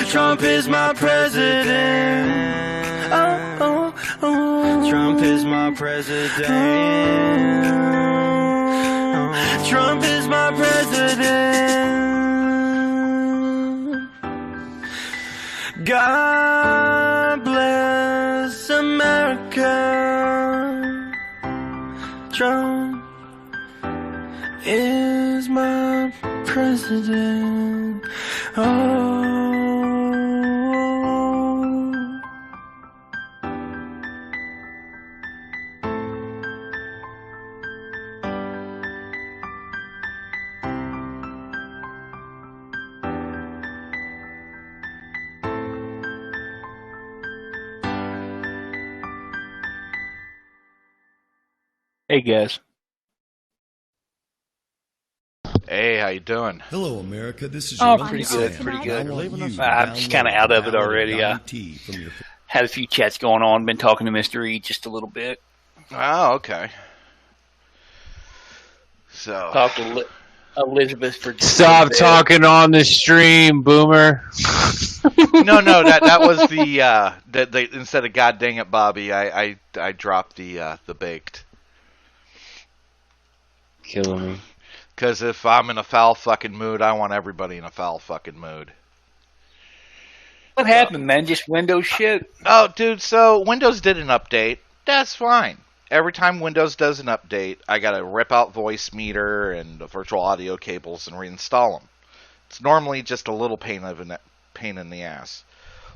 Trump is my president. Oh, oh, oh. Trump is my president. Oh, Trump is my president. God bless America. Trump is my president. Oh. Hey guys. Hey, how you doing? Hello, America. This is your pretty Uncle good, Sam. pretty And good. I want you to I'm just kind of download out of it Ballad already. Donnie T from your Had a few chats going on. Been talking to Mr. E just a little bit. Oh, okay. So Talked to Elizabeth for just Stop talking on the stream, Boomer. no, that was the instead of God dang it, Bobby, I dropped the baked. Killing me. Because if I'm in a foul fucking mood, I want everybody in a foul fucking mood. What happened, man? Just Windows shit? Oh, dude, so Windows did an update. That's fine. Every time Windows does an update, I gotta rip out voice meter and the virtual audio cables and reinstall them. It's normally just a little pain in the ass.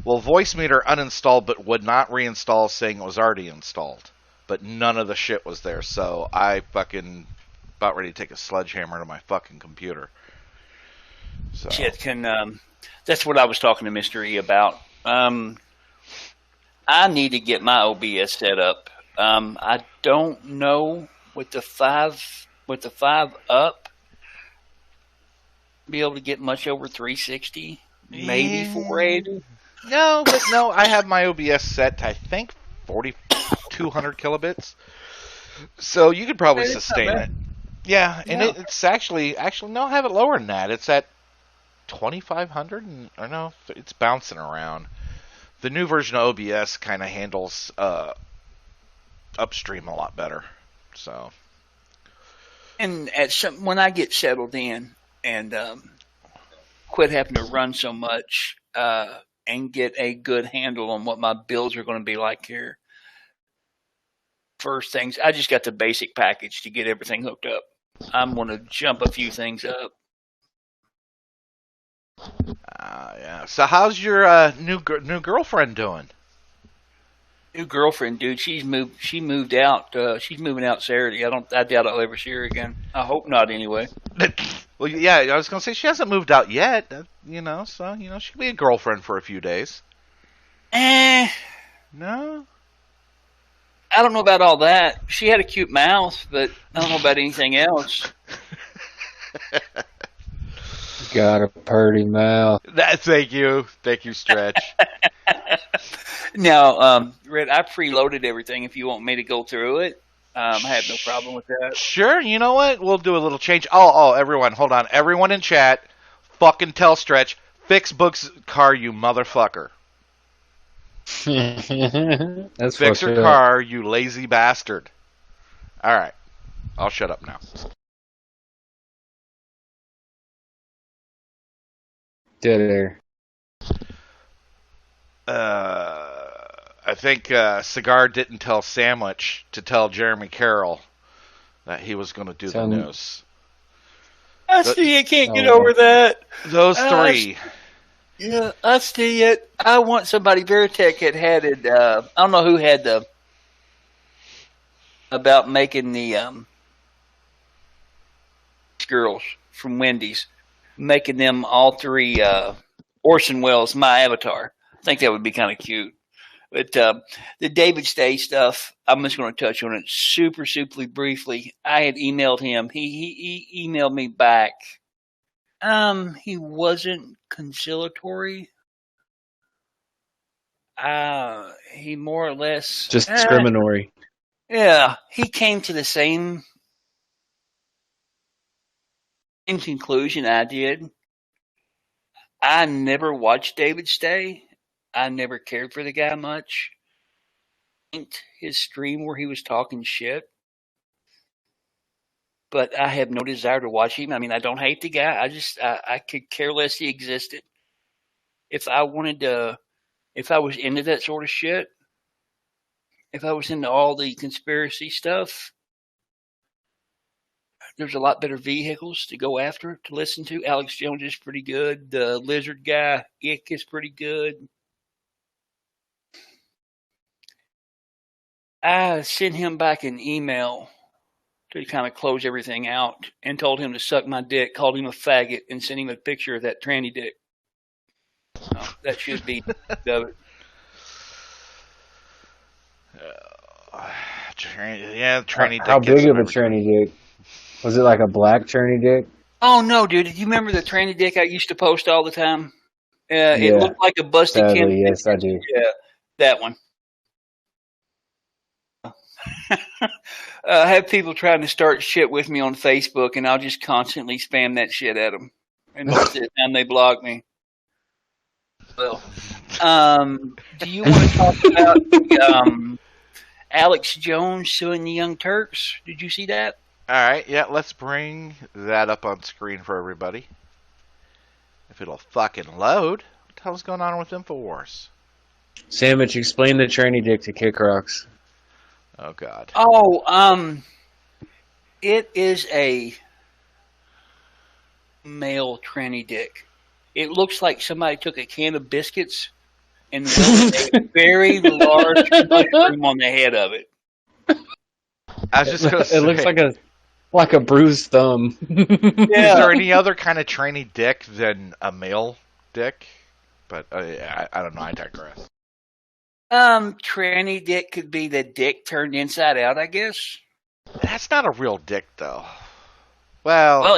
Well, voice meter uninstalled but would not reinstall, saying it was already installed. But none of the shit was there, so I fucking about ready to take a sledgehammer to my fucking computer. So. Shit, that's what I was talking to Mr. E about. I need to get my OBS set up. I don't know with the five up, be able to get much over 360, maybe 480. No, I have my OBS set to, I think, 4,200 kilobits. So you could probably sustain it. Yeah, and it's actually no, I have it lower than that. It's at 2,500, or no, it's bouncing around. The new version of OBS kind of handles upstream a lot better. So, and when I get settled in and quit having to run so much and get a good handle on what my bills are going to be like here, first things, I just got the basic package to get everything hooked up. I'm going to jump a few things up. Yeah. So how's your new girlfriend doing? New girlfriend, dude. She moved out. She's moving out Saturday. I doubt I'll ever see her again. I hope not, anyway. Well, yeah, I was gonna say she hasn't moved out yet. So she'll be a girlfriend for a few days. No. I don't know about all that. She had a cute mouth, but I don't know about anything else. Got a purty mouth. Thank you, Stretch. Now, Red, I preloaded everything. If you want me to go through it, I have no problem with that. Sure. You know what? We'll do a little change. Oh, everyone, hold on. Everyone in chat, fucking tell Stretch, fix Book's car, you motherfucker. That's Fix her car, you lazy bastard. All right, I'll shut up now. Dead air. I think Cigar didn't tell Sandwich to tell Jeremy Carroll that he was going to do the news. I see you can't get over that. Those three. Yeah, I see it. I want somebody. Veritech had it. I don't know who had about making the girls from Wendy's, making them all three Orson Welles my avatar. I think that would be kind of cute. But the David Stay stuff, I'm just going to touch on it super briefly. I had emailed him. He emailed me back. He wasn't conciliatory. He more or less just discriminatory. Yeah, he came to the same conclusion I did. I never watched David Stay. I never cared for the guy much. His stream where he was talking shit, but I have no desire to watch him. I mean, I don't hate the guy. I could care less he existed. If I wanted to, if I was into that sort of shit, if I was into all the conspiracy stuff, there's a lot better vehicles to go after, to listen to. Alex Jones is pretty good. The lizard guy, Ick, is pretty good. I sent him back an email to kind of close everything out and told him to suck my dick, called him a faggot, and sent him a picture of that tranny dick. That should be of it. Tranny dick. How big gets of a every- tranny dick? Was it like a black tranny dick? Oh, no, dude. Do you remember the tranny dick I used to post all the time? It Yeah. looked like a busted Sadly, Ken. yes, I do. Yeah, that one. I have people trying to start shit with me on Facebook, and I'll just constantly spam that shit at them. And most of the time they block me. Well, do you want to talk about Alex Jones suing the Young Turks? Did you see that? All right, yeah, let's bring that up on screen for everybody. If it'll fucking load. What the hell's going on with InfoWars? Sandwich, explain the tranny dick to Kick Rocks. Oh, God. Oh, it is a male tranny dick. It looks like somebody took a can of biscuits and welded a very large mushroom on the head of it. I was just going to say, It looks like a bruised thumb. is there any other kind of tranny dick than a male dick? But I don't know, I digress. Tranny dick could be the dick turned inside out, I guess. That's not a real dick, though. Well,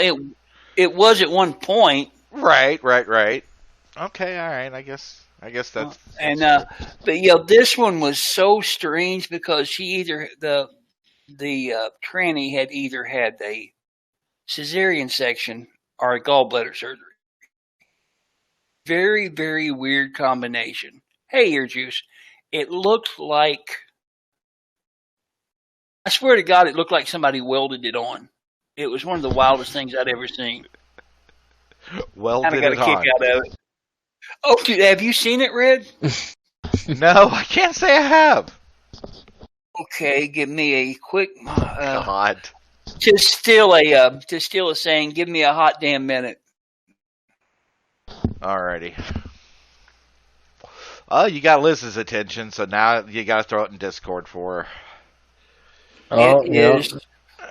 it was at one point. right. Okay, all right. I guess that's And true. but this one was so strange because she either the tranny had either had a cesarean section or a gallbladder surgery. Very, very weird combination. Hey, ear juice. It looked like, I swear to God, it looked like somebody welded it on. It was one of the wildest things I'd ever seen. Well, Kind of did got a it kick on. out of it. Oh, dude, have you seen it, Red? No, I can't say I have. Okay, give me a quick. God. To steal a saying, give me a hot damn minute. Alrighty. Oh, you got Liz's attention, so now you got to throw it in Discord for her. Oh, It yeah. is.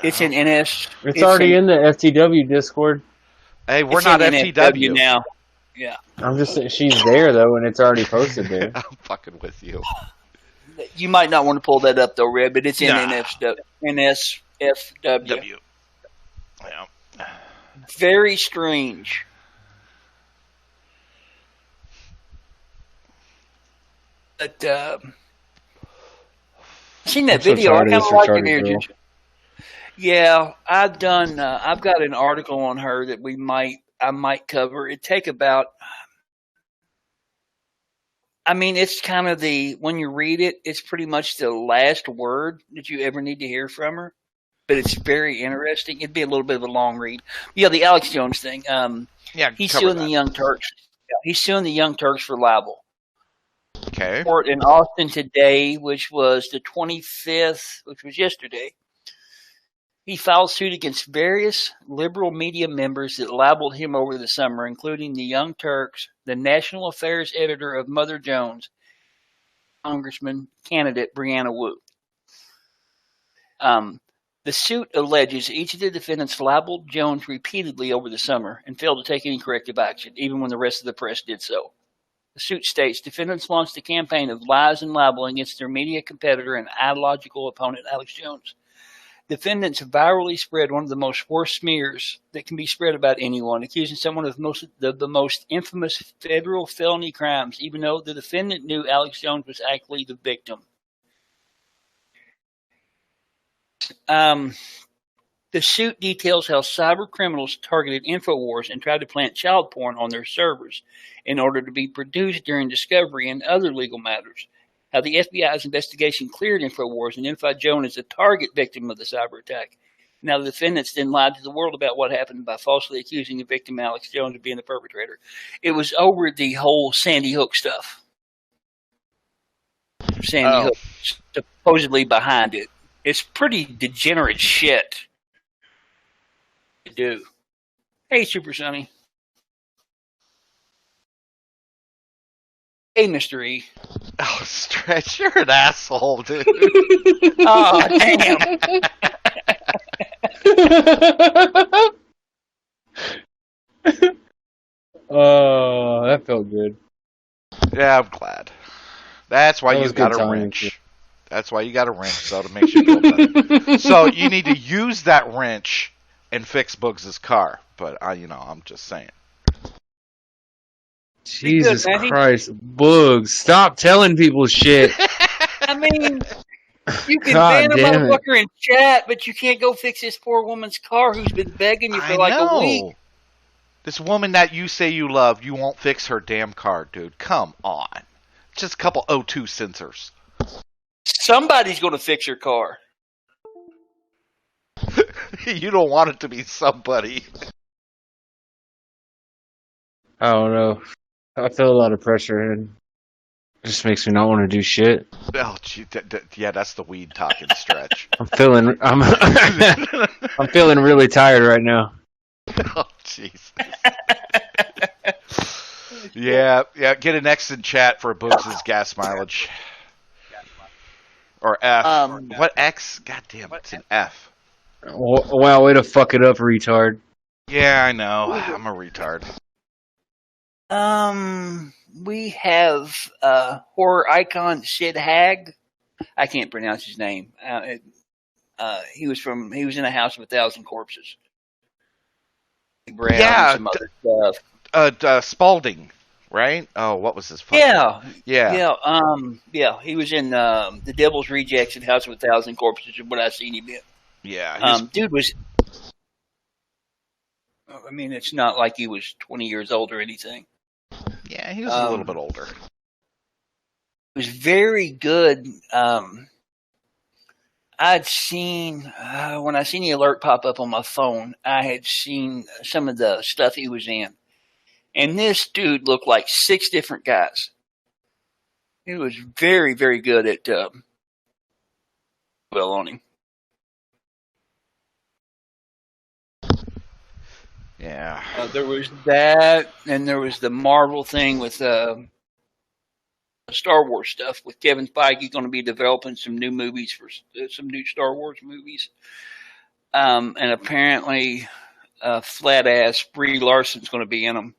It's an NS. It's already in the FTW Discord. Hey, we're It's not in FTW. now. Yeah. I'm just saying she's there though, and it's already posted there. I'm fucking with you. You might not want to pull that up though, Red, but it's in Nah. NSFW. W. Yeah. Very strange. But I've seen that I'm so video. I tired of kind of this like it retarded here. girl. Yeah, I've done. I've got an article on her that I might cover. It take about. I mean, it's kind of when you read it, it's pretty much the last word that you ever need to hear from her. But it's very interesting. It'd be a little bit of a long read. Yeah, the Alex Jones thing. Yeah, He's cover suing that. the Young Turks. Yeah, he's suing the Young Turks for libel. Okay. Court in Austin today, which was the 25th, which was yesterday. He filed suit against various liberal media members that libeled him over the summer, including the Young Turks, the national affairs editor of Mother Jones, Congressman candidate Brianna Wu. The suit alleges each of the defendants libeled Jones repeatedly over the summer and failed to take any corrective action, even when the rest of the press did so. The suit states defendants launched a campaign of lies and libel against their media competitor and ideological opponent, Alex Jones. Defendants virally spread one of the most worst smears that can be spread about anyone, accusing someone of the most infamous federal felony crimes, even though the defendant knew Alex Jones was actually the victim. The suit details how cyber criminals targeted InfoWars and tried to plant child porn on their servers in order to be produced during discovery and other legal matters. How the FBI's investigation cleared InfoWars and identified Joan as the target victim of the cyber attack. Now, the defendants then lied to the world about what happened by falsely accusing the victim, Alex Jones, of being the perpetrator. It was over the whole Sandy Hook stuff. Sandy Hook supposedly behind it. It's pretty degenerate shit to do. Hey, Super Sonny. Hey, Mr. E. Oh, Stretch, you're an asshole, dude. Oh, damn. Oh, that felt good. Yeah, I'm glad. That's why That you was got good a timing, wrench. too. That's why you got a wrench, so to make you feel better. So you need to use that wrench and fix Bugs' car. But I'm just saying. Jesus Manny. Christ, Bugs, stop telling people shit. I mean, you can God ban a damn it. motherfucker in chat, but you can't go fix this poor woman's car who's been begging you for like a week. This woman that you say you love, you won't fix her damn car, dude. Come on. Just a couple O2 sensors. Somebody's going to fix your car. You don't want it to be somebody. I don't know. I feel a lot of pressure and it just makes me not want to do shit. Oh, gee, yeah, that's the weed talking, Stretch. I'm feeling really tired right now. Oh, jeez. Yeah, get an X in chat for Bugs' gas mileage. Or F. What X? God damn, it's an F. Wow, way to fuck it up, retard. Yeah, I know. I'm a retard. We have horror icon Sid Haig. I can't pronounce his name. He was in a house of 1,000 corpses. Brown, Yeah, some other stuff. Spalding, right? Oh, what was his fucking Yeah. He was in The Devil's Rejects and House of 1,000 Corpses, is what I seen him in. Yeah. Dude was. I mean, it's not like he was 20 years old or anything. Yeah, he was a little bit older. It was very good. I'd seen when I seen the alert pop up on my phone, I had seen some of the stuff he was in, and this dude looked like 6 different guys. He was very, very good at well on him. Yeah. There was that, and there was the Marvel thing with Star Wars stuff with Kevin Feige going to be developing some new movies for some new Star Wars movies. And apparently, flat ass Brie Larson's going to be in them.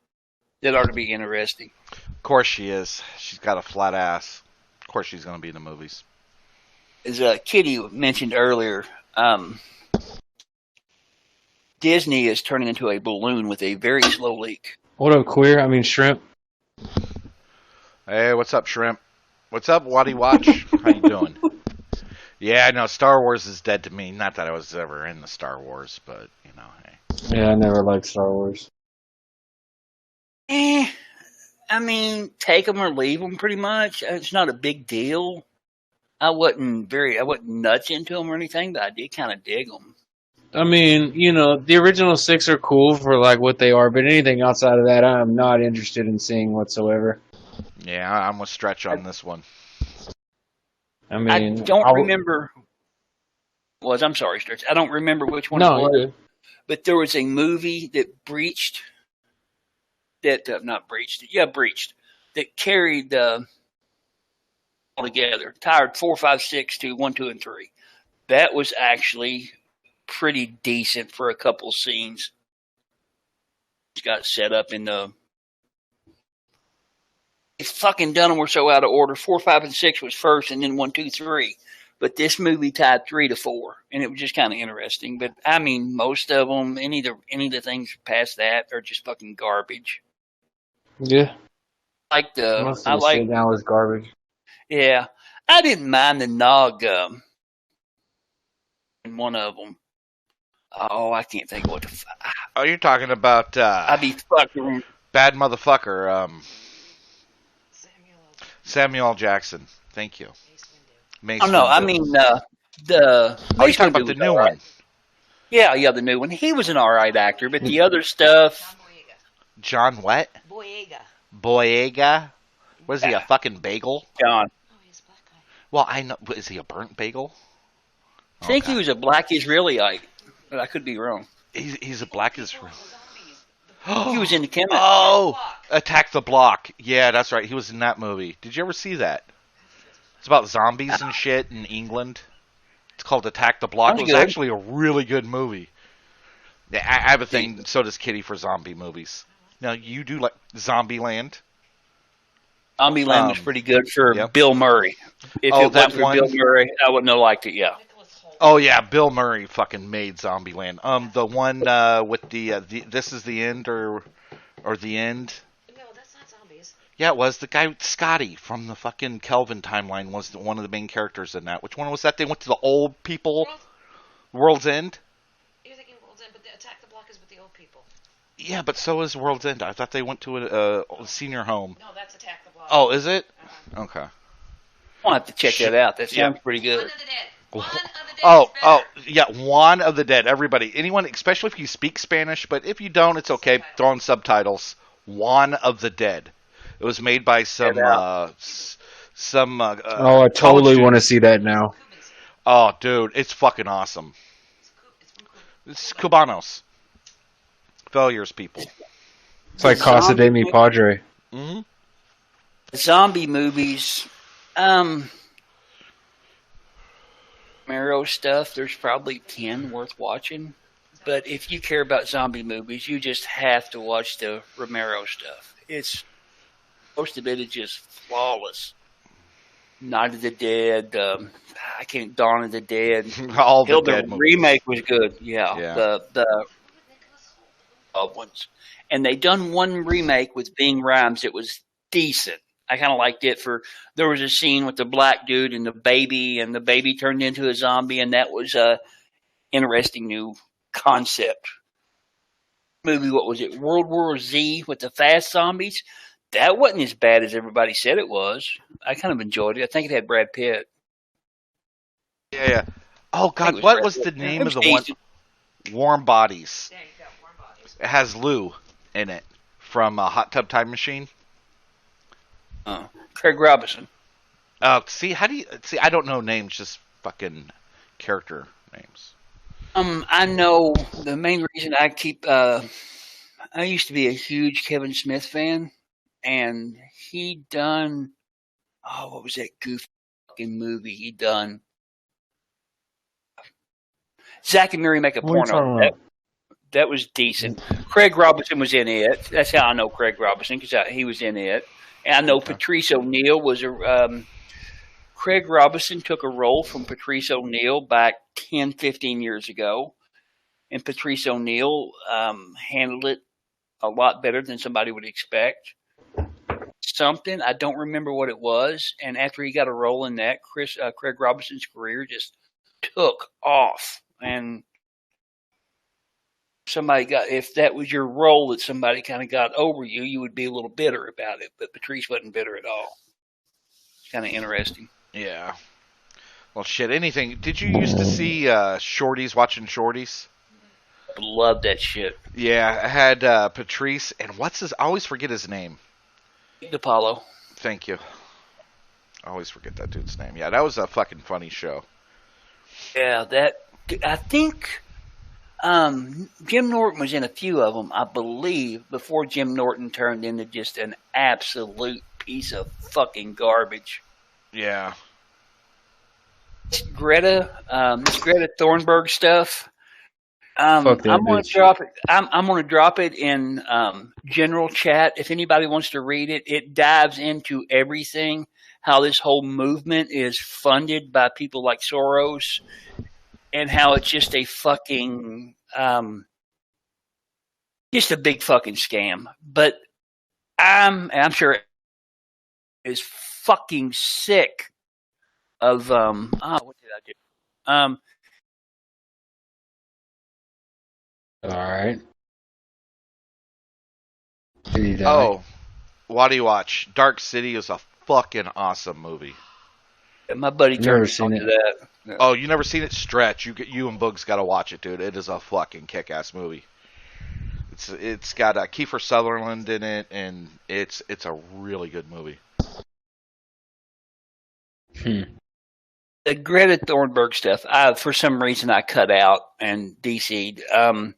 That ought to be interesting. Of course she is. She's got a flat ass. Of course she's going to be in the movies. As Kitty mentioned earlier, Disney is turning into a balloon with a very slow leak. What up, queer? I mean, shrimp. Hey, what's up, Shrimp? What's up, Waddy Watch? How you doing? Yeah, I know Star Wars is dead to me. Not that I was ever in the Star Wars, but, hey. Yeah, I never liked Star Wars. I mean, take them or leave them pretty much. It's not a big deal. I wasn't nuts into them or anything, but I did kind of dig them. I mean, the original 6 are cool for like what they are, but anything outside of that, I'm not interested in seeing whatsoever. Yeah, I'm with Stretch on this one. I mean, I don't remember. I'm sorry, Stretch. I don't remember which one it was. You're good. But there was a movie that breached. That carried all together. Tired 4, 5, 6 to 1, 2, and 3. That was actually pretty decent for a couple scenes. It's got set up in the. It's fucking done them were so out of order. 4, 5, and 6 was first, and then 1, 2, 3. But this movie tied 3 to 4, and it was just kind of interesting. But I mean, most of them, any of the things past that are just fucking garbage. Yeah. Like Most of the shit now is garbage. Yeah, I didn't mind the Nog in one of them. Oh, I can't think of what the fuck. Oh, you're talking about I'd be fucking. bad motherfucker. Samuel L. Jackson. Thank you. Mace Oh no, I Windu. mean the. Oh, you're Mace talking Windu about the was new all right. one. Yeah, the new one. He was an alright actor, but the other stuff. John what? Boyega. Was he a fucking bagel? John. Well, I know. Is he a burnt bagel? I think he was a black Israelite, but I could be wrong. He's a black Israel. He was in the chemist. Oh, Attack the Block. Yeah, that's right. He was in that movie. Did you ever see that? It's about zombies and shit in England. It's called Attack the Block. It was actually a really good movie. Yeah, I have a thing. So does Kitty for zombie movies. Now you do like Zombieland. Zombieland was pretty good for Bill Murray. If it that wasn't for one? Bill Murray, I wouldn't have liked it. Yeah. Oh yeah, Bill Murray fucking made Zombieland. The one with the This Is the End or the End. No, that's not zombies. Yeah, it was the guy Scotty from the fucking Kelvin timeline was one of the main characters in that. Which one was that? They went to the old people. World's End. You're thinking World's End, but the Attack the Block is with the old people. Yeah, but so is World's End. I thought they went to a senior home. No, that's Attack the Block. Oh, is it? Okay. I'll have to check that out. That sounds pretty good. One of the Dead. One of the Dead Oh, is better. yeah, Juan of the Dead. Everybody, anyone, especially if you speak Spanish, but if you don't, it's okay. Throw in subtitles. Juan of the Dead. It was made by some. I totally want to see that now. Oh, dude, it's fucking awesome. It's Cubanos. Failures, people. It's like Casa de Mi Padre. Mm-hmm. Zombie movies. Romero stuff, there's probably 10 worth watching. But if you care about zombie movies, you just have to watch the Romero stuff. Most of it is just flawless. Night of the Dead, Dawn of the Dead. All the the dead movies. remake was good. Yeah. Yeah. The ones. And they done one remake with Bing Rhymes. It was decent. I kind of liked it. There was a scene with the black dude and the baby turned into a zombie, and that was a interesting new concept. Movie, what was it? World War Z with the fast zombies. That wasn't as bad as everybody said it was. I kind of enjoyed it. I think it had Brad Pitt. Yeah. Oh God, what was the name of the one? Warm Bodies. There you go, Warm Bodies. It has Lou in it from Hot Tub Time Machine. Craig Robinson. See, I don't know names, just fucking character names. I know the main reason I keep. I used to be a huge Kevin Smith fan, and he done. Oh, what was that goofy fucking movie he done? Zack and Miri Make a What are you Porno. talking about? That was decent. Craig Robinson was in it. That's how I know Craig Robinson, because he was in it. And I know Patrice O'Neal was a. Craig Robinson took a role from Patrice O'Neal back 10, 15 years ago. And Patrice O'Neal handled it a lot better than somebody would expect. Something, I don't remember what it was. And after he got a role in that, Craig Robinson's career just took off. And if that was your role that somebody kind of got over you, you would be a little bitter about it. But Patrice wasn't bitter at all. It's kind of interesting. Yeah. Well, shit. Anything? Did you used to see Shorties watching Shorties? Love that shit. Yeah, I had Patrice and I always forget his name. Apollo. Thank you. I always forget that dude's name. Yeah, that was a fucking funny show. Yeah, I think Jim Norton was in a few of them, I believe, before Jim Norton turned into just an absolute piece of fucking garbage. Yeah. This Greta Thunberg stuff. I'm Fuck that going to bitch. drop it. I'm going to drop it in general chat. If anybody wants to read it, it dives into everything. How this whole movement is funded by people like Soros, and how it's just a fucking, just a big fucking scam. But I'm sure is fucking sick of what did I do? All right. Did he die? Oh, what do you watch? Dark City is a fucking awesome movie. My buddy I've never turned me seen on it. to that. Yeah. Oh, you never seen it? Stretch. You and Boogs got to watch it, dude. It is a fucking kick-ass movie. It's got Kiefer Sutherland in it, and it's a really good movie. The Greta Thunberg stuff, for some reason I cut out and DC'd. I'm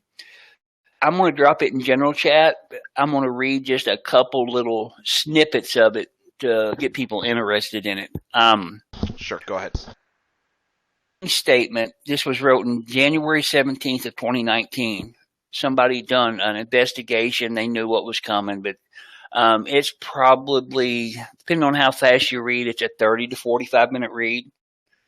going to drop it in general chat. I'm going to read just a couple little snippets of it to get people interested in it. Sure, go ahead. Statement. This was wrote on January 17th of 2019. Somebody done an investigation. They knew what was coming, but it's probably, depending on how fast you read, it's a 30 to 45 minute read.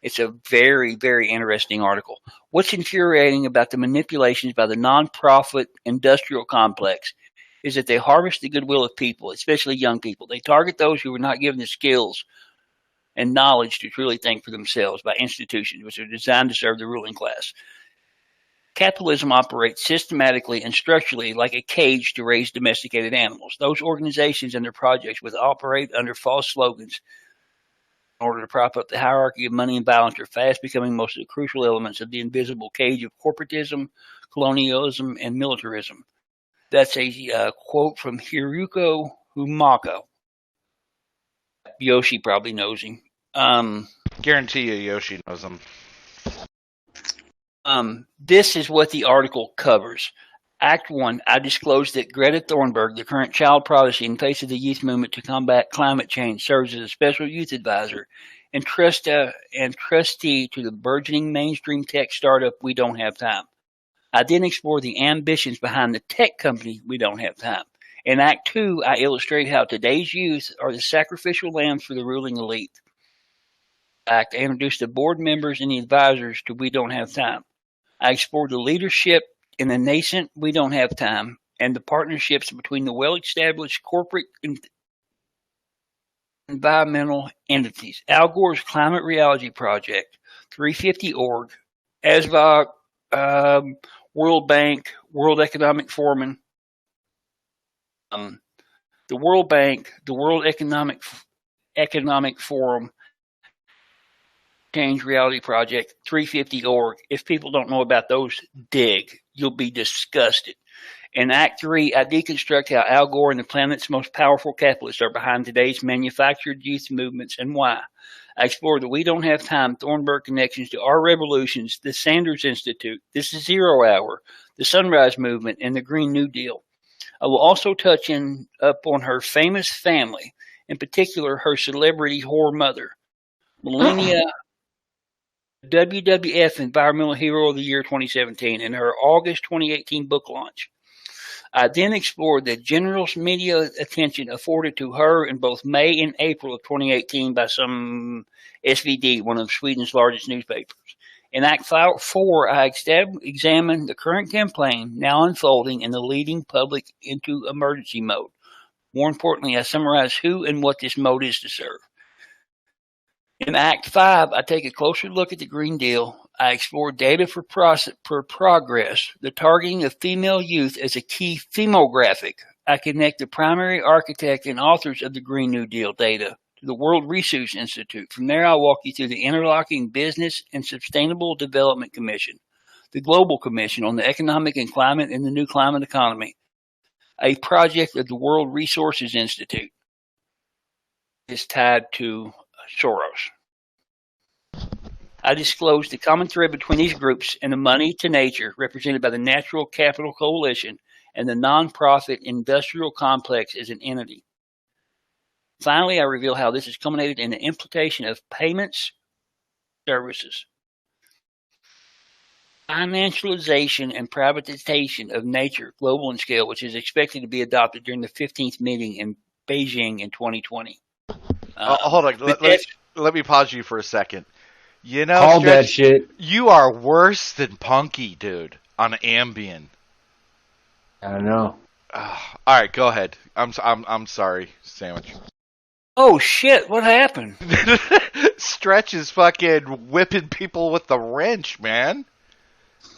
It's a very, very interesting article. What's infuriating about the manipulations by the nonprofit industrial complex is that they harvest the goodwill of people, especially young people. They target those who were not given the skills and knowledge to truly think for themselves by institutions which are designed to serve the ruling class. Capitalism operates systematically and structurally like a cage to raise domesticated animals. Those organizations and their projects would operate under false slogans in order to prop up the hierarchy of money and violence are fast becoming most of the crucial elements of the invisible cage of corporatism, colonialism, and militarism. That's a quote from Hiroki Humako. Yoshi probably knows him. Guarantee you, Yoshi knows them. This is what the article covers. Act 1, I disclosed that Greta Thunberg, the current child prodigy in face of the youth movement to combat climate change, serves as a special youth advisor and trustee to the burgeoning mainstream tech startup We Don't Have Time. I then explore the ambitions behind the tech company We Don't Have Time. In Act 2, I illustrate how today's youth are the sacrificial lambs for the ruling elite. I introduce the board members and the advisors to We Don't Have Time. I explore the leadership in the nascent We Don't Have Time and the partnerships between the well-established corporate and environmental entities. Al Gore's Climate Reality Project, 350.org, ASVOG, World Bank, World Economic Forum, the World Bank, the World Economic Forum, Change Reality Project, 350.org. If people don't know about those, dig. You'll be disgusted. In Act 3, I deconstruct how Al Gore and the planet's most powerful capitalists are behind today's manufactured youth movements and why. I explore the We Don't Have Time Thornburg connections to our revolutions, the Sanders Institute, This is Zero Hour, the Sunrise Movement, and the Green New Deal. I will also touch up on her famous family, in particular her celebrity whore mother, Melania WWF Environmental Hero of the Year 2017, and her August 2018 book launch. I then explored the general media attention afforded to her in both May and April of 2018 by some SVD, one of Sweden's largest newspapers. In Act 4, I examined the current campaign now unfolding and the leading public into emergency mode. More importantly, I summarize who and what this mode is to serve. In Act 5, I take a closer look at the Green Deal. I explore data for progress, the targeting of female youth as a key demographic. I connect the primary architect and authors of the Green New Deal data to the World Resource Institute. From there, I'll walk you through the Interlocking Business and Sustainable Development Commission, the Global Commission on the Economic and Climate and the New Climate Economy, a project of the World Resources Institute. Is tied to Soros. I disclosed the common thread between these groups and the money to nature represented by the Natural Capital Coalition and the nonprofit industrial complex as an entity. Finally, I reveal how this has culminated in the implementation of payments services, financialization and privatization of nature, global in scale, which is expected to be adopted during the 15th meeting in Beijing in 2020. Hold on. Let me pause you for a second. You know, Called that Stretch, shit. you are worse than Punky, dude, on Ambien. I know. All right, go ahead. I'm sorry, Sandwich. Oh shit! What happened? Stretch is fucking whipping people with the wrench, man.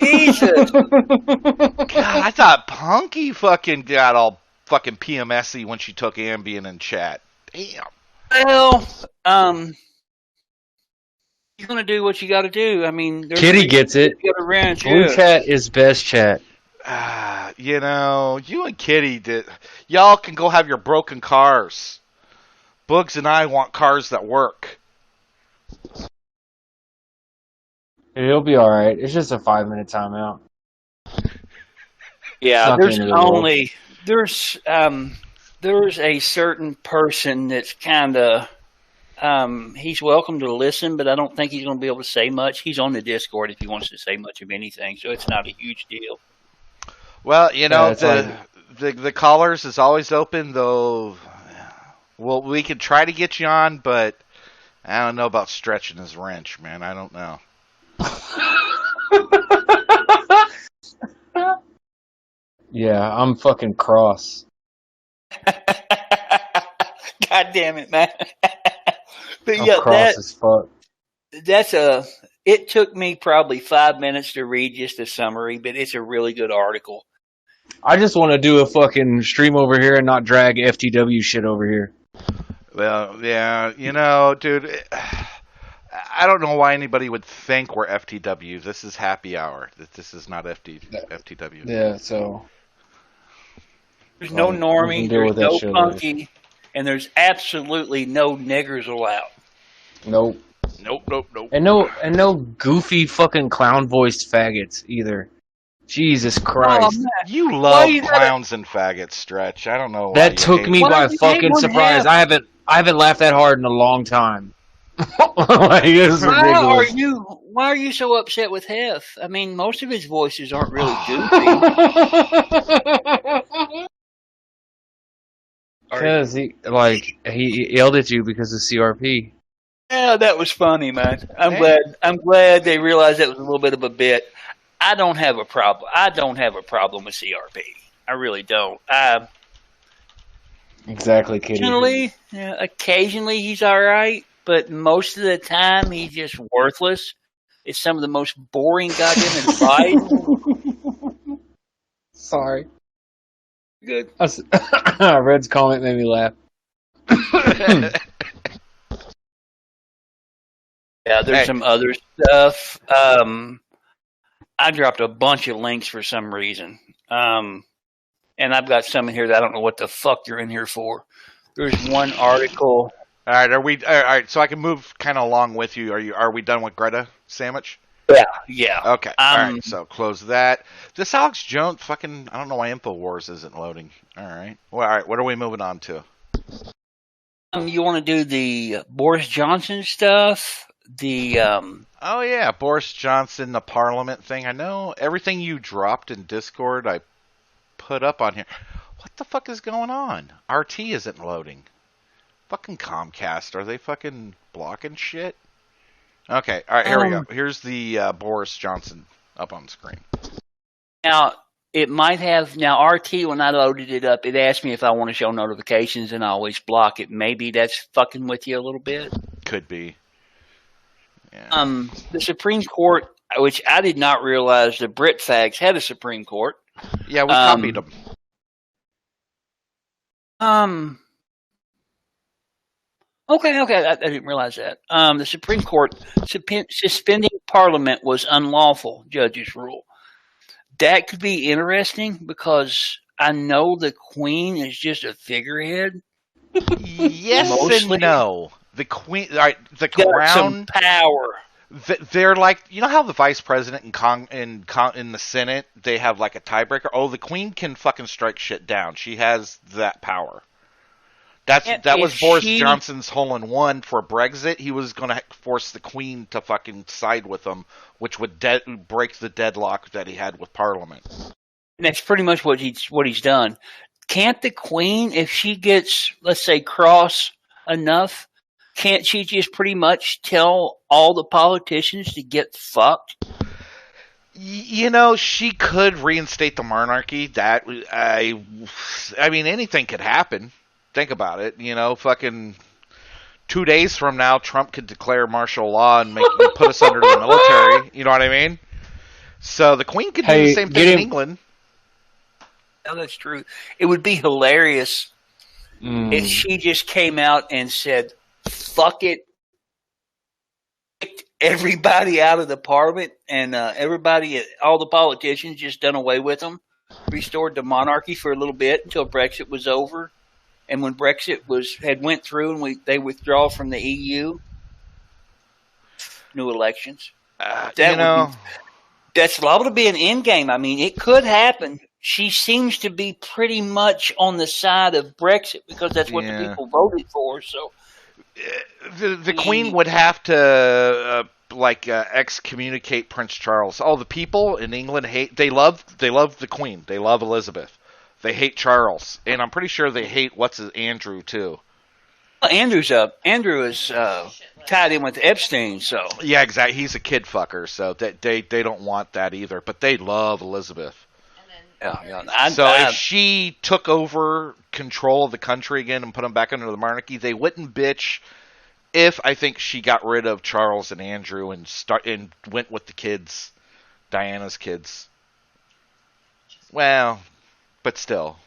Jesus. God, I thought Punky fucking got all fucking PMSy when she took Ambien in chat. Damn. Well, you're gonna do what you got to do. I mean, there's a Kitty reason gets it. you got to ranch. Blue Yeah. chat is best chat. You know, you and Kitty did. Y'all can go have your broken cars. Boogs and I want cars that work. It'll be all right. It's just a 5-minute timeout. Yeah, It's not there's the end of the world. only there's a certain person that's kind of he's welcome to listen, but I don't think he's going to be able to say much. He's on the Discord if he wants to say much of anything, so it's not a huge deal. Well, you know, Yeah, it's the callers is always open, though. Well, we could try to get you on, but I don't know about stretching his wrench, man. I don't know. Yeah, I'm fucking cross. God damn it, man! But I'm yeah, cross as fuck. that's a. It took me probably 5 minutes to read just a summary, but it's a really good article. I just want to do a fucking stream over here and not drag FTW shit over here. Well, yeah, you know, dude, I don't know why anybody would think we're FTW. This is happy hour. This is not FTW. Yeah, so There's no we can normie, deal there's with that no shit later. punky, and there's absolutely no niggers allowed. nope. Nope. And no goofy fucking clown voiced faggots either. Jesus Oh, Christ. man. You Why love you gotta- clowns and faggots, Stretch. I don't know why That you took hate me Why by do you fucking hate on surprise. Hef? I haven't laughed that hard in a long time. Like, it's ridiculous. Why are you so upset with Hef? I mean, most of his voices aren't really goofy. Because he yelled at you because of CRP. Yeah, that was funny, man. I'm glad they realized that was a little bit of a bit. I don't have a problem. I don't have a problem with CRP. I really don't. Exactly, Kitty. Occasionally he's all right, but most of the time he's just worthless. It's some of the most boring goddamn advice. Sorry. Good. Red's comment made me laugh. Yeah, there's Hey. some other stuff. I dropped a bunch of links for some reason. And I've got some in here that I don't know what the fuck you're in here for. There's one article. All right, all right? So I can move kind of along with you. Are we done with Greta Sandwich? Yeah. Okay. All right. So close that. This Alex Jones fucking. I don't know why Infowars isn't loading. All right. Well, all right. What are we moving on to? You want to do the Boris Johnson stuff? The Oh yeah, Boris Johnson, the Parliament thing. I know everything you dropped in Discord. I put up on here. What the fuck is going on? RT isn't loading. Fucking Comcast. Are they fucking blocking shit? Okay. All right. Here we go. Here's the Boris Johnson up on the screen. Now, it might have, now RT, when I loaded it up, it asked me if I want to show notifications, and I always block it. Maybe that's fucking with you a little bit. Could be. Yeah. The Supreme Court, which I did not realize the Brit fags had a Supreme Court. Yeah, we copied them. Okay, I didn't realize that. The Supreme Court suspending Parliament was unlawful, judges rule. That could be interesting because I know the Queen is just a figurehead. Yes Mostly. and no. The Queen, all right, the Got some crown. power. They're like, you know how the vice president in the Senate they have like a tiebreaker. Oh, the Queen can fucking strike shit down. She has that power. And That was if Boris she- Johnson's hole-in-one for Brexit. He was going to force the Queen to fucking side with him, which would break the deadlock that he had with Parliament. And that's pretty much what he's done. Can't the Queen, if she gets, let's say, cross enough, can't she just pretty much tell all the politicians to get fucked? You know, she could reinstate the monarchy. That I mean, anything could happen. Think about it. You know, fucking 2 days from now, Trump could declare martial law and put us under the military. You know what I mean? So the Queen could do Hey, the same get thing in him- England. No, that's true. It would be hilarious if she just came out and said, "Fuck it," kicked everybody out of the parliament, and everybody, all the politicians, just done away with them, restored the monarchy for a little bit until Brexit was over, and when Brexit had went through and they withdraw from the EU, new elections. That's liable to be an end game. I mean, it could happen. She seems to be pretty much on the side of Brexit because that's what the people voted for. So the Queen would have to excommunicate Prince Charles. All the people in England they love the Queen. They love Elizabeth. They hate Charles, and I'm pretty sure they hate Andrew too. Well, Andrew is tied in with Epstein, so yeah, exactly. He's a kid fucker, so they don't want that either. But they love Elizabeth. If she took over control of the country again and put them back under the monarchy, they wouldn't bitch. If I think she got rid of Charles and Andrew and went with the kids, Diana's kids. Well, but still,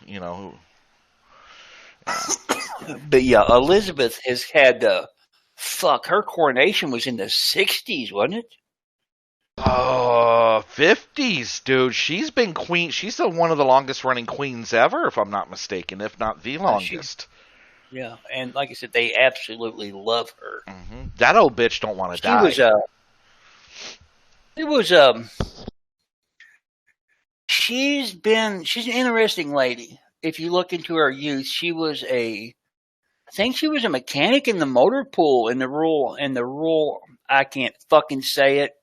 But yeah, Elizabeth has had her coronation was in the 60s, wasn't it? 50s, dude. She's been queen. She's one of the longest running queens ever, if I'm not mistaken, if not the longest. Yeah, and like I said, they absolutely love her. Mm-hmm. That old bitch don't want to die. She's an interesting lady. If you look into her youth, I think she was a mechanic in the motor pool in the rural. I can't fucking say it.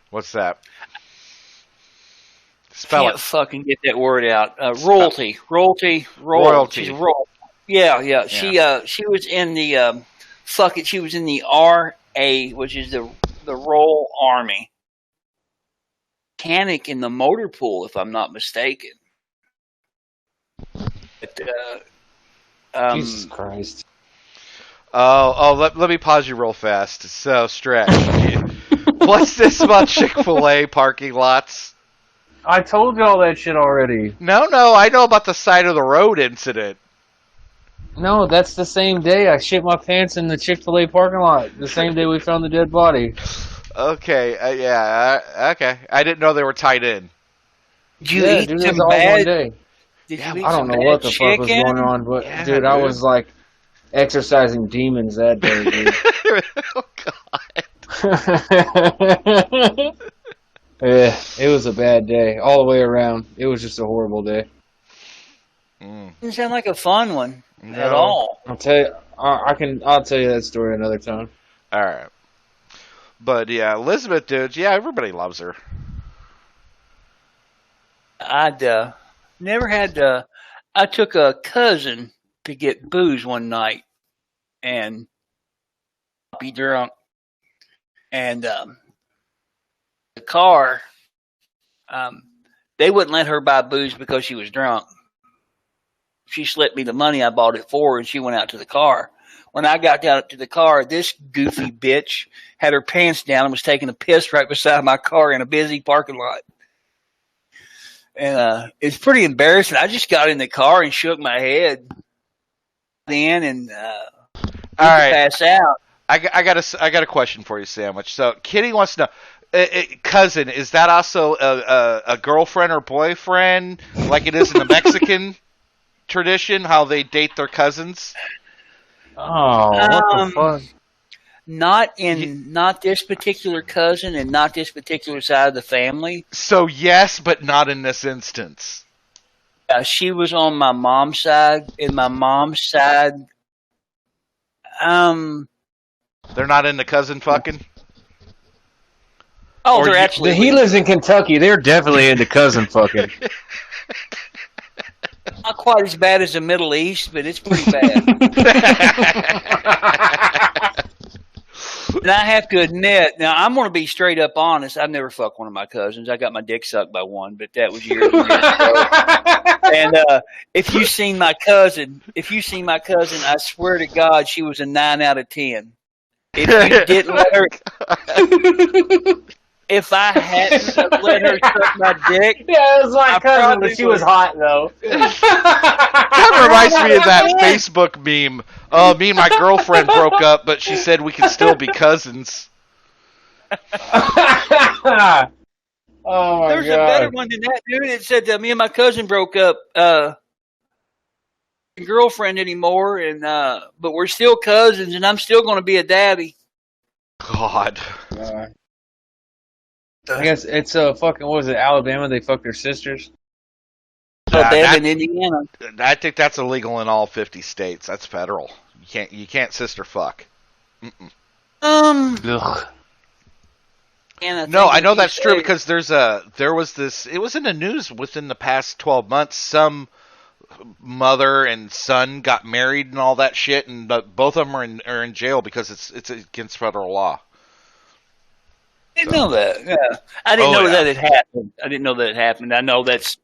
What's that? Spell can't it. fucking get that word out. Royalty. Royalty. She's a royal. Yeah. She was in the She was in the RA, which is the Royal Army. Mechanic in the motor pool, if I'm not mistaken. But, Jesus Christ. Let me pause you real fast. So, Stretch, what's this about Chick-fil-A parking lots? I told y'all that shit already. No, I know about the side of the road incident. No, that's the same day I shit my pants in the Chick-fil-A parking lot. The same day we found the dead body. Okay, okay. I didn't know they were tied in. Did you eat some bad? Did you eat I don't know what the fuck was going on, but dude, I was like exercising demons that day, dude. Oh God. Yeah, it was a bad day all the way around. It was just a horrible day. Didn't sound like a fun one at all. I'll tell you. I'll tell you that story another time. All right. But yeah, Elizabeth, dude. Yeah, everybody loves her. I'd never had. I took a cousin to get booze one night, and be drunk, and the car. They wouldn't let her buy booze because she was drunk. She slipped me the money I bought it for, and she went out to the car. When I got down to the car, this goofy bitch had her pants down and was taking a piss right beside my car in a busy parking lot. And it's pretty embarrassing. I just got in the car and shook my head then and all right, pass out. I got a question for you, Sandwich. So Kitty wants to know, cousin, is that also a girlfriend or boyfriend like it is in the Mexican tradition, how they date their cousins? Oh, what the fuck? Not this particular cousin and not this particular side of the family. So yes, but not in this instance. She was on my mom's side. In my mom's side, they're not into cousin fucking. Oh, they're actually. He lives in Kentucky. They're definitely into cousin fucking. Not quite as bad as the Middle East, but it's pretty bad. And I have to admit, now I'm going to be straight up honest. I've never fucked one of my cousins. I got my dick sucked by one, but that was years ago. And if you seen my cousin, I swear to God, she was a 9 out of 10. If you didn't let her, if I hadn't have let her suck my dick, Yeah, it was my I cousin, probably but she was would. hot though. That reminds me of that Facebook meme. Oh, me and my girlfriend broke up, but she said we can still be cousins. Oh my There's god! a better one than that, dude. It said me and my cousin broke up. Girlfriend anymore, and but we're still cousins, and I'm still going to be a daddy. God. I guess it's fucking, what was it, Alabama? They fucked their sisters. Alabama and Indiana. I think that's illegal in all 50 states. That's federal. You can't sister fuck. Mm-mm. Ugh. No, I know that's true because there was this. It was in the news within the past 12 months. Some mother and son got married and all that shit, and both of them are in jail because it's against federal law. I didn't know that. Yeah. I didn't know yeah. that it happened. I didn't know that it happened. I know it's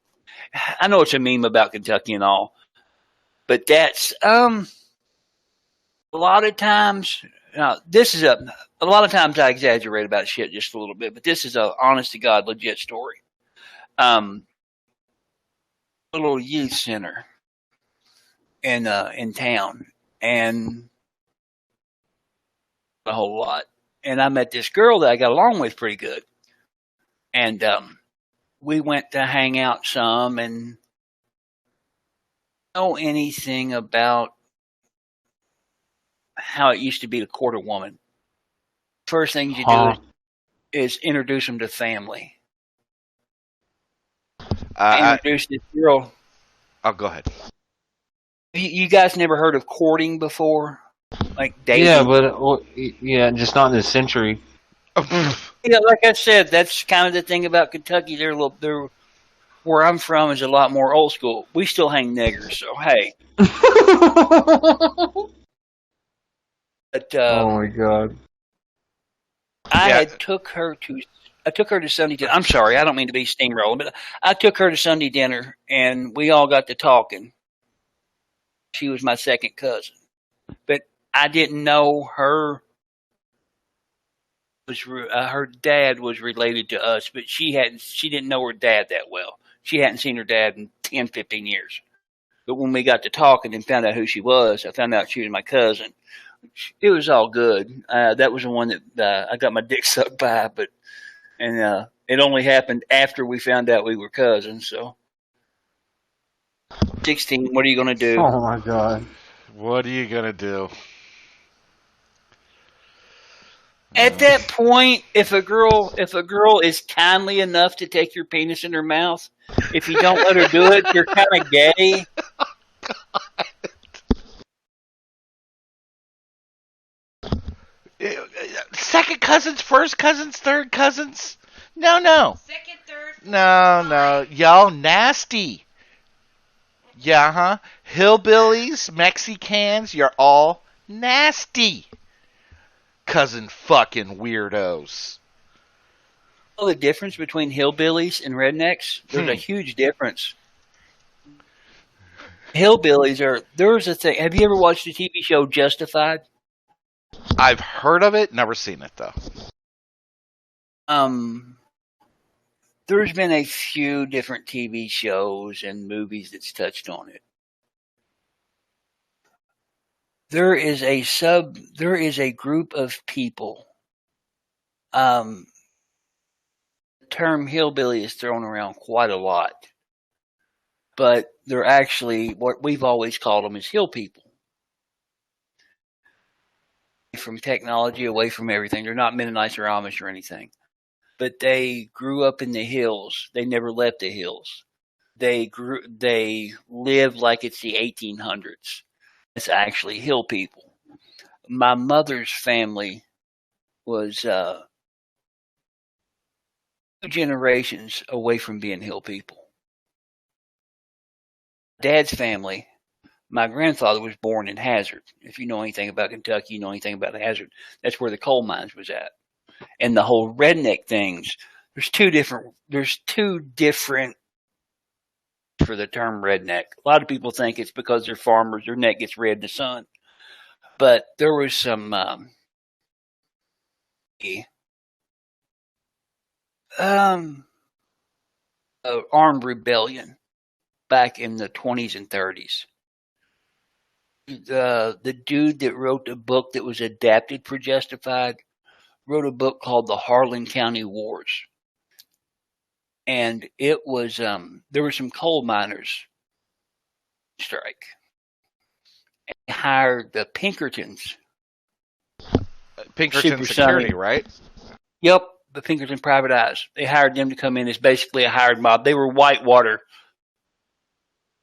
a meme about Kentucky and all, but that's a lot of times. This is a lot of times I exaggerate about shit just a little bit, but this is a honest to God legit story. A little youth center in town, and a whole lot. And I met this girl that I got along with pretty good, and we went to hang out some and know anything about how it used to be to court a woman. First thing you do is introduce them to family. Introduce this girl. Oh, go ahead. You guys never heard of courting before? Like dating? Yeah, but just not in this century. Yeah, like I said, that's kind of the thing about Kentucky. They're where I'm from is a lot more old school. We still hang niggers, so hey. But oh my god! I took her to Sunday dinner. I'm sorry, I don't mean to be steamrolling, but I took her to Sunday dinner, and we all got to talking. She was my second cousin, but I didn't know her dad was related to us, but she didn't know her dad that well. She hadn't seen her dad in 10, 15 years. But when we got to talking and found out who she was, I found out she was my cousin. It was all good. That was the one that I got my dick sucked by, and it only happened after we found out we were cousins. So, 16. What are you gonna do? Oh my god! What are you gonna do? At that point, if a girl is kindly enough to take your penis in her mouth, if you don't let her do it, you're kind of gay. Second cousins, first cousins, third cousins? No. Second, third, No. Y'all nasty. Yeah, huh? Hillbillies, Mexicans, you're all nasty. Cousin fucking weirdos. The difference between hillbillies and rednecks, there's a huge difference. Hillbillies there's a thing. Have you ever watched the TV show Justified? I've heard of it, never seen it though. There's been a few different TV shows and movies that's touched on it. There is a group of people. The term hillbilly is thrown around quite a lot, but they're actually what we've always called them is hill people. From technology, away from everything. They're not Mennonites or Amish or anything, but they grew up in the hills. They never left the hills. They lived like it's the 1800s. It's actually hill people. My mother's family was 2 generations away from being hill people. Dad's family, my grandfather was born in Hazard. If you know anything about Kentucky, you know anything about Hazard. That's where the coal mines was at. And the whole redneck things, there's two different for the term redneck. A lot of people think it's because they're farmers, their neck gets red in the sun. But there was some Um, armed rebellion back in the 20s and 30s. The dude that wrote the book that was adapted for Justified wrote a book called The Harlan County Wars. And it was, there were some coal miners strike. And they hired the Pinkertons. Pinkerton Super Security, Sunny. right? Yep, the Pinkerton Private Eyes. They hired them to come in as basically a hired mob. They were Whitewater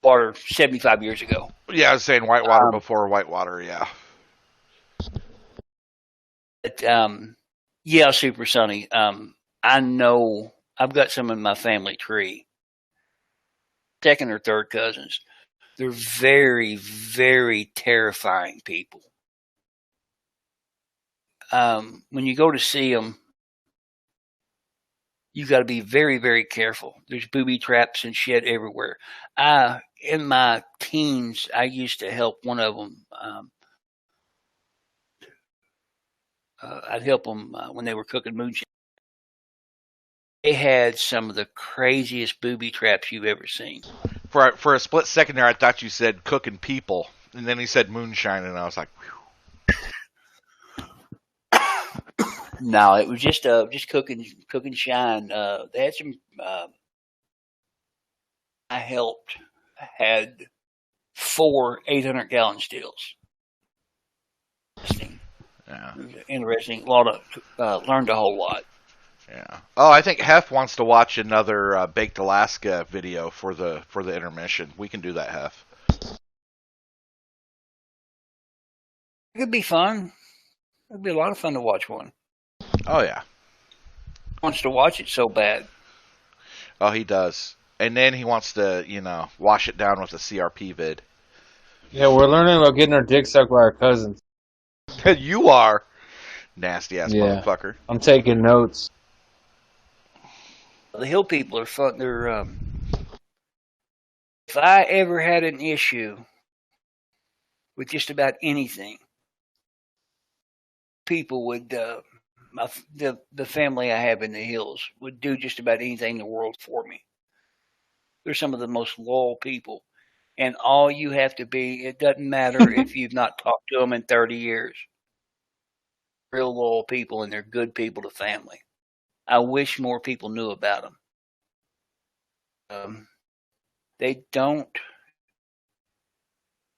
75 years ago. Yeah, I was saying Whitewater before Whitewater, yeah. But, yeah, Super Sunny. I know I've got some in my family tree. Second or third cousins. They're very, very terrifying people. When you go to see them, you got to be very, very careful. There's booby traps and shit everywhere. In my teens, I used to help one of them. I'd help them when they were cooking moonshine. They had some of the craziest booby traps you've ever seen. For a split second there, I thought you said cooking people, and then he said moonshine, and I was like, whew. No, it was just cooking shine. They had some. I helped had 4 800-gallon stills. Yeah. It was interesting. A lot of learned a whole lot. Yeah. Oh, I think Hef wants to watch another Baked Alaska video for the intermission. We can do that, Hef. It could be fun. It'd be a lot of fun to watch one. Oh yeah. Wants to watch it so bad. Oh, he does. And then he wants to, wash it down with a CRP vid. Yeah, we're learning about getting our dick sucked by our cousins. You are nasty ass Yeah. motherfucker. I'm taking notes. The hill people are fun. They're if I ever had an issue with just about anything, people would the family I have in the hills would do just about anything in the world for me. They're some of the most loyal people, and all you have to be. It doesn't matter if you've not talked to them in 30 years. Real loyal people, and they're good people to family. I wish more people knew about them. They don't.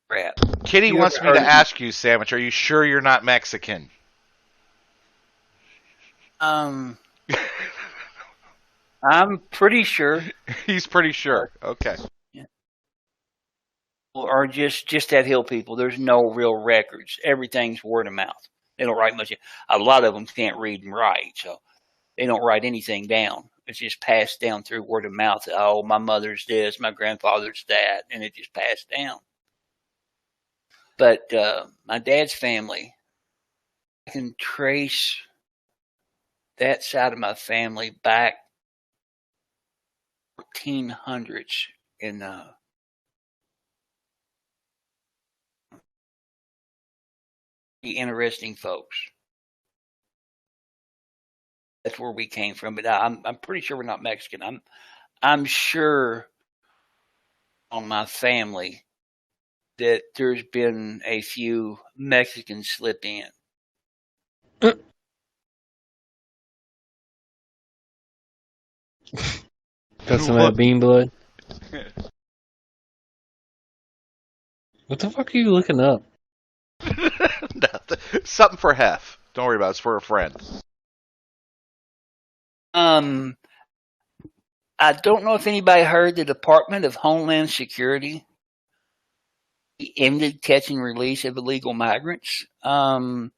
Crap. Kitty You wants ever me to heard- ask you, Sandwich, are you sure you're not Mexican? I'm pretty sure. He's pretty sure. Okay. Or just that hill people. There's no real records. Everything's word of mouth. They don't write much. A lot of them can't read and write, so they don't write anything down. It's just passed down through word of mouth. Oh, my mother's this, my grandfather's that, and it just passed down. But my dad's family, I can trace that side of my family back 1400s in interesting folks. That's where we came from. But I'm pretty sure we're not Mexican. I'm sure on my family that there's been a few Mexicans slip in. Got some of that bean blood. What the fuck are you looking up? Nothing. Something for Hef. Don't worry about it. It's for a friend. I don't know if anybody heard the Department of Homeland Security ended catch and release of illegal migrants. The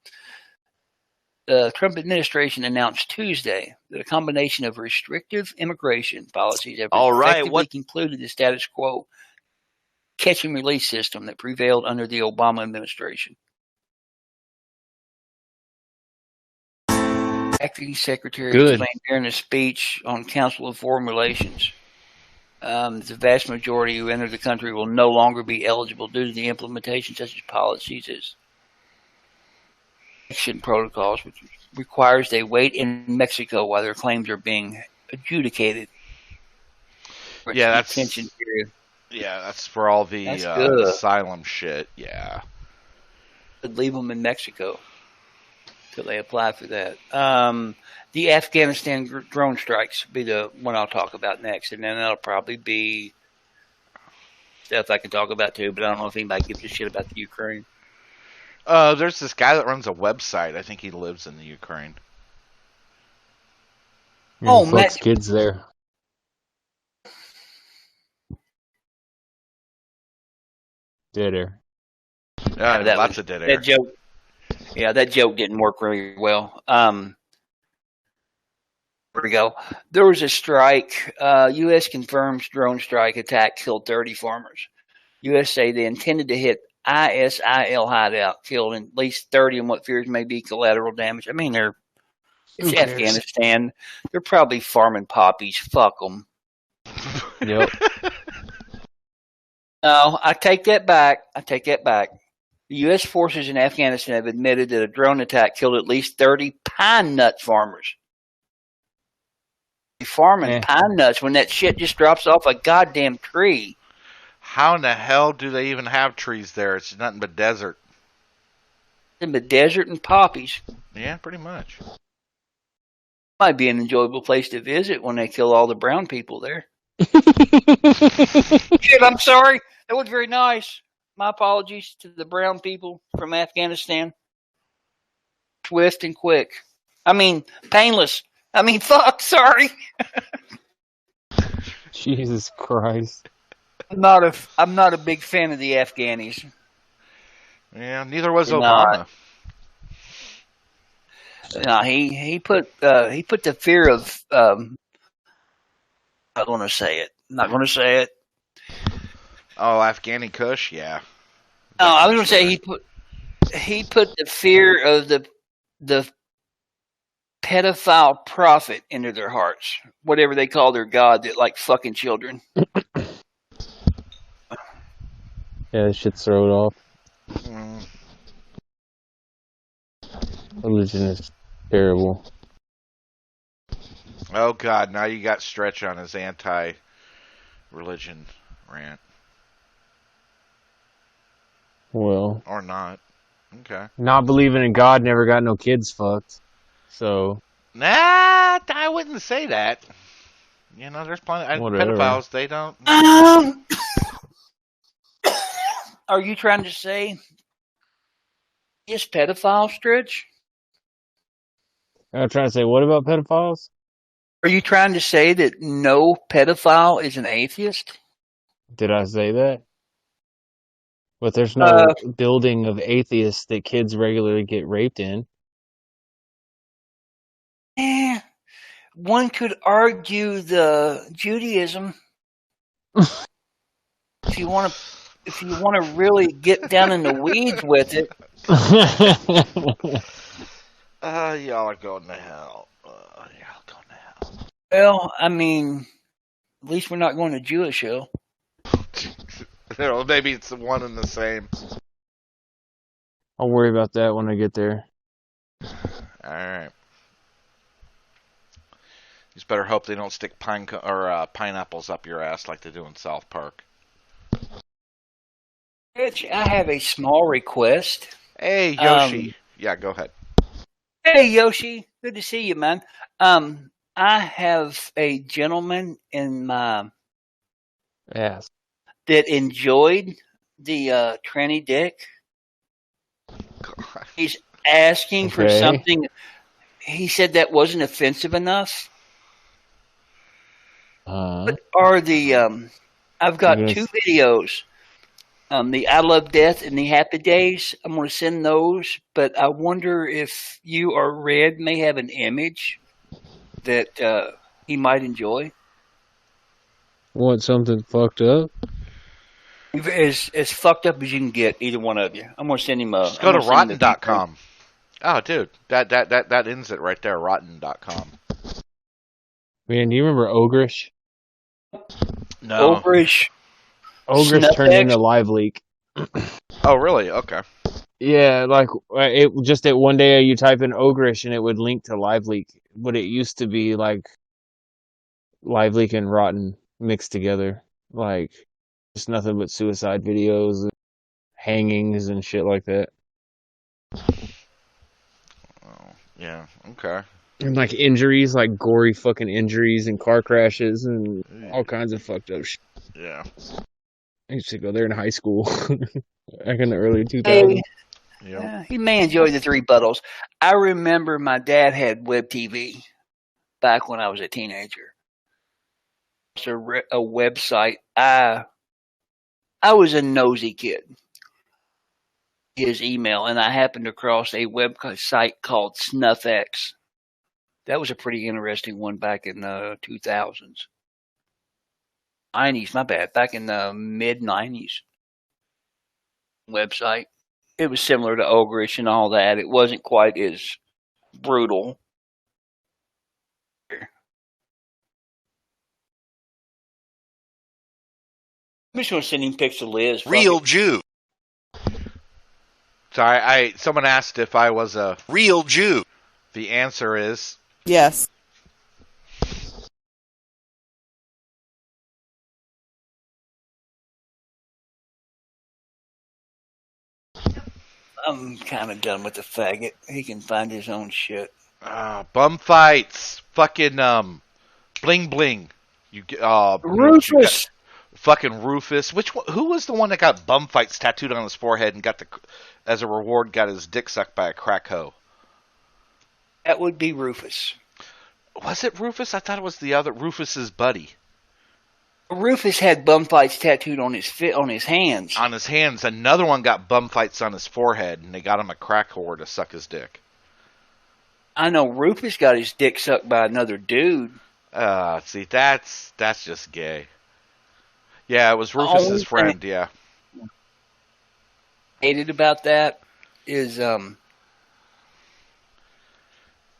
Trump administration announced Tuesday that a combination of restrictive immigration policies have effectively concluded the status quo catch and release system that prevailed under the Obama administration. Acting Secretary explained during a speech on Council of Foreign Relations the vast majority who enter the country will no longer be eligible due to the implementation of such policies as protection protocols, which requires they wait in Mexico while their claims are being adjudicated. For its Yeah, that's detention period. that's for all the That's good. asylum shit. Yeah. Could leave them in Mexico till they apply for that. The Afghanistan drone strikes will be the one I'll talk about next, and then that'll probably be stuff I can talk about too. But I don't know if anybody gives a shit about the Ukraine. There's this guy that runs a website. I think he lives in the Ukraine. Oh, fucks Matt- kids there. Dead air. Yeah, that lots was- of dead air. That joke, yeah, that joke didn't work really well. Where we go? There was a strike. U.S. confirms drone strike attack killed 30 farmers. U.S. say they intended to hit ISIL hideout, killed at least 30 in what fears may be collateral damage. I mean, it's Who cares? Afghanistan. They're probably farming poppies. Fuck them. Yep. No, I take that back. The U.S. forces in Afghanistan have admitted that a drone attack killed at least 30 pine nut farmers. Farming pine nuts when that shit just drops off a goddamn tree. How in the hell do they even have trees there? It's nothing but desert. In the desert and poppies. Yeah, pretty much. Might be an enjoyable place to visit when they kill all the brown people there. Shit, I'm sorry. That was very nice. My apologies to the brown people from Afghanistan. Swift and quick. I mean, painless. I mean, fuck, sorry. Jesus Christ. I'm not a big fan of the Afghanis. Yeah, neither was You're Obama. No, he put the fear of I don't want to say it. I'm not going to say it. Oh, Afghani Kush, yeah. No, I was going to say he put the fear of the pedophile prophet into their hearts, whatever they call their god that like fucking children. Yeah, that shit's thrown off. Mm. Religion is terrible. Oh, God, now you got Stretch on his anti-religion rant. Well, Or not. Okay. not believing in God never got no kids fucked. So, Nah, I wouldn't say that. You know, there's plenty of Whatever. pedophiles. They don't. Are you trying to say is pedophile, Stretch? I'm trying to say, what about pedophiles? Are you trying to say that no pedophile is an atheist? Did I say that? But there's no building of atheists that kids regularly get raped in. One could argue the Judaism if you want to really get down in the weeds with it. Y'all are going to hell. Y'all going to hell. Well, I mean, at least we're not going to Jewish hell. Well, maybe it's the one and the same. I'll worry about that when I get there. Alright. You just better hope they don't stick pineapples up your ass like they do in South Park. Rich, I have a small request. Hey, Yoshi. Yeah, go ahead. Hey, Yoshi. Good to see you, man. I have a gentleman in my Yes. that enjoyed the tranny dick. He's asking for Okay. something. He said that wasn't offensive enough. But are the I've got Yes. two videos. The I Love Death and the Happy Days. I'm going to send those, but I wonder if you or Red may have an image that he might enjoy. Want something fucked up? As fucked up as you can get, either one of you. I'm going to send him a. Just go to rotten.com. Oh, dude. That ends it right there, rotten.com. Man, do you remember Ogrish? No. Ogrish. Ogrish Snuff turned X? into Live Leak. Oh, really? Okay. Yeah, like it just that one day you type in Ogrish and it would link to Live Leak. But it used to be like Live Leak and Rotten mixed together. Like, just nothing but suicide videos, and hangings, and shit like that. Oh, yeah. Okay. And like injuries, like gory fucking injuries and car crashes and all kinds of fucked up shit. Yeah. I used to go there in high school back in the early 2000s. Hey, Yep. he may enjoy the three buttles. I remember my dad had web TV back when I was a teenager. It's a website. I was a nosy kid. His email, and I happened across a website called SnuffX. That was a pretty interesting one back in the 2000s. 90s, my bad. Back in the mid-90s. Website. It was similar to Ogreish and all that. It wasn't quite as brutal. I'm just going to send him pics of Liz. Fuck Real it. Jew. Sorry, someone asked if I was a Real Jew. The answer is Yes. I'm kind of done with the faggot. He can find his own shit. bum fights. Fucking bling bling. You get Rufus! fucking Rufus. Which one, who was the one that got bum fights tattooed on his forehead and got as a reward got his dick sucked by a crack hoe? That would be Rufus. Was it Rufus? I thought it was the other Rufus's buddy. Rufus had bum fights tattooed on his hands. On his hands. Another one got bum fights on his forehead, and they got him a crack whore to suck his dick. I know Rufus got his dick sucked by another dude. See, that's just gay. Yeah, it was Rufus's friend. Yeah. Hated about that is I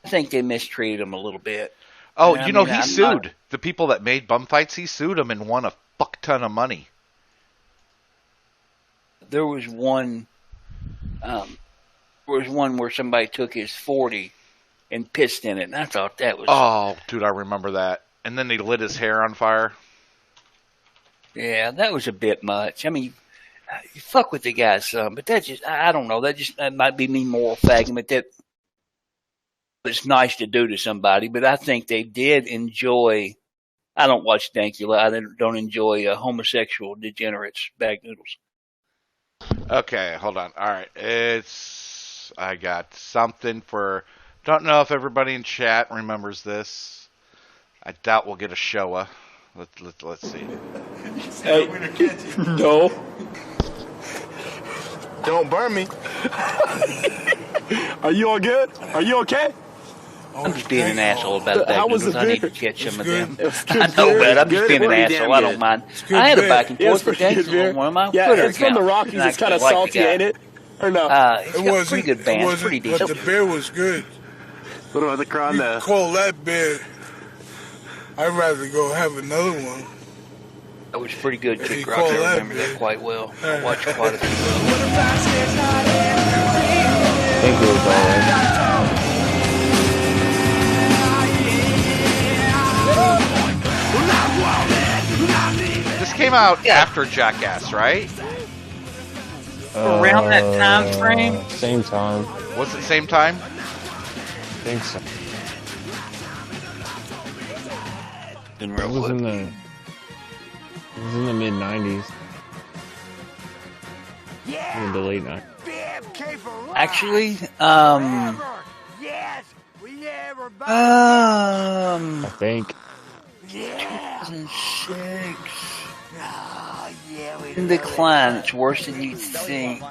think they mistreated him a little bit. Oh, I you know, mean, he I'm sued not- the people that made bum fights. He sued them and won a fuck ton of money. There was one. Where somebody took his 40 and pissed in it, and I thought that was. Oh, dude, I remember that. And then they lit his hair on fire. Yeah, that was a bit much. I mean, you fuck with the guy's son, but that just—I don't know. That might be me moral fagging, but that was nice to do to somebody. But I think they did enjoy. I don't watch Dankula. I don't enjoy homosexual degenerates, bag noodles. Okay, hold on. All right, I got something for. Don't know if everybody in chat remembers this. I doubt we'll get a Showa. Let's see. Hey, no. Don't burn me. Are you all good? Are you okay? I'm just being an asshole about that. How was noodles. the I need to beer? catch some of Good. them. It was good I know, beer. but I'm just Good. being an Pretty asshole. damn I don't good. mind. good I had a beer. back and Yeah, it's forth with pretty good Dankula beer. on one of my Yeah, Twitter it's from the accounts, Rockies. and I It's kind of like the salty, guy. ain't it? Or no? He's got pretty good bands. It's pretty decent. But the beer was good. What about the crown You there? call that beer. I'd rather go have another one. That was pretty good, You Kid call Rock. I that remember big. that quite well. I watched quite a few of them. I think it was alright. This came out after Jackass, right? Around that time frame? Same time. Was it same time? I think so. Been It real was in good. the mid '90s. In the late '90s. Actually, I think. 2006. In decline, it's worse than you'd think.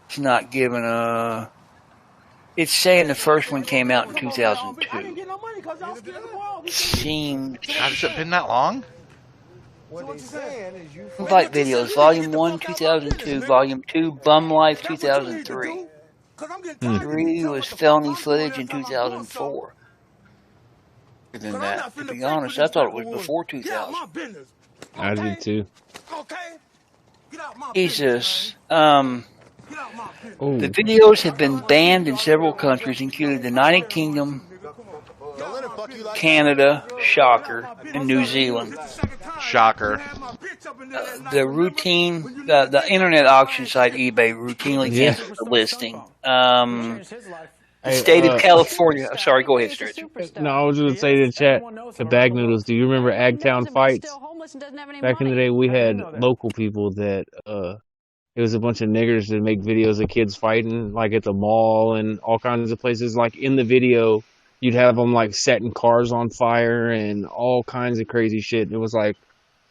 It's not given a. It's saying the first one came out in 2002. Seemed Has it been that long? Fight videos, Volume 1, 2002, Volume 2, Bum Life, 2003. 3 was felony footage in 2004. Than that, to be honest, I thought it was before 2000. I did too. Jesus. Oh, The videos have been banned in several countries, including the United Kingdom, Canada, shocker, and New Zealand. Shocker. The internet auction site eBay routinely Yeah. cancels the listing. The state of California. Sorry, go ahead, Stretch. No, I was going to say to chat to Bag Noodles. Do you remember Agtown fights? Back in the day, we had local people that it was a bunch of niggers that make videos of kids fighting, like at the mall and all kinds of places. Like in the video, you'd have them like setting cars on fire and all kinds of crazy shit. It was like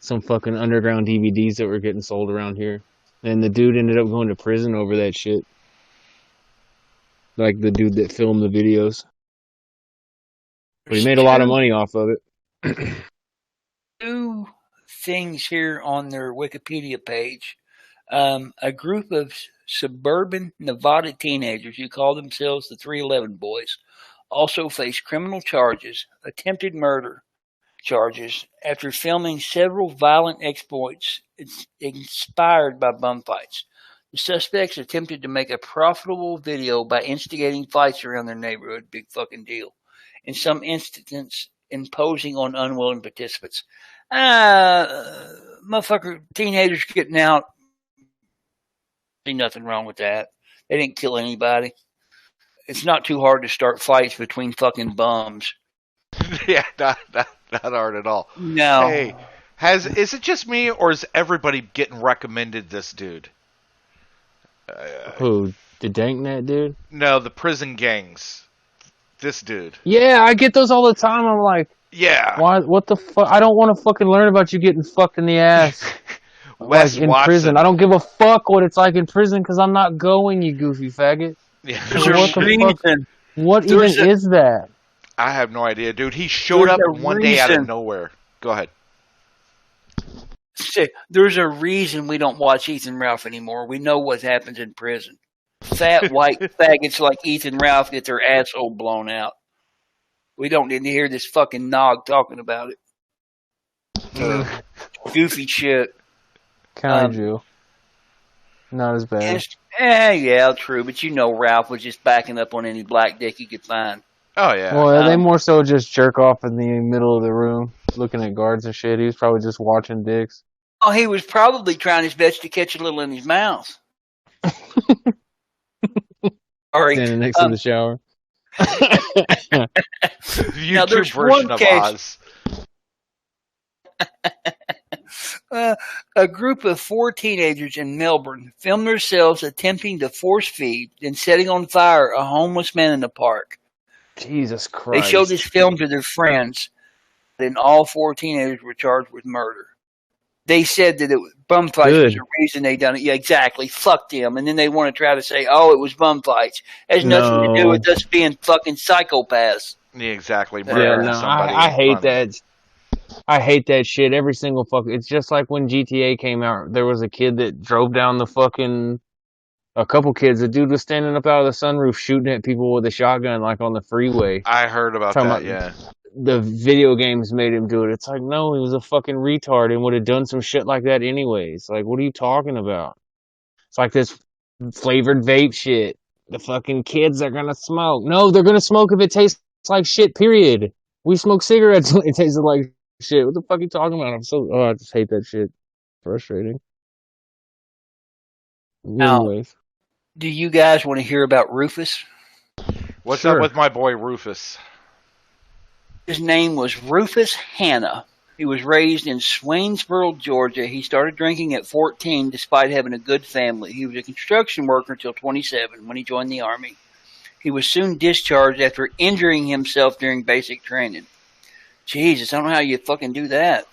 some fucking underground DVDs that were getting sold around here, and the dude ended up going to prison over that shit. Like the dude that filmed the videos. But he made a lot of money off of it. Two things here on their Wikipedia page. A group of suburban Nevada teenagers who call themselves the 311 Boys also face criminal charges, attempted murder charges, after filming several violent exploits inspired by bum fights. The suspects attempted to make a profitable video by instigating fights around their neighborhood. Big fucking deal. In some instances, imposing on unwilling participants. Motherfucker, teenagers getting out. See nothing wrong with that. They didn't kill anybody. It's not too hard to start fights between fucking bums. Yeah, not hard at all. No. Hey, is it just me, or is everybody getting recommended this dude? Who? The Danknet dude? No, the prison gangs. This dude. Yeah, I get those all the time. I'm like, Yeah. why? What the fuck? I don't want to fucking learn about you getting fucked in the ass. Wes like in Watson. prison. I don't give a fuck what it's like in prison because I'm not going, you goofy faggot. Yeah. There's What a the fuck? reason. What There's even is that? I have no idea, dude. He showed There's up a one day out of reason. nowhere. Go ahead. Say, there's a reason we don't watch Ethan Ralph anymore. We know what happens in prison. Fat white faggots like Ethan Ralph get their asshole blown out. We don't need to hear this fucking nog talking about it. Goofy shit. Kaiju. Not as bad. Yeah, true. But you know Ralph was just backing up on any black dick he could find. Oh, yeah. Well, they more so just jerk off in the middle of the room, looking at guards and shit. He was probably just watching dicks. Oh, he was probably trying his best to catch a little in his mouth. All right. Standing next to the shower. The Now, YouTube there's version one of case- Oz. A group of 4 teenagers in Melbourne filmed themselves attempting to force feed and setting on fire a homeless man in the park. Jesus They Christ. showed this film to their friends, and all 4 teenagers were charged with murder. They said that it was bum fights was the reason they done it. Yeah, exactly. Fuck them. And then they want to try to say, oh, it was bum fights. It has nothing to do with us being fucking psychopaths. Yeah, exactly. Yeah, Murdering no, somebody I in hate front of them. that. I hate that shit. Every single fucking. It's just like when GTA came out. There was a kid that drove down the fucking. A couple kids. A dude was standing up out of the sunroof shooting at people with a shotgun, like on the freeway. I heard about Talking that, about- yeah. The video games made him do it. It's like, no, he was a fucking retard and would have done some shit like that anyways. Like, what are you talking about? It's like this flavored vape shit. The fucking kids are gonna smoke. No, they're gonna smoke if it tastes like shit, period. We smoke cigarettes when it tastes like shit. What the fuck are you talking about? I just hate that shit. Frustrating. Now- Anyways. Do you guys want to hear about Rufus? What's Sure. up with my boy Rufus? His name was Rufus Hanna. He was raised in Swainsboro, Georgia. He started drinking at 14 despite having a good family. He was a construction worker until 27 when he joined the Army. He was soon discharged after injuring himself during basic training. Jesus, I don't know how you fucking do that.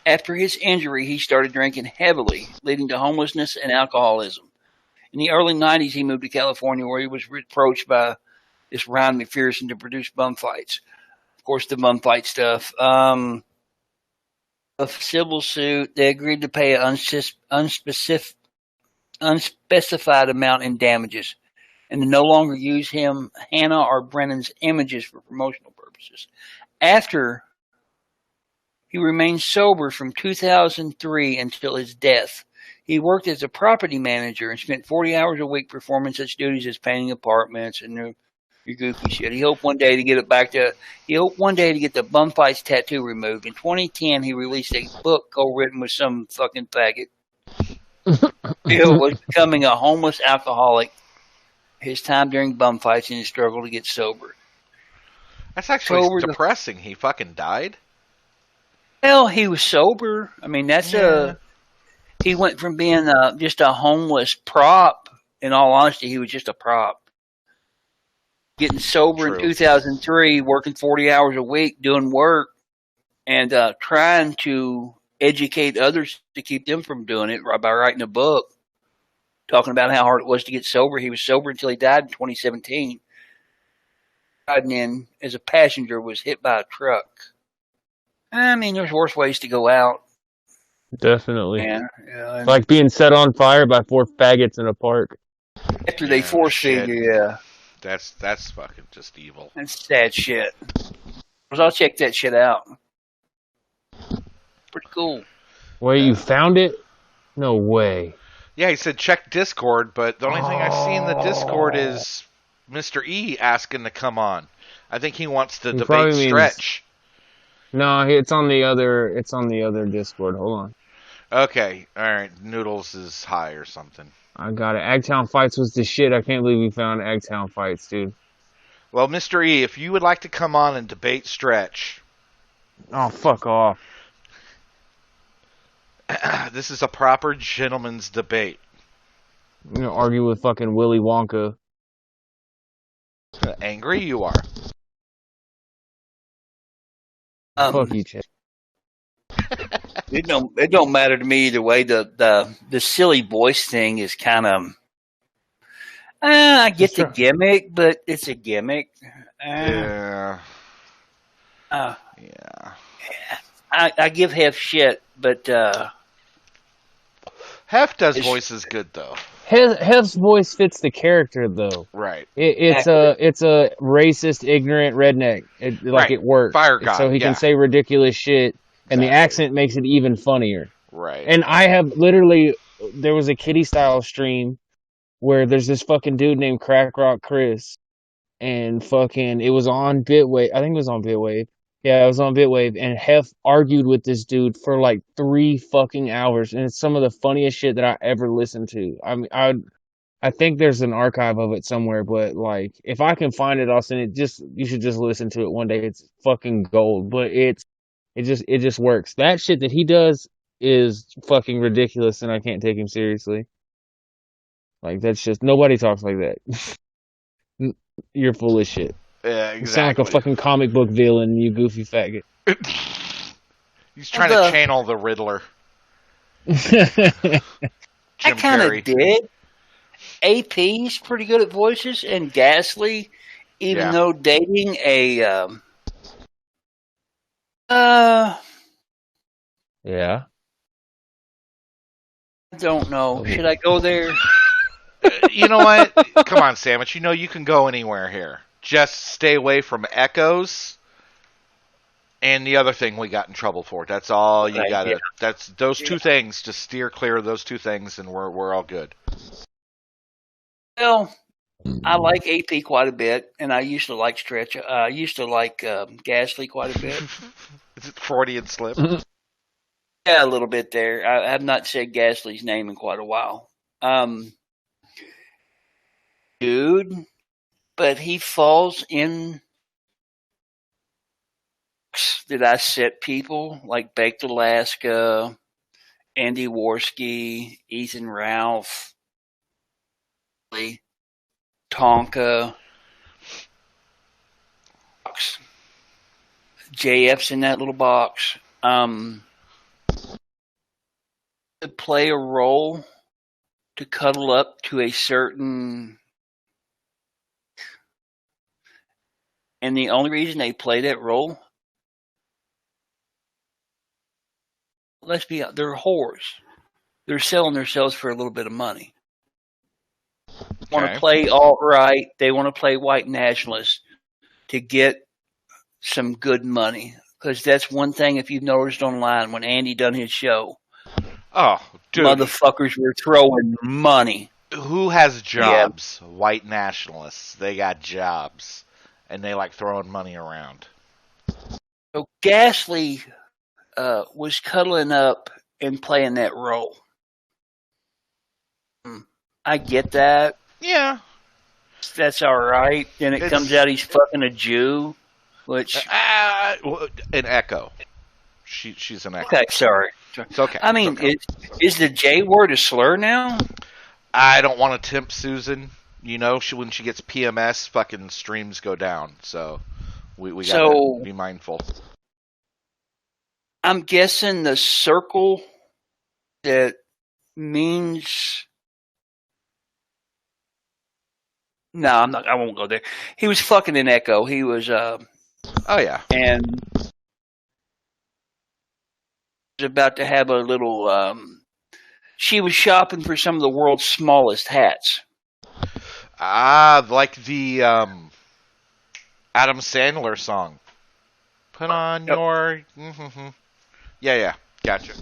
After his injury, he started drinking heavily, leading to homelessness and alcoholism. In the early 90s, he moved to California where he was approached by this Ryan McPherson to produce bum fights. Of course, the bum fight stuff. A civil suit. They agreed to pay an unspecified amount in damages and to no longer use Hannah or Brennan's images for promotional purposes. After he remained sober from 2003 until his death. He worked as a property manager and spent 40 hours a week performing such duties as painting apartments and Your goofy shit. He hoped one day to get it back to. He hoped one day to get the bum fights tattoo removed. In 2010, he released a book co-written with some fucking faggot. Bill was becoming a homeless alcoholic. His time during bum fights and his struggle to get sober. That's actually depressing. He fucking died. Well, he was sober. I mean, that's he went from being just a homeless prop. In all honesty, he was just a prop. Getting sober in 2003, working 40 hours a week, doing work, and trying to educate others to keep them from doing it by writing a book, talking about how hard it was to get sober. He was sober until he died in 2017. Riding in as a passenger, was hit by a truck. I mean, there's worse ways to go out. Definitely. Yeah. Like being set on fire by 4 faggots in a park. After they force feed you, yeah. That's fucking just evil. That's sad shit. I'll check that shit out. Pretty cool. Wait, you found it? No way. Yeah, he said check Discord, but the only thing I see in the Discord is Mr. E asking to come on. I think he wants to debate Stretch. No, it's on the other Discord. Hold on. Okay, all right. Noodles is high or something. I got it. Agtown Fights was the shit. I can't believe we found Agtown Fights, dude. Well, Mr. E, if you would like to come on and debate Stretch. Oh, fuck off. This is a proper gentleman's debate. You know, argue with fucking Willy Wonka. Angry you are. Fuck you, Chad. It don't matter to me either way. The silly voice thing is kind of. I get the gimmick, but it's a gimmick. Yeah. I give Hef shit, but Hef does voices good though. Hef's voice fits the character though. Right. It's a racist, ignorant redneck. It works. Fire God. So he can say ridiculous shit, and the accent makes it even funnier. Right. And I have literally, there was a Kitty style stream where there's this fucking dude named Crack Rock Chris, and fucking it was on Bitwave. I think it was on Bitwave. Yeah, it was on Bitwave, and Hef argued with this dude for like 3 fucking hours, and it's some of the funniest shit that I ever listened to. I mean, I think there's an archive of it somewhere, but like, if I can find it, I'll send it. You should just listen to it one day. It's fucking gold, but it just works. That shit that he does is fucking ridiculous, and I can't take him seriously. Like, that's just, nobody talks like that. You're full of shit. Yeah, exactly. You sound like a fucking comic book villain, you goofy faggot. He's trying to channel the Riddler. I kind of did. AP's pretty good at voices, and Ghastly, even though dating a yeah. I don't know. Should I go there? You know what? Come on, Sandwich. You know you can go anywhere here. Just stay away from echoes. And the other thing we got in trouble for. That's all you gotta. Yeah. That's those 2 things. Just steer clear of those 2 things, and we're all good. Well, I like AP quite a bit, and I used to like Stretch. I used to like Ghastly quite a bit. Is it Freudian slip? Yeah, a little bit there. I have not said Ghastly's name in quite a while. Dude, but he falls in that I set people like Baked Alaska, Andy Worski, Ethan Ralph, Tonka, JF's in that little box. To play a role, to cuddle up to a certain. And the only reason they play that role, let's be honest, they're whores. They're selling themselves for a little bit of money. They want to play alt-right. They want to play white nationalists to get some good money. Because that's one thing, if you've noticed online, when Andy done his show, oh, dude, motherfuckers were throwing money. Who has jobs? Yeah. White nationalists. They got jobs. And they like throwing money around. So Gasly was cuddling up and playing that role. I get that. Yeah. That's all right. Then it comes out he's fucking a Jew, which... an Echo. She's an Echo. Okay, sorry. It's okay. I mean, okay. Is the J word a slur now? I don't want to tempt Susan. You know, when she gets PMS, fucking streams go down. So we gotta be mindful. I'm guessing the circle that means... No, I'm not. I won't go there. He was fucking an Echo. He was... Oh, yeah. And... was about to have a little... she was shopping for some of the world's smallest hats. Like the Adam Sandler song. Put on your... Mm-hmm. Yeah, gotcha.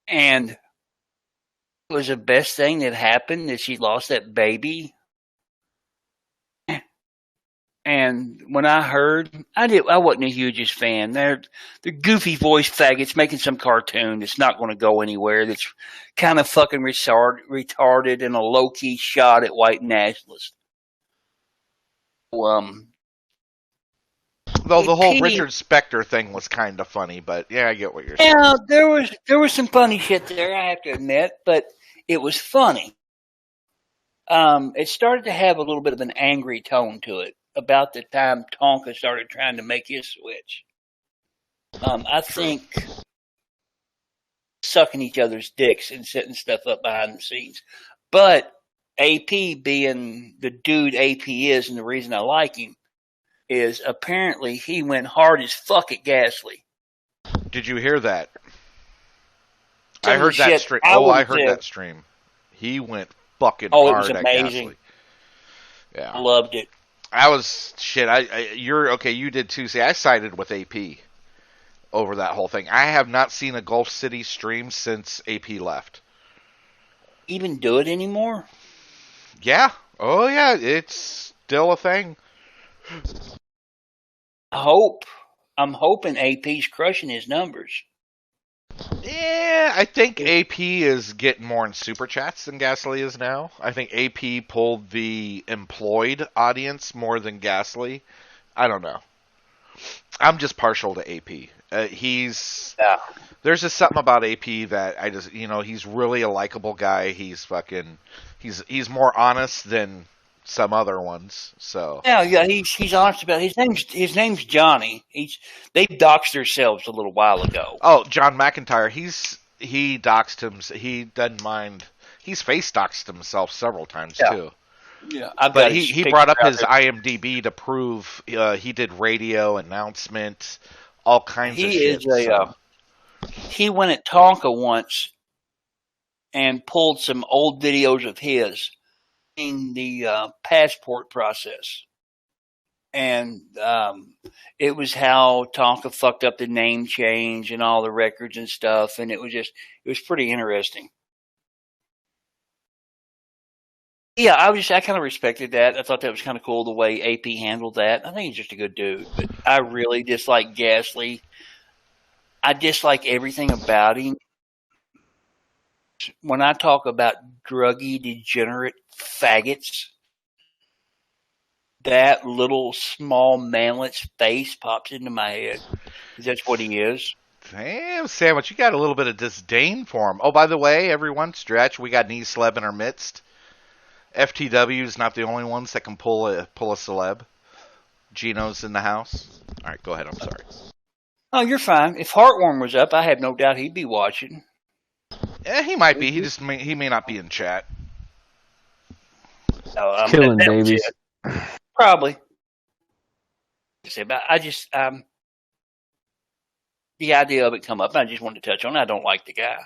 And it was the best thing that happened that she lost that baby. And when I heard, I wasn't the hugest fan. They're goofy voice faggots making some cartoon that's not going to go anywhere. That's kind of fucking retarded and a low key shot at white nationalists. Though the whole Richard Spector thing was kind of funny, but yeah, I get what you're saying. Yeah, there was some funny shit there, I have to admit, but it was funny. It started to have a little bit of an angry tone to it about the time Tonka started trying to make his switch. I think sucking each other's dicks and setting stuff up behind the scenes. But AP being the dude AP is, and the reason I like him, is apparently he went hard as fuck at Gasly. Did you hear that? I heard that stream. I heard that stream. He went fucking hard at Gasly. It was amazing. Yeah. I loved it. I was shit. You're okay. You did too. See, I sided with AP over that whole thing. I have not seen a Gulf City stream since AP left. Even do it anymore? Yeah. Oh yeah. It's still a thing. I'm hoping AP's crushing his numbers. Yeah, I think AP is getting more in super chats than Gasly is now. I think AP pulled the employed audience more than Gasly. I don't know. I'm just partial to AP. There's just something about AP that I just, he's really a likable guy. He's he's more honest than some other ones. So yeah, he's honest about it. His name's Johnny. They doxed themselves a little while ago. Oh, John McIntyre. He doxed him. He doesn't mind. He's face doxed himself several times too. Yeah, but he brought up his IMDb to prove he did radio announcement, all kinds of shit. He went at Tonka once and pulled some old videos of his in the passport process. And it was how Tonka fucked up the name change and all the records and stuff. And it was pretty interesting. Yeah, I kind of respected that. I thought that was kind of cool the way AP handled that. I think he's just a good dude. But I really dislike Gasly. I dislike everything about him. When I talk about druggy, degenerate faggots, that little small manlet's face pops into my head. That's what he is. Damn, Sandwich, you got a little bit of disdain for him. Oh, by the way, everyone, stretch. We got an E-celeb in our midst. FTW is not the only ones that can pull a celeb. Gino's in the house. All right, go ahead. I'm sorry. Oh, you're fine. If Heartworm was up, I have no doubt he'd be watching. Yeah, he might be. He may not be in chat. Killing babies. Probably. The idea of it come up. I just wanted to touch on it. I don't like the guy.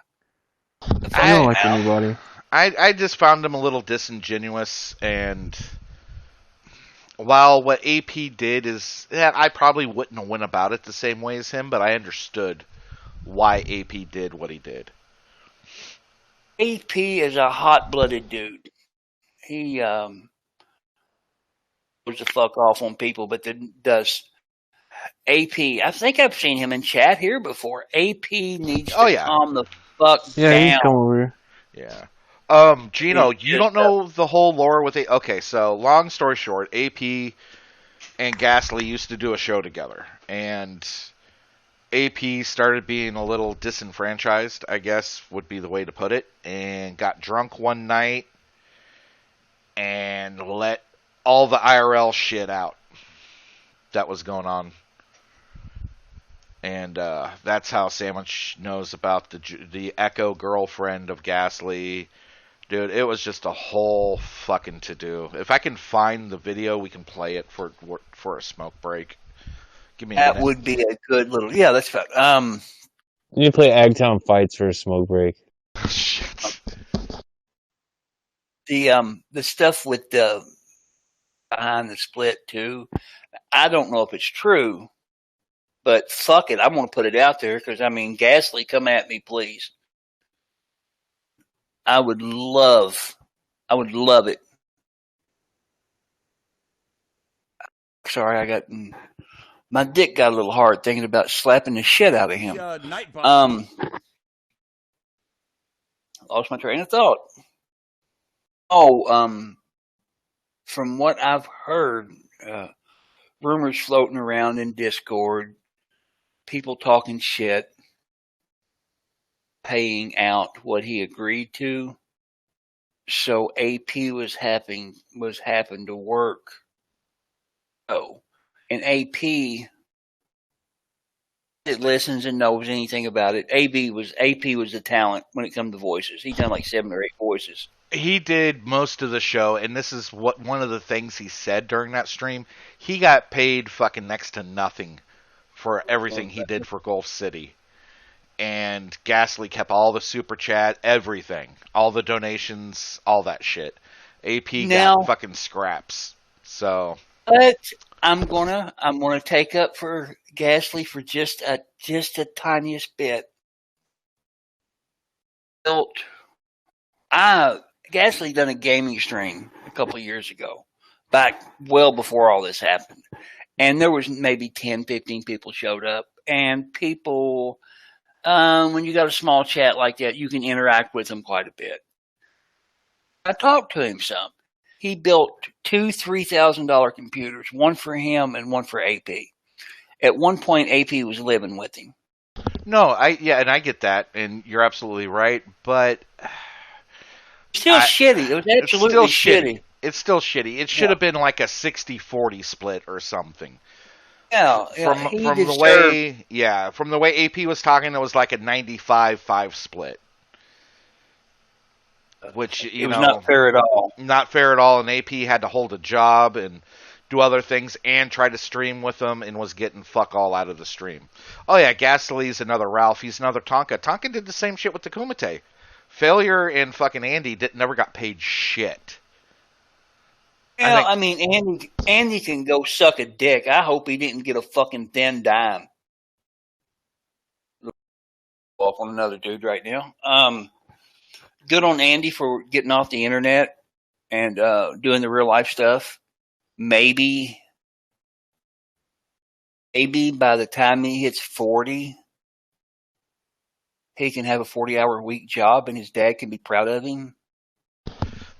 I don't like anybody. I just found him a little disingenuous, and while what AP did is, I probably wouldn't have went about it the same way as him, but I understood why AP did what he did. AP is a hot-blooded dude. He goes the fuck off on people, but then does AP. I think I've seen him in chat here before. AP needs to calm the fuck Yeah, down. he's come over here. Yeah. Gino, you don't know the whole lore with a. Okay, so long story short, AP and Ghastly used to do a show together, and AP started being a little disenfranchised, I guess would be the way to put it, and got drunk one night and let all the IRL shit out that was going on. And that's how Sandwich knows about the Echo girlfriend of Ghastly. Dude, it was just a whole fucking to-do. If I can find the video, we can play it for a smoke break. Give me a minute. That would be a good little... Yeah, that's fine. You need to play Agtown Fights for a smoke break. Shit. The stuff with the behind the split, too, I don't know if it's true, but fuck it, I'm going to put it out there because, I mean, Ghastly, come at me, please. I would love it. Sorry, my dick got a little hard thinking about slapping the shit out of him. Lost my train of thought. From what I've heard, rumors floating around in Discord, people talking shit, paying out what he agreed to. So AP was having to work. Oh, and AP that listens and knows anything about it. AP was the talent when it comes to voices. He's done like 7 or 8 voices. He did most of the show, and this is one of the things he said during that stream. He got paid fucking next to nothing for everything he did for Gulf City. And Ghastly kept all the super chat, everything, all the donations, all that shit. AP got fucking scraps. So, but I'm gonna take up for Ghastly for just a tiniest bit. Ghastly done a gaming stream a couple of years ago, back well before all this happened, and there was maybe 10, 15 people showed up, and people. When you got a small chat like that, you can interact with them quite a bit. I talked to him some. He built 2 $3,000 computers, one for him and one for AP. At one point, AP was living with him. No, and I get that, and you're absolutely right, but still shitty. It was absolutely shitty. It's still shitty. It should have been like a 60-40 split or something. Yeah, from the way AP was talking, it was like a 95-5 split, which it was not fair at all. Not fair at all. And AP had to hold a job and do other things and try to stream with them, and was getting fuck all out of the stream. Oh yeah, Ghastly's another Ralph. He's another Tonka. Tonka did the same shit with the Kumite. Failure and fucking Andy never got paid shit. Well, I mean, Andy can go suck a dick. I hope he didn't get a fucking thin dime. Off on another dude right now. Good on Andy for getting off the internet and doing the real life stuff. Maybe by the time he hits 40, he can have a 40-hour week job and his dad can be proud of him.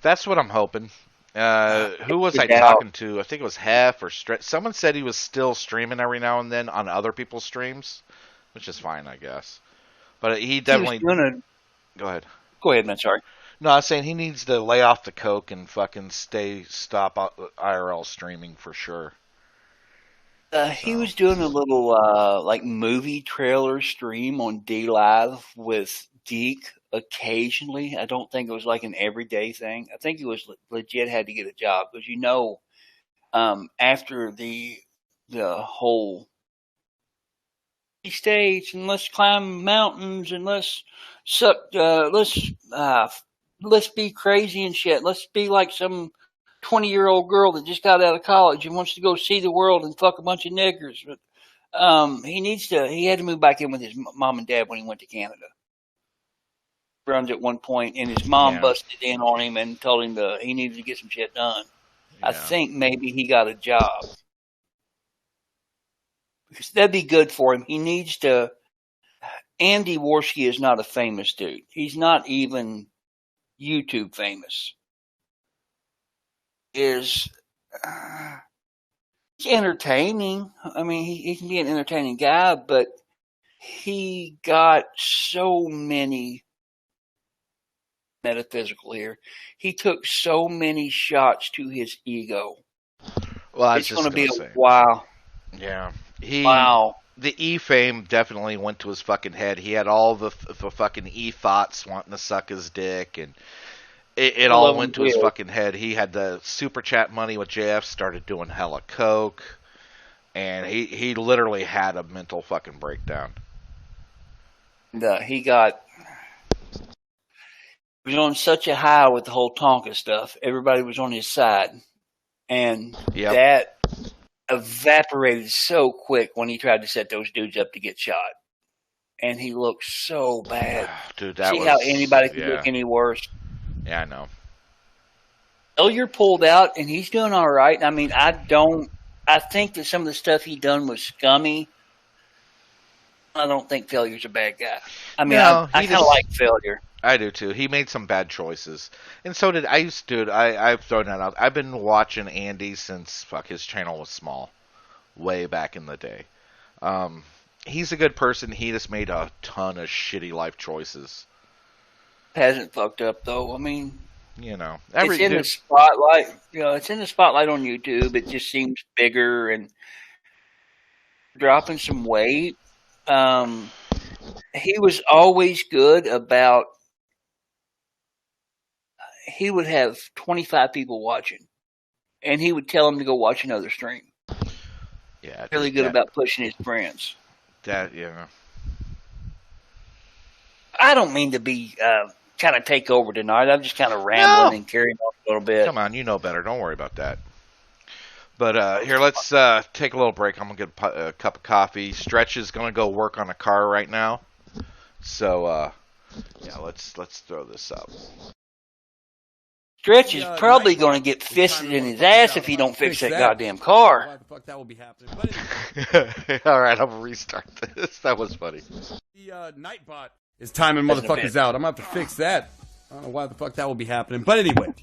That's what I'm hoping. Who was I talking to? I think it was Hef or someone said he was still streaming every now and then on other people's streams, which is fine, I guess. But he definitely. Go ahead. Go ahead, man. Sorry. No, I was saying he needs to lay off the coke and fucking stop IRL streaming for sure. He was doing a little like movie trailer stream on D-Live with Deke occasionally. I don't think it was like an everyday thing. I think he was legit had to get a job because after the whole stage and let's climb mountains and let's be crazy and shit. Let's be like some 20-year-old girl that just got out of college and wants to go see the world and fuck a bunch of niggers. But he had to move back in with his mom and dad when he went to Canada. runs at one point, and his mom Yeah. busted in on him and told him he needed to get some shit done. I Yeah. think maybe he got a job. Because that'd be good for him. He needs to. Andy Worski is not a famous dude. He's not even YouTube famous. He's entertaining. I mean, he can be an entertaining guy, but he got so many metaphysical here. He took so many shots to his ego. Well, It's going to be a wow. Yeah. Wow. The E fame definitely went to his fucking head. He had all the fucking E thoughts wanting to suck his dick, and it all went to his fucking head. He had the super chat money with JF, started doing hella coke, and he literally had a mental fucking breakdown. He was on such a high with the whole Tonka stuff. Everybody was on his side, and that evaporated so quick when he tried to set those dudes up to get shot, and he looked so bad. Dude, how anybody could look any worse. Yeah, I know. Failure pulled out, and he's doing all right. I mean, I think that some of the stuff he done was scummy. I don't think Failure's a bad guy. I mean, I kind of like Failure. I do too. He made some bad choices, and so did I. I've thrown that out. I've been watching Andy since his channel was small, way back in the day. He's a good person. He just made a ton of shitty life choices. Hasn't fucked up though. I mean, it's in the spotlight. It's in the spotlight on YouTube. It just seems bigger and dropping some weight. He was always good about. He would have 25 people watching, and he would tell them to go watch another stream. Yeah, really good about pushing his friends. I don't mean to be kind of take over tonight. I'm just kind of rambling and carrying on a little bit. Come on, you know better. Don't worry about that. But here, let's take a little break. I'm gonna get a cup of coffee. Stretch is gonna go work on a car right now. So let's throw this up. Stretch is probably going to get fisted in his ass if he don't fix that goddamn car. Why the fuck that will be happening? But anyway. All right, I'm gonna restart this. That was funny. The Nightbot is timing motherfuckers out. I'm gonna have to fix that. I don't know why the fuck that will be happening. But anyway,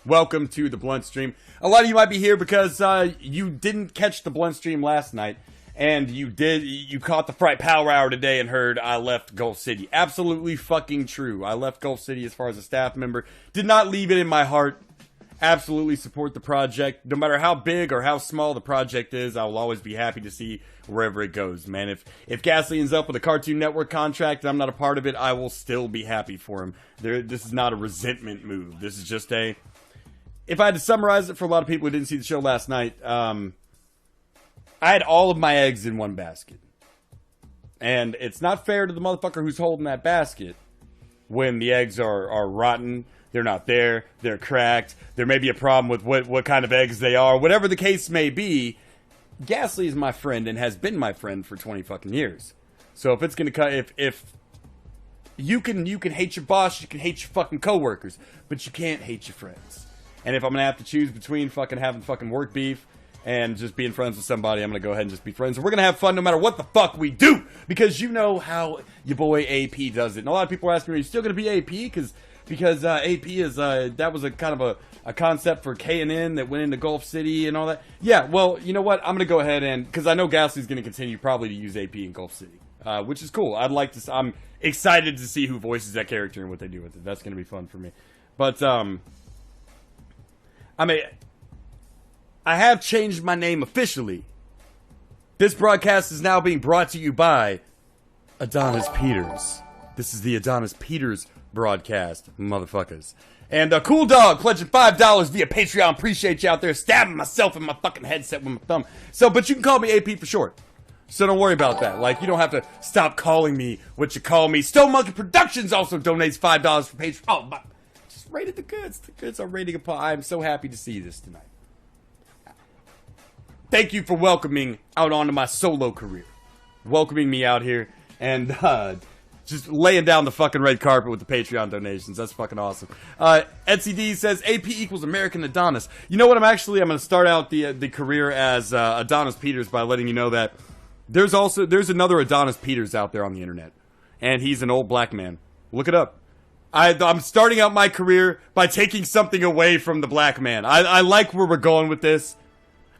welcome to the Blunt Stream. A lot of you might be here because you didn't catch the Blunt Stream last night. And you caught the Fright Power Hour today and heard I left Gulf City. Absolutely fucking true. I left Gulf City as far as a staff member. Did not leave it in my heart. Absolutely support the project. No matter how big or how small the project is, I will always be happy to see wherever it goes, man. If Gasly ends up with a Cartoon Network contract and I'm not a part of it, I will still be happy for him. This is not a resentment move. This is just if I had to summarize it for a lot of people who didn't see the show last night, I had all of my eggs in one basket. And it's not fair to the motherfucker who's holding that basket when the eggs are rotten, they're not there, they're cracked, there may be a problem with what kind of eggs they are, whatever the case may be. Gasly is my friend and has been my friend for 20 fucking years. So if it's gonna if you can hate your boss, you can hate your fucking coworkers, but you can't hate your friends. And if I'm gonna have to choose between fucking having fucking work beef and just being friends with somebody, I'm going to go ahead and just be friends. And we're going to have fun no matter what the fuck we do. Because you know how your boy AP does it. And a lot of people are asking me, are you still going to be AP? Because AP is, that was a kind of a concept for K&N that went into Gulf City and all that. Yeah, well, you know what? I'm going to go ahead and, because I know Gasly's going to continue probably to use AP in Gulf City. Which is cool. I'm excited to see who voices that character and what they do with it. That's going to be fun for me. But, I have changed my name officially. This broadcast is now being brought to you by Adonis Peters. This is the Adonis Peters broadcast, motherfuckers. And Cool Dog pledging $5 via Patreon. Appreciate you out there stabbing myself in my fucking headset with my thumb. But you can call me AP for short. So don't worry about that. Like, you don't have to stop calling me what you call me. Stone Monkey Productions also donates $5 for Patreon. Oh, my. Just rated the goods. The goods are rating upon. I am so happy to see this tonight. Thank you for welcoming out onto my solo career. Welcoming me out here. And just laying down the fucking red carpet with the Patreon donations. That's fucking awesome. NCD says AP equals American Adonis. You know what? I'm going to start out the career as Adonis Peters by letting you know that there's another Adonis Peters out there on the internet, and he's an old black man. Look it up. I'm starting out my career by taking something away from the black man. I like where we're going with this.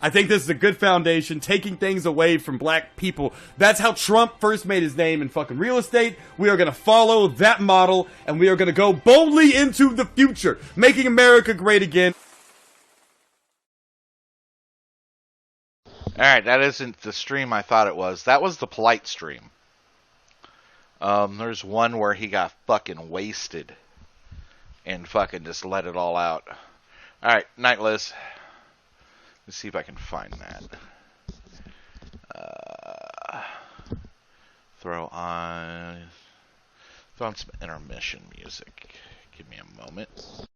I think this is a good foundation, taking things away from black people. That's how Trump first made his name in fucking real estate. We are going to follow that model, and we are going to go boldly into the future, making America great again. Alright, that isn't the stream I thought it was. That was the polite stream. There's one where he got fucking wasted and fucking just let it all out. Alright, night, Liz. Let's see if I can find that. Throw on some intermission music. Give me a moment.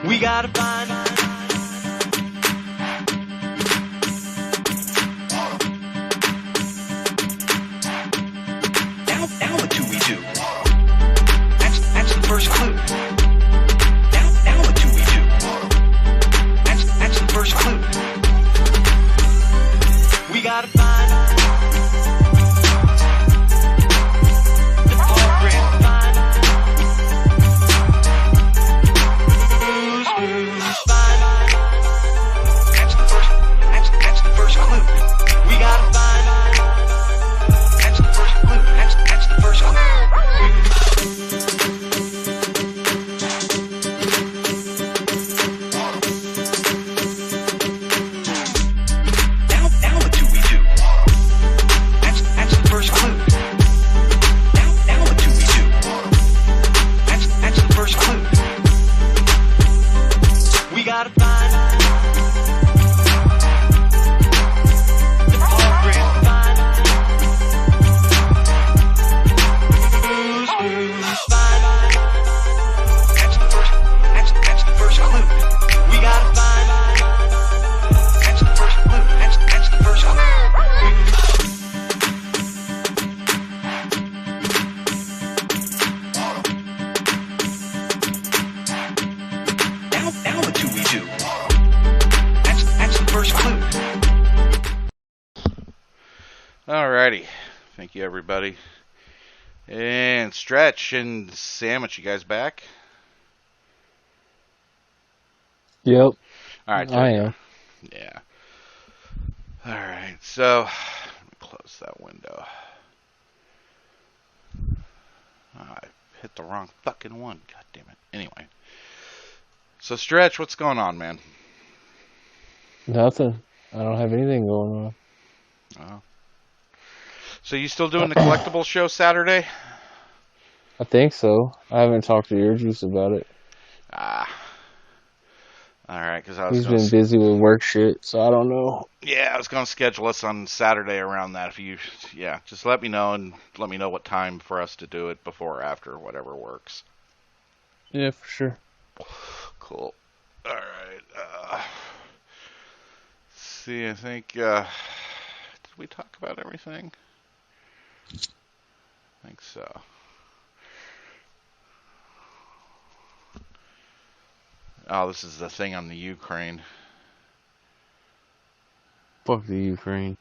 We gotta find now what do we do? That's the first clue. Now what do we do? That's the first clue. We gotta find the program. That's the first clue. We gotta find. That's the first clue. That's the first clue. Now what do we do? That's the first clue. Now what do we do? That's the first clue. We gotta find the program. Find that's the first clue. We gotta find that's the first clue. That's the first clue. Now what do we do? That's the first clue. Alrighty. Thank you, everybody. And Stretch and Sandwich, you guys back? Yep. Alright. I am. Yeah. Alright, so let me close that window. I hit the wrong fucking one. God damn it. Anyway. So Stretch, what's going on, man? Nothing. I don't have anything going on. Oh. So you still doing the collectible show Saturday? I think so. I haven't talked to your juice about it. Ah. Alright, because I was He's been busy with work shit, so I don't know. Yeah, I was going to schedule us on Saturday around that. If you, yeah, just let me know and let me know what time for us to do it, before or after, whatever works. Yeah, for sure. Cool. All right. Let's see, I think, did we talk about everything? I think so. Oh, this is the thing on the Ukraine. Fuck the Ukraine.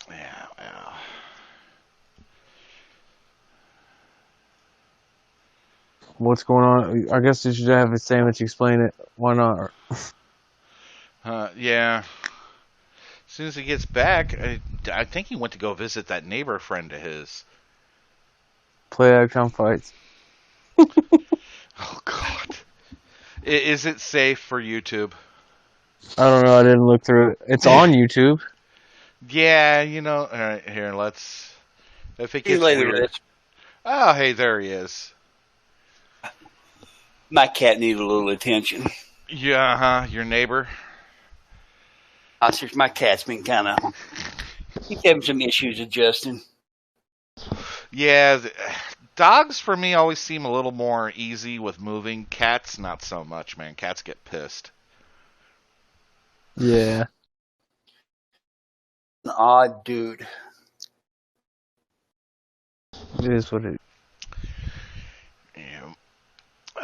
Yeah, well. What's going on? I guess you should have a sandwich explain it. Why not? Yeah. As soon as he gets back, I think he went to go visit that neighbor friend of his. Play Agcom fights. Oh, God. Is it safe for YouTube? I don't know. I didn't look through it. It's on YouTube. Yeah, you know. All right, here, let's. If it gets later, weird. Rich. Oh, hey, there he is. My cat needed a little attention. Yeah, your neighbor. My cat's been he's having some issues adjusting. Yeah, dogs for me always seem a little more easy with moving. Cats, not so much, man. Cats get pissed. Yeah. An odd dude. It is what it. Yeah.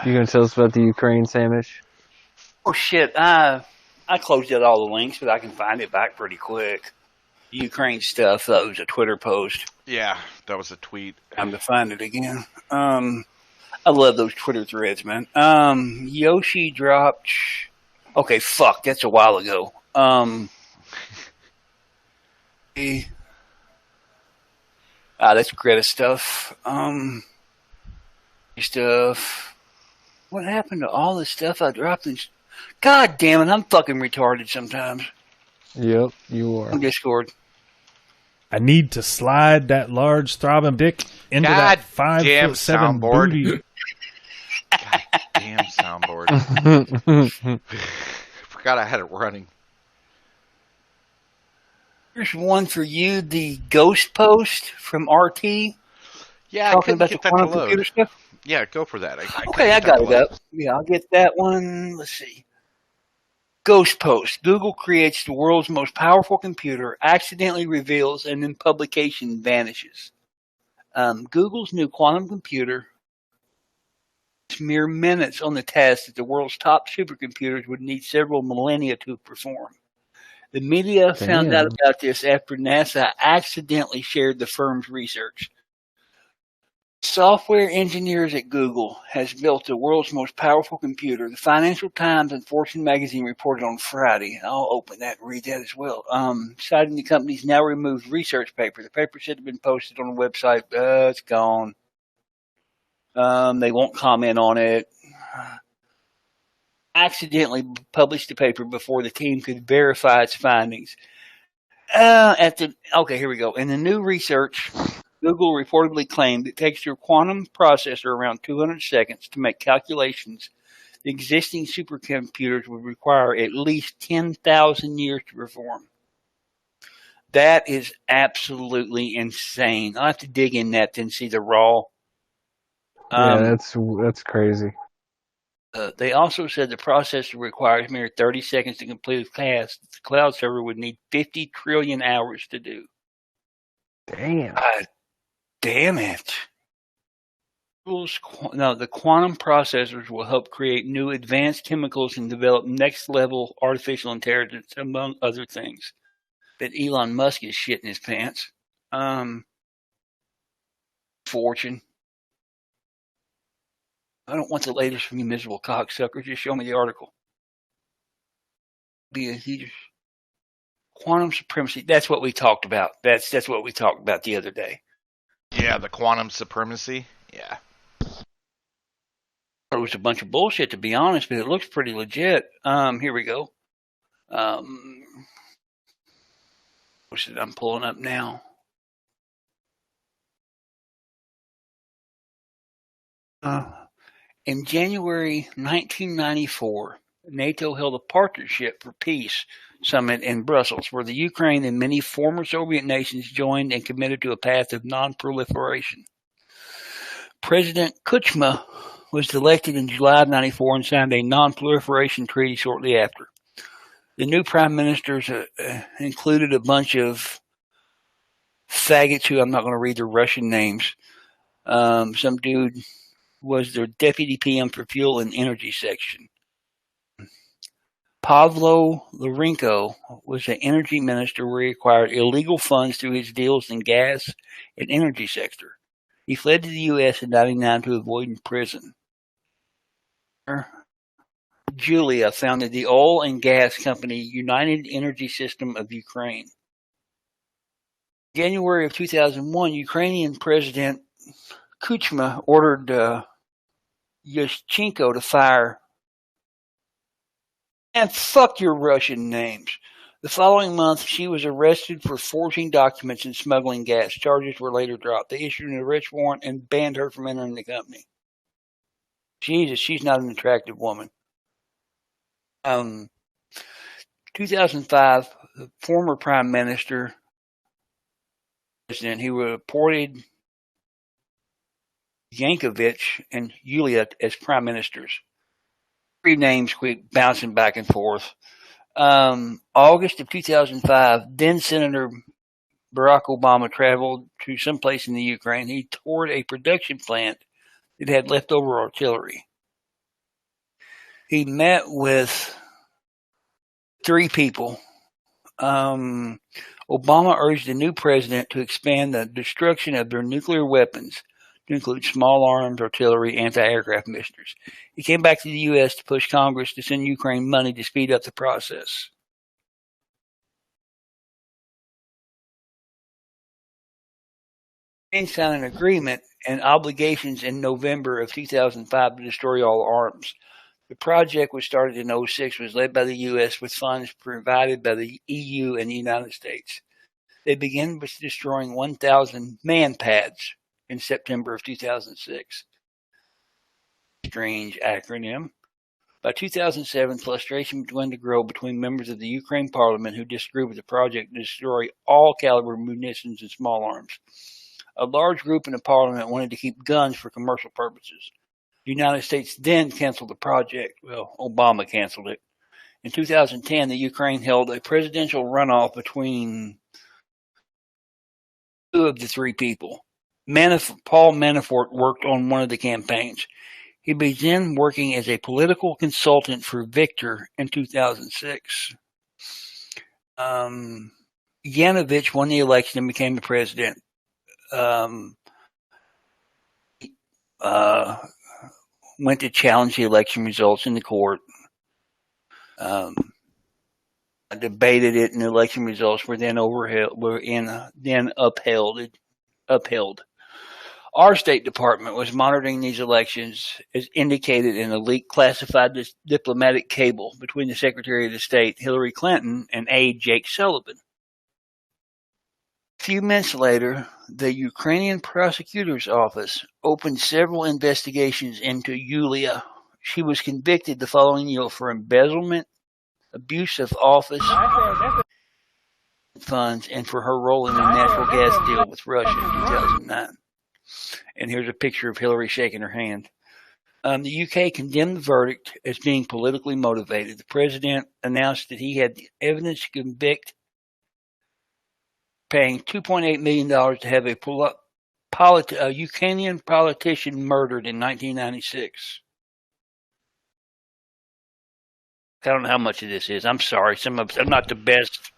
You gonna tell us about the Ukraine sandwich? Oh shit! I closed out all the links, but I can find it back pretty quick. Ukraine stuff. That was a Twitter post. Yeah, that was a tweet. Time to find it again. I love those Twitter threads, man. Yoshi dropped. Okay, fuck. That's a while ago. That's Greta stuff. Stuff. What happened to all the stuff I dropped? God damn it! I'm fucking retarded sometimes. Yep, you are. On Discord. I need to slide that large throbbing dick into God that 5'7" soundboard. booty. God damn soundboard. Forgot I had it running. Here's one for you, the ghost post from RT. Yeah, I Talking couldn't about get the that to quantum load. computer stuff. Yeah, go for that. Okay, I got it up. Yeah, I'll get that one. Let's see. Ghost post. Google creates the world's most powerful computer, accidentally reveals, and in publication vanishes. Google's new quantum computer is mere minutes on the task that the world's top supercomputers would need several millennia to perform. The media found out about this after NASA accidentally shared the firm's research. Software engineers at Google has built the world's most powerful computer. The Financial Times and Fortune magazine reported on Friday. I'll open that and read that as well. Citing the company's now removed research paper. The paper should have been posted on the website. It's gone. They won't comment on it. Accidentally published the paper before the team could verify its findings. Okay, here we go. In the new research, Google reportedly claimed it takes their quantum processor around 200 seconds to make calculations the existing supercomputers would require at least 10,000 years to perform. That is absolutely insane. I'll have to dig in that and see the raw. Yeah, that's crazy. They also said the processor requires mere 30 seconds to complete a task the cloud server would need 50 trillion hours to do. Damn. God damn it. The quantum processors will help create new advanced chemicals and develop next-level artificial intelligence, among other things. But Elon Musk is shitting his pants. Fortune. I don't want the latest from you miserable cocksuckers. Just show me the article. Be a huge quantum supremacy. That's what we talked about. That's what we talked about the other day. Yeah, the quantum supremacy. Yeah. It was a bunch of bullshit, to be honest, but it looks pretty legit. Here we go. What's it I'm pulling up now? In January 1994, NATO held a Partnership for Peace summit in Brussels, where the Ukraine and many former Soviet nations joined and committed to a path of non-proliferation. President Kuchma was elected in July of 1994 and signed a non-proliferation treaty shortly after. The new prime ministers included a bunch of faggots who I'm not going to read their Russian names. Some dude was their deputy PM for fuel and energy section. Pavlo Larenko was the energy minister where he acquired illegal funds through his deals in gas and energy sector. He fled to the U.S. in 1999 to avoid prison. Julia founded the oil and gas company United Energy System of Ukraine. In January of 2001, Ukrainian President Kuchma ordered Yushchenko to fire. And fuck your Russian names. The following month, she was arrested for forging documents and smuggling gas. Charges were later dropped. They issued an arrest warrant and banned her from entering the company. Jesus, she's not an attractive woman. 2005, the former prime minister, president, he reported Yankovic and Yulia as prime ministers. Three names keep bouncing back and forth. August of 2005, then Senator Barack Obama traveled to someplace in the Ukraine. He toured a production plant that had leftover artillery. He met with three people. Obama urged the new president to expand the destruction of their nuclear weapons to include small arms, artillery, anti-aircraft missiles. He came back to the U.S. to push Congress to send Ukraine money to speed up the process. Ukraine signed an agreement and obligations in November of 2005 to destroy all arms. The project, which started in 2006, was led by the U.S. with funds provided by the EU and the United States. They began with destroying 1,000 man-pads in September of 2006. Strange acronym. By 2007, frustration began to grow between members of the Ukraine parliament who disagreed with the project to destroy all caliber munitions and small arms. A large group in the parliament wanted to keep guns for commercial purposes. The United States then canceled the project. Well, Obama canceled it. In 2010, the Ukraine held a presidential runoff between two of the three people. Paul Manafort worked on one of the campaigns. He began working as a political consultant for Victor in 2006. Yanovich won the election and became the president. Went to challenge the election results in the court. Debated it, and the election results were then upheld. Our State Department was monitoring these elections as indicated in a leaked classified diplomatic cable between the Secretary of State, Hillary Clinton, and aide Jake Sullivan. A few minutes later, the Ukrainian prosecutor's office opened several investigations into Yulia. She was convicted the following year for embezzlement, abuse of office funds, and for her role in a natural gas deal with Russia in 2009. And here's a picture of Hillary shaking her hand. The UK condemned the verdict as being politically motivated. The president announced that he had evidence to convict, paying $2.8 million to have a Ukrainian politician murdered in 1996. I don't know how much of this is. I'm sorry. I'm not the best.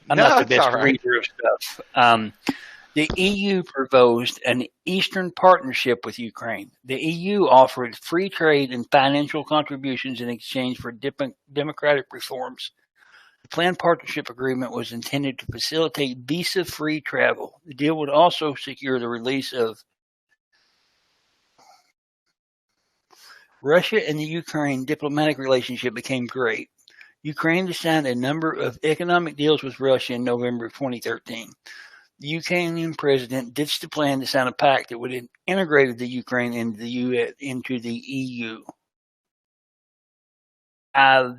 I'm not the best reader of stuff. The EU proposed an Eastern partnership with Ukraine. The EU offered free trade and financial contributions in exchange for democratic reforms. The planned partnership agreement was intended to facilitate visa-free travel. The deal would also secure the release of Russia and the Ukraine diplomatic relationship became great. Ukraine signed a number of economic deals with Russia in November of 2013. The Ukrainian president ditched the plan to sign a pact that would have integrated the Ukraine into the EU.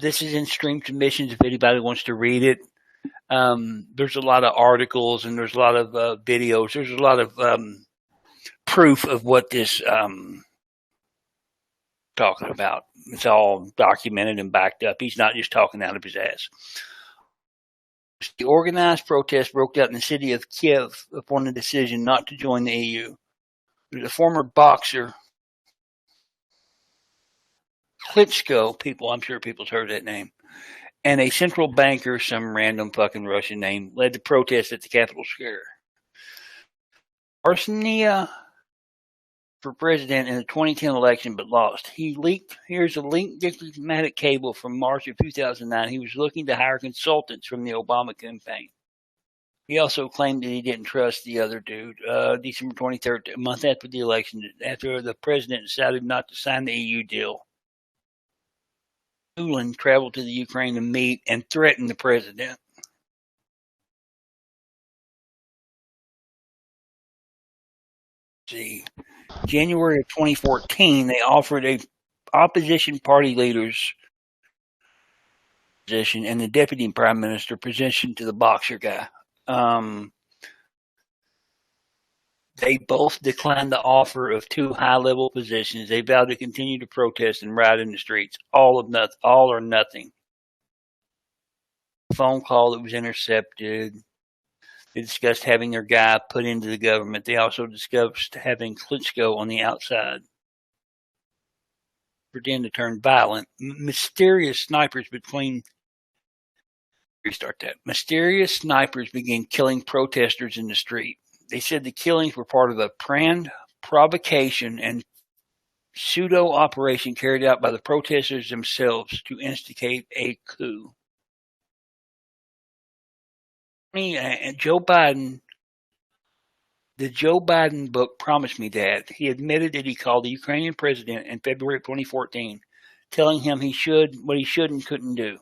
This is in stream submissions if anybody wants to read it. There's a lot of articles and there's a lot of videos. There's a lot of proof of what this talking about. It's all documented and backed up. He's not just talking out of his ass. The organized protest broke out in the city of Kiev upon the decision not to join the EU. There's a former boxer, Klitschko, I'm sure people's heard that name, and a central banker, some random fucking Russian name, led the protest at the Capitol Square. Arsenio for president in the 2010 election, but lost. Here's a linked diplomatic cable from March of 2009. He was looking to hire consultants from the Obama campaign. He also claimed that he didn't trust the other dude. December 23rd, a month after the election, after the president decided not to sign the EU deal, Nuland traveled to the Ukraine to meet and threaten the president. See, January of 2014, they offered a opposition party leaders position and the deputy prime minister position to the boxer guy. They both declined the offer of 2 high-level positions. They vowed to continue to protest and riot in the streets. All or nothing. Phone call that was intercepted. They discussed having their guy put into the government. They also discussed having Klitschko on the outside. Pretend to turn violent. Mysterious snipers began killing protesters in the street. They said the killings were part of a planned provocation and pseudo operation carried out by the protesters themselves to instigate a coup. And Joe Biden, the Joe Biden book promised me that. He admitted that he called the Ukrainian president in February of 2014, telling him what he should and couldn't do,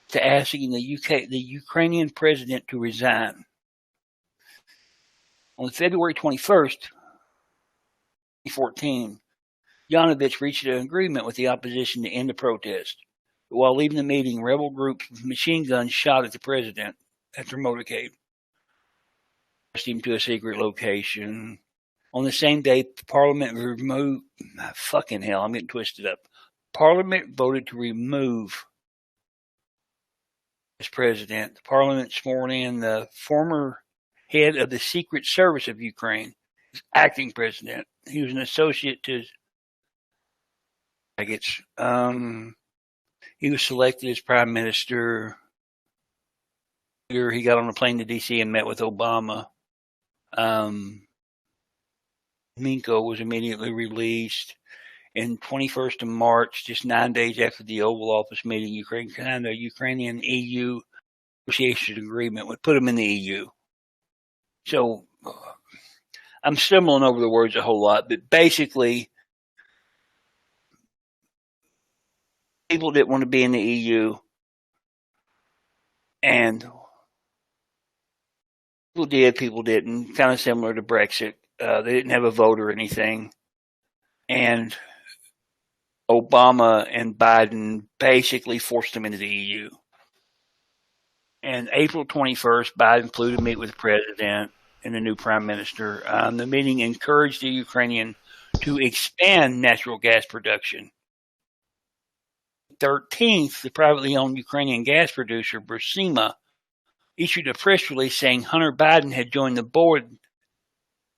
to asking the Ukrainian president to resign. On February 21st, 2014, Yanovich reached an agreement with the opposition to end the protest. But while leaving the meeting, rebel groups with machine guns shot at the president at their motorcade, rushed him to a secret location. On the same day, Parliament removed. Fucking hell, I'm getting twisted up. Parliament voted to remove as president. The Parliament sworn in the former head of the Secret Service of Ukraine, acting president. He was an associate to Dragic. He was selected as prime minister. He got on a plane to D.C. and met with Obama. Minko was immediately released. And 21st of March, just 9 days after the Oval Office meeting, Ukraine signed a Ukrainian EU negotiation agreement would put him in the EU. So I'm stumbling over the words a whole lot, but basically, people didn't want to be in the EU, and people didn't, kind of similar to Brexit. They didn't have a vote or anything, and Obama and Biden basically forced them into the EU. And April 21st, Biden flew to meet with the president and the new prime minister. The meeting encouraged the Ukrainian to expand natural gas production. 13th, the privately owned Ukrainian gas producer, Burisma, issued a press release saying Hunter Biden had joined the board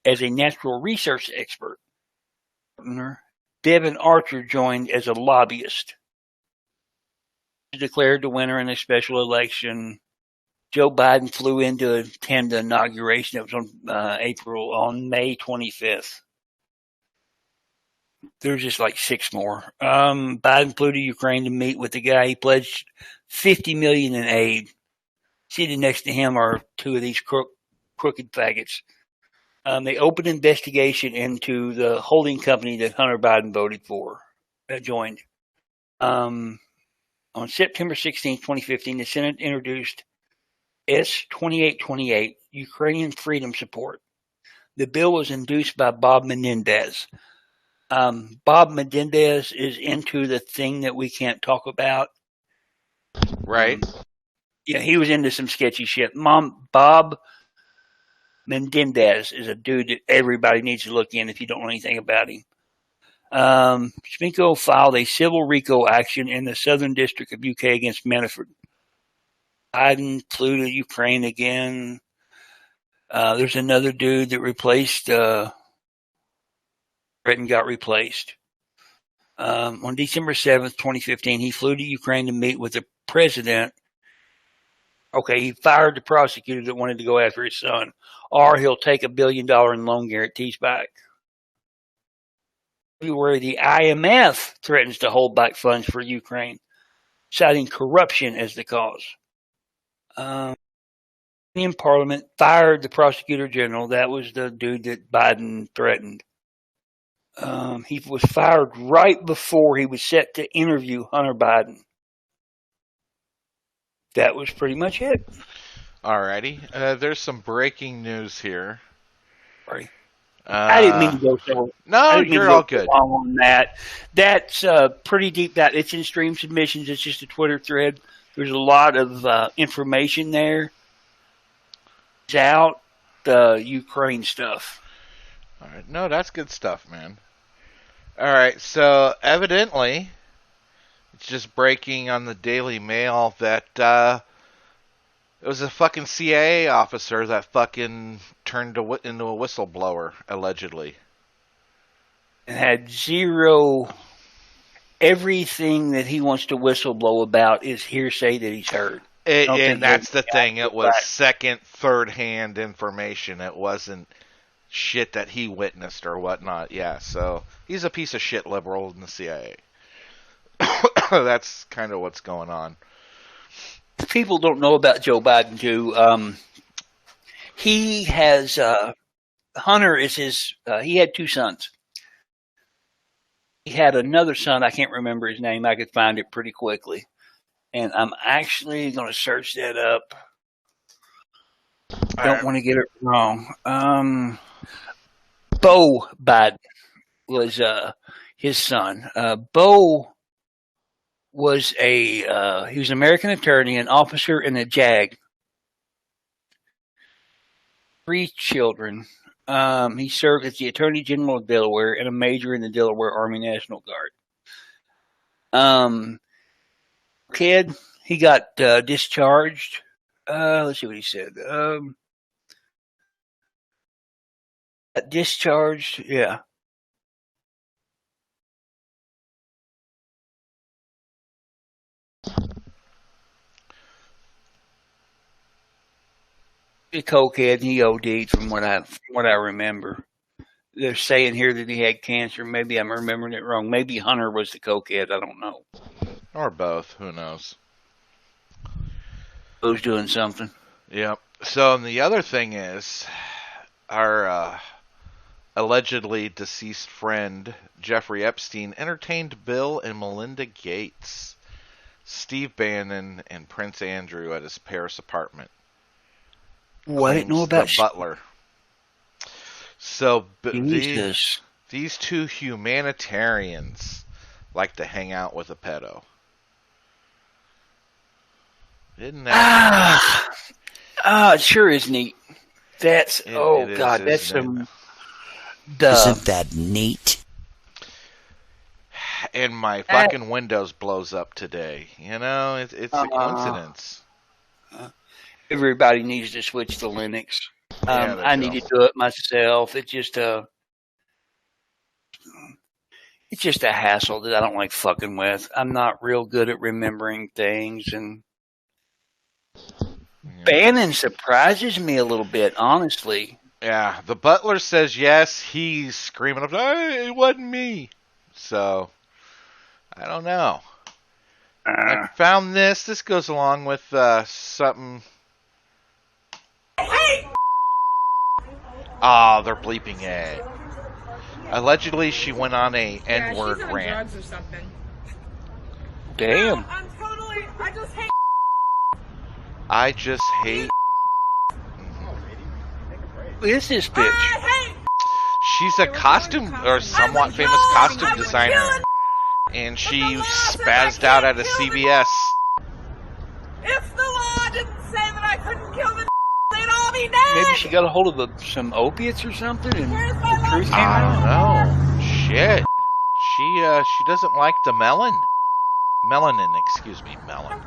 as a natural resource expert. Devin Archer joined as a lobbyist. He declared the winner in a special election. Joe Biden flew in to attend the inauguration. It was on May 25th. There's just like 6 more. Biden flew to Ukraine to meet with the guy. He pledged $50 million in aid. Seated next to him are 2 of these crooked faggots. They opened an investigation into the holding company that Hunter Biden voted for, joined. On September 16, 2015, the Senate introduced S-2828, Ukrainian Freedom Support. The bill was introduced by Bob Menendez. Bob Menendez is into the thing that we can't talk about. Right. Yeah, he was into some sketchy shit. Bob Menendez is a dude that everybody needs to look in if you don't know anything about him. Speical filed a civil RICO action in the Southern District of UK against Manafort. Biden flew to Ukraine again. There's another dude that replaced Britain got replaced. On December 7th, 2015, he flew to Ukraine to meet with the president. Okay, he fired the prosecutor that wanted to go after his son, or he'll take $1 billion in loan guarantees back. February, the IMF threatens to hold back funds for Ukraine, citing corruption as the cause. In Parliament fired the prosecutor general. That was the dude that Biden threatened. He was fired right before he was set to interview Hunter Biden. That was pretty much it. Alrighty. There's some breaking news here. Sorry. I didn't mean to go so. I No, didn't mean to you're go all so good. long on that. That's pretty deep. That it's in stream submissions. It's just a Twitter thread. There's a lot of information there. It's out the Ukraine stuff. All right. No, that's good stuff, man. All right. So evidently, it's just breaking on the Daily Mail that it was a fucking CIA officer that fucking turned into a whistleblower, allegedly. It had zero. Everything that he wants to whistleblow about is hearsay that he's heard. And that's the thing. It was right. second, third-hand information. It wasn't shit that he witnessed or whatnot. Yeah, so he's a piece of shit liberal in the CIA. That's kind of what's going on. People don't know about Joe Biden too. He has Hunter is his. He had two sons. He had another son. I can't remember his name. I could find it pretty quickly, and I'm actually going to search that up. I don't want to get it wrong. Bo Biden was his son. Bo was he was an American attorney, an officer in the JAG. 3 children. He served as the Attorney General of Delaware and a major in the Delaware Army National Guard. Kid, he got discharged. Let's see what he said. Got discharged, yeah. A cokehead, he OD'd from what I remember. They're saying here that he had cancer. Maybe I'm remembering it wrong. Maybe Hunter was the cokehead. I don't know. Or both. Who knows? Who's doing something? Yep. So the other thing is, our allegedly deceased friend Jeffrey Epstein entertained Bill and Melinda Gates, Steve Bannon, and Prince Andrew at his Paris apartment. Well, I didn't know about the butler. So Jesus. These two humanitarians like to hang out with a pedo. Isn't that? It sure is neat. That's God, that's some. Isn't that neat? And my fucking Windows blows up today. You know, it's a coincidence. Everybody needs to switch to Linux. I need to do it myself. It's just a hassle that I don't like fucking with. I'm not real good at remembering things, and Bannon surprises me a little bit, honestly. Yeah, the butler says yes. He's screaming up, "Hey, it wasn't me." So, I don't know. I found this. This goes along with something. Oh, they're bleeping it. Allegedly, she went on a N-word rant. Drugs or something. Damn. I just hate. Who is this bitch? She's a costume or somewhat famous costume designer, and she spazzed out at a CVS. If the law didn't say that I couldn't kill the they'd all be dead. Maybe she got a hold of some opiates or something, and the truth came I out. don't know. Shit. She doesn't like the melanin. Excuse me, melon.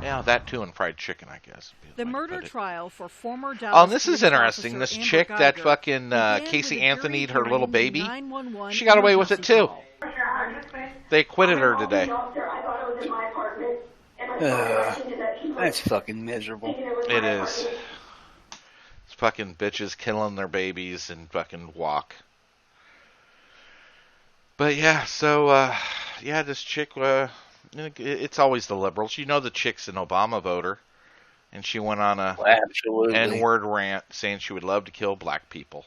Yeah, that too, and fried chicken, I guess. The murder trial for former Dallas Oh, this is police interesting. This officer chick Amber that Geiger fucking began Casey with a Anthony, jury her little hearing baby, 911 she got away with it emergency too. call. They acquitted her today. That's fucking miserable. It is. It's fucking bitches killing their babies and fucking walk. But yeah, so yeah, this chick, it's always the liberals. You know, the chick's an Obama voter, and she went on a Absolutely. N-word rant saying she would love to kill black people.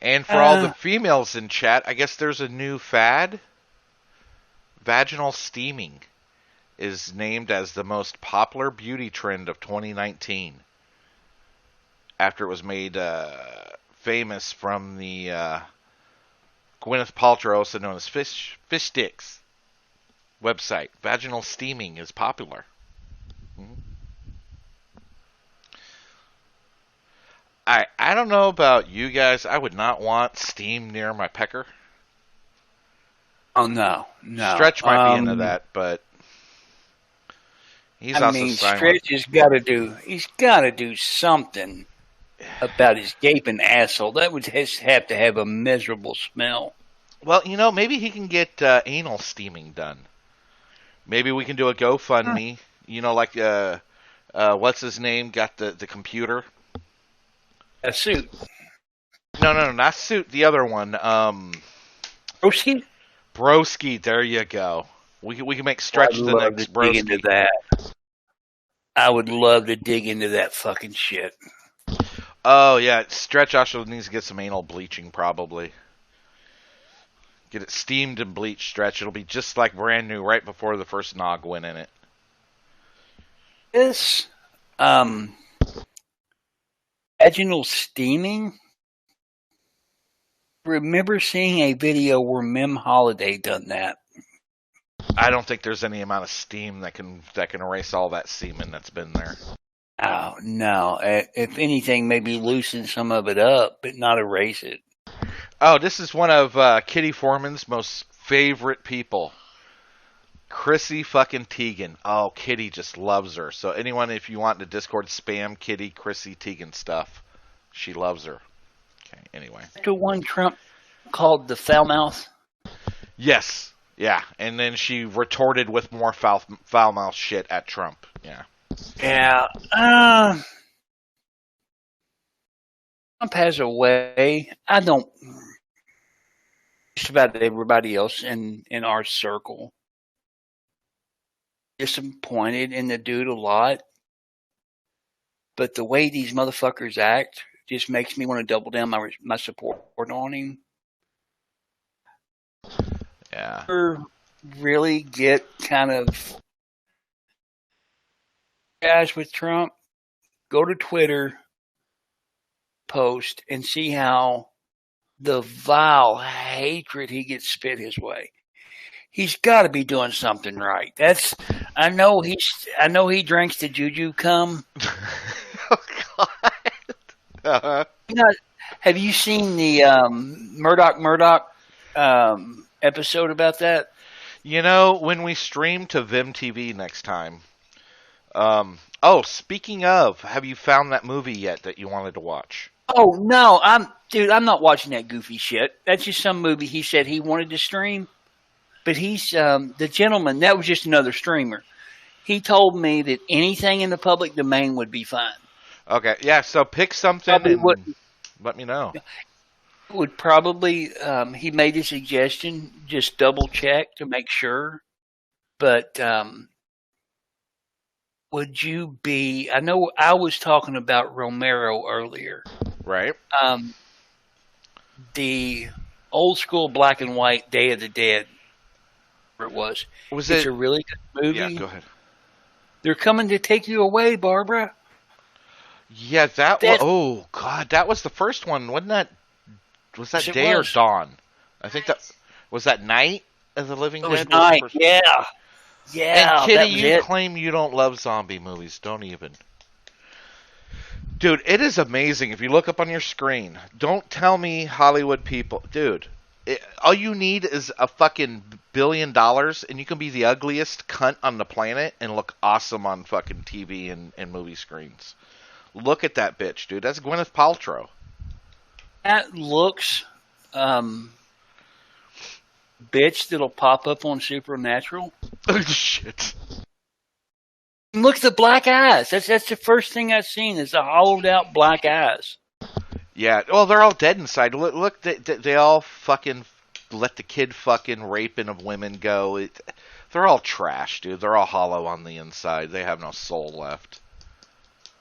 And for all the females in chat, I guess there's a new fad. Vaginal steaming is named as the most popular beauty trend of 2019. after it was made famous from the Gwyneth Paltrow, also known as Fish Sticks website. Vaginal steaming is popular. I don't know about you guys. I would not want steam near my pecker. Oh no. Stretch might be into that, but he's also silent. Stretch has got to do. He's got to do something about his gaping asshole. That would have to have a miserable smell. Well, maybe he can get anal steaming done. Maybe we can do a GoFundMe. Like what's his name? Got the computer. A suit. No, not suit. The other one. Broski. Broski. There you go. We can make Stretch the next Broski. Into that. I would love to dig into that fucking shit. Oh yeah, Stretch also needs to get some anal bleaching probably. Get it steamed and bleached, Stretch. It'll be just like brand new right before the first nog went in it. This vaginal steaming. Remember seeing a video where Mim Holiday done that. I don't think there's any amount of steam that can erase all that semen that's been there. Oh no! If anything, maybe loosen some of it up, but not erase it. Oh, this is one of Kitty Foreman's most favorite people. Chrissy fucking Teigen. Oh, Kitty just loves her. So anyone, if you want to Discord spam Kitty, Chrissy Teigen stuff, she loves her. Okay, anyway. After one Trump called the foul mouth? Yes. Yeah. And then she retorted with more foul mouth shit at Trump. Yeah. Yeah. Trump has a way. I don't. Just about everybody else in our circle. Disappointed in the dude a lot. But the way these motherfuckers act just makes me want to double down my support on him. Yeah. Really get kind of guys with Trump, go to Twitter, post, and see how the vile hatred he gets spit his way. He's got to be doing something right. I know he drinks the juju cum. Oh God. Uh-huh. Have you seen the Murdoch episode about that? When we stream to Vim TV next time. Speaking of, have you found that movie yet that you wanted to watch? Oh no, I'm not watching that goofy shit. That's just some movie he said he wanted to stream. But he's the gentleman. That was just another streamer. He told me that anything in the public domain would be fine. Okay, yeah. So pick something and let me know. Would probably he made a suggestion. Just double check to make sure. But would you be? I know I was talking about Romero earlier, right? The old school black and white Day of the Dead. It's a really good movie. Yeah, go ahead. They're coming to take you away, Barbara. Yeah, oh God, that was the first one, wasn't that? Was that Day or Dawn? I think that was that Night of the Living Dead. It was Night. Yeah. And Kitty, you claim you don't love zombie movies. Don't even. Dude, it is amazing. If you look up on your screen, don't tell me Hollywood people, dude. All you need is a fucking $1 billion, and you can be the ugliest cunt on the planet and look awesome on fucking TV and movie screens. Look at that bitch, dude. That's Gwyneth Paltrow. That looks, bitch that'll pop up on Supernatural. Oh shit! Look at the black eyes. That's the first thing I've seen is the hollowed out black eyes. Yeah, well, they're all dead inside. Look, they all fucking let the kid fucking raping of women go. They're all trash, dude. They're all hollow on the inside. They have no soul left.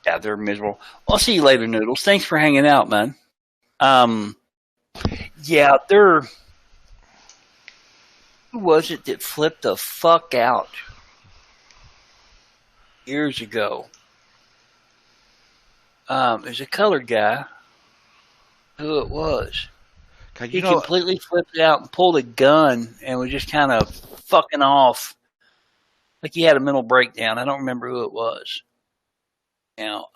Yeah, they're miserable. I'll see you later, Noodles. Thanks for hanging out, man. Yeah, who was it that flipped the fuck out years ago? There's a colored guy. Who it was? God, He completely flipped out and pulled a gun and was just kind of fucking off. Like he had a mental breakdown. I don't remember who it was. Now,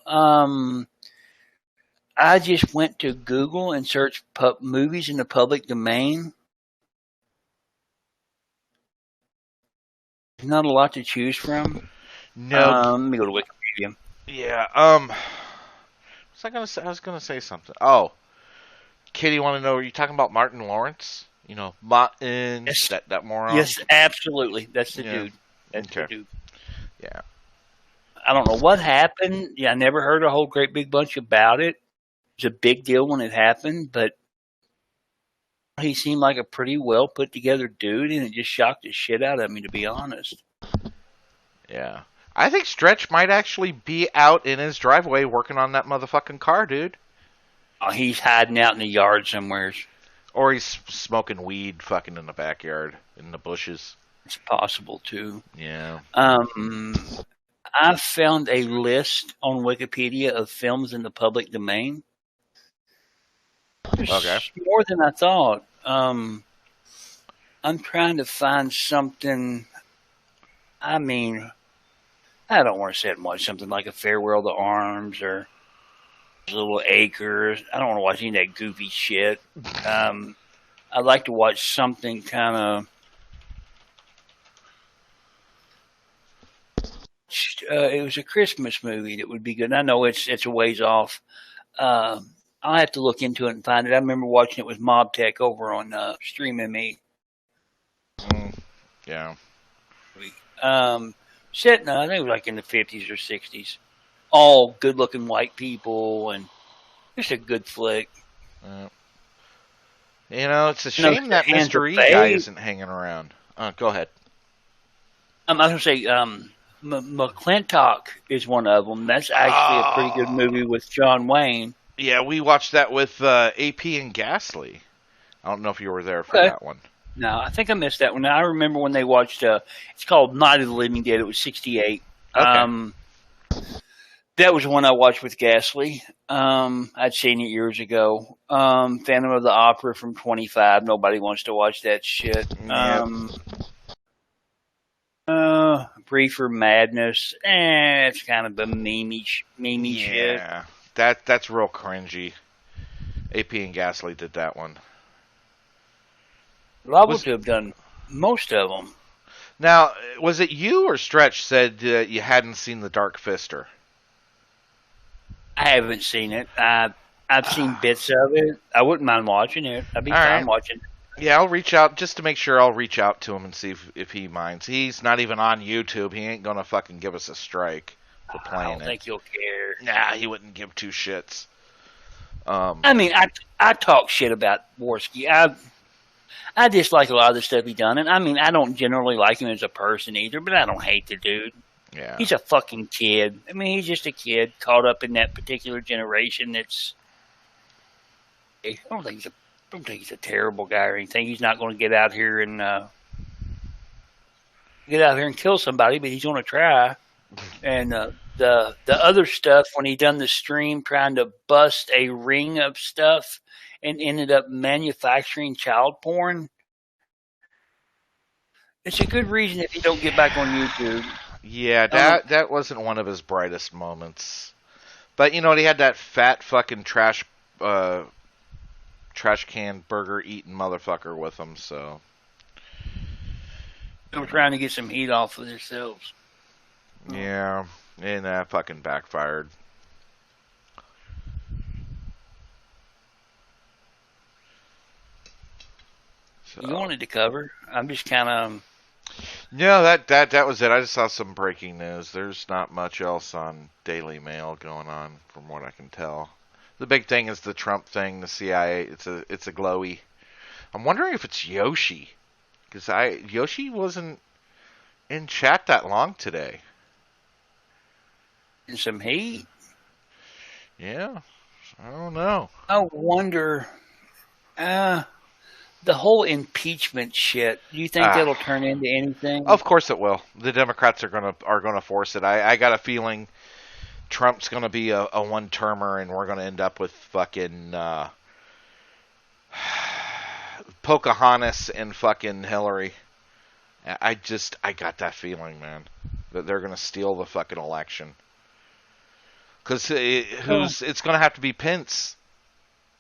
I just went to Google and searched movies in the public domain. There's not a lot to choose from. No. Let me go to Wikipedia. Yeah. I was gonna say something. Oh, Kitty, you want to know? Are you talking about Martin Lawrence? You know, Martin. Yes. That moron. Yes, absolutely. That's the dude. That's Okay. the dude. Yeah. I don't know what happened. Yeah, I never heard a whole great big bunch about it. It was a big deal when it happened, but he seemed like a pretty well put together dude, and it just shocked the shit out of me, to be honest. Yeah. I think Stretch might actually be out in his driveway working on that motherfucking car, dude. Oh, he's hiding out in the yard somewhere. Or he's smoking weed fucking in the backyard, in the bushes. It's possible, too. Yeah. I found a list on Wikipedia of films in the public domain. Okay. More than I thought. I'm trying to find something. I mean, I don't want to say it much. Something like A Farewell to Arms or Little Acres. I don't want to watch any of that goofy shit. I'd like to watch something kind of. It was a Christmas movie that would be good. I know it's a ways off. I'll have to look into it and find it. I remember watching it with Mob Tech over on Stream ME. Yeah. Set, I think it was like in the 50s or 60s. All good-looking white people and just a good flick. You know, it's a shame that Mr. E guy isn't hanging around. Go ahead. I was going to say, McClintock is one of them. That's actually a pretty good movie with John Wayne. Yeah, we watched that with AP and Ghastly. I don't know if you were there for that one. No, I think I missed that one. I remember when they watched, it's called Night of the Living Dead. It was 68. Okay. That was one I watched with Ghastly. I'd seen it years ago. Phantom of the Opera from 25. Nobody wants to watch that shit. Briefer Madness. It's kind of a meme shit. Yeah, that's real cringy. AP and Ghastly did that one. Liable to have done most of them. Now, was it you or Stretch said you hadn't seen The Dark Fister? I haven't seen it. I've seen bits of it. I wouldn't mind watching it. I'd be fine watching it. Yeah, I'll reach out just to make sure. I'll reach out to him and see if he minds. He's not even on YouTube. He ain't gonna fucking give us a strike for playing it. I don't think he'll care. Nah, he wouldn't give two shits. I mean, I talk shit about Worski. I dislike a lot of the stuff he done, and I mean, I don't generally like him as a person either, but I don't hate the dude. Yeah, he's a fucking kid. I mean, he's just a kid caught up in that particular generation. I don't think he's a terrible guy or anything. He's not going to get out here and kill somebody, but he's going to try. And the other stuff, when he done the stream trying to bust a ring of stuff and ended up manufacturing child porn, it's a good reason if you don't get back on YouTube. Yeah, that wasn't one of his brightest moments. But you know what? He had that fat fucking trash can burger eating motherfucker with him. So they were trying to get some heat off of themselves. Yeah, and that fucking backfired. So. You wanted to cover? I'm just kind of. No, that was it. I just saw some breaking news. There's not much else on Daily Mail going on, from what I can tell. The big thing is the Trump thing, the CIA. It's a glowy. I'm wondering if it's Yoshi, because Yoshi wasn't in chat that long today. In some heat. Yeah, I don't know. I wonder. The whole impeachment shit. Do you think that'll turn into anything? Of course it will. The Democrats are gonna force it. I got a feeling Trump's going to be a one-termer, and we're going to end up with fucking Pocahontas and fucking Hillary. I got that feeling, man, that they're going to steal the fucking election. Because it's going to have to be Pence.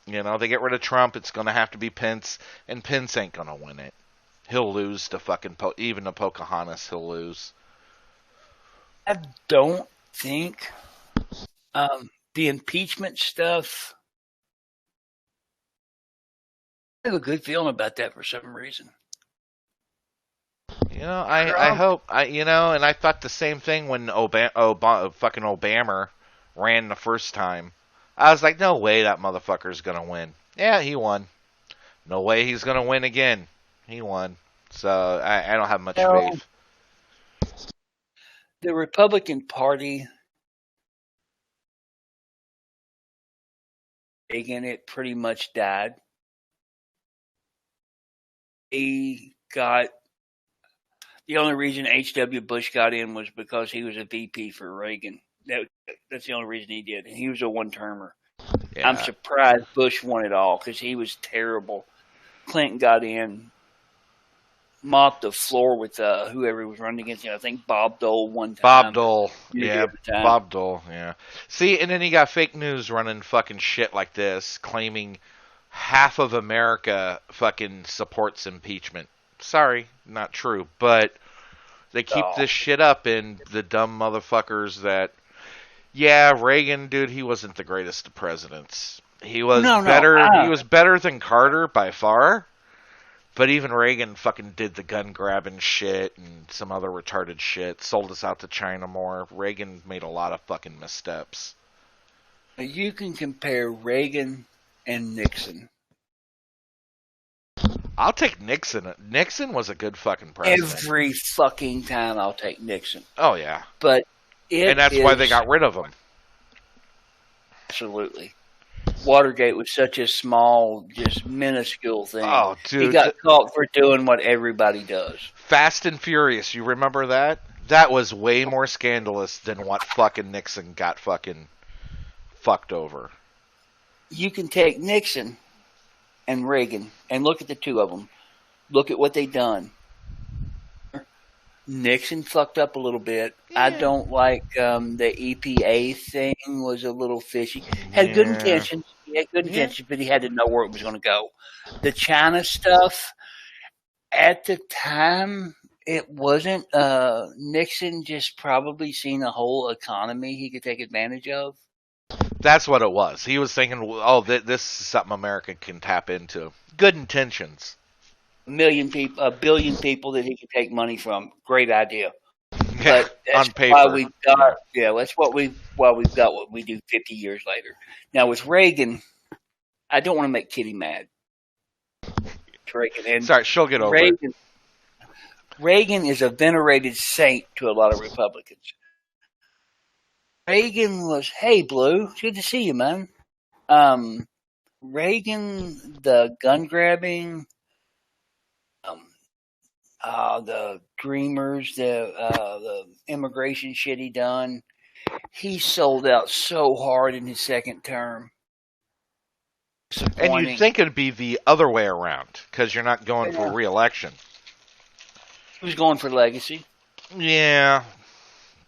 You know, they get rid of Trump, it's going to have to be Pence, and Pence ain't going to win it. He'll lose to fucking even to Pocahontas. He'll lose. I don't think the impeachment stuff. I have a good feeling about that for some reason. You know, I hope and I thought the same thing when fucking Obama ran the first time. I was like, no way that motherfucker's gonna win. Yeah, he won. No way he's gonna win again. He won. So I don't have much faith. The Republican Party, again, it pretty much died. The only reason H.W. Bush got in was because he was a VP for Reagan. That's the only reason he did. And he was a one-termer. Yeah. I'm surprised Bush won it all because he was terrible. Clinton got in, mopped the floor with whoever he was running against. I think Bob Dole one time. Bob Dole. Yeah, Bob Dole, yeah. See, and then you got fake news running fucking shit like this, claiming half of America fucking supports impeachment. Sorry, not true. But they keep this shit up, and the dumb motherfuckers that... Yeah, Reagan, dude, he wasn't the greatest of presidents. He was better. He was better than Carter by far. But even Reagan fucking did the gun grabbing shit and some other retarded shit. Sold us out to China more. Reagan made a lot of fucking missteps. You can compare Reagan and Nixon. I'll take Nixon. Nixon was a good fucking president. Every fucking time I'll take Nixon. Oh, yeah. But and that's why they got rid of him. Absolutely. Watergate was such a small, just minuscule thing. Oh, dude. He got caught for doing what everybody does. Fast and Furious, you remember that? That was way more scandalous than what fucking Nixon got fucking fucked over. You can take Nixon and Reagan and look at the two of them. Look at what they done. Nixon fucked up a little bit. Yeah. I don't like the EPA thing was a little fishy. Had good intentions. He had good intentions, but he had to know where it was going to go. The China stuff, at the time, it wasn't. Nixon just probably seen a whole economy he could take advantage of. That's what it was. He was thinking, oh, this is something America can tap into. Good intentions. A billion people that he could take money from. Great idea. Yeah, but that's on paper. Why we got, that's why we've got what we do 50 years later. Now with Reagan, I don't want to make Kitty mad. Reagan, and sorry, she'll get over it. Reagan is a venerated saint to a lot of Republicans. Reagan was, hey, Blue, it's good to see you, man. Reagan, the gun grabbing, the dreamers, the immigration shit he done, he sold out so hard in his second term. And you'd think it'd be the other way around, because you're not going for re-election. He was going for legacy. Yeah.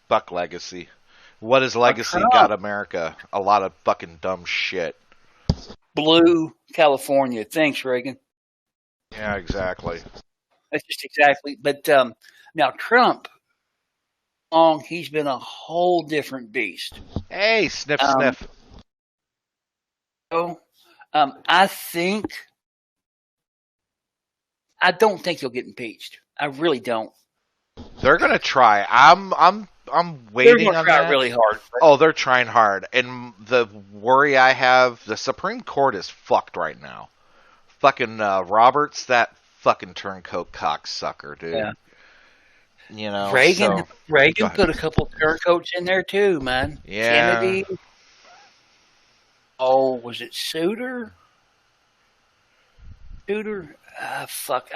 Fuck legacy. What has legacy got America? A lot of fucking dumb shit. Blue California. Thanks, Reagan. Yeah, exactly. That's just exactly. But now Trump, he's been a whole different beast. Hey, sniff, sniff. So, I don't think he'll get impeached. I really don't. They're gonna try. I'm waiting. They're gonna try really hard. Oh, they're trying hard. And the worry I have, the Supreme Court is fucked right now. Fucking Roberts, that fucking turncoat cocksucker, dude. Yeah. You know, Reagan put a couple turncoats in there too, man. Yeah. Kennedy. Oh, was it Souter? Fuck.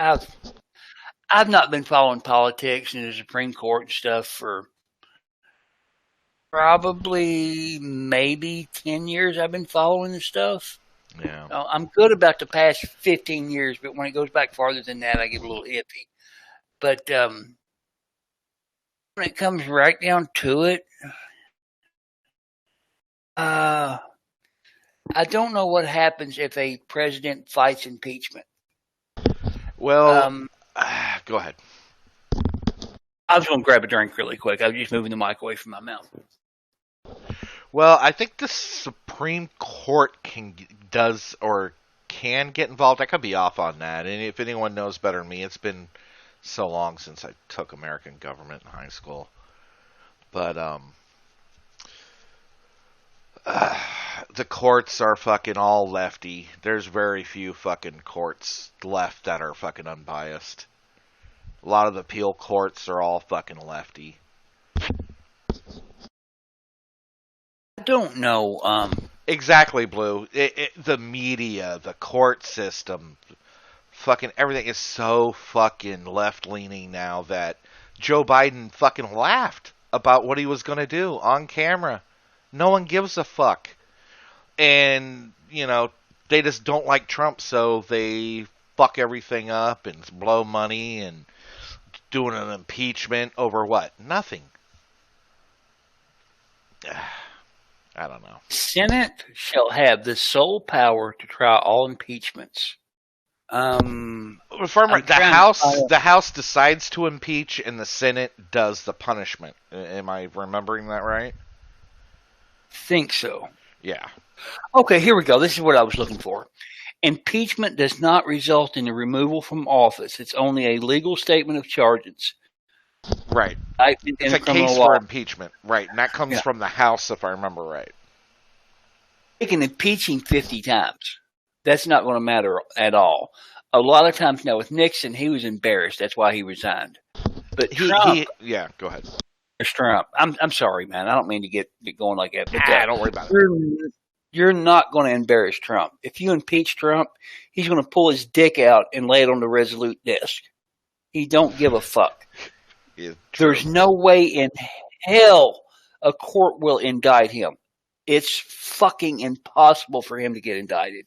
I've not been following politics and the Supreme Court and stuff for Probably, maybe 10 years I've been following this stuff. Yeah. I'm good about the past 15 years, but when it goes back farther than that, I get a little iffy. But when it comes right down to it, I don't know what happens if a president fights impeachment. Well, go ahead. I was going to grab a drink really quick. I was just moving the mic away from my mouth. Well, I think the Supreme Court can get involved. I could be off on that. And if anyone knows better than me, it's been so long since I took American government in high school. But the courts are fucking all lefty. There's very few fucking courts left that are fucking unbiased. A lot of the appeal courts are all fucking lefty. I don't know. Exactly, Blue. The media, the court system, fucking everything is so fucking left-leaning now that Joe Biden fucking laughed about what he was going to do on camera. No one gives a fuck. And, they just don't like Trump, so they fuck everything up and blow money and doing an impeachment over what? Nothing. I don't know. Senate shall have the sole power to try all impeachments. The House decides to impeach, and the Senate does the punishment. Am I remembering that right? Think so. Yeah. Okay, here we go. This is what I was looking for. Impeachment does not result in the removal from office. It's only a legal statement of charges. Right. It's a case for impeachment. Right. And that comes from the House, if I remember right. They can impeach him 50 times. That's not going to matter at all. A lot of times now with Nixon, he was embarrassed. That's why he resigned. But Trump, go ahead. Trump. I'm sorry, man. I don't mean to get going like that. But don't worry about it. You're not going to embarrass Trump. If you impeach Trump, he's going to pull his dick out and lay it on the Resolute desk. He don't give a fuck. There's no way in hell a court will indict him. It's fucking impossible for him to get indicted.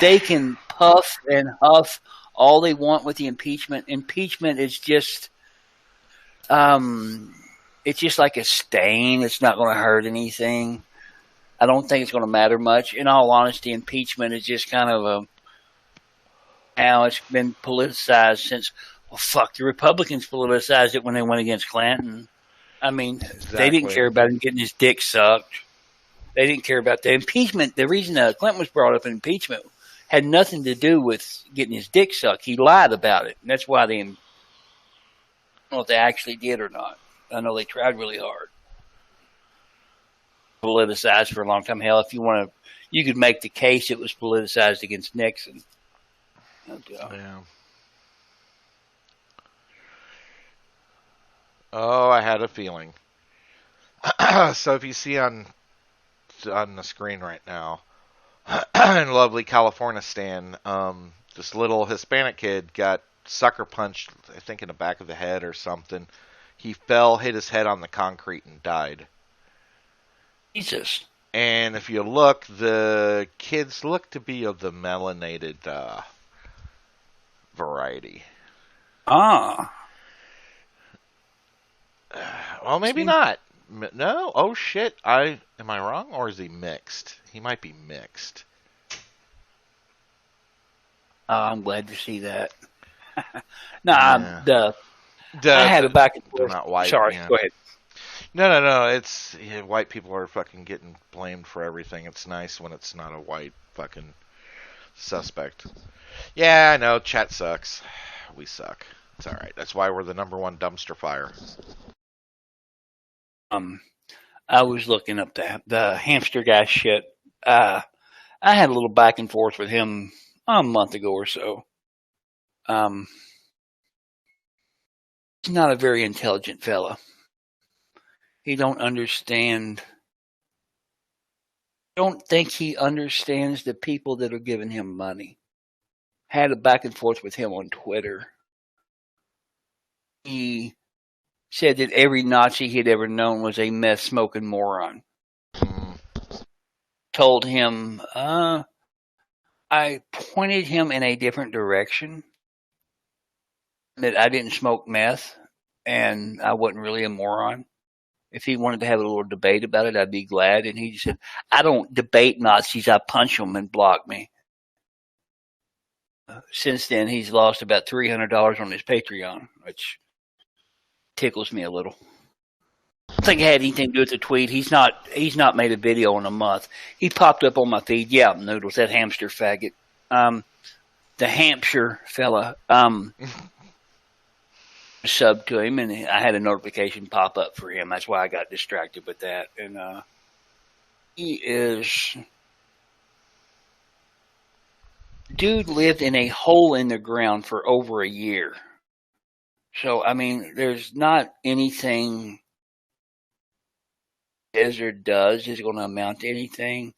They can puff and huff all they want with the impeachment. Impeachment is just, it's just like a stain. It's not going to hurt anything. I don't think it's going to matter much. In all honesty, impeachment is just kind of now it's been politicized since, the Republicans politicized it when they went against Clinton. I mean, They didn't care about him getting his dick sucked. They didn't care about the impeachment. The reason Clinton was brought up in impeachment had nothing to do with getting his dick sucked. He lied about it. And that's why I don't know if they actually did or not. I know they tried really hard. Politicized for a long time. Hell, if you want to, you could make the case it was politicized against Nixon. Yeah. Oh, I had a feeling. So if you see on the screen right now, in lovely California, Stan, this little Hispanic kid got sucker punched, I think in the back of the head or something. He fell, hit his head on the concrete, and died. Jesus. And if you look, the kids look to be of the melanated variety. Ah. Well, maybe not. No? Oh, shit. Am I wrong, or is he mixed? He might be mixed. I'm glad to see that. I had a back and forth. Not white. Sorry, go ahead. No. It's white people are fucking getting blamed for everything. It's nice when it's not a white fucking suspect. Yeah, I know. Chat sucks. We suck. It's all right. That's why we're the #1 dumpster fire. I was looking up the hamster guy shit. I had a little back and forth with him a month ago or so. He's not a very intelligent fella. He don't think he understands the people that are giving him money. Had a back and forth with him on Twitter. He said that every Nazi he'd ever known was a meth smoking moron. Told him, I pointed him in a different direction, that I didn't smoke meth and I wasn't really a moron. If he wanted to have a little debate about it, I'd be glad. And he just said, I don't debate Nazis, I punch them and block me. Since then, he's lost about $300 on his Patreon, which tickles me a little. I don't think it had anything to do with the tweet. He's not made a video in a month. He popped up on my feed. Yeah, Noodles, that hamster faggot. The Hampshire fella, subbed to him, and I had a notification pop up for him. That's why I got distracted with that. And he is... Dude lived in a hole in the ground for over a year. So, I mean, there's not anything Desert does is going to amount to anything.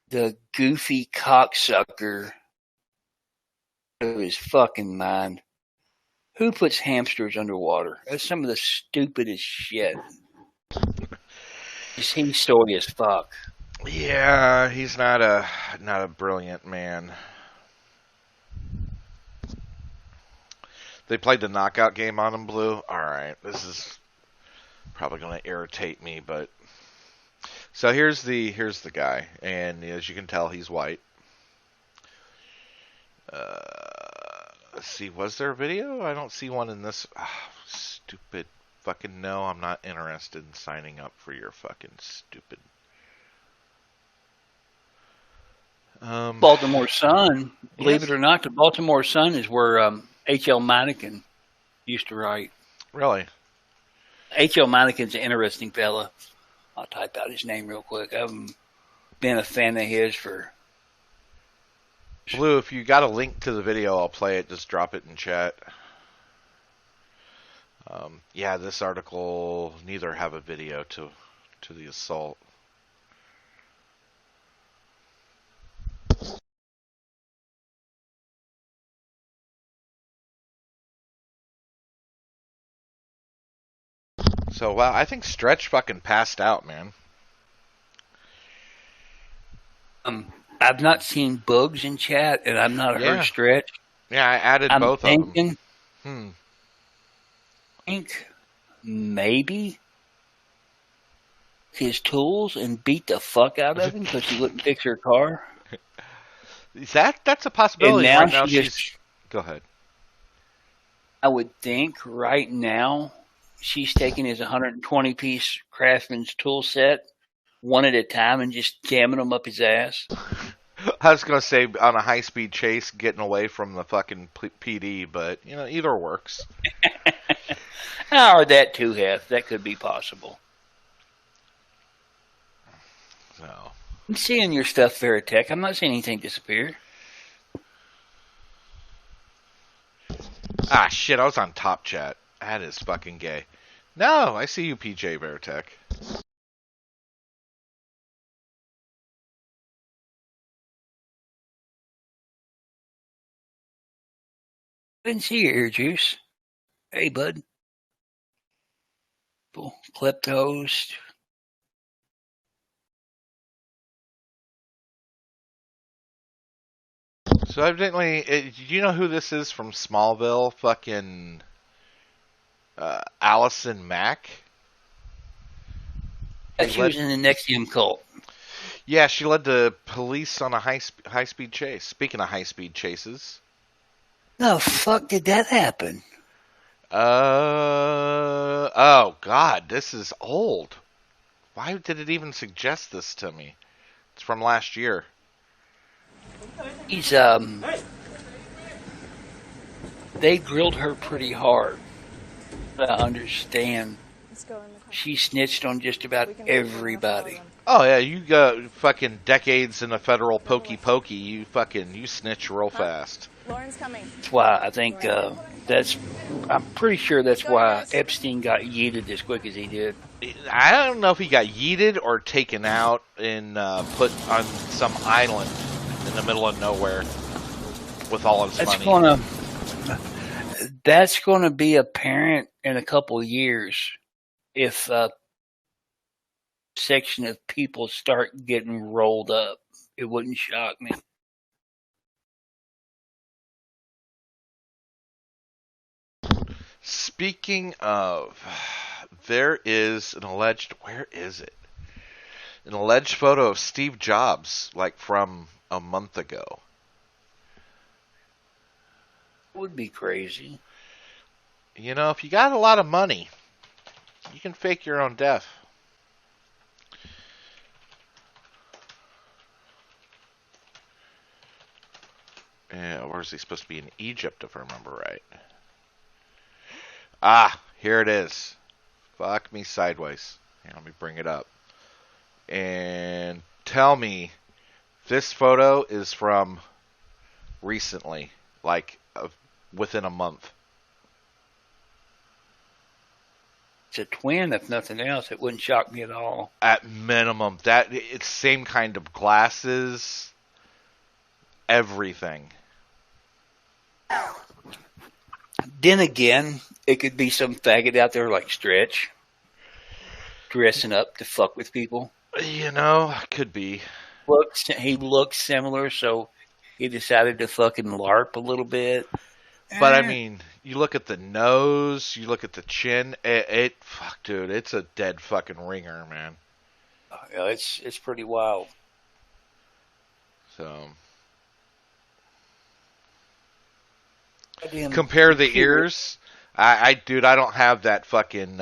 The goofy cocksucker of his fucking mind. Who puts hamsters underwater? That's some of the stupidest shit. He's story as fuck. Yeah, he's not a brilliant man. They played the knockout game on him, Blue. Alright, this is probably going to irritate me, but... So here's the guy, and as you can tell, he's white. Let's see, was there a video? I don't see one in this... stupid fucking no, I'm not interested in signing up for your fucking stupid... Baltimore Sun, believe it or not, the Baltimore Sun is where H.L. Meineken used to write. Really? H.L. Meineken's an interesting fella. I'll type out his name real quick. I've been a fan of his for... Blue, if you got a link to the video, I'll play it. Just drop it in chat. Yeah, this article neither have a video to the assault. So, wow, I think Stretch fucking passed out, man. I've not seen Bugs in chat, and I've not heard Stretch. Yeah, I added both of them. I think maybe his tools and beat the fuck out of him because she wouldn't fix her car. That's a possibility. And now, right now she's... Go ahead. I would think right now she's taking his 120-piece Craftsman's tool set one at a time and just jamming them up his ass. I was going to say on a high-speed chase, getting away from the fucking PD, but, you know, either works. Or that too, Heth. That could be possible. No. I'm seeing your stuff, Veritech. I'm not seeing anything disappear. Ah, shit, I was on Top Chat. That is fucking gay. No, I see you, PJ Veritech. Didn't see your ear juice. Hey, bud. Kleptos. So evidently, do you know who this is from Smallville? Fucking Allison Mack. She was in the Nexium cult. Yeah, she led the police on a high-speed chase. Speaking of high-speed chases. The fuck did that happen? Oh, God, this is old. Why did it even suggest this to me? It's from last year. He's, they grilled her pretty hard. I understand. She snitched on just about everybody. Oh, yeah, you got fucking decades in a federal pokey. You snitch real fast. Lauren's coming. That's why I think I'm pretty sure that's why Epstein got yeeted as quick as he did. I don't know if he got yeeted or taken out and put on some island in the middle of nowhere with all his money. That's going to be apparent in a couple of years if a section of people start getting rolled up. It wouldn't shock me. Speaking of, there is an alleged, where is it? An alleged photo of Steve Jobs, like from a month ago. Would be crazy. You know, if you got a lot of money, you can fake your own death. Yeah, where is he supposed to be? In Egypt, if I remember right. Ah, here it is. Fuck me sideways. Here, let me bring it up. And tell me, this photo is from recently, like within a month. It's a twin, if nothing else. It wouldn't shock me at all. At minimum, that it's same kind of glasses, everything. Then again, it could be some faggot out there like Stretch, dressing up to fuck with people. You know, could be. He looks similar, so he decided to fucking LARP a little bit. But I mean, you look at the nose, you look at the chin. Fuck, dude, it's a dead fucking ringer, man. Yeah, it's pretty wild. So, compare the ears. Dude, I don't have that fucking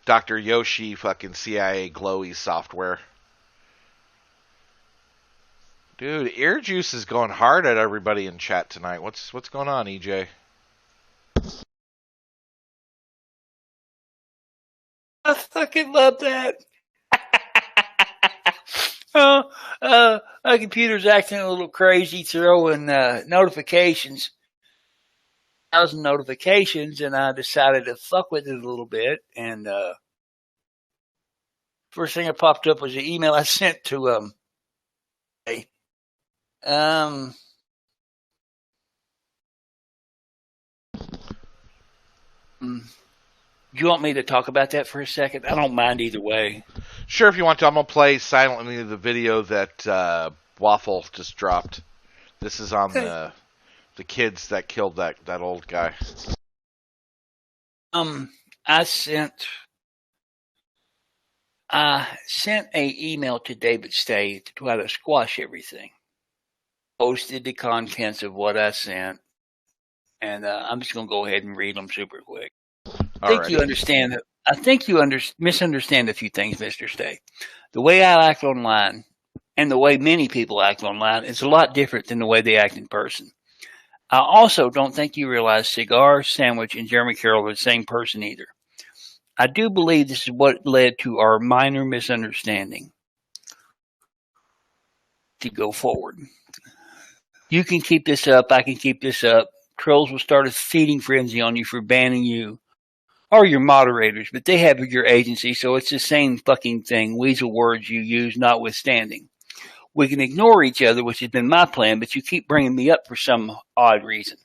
Dr. Yoshi fucking CIA glowy software. Dude, ear juice is going hard at everybody in chat tonight. What's going on, EJ? I fucking love that. My computer's acting a little crazy, throwing notifications. 1,000 notifications, and I decided to fuck with it a little bit. And first thing that popped up was the email I sent to do you want me to talk about that for a second? I don't mind either way. Sure, if you want to. I'm going to play silently the video that Waffle just dropped. This is on the kids that killed that old guy. I sent a email to David Stay to try to squash everything. Posted the contents of what I sent, and I'm just going to go ahead and read them super quick. I think you understand that. I think you misunderstand a few things, Mr. Stay. The way I act online and the way many people act online is a lot different than the way they act in person. I also don't think you realize Cigar, Sandwich, and Jeremy Carroll are the same person either. I do believe this is what led to our minor misunderstanding. To go forward. You can keep this up. I can keep this up. Trolls will start a feeding frenzy on you for banning you or your moderators, but they have your agency, so it's the same fucking thing. Weasel words you use notwithstanding. We can ignore each other, which has been my plan, but you keep bringing me up for some odd reason.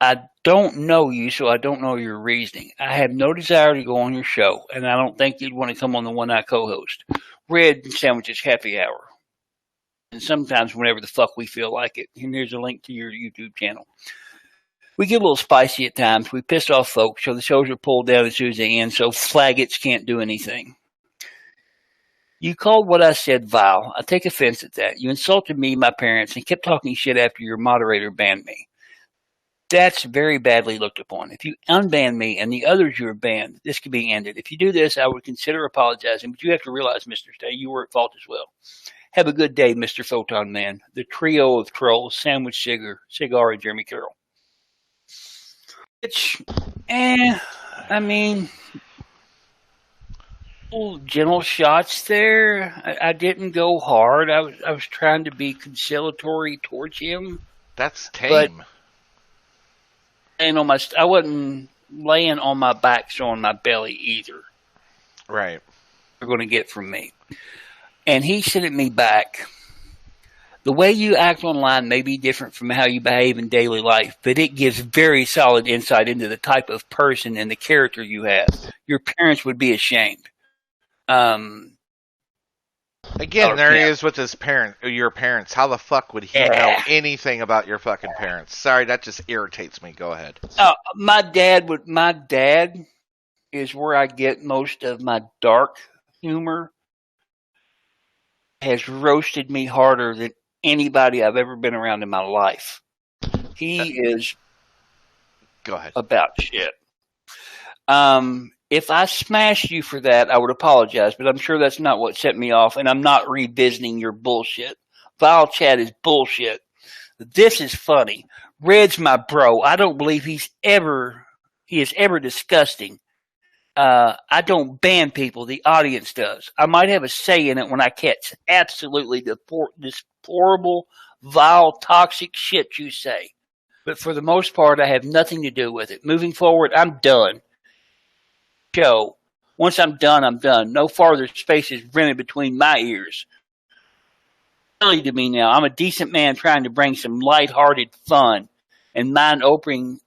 I don't know you, so I don't know your reasoning. I have no desire to go on your show, and I don't think you'd want to come on the one I co-host. Red Sandwiches Happy Hour. And sometimes whenever the fuck we feel like it. And here's a link to your YouTube channel. We get a little spicy at times. We piss off folks, so the shows are pulled down as soon as they end, so flaggots can't do anything. You called what I said vile. I take offense at that. You insulted me, my parents, and kept talking shit after your moderator banned me. That's very badly looked upon. If you unban me and the others you are banned, this could be ended. If you do this, I would consider apologizing, but you have to realize, Mr. Stay, you were at fault as well. Have a good day, Mr. Photon Man. The trio of trolls, Sandwich, Cigar, and Jeremy Carroll. Which, I mean, little gentle shots there. I didn't go hard. I was trying to be conciliatory towards him. That's tame. But I wasn't laying on my back showing my belly either. Right. You're going to get from me. And he sent me back. The way you act online may be different from how you behave in daily life, but it gives very solid insight into the type of person and the character you have. Your parents would be ashamed. Again, there he is with his your parents. How the fuck would he know anything about your fucking parents? Sorry, that just irritates me. Go ahead. My dad is where I get most of my dark humor. Has roasted me harder than anybody I've ever been around in my life. He is Go ahead. About shit. If I smashed you for that, I would apologize, but I'm sure that's not what set me off, and I'm not revisiting your bullshit. Vile chat is bullshit. This is funny. Red's my bro. I don't believe he is ever disgusting. I don't ban people. The audience does. I might have a say in it when I catch absolutely this horrible, vile, toxic shit you say. But for the most part, I have nothing to do with it. Moving forward, I'm done. Show. Once I'm done, I'm done. No farther space is rented between my ears. Really to me now. I'm a decent man trying to bring some lighthearted fun and mind-opening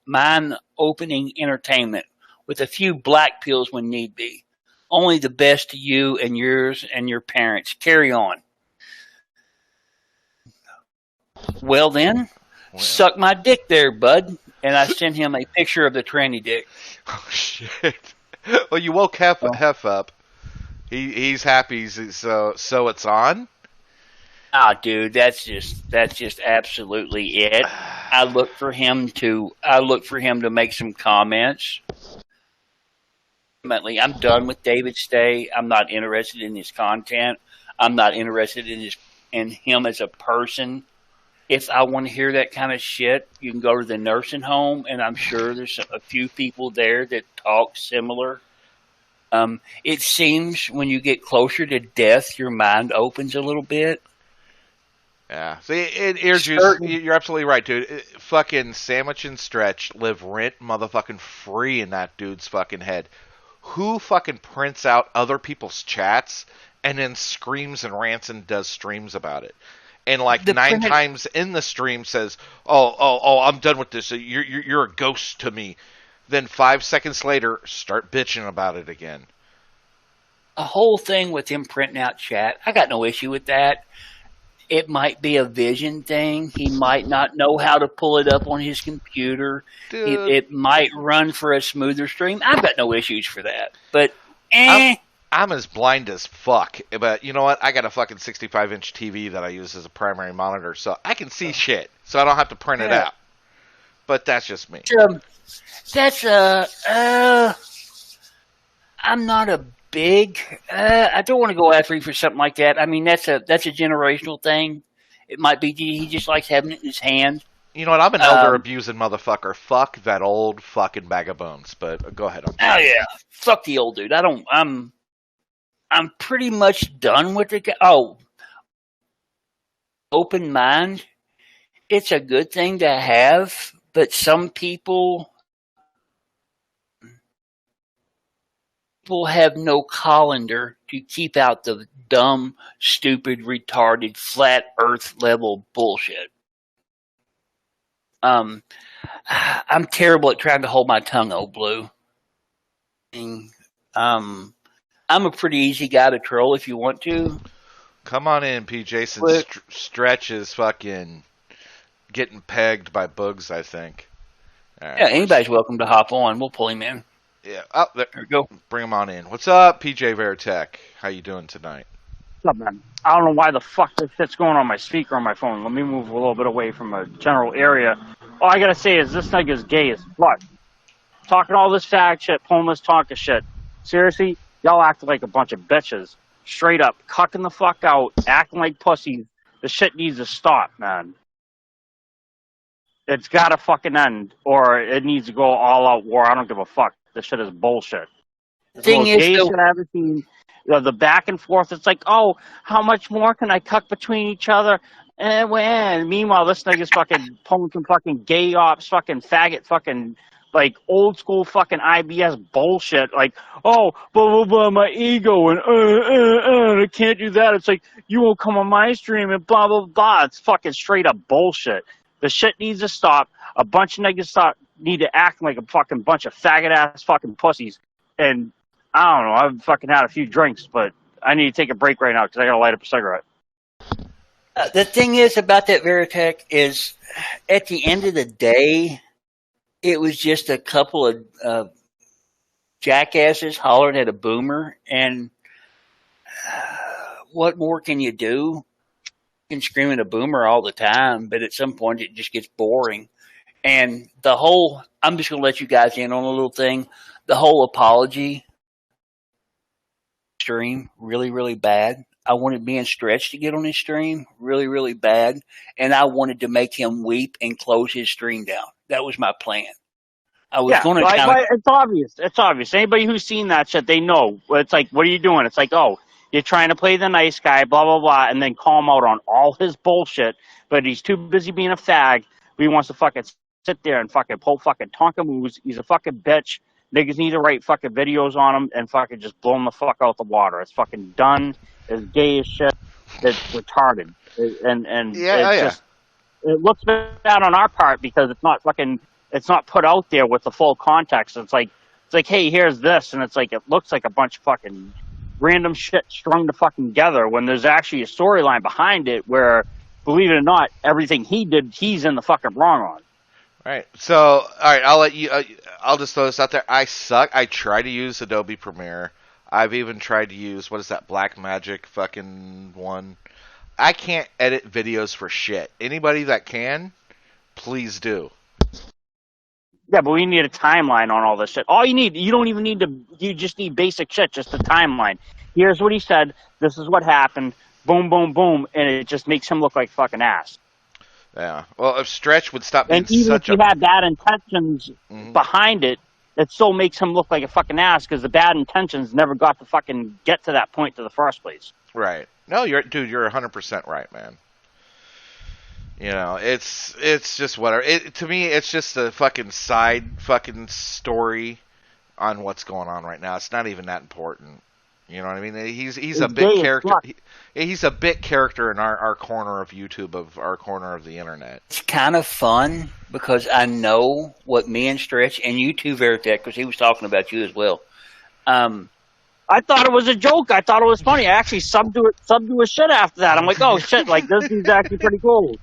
entertainment with a few black pills when need be. Only the best to you and yours and your parents. Carry on. Well then, suck my dick there, bud. And I sent him a picture of the tranny dick. Oh, shit. Well, you woke Hef up. He's happy, so it's on? Dude, that's just absolutely it. I look for him to make some comments. Ultimately, I'm done with David Stay. I'm not interested in his content. I'm not interested in him as a person. If I want to hear that kind of shit, you can go to the nursing home, and I'm sure there's a few people there that talk similar. It seems when you get closer to death, your mind opens a little bit. Yeah. See, you're absolutely right, dude. Fucking Sandwich and Stretch live rent motherfucking free in that dude's fucking head. Who fucking prints out other people's chats and then screams and rants and does streams about it? And like 9 times in the stream says, "Oh, I'm done with this. You're a ghost to me." Then 5 seconds later, start bitching about it again. A whole thing with him printing out chat, I got no issue with that. It might be a vision thing. He might not know how to pull it up on his computer. It might run for a smoother stream. I've got no issues for that. But I'm as blind as fuck, but you know what? I got a fucking 65-inch TV that I use as a primary monitor, so I can see shit, so I don't have to print it out. But that's just me. I'm not a big. I don't want to go after him for something like that. I mean, that's a generational thing. It might be he just likes having it in his hand. You know what? I'm an elder abusing motherfucker. Fuck that old fucking bag of bones. But go ahead. Yeah, fuck the old dude. I'm pretty much done with it. Open mind. It's a good thing to have, but some people have no colander to keep out the dumb, stupid, retarded, flat earth level bullshit. I'm terrible at trying to hold my tongue, old Blue. I'm a pretty easy guy to troll if you want to. Come on in, P. Jason. Stretch is fucking getting pegged by bugs, I think. Right, yeah, anybody's welcome to hop on. We'll pull him in. Yeah. Oh, there we go. Bring him on in. What's up, PJ Veritech? How you doing tonight? What's up, man? I don't know why the fuck this shit's going on my speaker on my phone. Let me move a little bit away from a general area. All I gotta say is this nigga's gay as fuck. Talking all this fag shit, pulling this talking shit. Seriously, y'all act like a bunch of bitches. Straight up, cucking the fuck out, acting like pussies. The shit needs to stop, man. It's gotta fucking end, or it needs to go all out war. I don't give a fuck. This shit is bullshit. The thing is, shit I ever seen. The back and forth. It's like, oh, how much more can I cuck between each other? And meanwhile, this nigga's fucking pulling some fucking gay ops, fucking faggot, fucking like old school fucking IBS bullshit. Like, oh, blah blah blah, my ego and I can't do that. It's like you won't come on my stream and blah blah blah. It's fucking straight up bullshit. The shit needs to stop. A bunch of niggas need to act like a fucking bunch of faggot ass fucking pussies. And I don't know. I've fucking had a few drinks, but I need to take a break right now because I gotta light up a cigarette. The thing is about that Veritech is, at the end of the day, it was just a couple of jackasses hollering at a boomer, and what more can you do? You can scream at a boomer all the time, but at some point it just gets boring. And the whole, I'm just going to let you guys in on a little thing, the whole apology stream, really, really bad. I wanted me and Stretch to get on his stream really, really bad, and I wanted to make him weep and close his stream down. That was my plan. I was going to it's obvious. It's obvious. Anybody who's seen that shit, they know. It's like, what are you doing? It's like, oh, you're trying to play the nice guy, blah, blah, blah, and then call him out on all his bullshit, but he's too busy being a fag. He wants to fucking sit there and fucking pull fucking Tonka moves. He's a fucking bitch. Niggas need to write fucking videos on him and fucking just blow him the fuck out the water. It's fucking done. It's gay as shit. It's retarded. It looks bad on our part because it's not put out there with the full context. It's like, hey, here's this, and it's like, it looks like a bunch of fucking random shit strung to fucking together when there's actually a storyline behind it where, believe it or not, everything he did, he's in the fucking wrong on. Right. So, all right, I'll let you. I'll just throw this out there. I suck. I try to use Adobe Premiere. I've even tried to use, what is that, Blackmagic fucking one. I can't edit videos for shit. Anybody that can, please do. Yeah, but we need a timeline on all this shit. All you need, you just need basic shit, just a timeline. Here's what he said, this is what happened, boom, boom, boom, and it just makes him look like fucking ass. Yeah. Well, if Stretch would stop being such a... And even if you had bad intentions behind it, it still makes him look like a fucking ass because the bad intentions never got to fucking get to that point to the first place. Right. No, you're 100% right, man. You know, it's just whatever. To me, it's just a fucking side fucking story on what's going on right now. It's not even that important. You know what I mean? He's a bit character. He's a bit character in our corner of YouTube, of our corner of the internet. It's kind of fun because I know what me and Stretch and you too, Veritech, because he was talking about you as well. I thought it was a joke. I thought it was funny. I actually subbed to his shit after that. I'm like, oh shit, like this is actually pretty cool.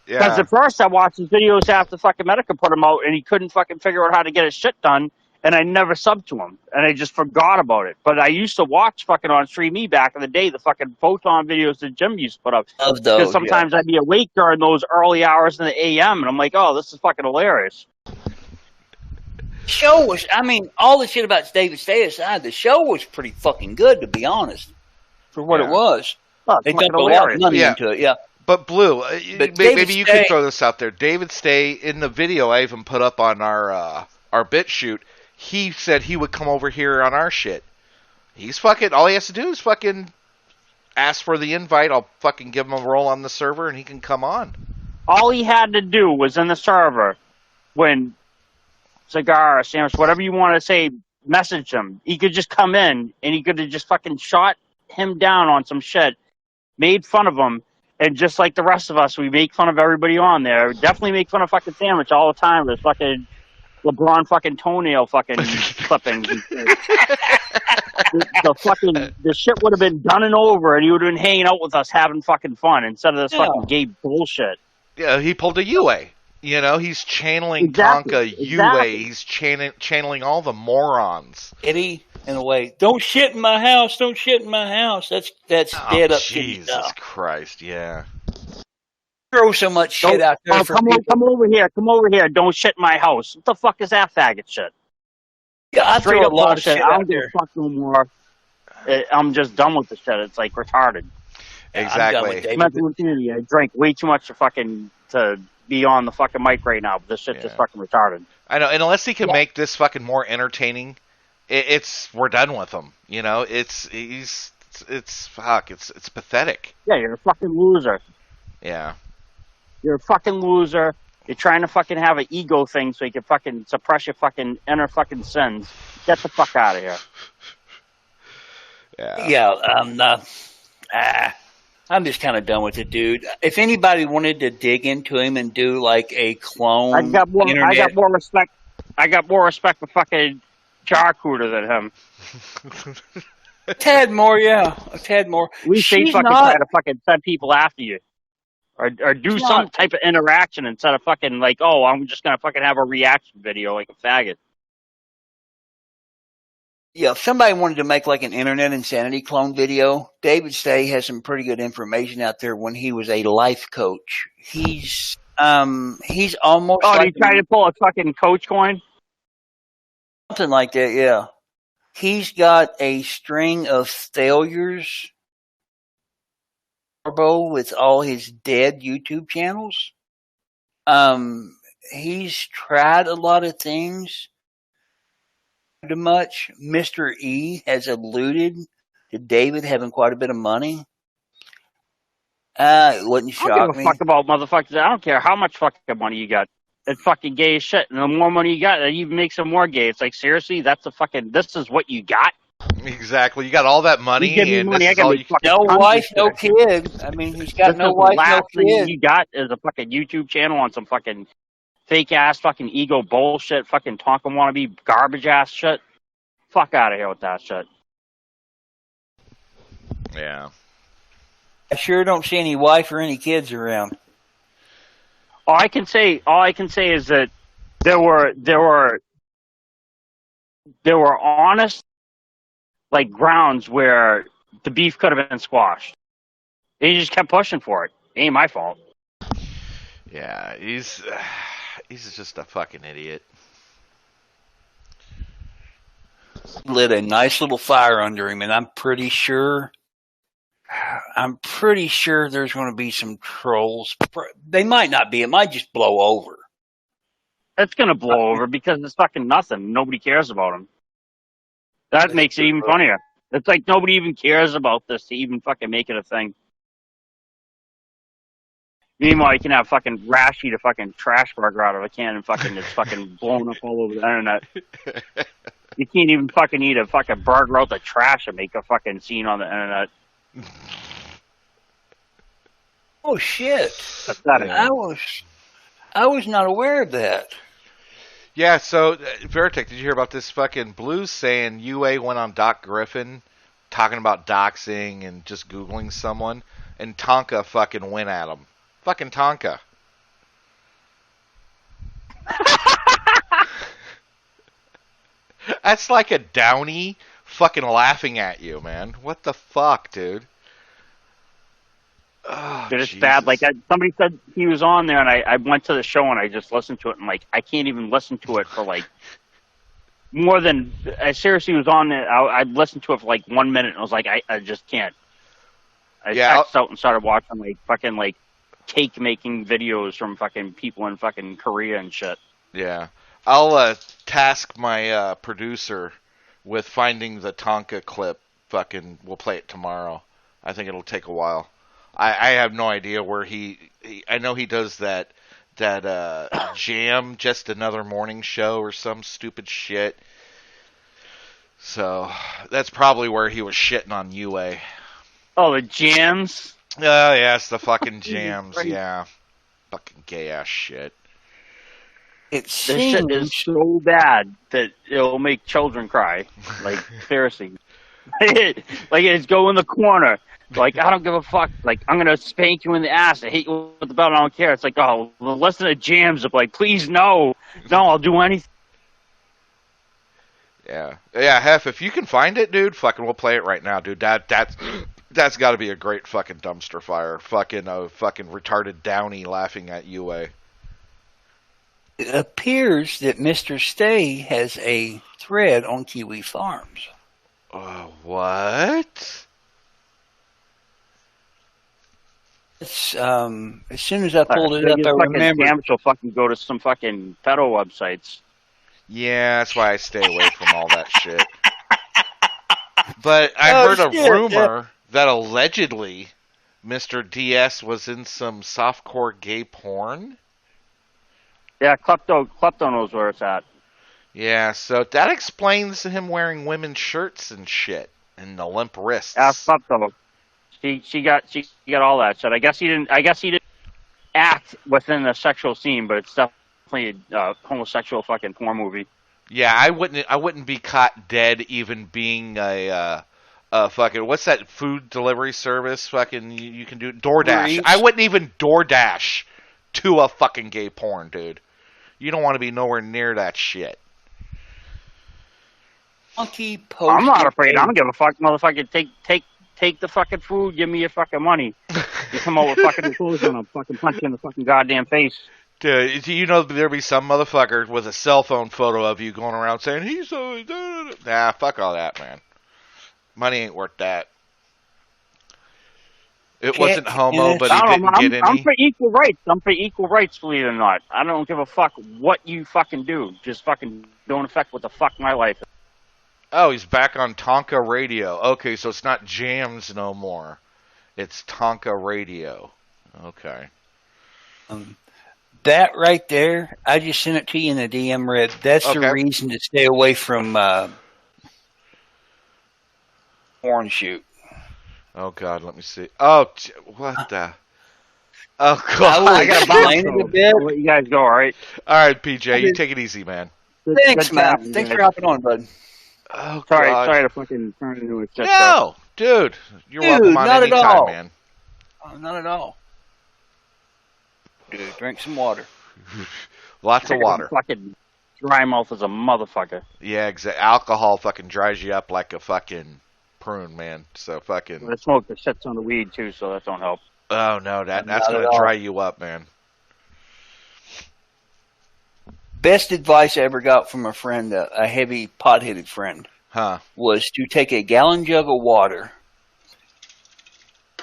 Because at first I watched his videos after fucking Medica put him out, and he couldn't fucking figure out how to get his shit done. And I never subbed to him, and I just forgot about it. But I used to watch fucking on Stream Me back in the day, the fucking photon videos that Jim used to put up. Because sometimes I'd be awake during those early hours in the AM, and I'm like, oh, this is fucking hilarious. Show was, I mean, all the shit about David Stay aside, the show was pretty fucking good, to be honest, for what it was. Oh, they dumped a lot of money into it, But Blue, maybe you could throw this out there. David Stay, in the video I even put up on our BitChute, he said he would come over here on our shit. He's fucking, all he has to do is fucking ask for the invite. I'll fucking give him a role on the server and he can come on. All he had to do was in the server when cigar, sandwich, whatever you want to say, message him. He could just come in and he could have just fucking shot him down on some shit, made fun of him, and just like the rest of us, we make fun of everybody on there. We definitely make fun of fucking Sandwich all the time. There's fucking LeBron fucking toenail fucking clippings. The shit would have been done and over, and he would have been hanging out with us having fucking fun instead of this fucking gay bullshit. Yeah, he pulled a UA. You know, he's channeling Tonka UA. He's channeling all the morons. Eddie, in a way, don't shit in my house. Don't shit in my house. That's dead up. Jesus Christ, yeah. Throw so much shit out there for people. Come over here. Don't shit in my house. What the fuck is that faggot shit? Yeah, I throw a lot of shit I don't give a fuck no more. I'm just done with the shit. It's like retarded. Exactly. I drank way too much to be on the fucking mic right now, but this shit's just fucking retarded. I know, and unless he can make this fucking more entertaining, we're done with him. You know, it's pathetic. Yeah, you're a fucking loser. Yeah. You're a fucking loser. You're trying to fucking have an ego thing so you can fucking suppress your fucking inner fucking sins. Get the fuck out of here. Yeah, I'm just kind of done with it, dude. If anybody wanted to dig into him and do like a clone I got more respect. I got more respect for fucking Jarcooter than him. A tad more, yeah. A tad more. At least they fucking try to fucking send people after you. Or do some type of interaction instead of fucking like, oh, I'm just gonna fucking have a reaction video like a faggot. Yeah, if somebody wanted to make like an internet insanity clone video, David Stay has some pretty good information out there when he was a life coach. He's almost he tried to pull a fucking coach coin? Something like that, yeah. He's got a string of failures with all his dead YouTube channels. He's tried a lot of things. Too much. Mr. E has alluded to David having quite a bit of money. It wouldn't shock me. I don't give a fuck about motherfuckers. I don't care how much fucking money you got. It's fucking gay as shit. And the more money you got, that even makes it more gay. It's like, seriously, this is what you got? Exactly. You got all that money, you give me and money, this I is can all make you fucking no tons wife, of no shit. kid. I mean, he's got This no is wife, the last no thing kid. you got is a fucking YouTube channel on some fucking fake ass fucking ego bullshit, fucking Tonka wannabe garbage ass shit. Fuck out of here with that shit. Yeah. I sure don't see any wife or any kids around. All I can say is that there were honest like grounds where the beef could have been squashed. He just kept pushing for it. It ain't my fault. Yeah, he's just a fucking idiot. Lit a nice little fire under him, and I'm pretty sure there's going to be some trolls. They might not be. It might just blow over. It's going to blow over because it's fucking nothing. Nobody cares about him. That makes it even funnier. It's like nobody even cares about this to even fucking make it a thing. Meanwhile, you can have fucking Rashi the fucking trash burger out of a can and fucking it's fucking blown up all over the internet. You can't even fucking eat a fucking burger out the trash and make a fucking scene on the internet. Oh shit! Pathetic. I was not aware of that. Yeah, so Veritek, did you hear about this fucking Blues saying UA went on Doc Griffin talking about doxing and just Googling someone, and Tonka fucking went at him. Fucking Tonka. That's like a Downey fucking laughing at you, man. What the fuck, dude? Oh, Dude, it's Jesus. bad. Like somebody said he was on there, and I went to the show and I just listened to it, and like I can't even listen to it for like more than I seriously was on it. I listened to it for like 1 minute, and I was like, I just can't. I texted out and started watching like fucking like cake making videos from fucking people in fucking Korea and shit. Yeah, I'll task my producer with finding the Tonka clip. Fucking, we'll play it tomorrow. I think it'll take a while. I have no idea where he I know he does that Jam, Just Another Morning Show or some stupid shit. So that's probably where he was shitting on UA. Oh, the Jams? Yeah, it's the fucking Jams, yeah. Fucking gay ass shit. This shit is so bad that it'll make children cry. Like, seriously. Like, it's go in the corner. Like, I don't give a fuck. Like, I'm going to spank you in the ass. I hate you with the belt. I don't care. It's like, oh, listen to Jams. I'm like, please, no. No, I'll do anything. Yeah, Hef, if you can find it, dude, fucking we'll play it right now, dude. That's got to be a great fucking dumpster fire. Fucking retarded Downey laughing at UA. It appears that Mr. Stay has a thread on Kiwi Farms. What? It's, as soon as I pulled it up, I remember. Damage will fucking go to some fucking pedo websites. Yeah, that's why I stay away from all that shit. But I heard a rumor that allegedly Mr. DS was in some softcore gay porn. Yeah, Klepto knows where it's at. Yeah, so that explains him wearing women's shirts and shit and the limp wrists. Ask Klepto. She got all that shit. I guess he didn't act within the sexual scene, but it's definitely a homosexual fucking porn movie. Yeah, I wouldn't be caught dead even being a fucking, what's that food delivery service? Fucking you can do DoorDash. I wouldn't even DoorDash to a fucking gay porn, dude. You don't want to be nowhere near that shit. Monkey I'm not afraid. I don't give a fuck, motherfucker. Take the fucking food. Give me your fucking money. You come over with fucking clothes on, I'll fucking punch you in the fucking goddamn face. Dude, you know there'll be some motherfucker with a cell phone photo of you going around saying he's so. Nah, fuck all that, man. Money ain't worth that. It wasn't homo, but he didn't get any. I'm for equal rights. Believe it or not. I don't give a fuck what you fucking do. Just fucking don't affect what the fuck my life is. Oh, he's back on Tonka Radio. Okay, so it's not Jams no more. It's Tonka Radio. Okay. That right there, I just sent it to you in the DM, Red. That's the reason to stay away from porn shoot. Oh, God, let me see. Oh, what the... Oh, God. I got to explain it a bit. I'll let you guys go, all right? All right, PJ, you take it easy, man. Thanks, man. Thanks for hopping on, bud. Oh, sorry, God. sorry to fucking turn into a shit No, dude. You're welcome on any time, man. Oh, not at all. Dude, drink some water. Lots of water. Fucking dry mouth as a motherfucker. Yeah, exactly. Alcohol fucking dries you up like a fucking prune, man. So fucking... I smoke the shits on the weed, too, so that don't help. Oh, no, that's going to dry you up, man. Best advice I ever got from a friend, a heavy pot-headed friend, was to take a gallon jug of water,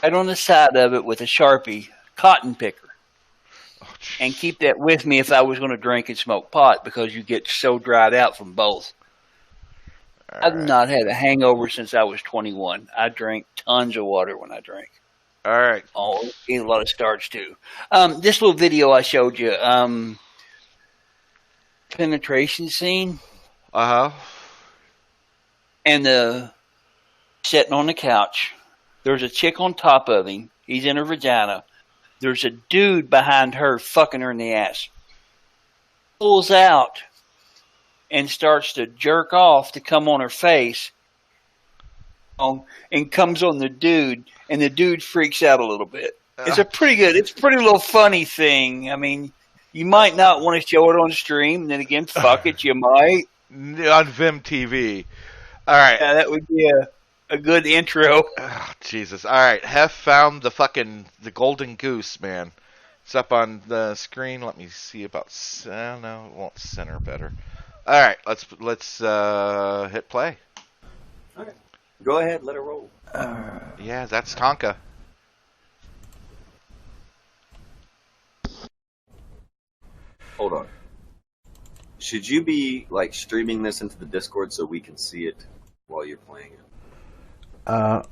right on the side of it with a Sharpie, cotton picker, and keep that with me if I was going to drink and smoke pot, because you get so dried out from both. I've not had a hangover since I was 21. I drank tons of water when I drank. All right. Oh, eat a lot of starch, too. This little video I showed you, penetration scene. Uh-huh. And sitting on the couch. There's a chick on top of him. He's in her vagina. There's a dude behind her fucking her in the ass. Pulls out and starts to jerk off to come on her face. And comes on the dude. And the dude freaks out a little bit. It's a pretty little funny thing. I mean, you might not want to show it on stream. And then again, fuck it, you might. On Vim TV. All right. Yeah, that would be a good intro. Oh, Jesus. All right. Hef found the golden goose, man. It's up on the screen. Let me see about... no, it won't center better. All right. Let's hit play. All right. Go ahead. Let it roll. Yeah, that's Tonka. Hold on. Should you be like streaming this into the Discord so we can see it while you're playing it?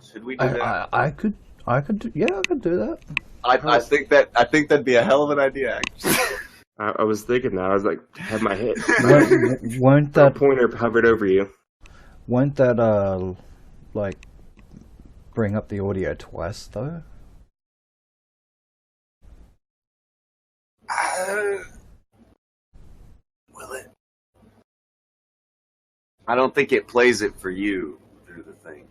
Should we do that? I could do that. I think that'd be a hell of an idea. Actually, I was thinking that. I was like, had my head. Won't that pointer hovered over you? Won't that like bring up the audio twice though? Will it? I don't think it plays it for you through the thing.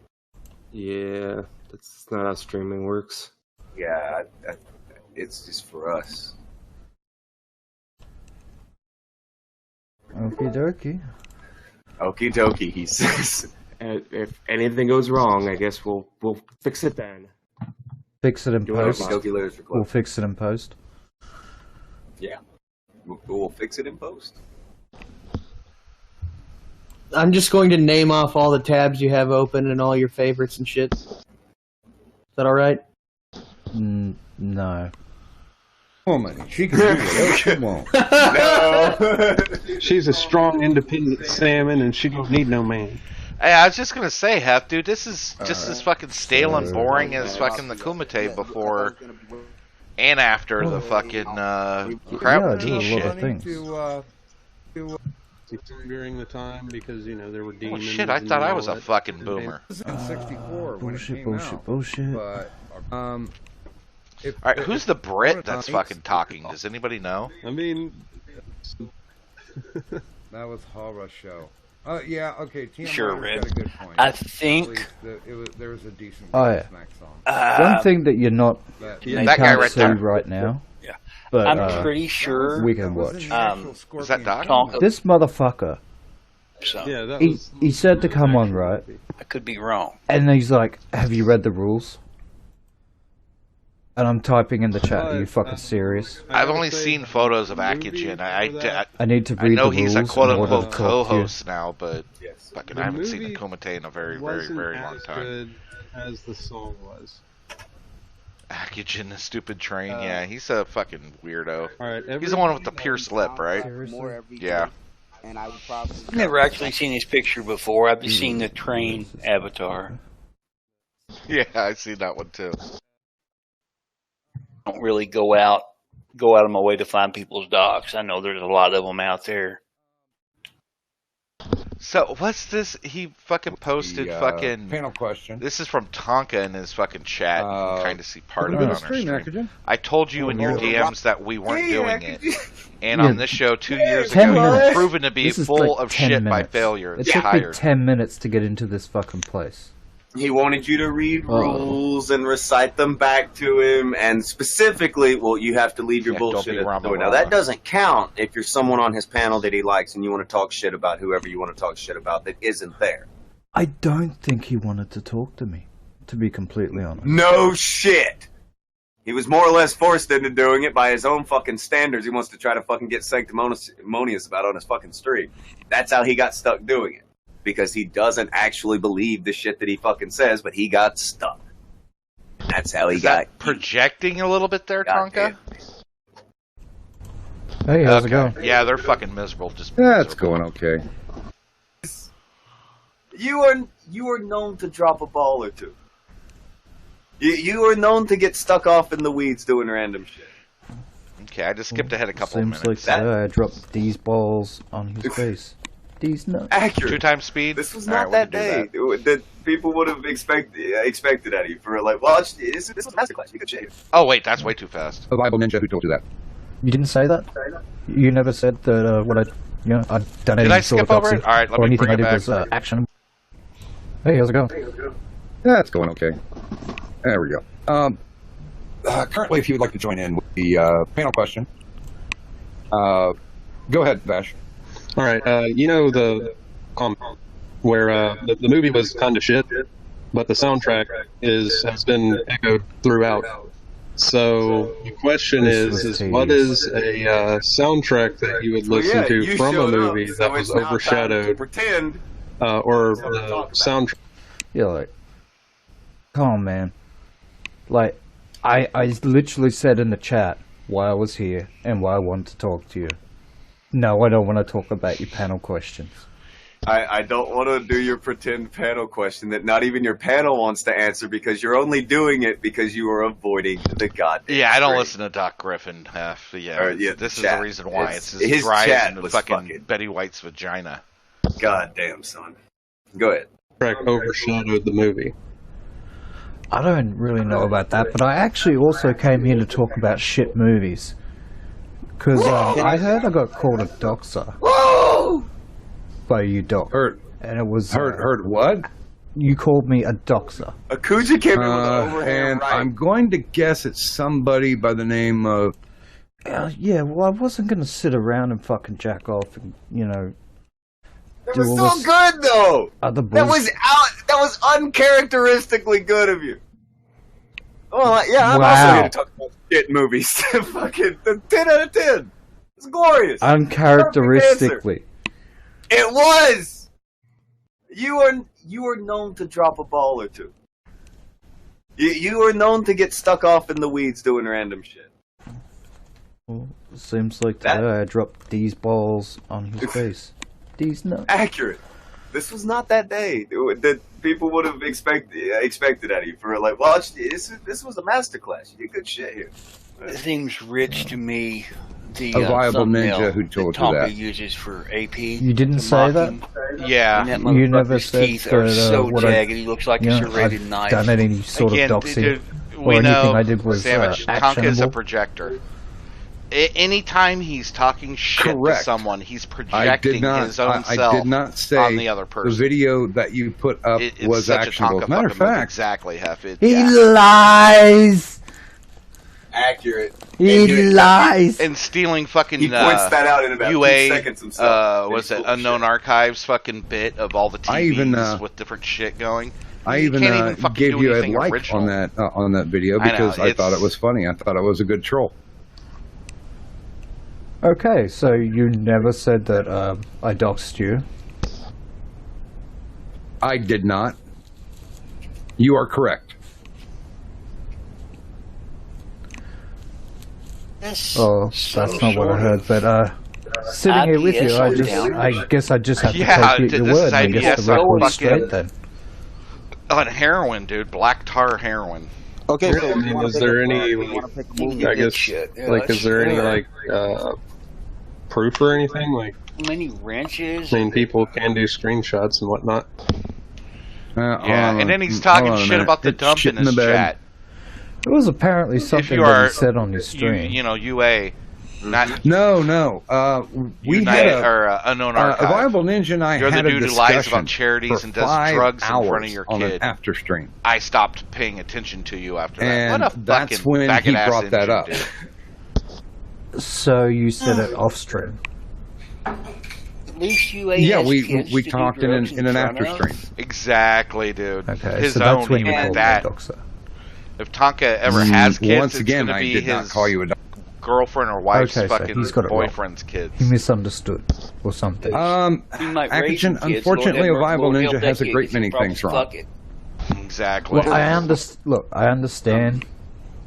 Yeah, that's not how streaming works. Yeah, it's just for us. Okie dokie. Okie dokie, he says. And if anything goes wrong, I guess we'll fix it then. Fix it in post. We'll fix it in post. Yeah, we'll fix it in post. I'm just going to name off all the tabs you have open and all your favorites and shit. Is that alright? No. Woman, she can do whatever she wants. No. She's a strong, independent salmon, and she don't need no man. Hey, I was just gonna say, Hef, dude, this is just as fucking stale and boring as fucking the Kumite before And after the fucking crap tea shit. During the time because there were demons. Oh shit! I thought I was a fucking boomer. Bullshit. But all right, who's the Brit that's fucking talking? Does anybody know? I mean, that was horror show. Oh yeah, okay. Sure, Red. Red. A good point. I think there was a decent smack song. One thing that you're not, you that guy can't right see there. right now. Yeah, but I'm pretty sure we can watch. Is that Doc? This motherfucker. So. Yeah, he said to come on, right? I could be wrong. And he's like, "Have you read the rules?" And I'm typing in the chat. Are you fucking serious? I've only seen photos of Akugen. I need to read I know the he's a rules quote-unquote in order to talk to you. co-host now, but fucking, I haven't seen the Kumite in a very, very, very long time. Good as the song was. Akugen, the stupid train. Yeah, he's a fucking weirdo. All right, he's the one with the pierced lip, right? Yeah. And I would probably I've never actually seen his picture before. I've just seen the train avatar. Yeah, I've seen that one too. I don't really go out of my way to find people's docs. I know there's a lot of them out there. So what's this? He fucking posted fucking panel question. This is from Tonka in his fucking chat. You can kind of see part of it on our stream. Akugen? I told you in your DMs that we weren't doing it, and Yeah. on this show 2 years 10 ago, minutes. you've proven to be This is full like of 10 shit by minutes. failure. It It's took me tired. 10 minutes to get into this fucking place. He wanted you to read rules and recite them back to him, and specifically, well, you have to leave your Yeah, don't bullshit be at the Rama door. Now, Rama. that doesn't count if you're someone on his panel that he likes and you want to talk shit about whoever you want to talk shit about that isn't there. I don't think he wanted to talk to me, to be completely honest. No shit! He was more or less forced into doing it by his own fucking standards. He wants to try to fucking get sanctimonious about on his fucking stream. That's how he got stuck doing it. Because he doesn't actually believe the shit that he fucking says, but he got stuck. That's how he got projecting a little bit there, Tonka? Hey, how's it going? Yeah, they're fucking miserable. Just Yeah, it's going okay. You are known to drop a ball or two. You are known to get stuck off in the weeds doing random shit. Okay, I just skipped ahead a couple of Seems minutes. like I dropped these balls on his face. These nuts. Accurate. 2 times speed. This was All not right, that we can do day that people would have expected out of you for like, well, this was a masterclass. You could shave. Oh wait, that's way too fast. The Bible Ninja who told you that. You didn't say that? You never said that what I'd done any Did I sort skip of over doxing it? All right, let or me anything bring I it did back. was action. Hey, how's it going? Yeah, it's going okay. There we go. Currently, if you would like to join in with the panel question, go ahead, Vash. all right. The where the movie was kind of shit, but the soundtrack has been echoed throughout. So the question is what is a soundtrack that you would listen to from a movie that was overshadowed, pretend, or the soundtrack? Yeah, like, come on, man. Like, I literally said in the chat why I was here and why I wanted to talk to you. No, I don't want to talk about your panel questions. I don't want to do your pretend panel question that not even your panel wants to answer because you're only doing it because you are avoiding the goddamn. Yeah, I don't stream. listen to Doc Griffin. This is chat. the reason why. It's His as dry chat as was fucking Betty White's vagina. Goddamn, son. Go ahead. Track overshadowed the movie. I don't really know about that, but I actually also came here to talk about shit movies. Because I heard I got called a doxer. Whoa! By you, Doc. Heard. And it was... Heard what? You called me a doxer. Akuja came in with an overhand And right. I'm going to guess it's somebody by the name of... Yeah, well, I wasn't going to sit around and fucking jack off and, That was so good, though! That was uncharacteristically good of you. Oh, yeah, I'm also here to talk about shit movies. Fucking 10 out of 10. It's glorious. Uncharacteristically. It was! You are known to drop a ball or two. You are known to get stuck off in the weeds doing random shit. Well, seems like today I dropped these balls on his face. These nuts. Accurate. This was not that day that people would have expected out of you for like, well, this was a masterclass. You did good shit here. It seems rich to me. The A viable thumbnail ninja who told that you Tonka that. uses for AP. You didn't to say mock that? him. Yeah. And that You never motherfucker's said teeth are that, so what jagged. He looks like a serrated I've knife. done any sort Again, of doxing. dude, or we anything know I did was Savage, Tonka is a actionable. projector. Anytime he's talking shit Correct. to someone, he's I projecting did not. his own I self did not say on the other person. the video that you put up It's was such actionable. a As Tonka a matter of fucking move. fact, Exactly, Hef. It, He yeah. lies! Accurate. He lies! And stealing fucking He points that out in about 2 UA, seconds himself. was it Unknown Archives fucking bit of all the TVs I even, with different shit going? I You even, can't even fucking gave do you a anything like original. on that video I know, because I thought it's- it was funny. I thought it was a good troll. Okay, so you never said that I doxed you. I did not. You are correct. Oh, that's not what I heard, but sitting here with you, I guess I just have to take you at your this word is and I guess IBS the record's fucking- straight then. On heroin, dude. Black tar heroin. Okay, so I mean, is there any, I guess, like, is there any, like, proof or anything? Like, Many wrenches. I mean, people can do screenshots and whatnot. Yeah, and then he's talking shit about the dump in his chat. It was apparently something you that are- he said on his stream. You know, UA, not No. We United had or Unknown Archive. a viable ninja and I You're the had a dude who discussion lies about charities for and does 5 drugs in hours front of your on an kid. after stream. I stopped paying attention to you after that. And What a that's fucking when he faggot-ass brought that engine, up. dude. So you said it off stream. At least UA Yeah, has we kids to do talked in drugs an front after of. stream. Exactly, dude. Okay, His so that's own, when you even called that. me a doxer. If Tonka ever has kids, Once it's again, gonna I be did his not call you a dog. girlfriend or wife's Okay, so fucking he's got it wrong. boyfriend's kids. He misunderstood or something. He might raise Action, some kids, unfortunately, a Lord have viable mercy, ninja Lord has a help great that many kid, things probably wrong. fuck it. Exactly. Well, I understand.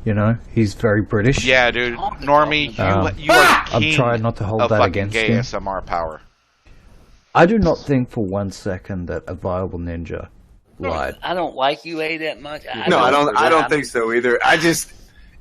You know, he's very British. Yeah, dude. Normie, you are I'm king trying not to hold of that fucking against gay him. SMR power. I do not think for 1 second that a viable ninja lied. I don't like UA that much. I don't think so either. I just.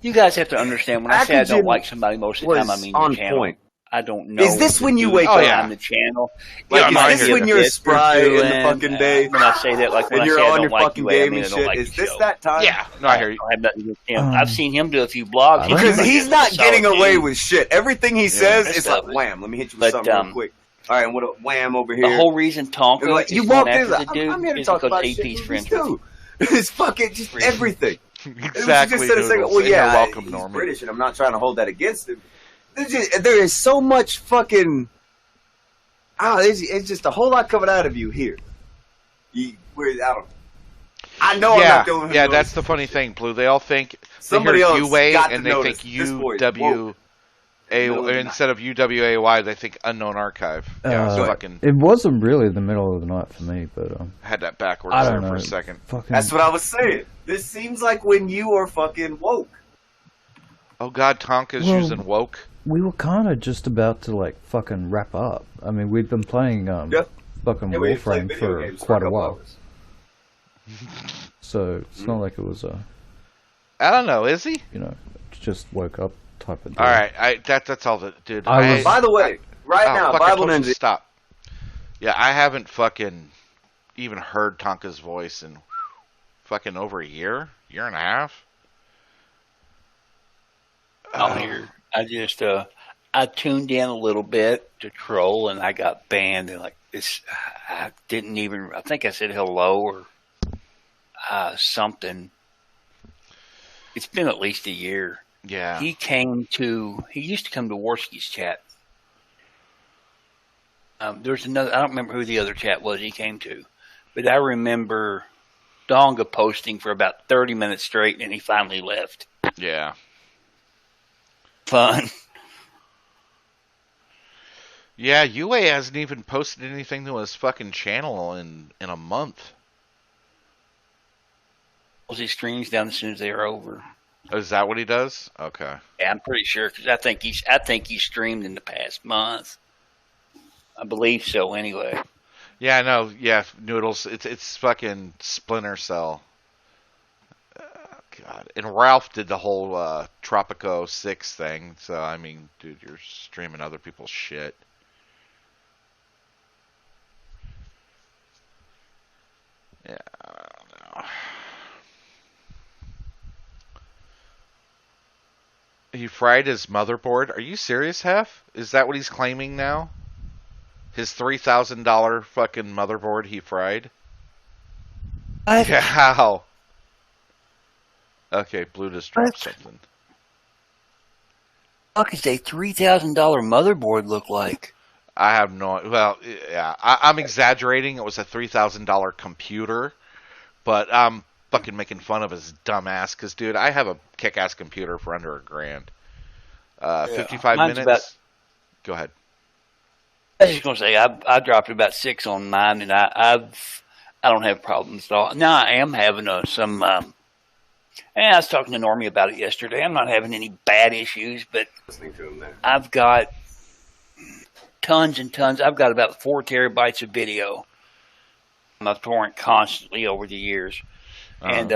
You guys have to understand when I say I don't Actigen like somebody most of the time, I was mean on the channel. point. I don't know. Is this the when you dude wake up? on the channel? Like, Like, is this when you're spry in the fucking day? When I say that, like when and I you're say I on don't your like fucking UA, I game mean and I don't shit. like Is the this show. that time? Yeah, no, I hear you. I have nothing against him. I've seen him do a few blogs Because he's not getting away with. with shit. Everything he says that's is like stuff. wham. Let me hit you with But, something real quick. All right, and what a wham over here. The whole reason Tonka Like, you is walked going in. after the dude I'm here to is talk because about AP's shit friends movies with too. It's fucking just everything. Exactly, Just said a second, Noodles. well, And yeah, you're welcome, he's Normie. British, and I'm not trying to hold that against him. There is so much fucking. It's just a whole lot coming out of you here. I know I'm Yeah, not the only one yeah, who that's knows. the funny thing, Blue. They all think Somebody they hear else UA got to and they notice. think This boy is UWA Middle of the instead of UWAY, they think Unknown Archive. Yeah, so fucking It wasn't really the middle of the night for me, but had that backwards I there don't know. for a second. Fucking, That's what I was saying. This seems like when you are fucking woke. Oh God, Tonka's Well, using woke. we were kind of just about to like fucking wrap up. I mean, we've been playing fucking Yeah, we played Warframe video for games for quite a a couple while, hours. so it's not like it was I don't know. Is he? just woke up type of deal. All right, that's all that, dude. By the way, right now, fuck, I Bible told you to Ninja. stop. Yeah, I haven't fucking even heard Tonka's voice in fucking over a year and a half. I'll hear. I just I tuned in a little bit to troll, and I got banned. And like this, I didn't even. I think I said hello or something. It's been at least a year. Yeah. He used to come to Warski's chat. There's another. I don't remember who the other chat was he came to, but I remember Donga posting for about 30 minutes straight, and he finally left. Yeah. Fun. Yeah, UA hasn't even posted anything to his fucking channel in a month. He streams down as soon as they're over. Oh, is that what he does? Okay. Yeah, I'm pretty sure because I think he streamed in the past month. I believe so. Anyway. Yeah, no, yeah, Noodles. It's fucking Splinter Cell. God. And Ralph did the whole Tropico 6 thing. So, I mean, dude, you're streaming other people's shit. Yeah, I don't know. He fried his motherboard. Are you serious, Hef? Is that what he's claiming now? His $3,000 fucking motherboard he fried? Yeah, how? Okay, Blue just dropped something. What does a $3,000 motherboard look like? I have no... Well, yeah, I'm exaggerating. It was a $3,000 computer, but I'm fucking making fun of his dumb ass, because, dude, I have a kick-ass computer for under $1,000. 55 minutes? Go ahead. I was just going to say, I dropped about 6 on mine, and I don't have problems at all. Now I am having some... and I was talking to Normie about it yesterday. I'm not having any bad issues, but I've got tons and tons. I've got about 4 terabytes of video. I've torrent constantly over the years. And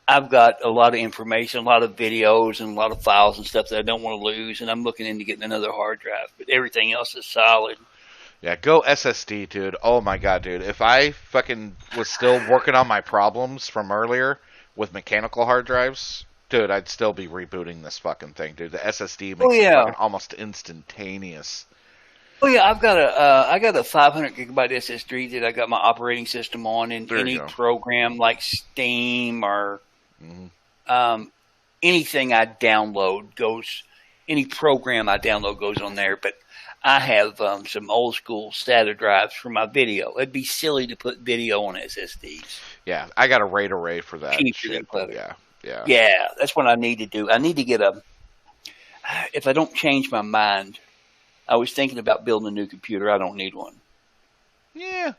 I've got a lot of information, a lot of videos, and a lot of files and stuff that I don't want to lose. And I'm looking into getting another hard drive, but everything else is solid. Yeah, go SSD, dude. Oh my god, dude. If I fucking was still working on my problems from earlier with mechanical hard drives, dude, I'd still be rebooting this fucking thing, dude. The SSD makes it fucking almost instantaneous. Oh yeah, I got a 500 gigabyte SSD that I got my operating system on, and any program like Steam or anything I download goes, any program I download goes on there. But I have some old school SATA drives for my video. It'd be silly to put video on SSDs. Yeah, I got a RAID array for that. Yeah, that's what I need to do. I need to get if I don't change my mind. I was thinking about building a new computer. I don't need one. Yeah,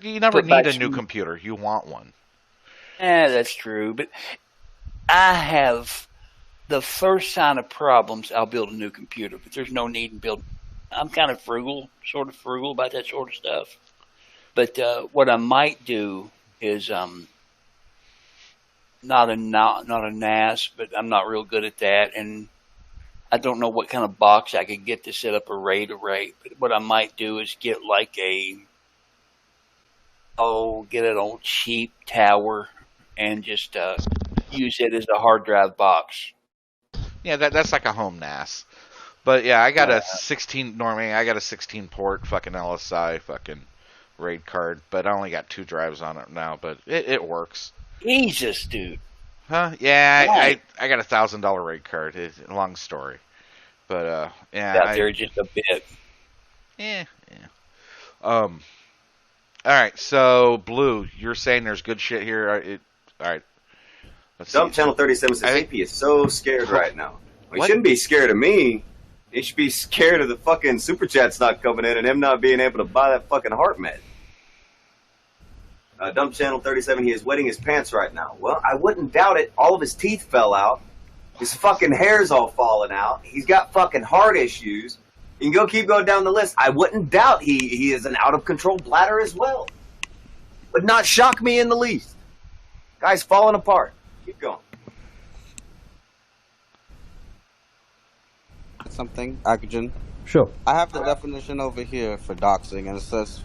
you never need a new computer. You want one. Yeah, that's true. But I have the first sign of problems, I'll build a new computer. But there's no need in building. I'm kind of sort of frugal about that sort of stuff. But what I might do is not a NAS, but I'm not real good at that, and I don't know what kind of box I could get to set up a RAID array. But what I might do is get like get an old cheap tower and just use it as a hard drive box. Yeah, that's like a home NAS. But yeah, I got a 16 port fucking LSI fucking RAID card, but I only got 2 drives on it now, but it works. Jesus, dude. Huh? Yeah, I got a $1,000 RAID card. It's a long story. But yeah. Out there just a bit. Yeah. All right, so Blue, you're saying there's good shit here. All right. Dump Channel 37 says AP is so scared right now. Well, he shouldn't be scared of me. He should be scared of the fucking super chats not coming in and him not being able to buy that fucking heart med. Dump Channel 37, he is wetting his pants right now. Well, I wouldn't doubt it. All of his teeth fell out. His fucking hair's all falling out. He's got fucking heart issues. You can keep going down the list. I wouldn't doubt he is an out-of-control bladder as well. Would not shock me in the least. Guy's falling apart. Keep going. Something, Akajan? Sure. I have the definition over here for doxing, and it says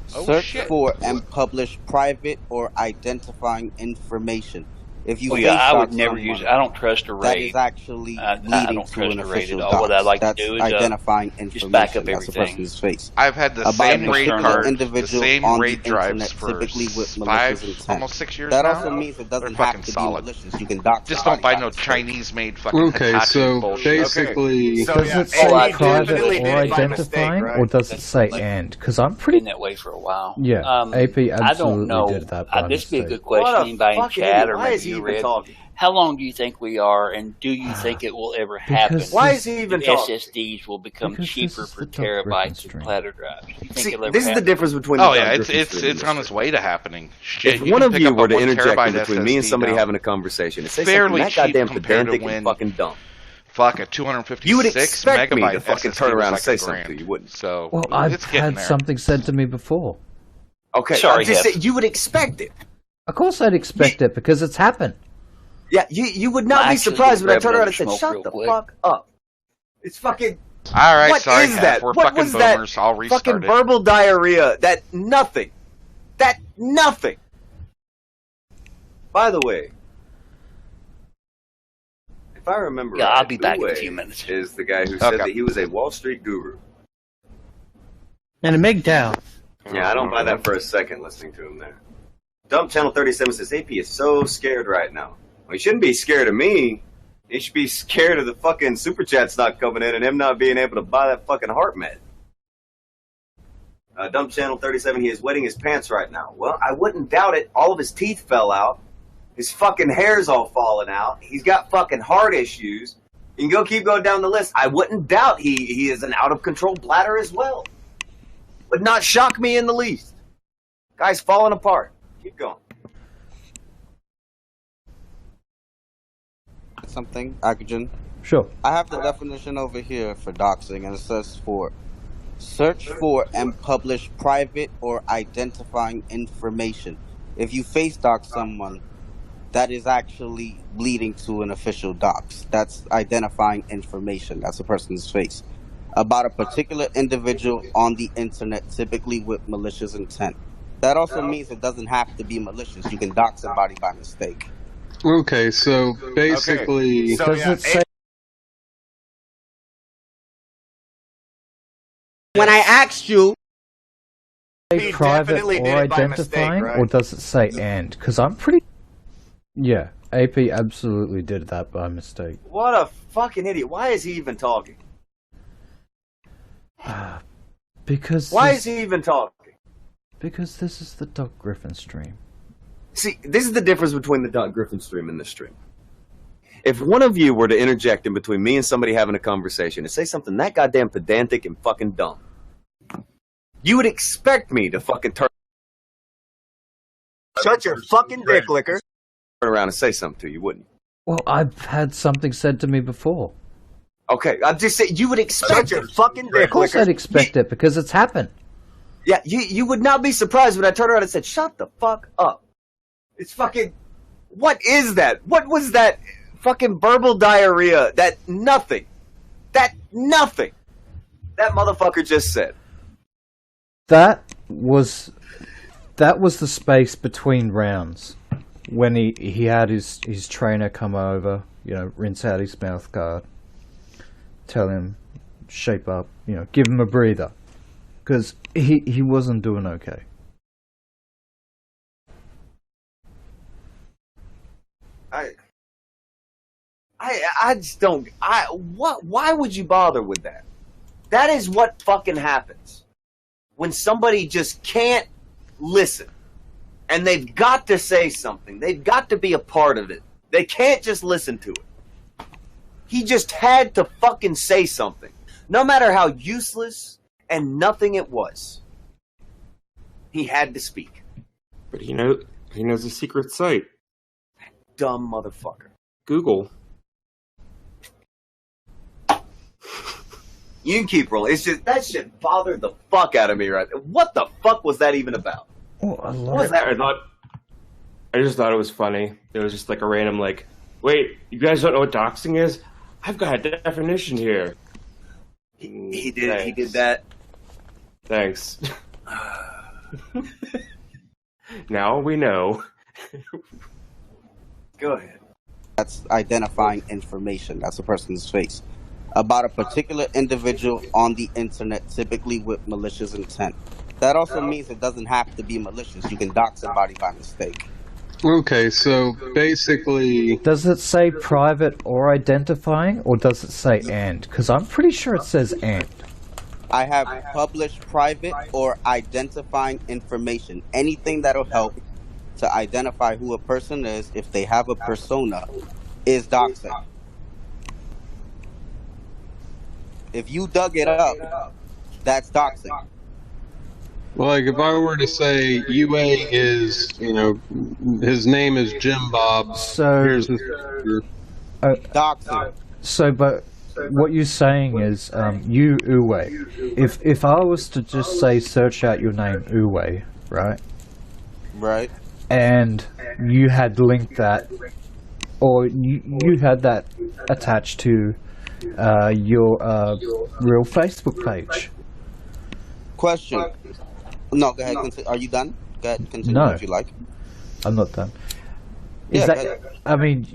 search for and publish private or identifying information. If you I would never use it. I don't trust a RAID. That is actually leading to an official dox. What I'd like to do is identifying information just back up as a everything. person's face. I've had the same RAID card, the same on RAID the drives internet, for typically with 5, malicious almost 6 years that now. also means it doesn't They're have fucking to solid. be malicious. You can dox Just don't buy no somebody. Chinese-made fucking Okay, Hitachi so bullshit. basically... Does it say private or identifying, or does it say and? Because I'm pretty... Been that way for a while. Yeah, AP absolutely I don't know. did that by This would be a mistake. good question. What a Anybody in fucking chat idiot. or Why maybe is he you even read? talking? How long do you think we are, and do you think it will ever happen? Why is he even talking? SSDs will become Because cheaper this is for the Doug Griffin terabytes stream. of platter drives. You think See, it'll ever this is the happen? difference between Oh the yeah, Doug it's Griffin stream it's and on this its stream. way to happening. Shit, If you one can of pick you up a were to 1 interject terabyte in between me and SSD somebody now. having a conversation and say Fairly something that cheap goddamn compared to pedantic when- and fucking dumb, Fuck, a 256 you would expect me megabyte to fucking SSD turn around and was say like something $1,000. to you, wouldn't you? So Well, I've it's getting had there. something said to me before. Okay, Sorry, I'm just Jeff. saying, you would expect it. Of course I'd expect it, because it's happened. Yeah, you would not be surprised when I turned around and said, "Shut the fuck up." It's fucking. All right, what sorry, is Hef, that? we're What fucking was that boomers. I'll restart fucking it. verbal diarrhea. That nothing. By the way, if I remember, Yeah, right, I'll be back in a Uwe few minutes. Is the guy who said that he was a Wall Street guru. In a MGTOW. Yeah, I don't buy that for a second listening to him there. Dump Channel 37 says AP is so scared right now. Well, he shouldn't be scared of me. He should be scared of the fucking super chats not coming in and him not being able to buy that fucking heart med. Dump Channel 37, he is wetting his pants right now. Well, I wouldn't doubt it. All of his teeth fell out. His fucking hair's all falling out. He's got fucking heart issues. You can keep going down the list. I wouldn't doubt he is an out-of-control bladder as well. Would not shock me in the least. Guy's falling apart. Keep going. Something, Akajan? Sure. I have the definition over here for doxing, and it says search for and publish private or identifying information. If you face dox someone, that is actually leading to an official dox. That's identifying information. That's a person's face. About a particular individual on the internet, typically with malicious intent. That also means it doesn't have to be malicious. You can dox somebody by mistake. Okay, so basically... Okay. So, does it say... When I asked you... Say private or identifying, mistake, right? or does it say and? Because I'm pretty... Yeah, AP absolutely did that by mistake. What a fucking idiot. Why is he even talking? Because... Why is he even talking? Because this is the Doc Griffin stream. See, this is the difference between the Doc Griffin stream and this stream. If one of you were to interject in between me and somebody having a conversation and say something that goddamn pedantic and fucking dumb, you would expect me to fucking shut your fucking dick licker, turn around and say something to you, wouldn't you? Well, I've had something said to me before. Okay, I'm just saying, you would expect your fucking dick Of course licker. I'd expect it, because it's happened. Yeah, you would not be surprised when I turned around and said, shut the fuck up. It's fucking... What is that? What was that fucking verbal diarrhea? That nothing. That motherfucker just said. That was the space between rounds. When he had his trainer come over, rinse out his mouth guard. Tell him, shape up, give him a breather. Because he wasn't doing okay. I just don't... Why would you bother with that? That is what fucking happens. When somebody just can't listen. And they've got to say something. They've got to be a part of it. They can't just listen to it. He just had to fucking say something. No matter how useless and nothing it was. He had to speak. But he knows a secret site. Dumb motherfucker. Google. You can keep rolling. It's just, that shit bothered the fuck out of me right there. What the fuck was that even about? Oh, What was that? I just thought it was funny. It was just like a random wait, you guys don't know what doxing is? I've got a definition here. He did that. Thanks. Now we know. Go ahead. That's identifying information. That's a person's face. About a particular individual on the internet, typically with malicious intent. That also means it doesn't have to be malicious. You can dox somebody by mistake. Okay, so basically... Does it say private or identifying, or does it say and? Because I'm pretty sure it says and. I have published private or identifying information. Anything that'll help to identify who a person is, if they have a persona, is doxing. If you dug it up, that's doxing. Well, if I were to say UA is, his name is Jim Bob. So, here's his doxing. So, but what you're saying is, you Uwe. If I was to just say search out your name Uwe, right? Right. And you had linked that or you had that attached to your real Facebook page. Question. No, go ahead. Are you done? Go ahead. Continue No. if you like. I'm not done. Yeah, go ahead. I mean,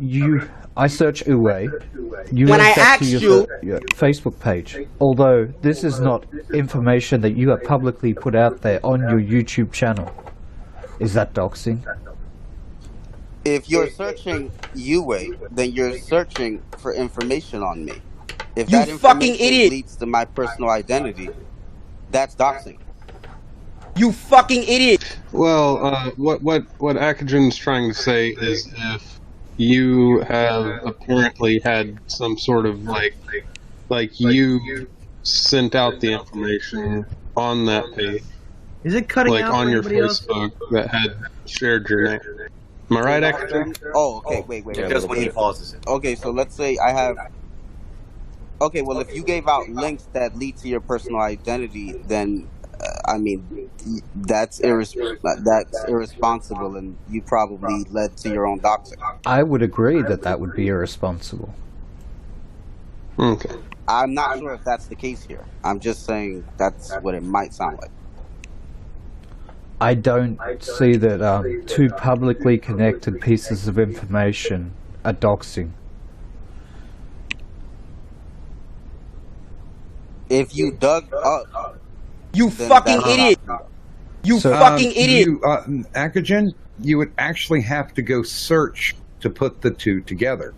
I search Uwe. You When linked I that to asked your Facebook page. Although this is not information that you have publicly put out there on your YouTube channel. Is that doxing? If you're searching Uwe, then you're searching for information on me. If You that fucking information idiot. leads to my personal identity, that's doxing. You fucking idiot. Well, what Akajan's trying to say is if you have apparently had some sort of like you sent out the information on that page. Is it cutting like out on for your anybody else? Facebook that had shared your name? Am I right, Akajan? Oh, okay. Wait. Just when he pauses it. Okay, so let's say I have. Okay, well, if you gave out links that lead to your personal identity, then I mean, that's irresponsible, and you probably led to your own doxing. I would agree that would be irresponsible. Okay. I'm not sure if that's the case here. I'm just saying that's what it might sound like. I don't see that two publicly connected pieces of information are doxing. If you dug up, you then fucking that's idiot. not- You fucking idiot. Akajan, you would actually have to go search to put the two together.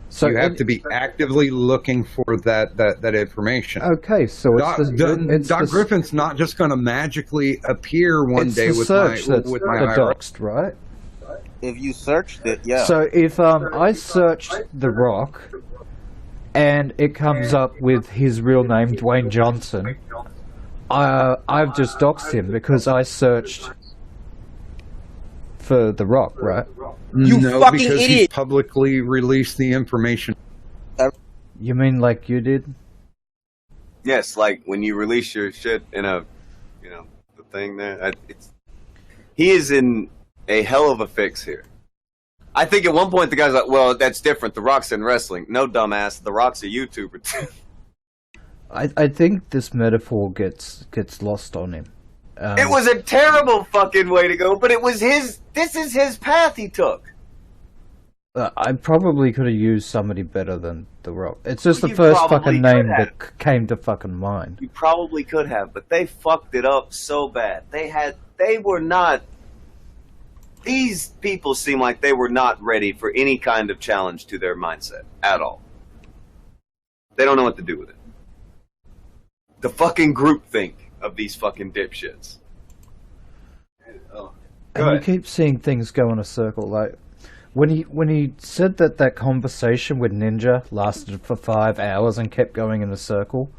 So you have to be actively looking for that information. Okay, so it's Doc Griffin's not just going to magically appear one day the with search my that's with my IRA. doxed, right? If you searched it, yeah. So if I searched The Rock and it comes up with his real name, Dwayne Johnson, I've just doxed him because I searched for The Rock, right? You no, fucking because idiot. He's publicly released the information. You mean like you did? Yes, like when you release your shit in the thing there. He is in a hell of a fix here. I think at one point the guy's like, well, that's different. The Rock's in wrestling. No, dumbass. The Rock's a YouTuber too. I think this metaphor gets lost on him. It was a terrible fucking way to go, but it was his. This is his path he took. I probably could have used somebody better than The Rock. It's just Well, the you first probably fucking could name have. that came to fucking mind. You probably could have, but they fucked it up so bad. They were not. These people seem like they were not ready for any kind of challenge to their mindset at all. They don't know what to do with it. The fucking groupthink of these fucking dipshits. Oh, And you keep seeing things go in a circle. Like when he said that conversation with Ninja lasted for 5 hours and kept going in a circle,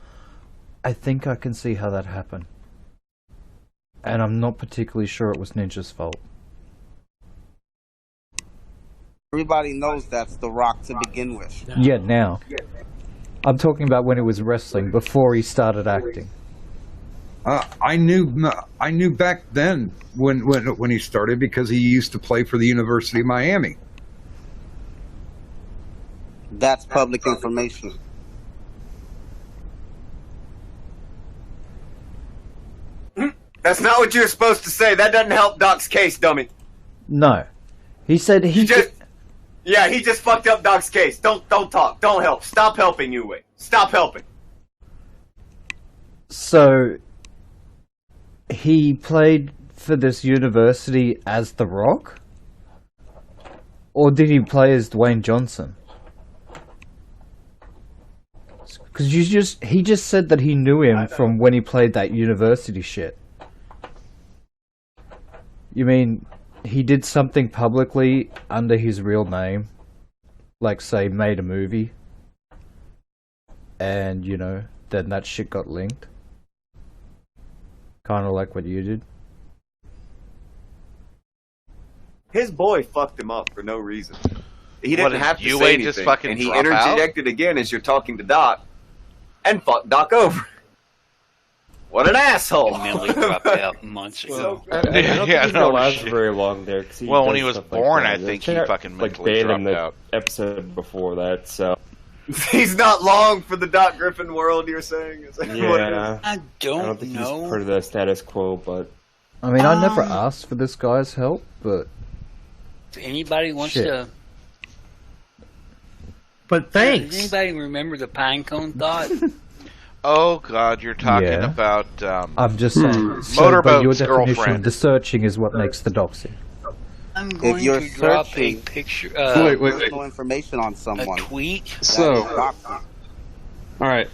I think I can see how that happened. And I'm not particularly sure it was Ninja's fault. Everybody knows that's The Rock to begin with. Yeah, now. I'm talking about when he was wrestling, before he started acting. I knew back then when he started because he used to play for the University of Miami. That's public information. That's not what you're supposed to say. That doesn't help Doc's case, dummy. No. He said he just... Yeah, he just fucked up Doc's case. Don't talk. Don't help. Stop helping, Uwe. Stop helping. So, he played for this university as The Rock? Or did he play as Dwayne Johnson? Because he just said that he knew him from when he played that university shit. You mean he did something publicly under his real name? Like, say, made a movie? And, then that shit got linked? Kind of like what you did? His boy fucked him up for no reason. He What, didn't have to Uwe say anything, just fucking and he drop out? interjected again as you're talking to Doc, and fucked Doc over. What an asshole! Mentally dropped out months ago. I don't think he's gonna last very long there. Cause Well, when he does was stuff born, like I that. think They he fucking like mentally banned him dropped the out. episode before that. So He's not long for the Doc Griffin world. You're saying? Is that what it yeah, is? I don't think know. he's part of the status quo, but I mean, I never asked for this guy's help, but If anybody wants Shit. to. But thanks. Does anybody remember the pinecone thought? Oh God, you're talking Yeah. about I'm just saying. So, but your Motorboat's definition, girlfriend. the searching is what makes the doxing. I'm going you're to drop a searching picture. Wait. personal information on someone. A tweet. So, Doxing. all right.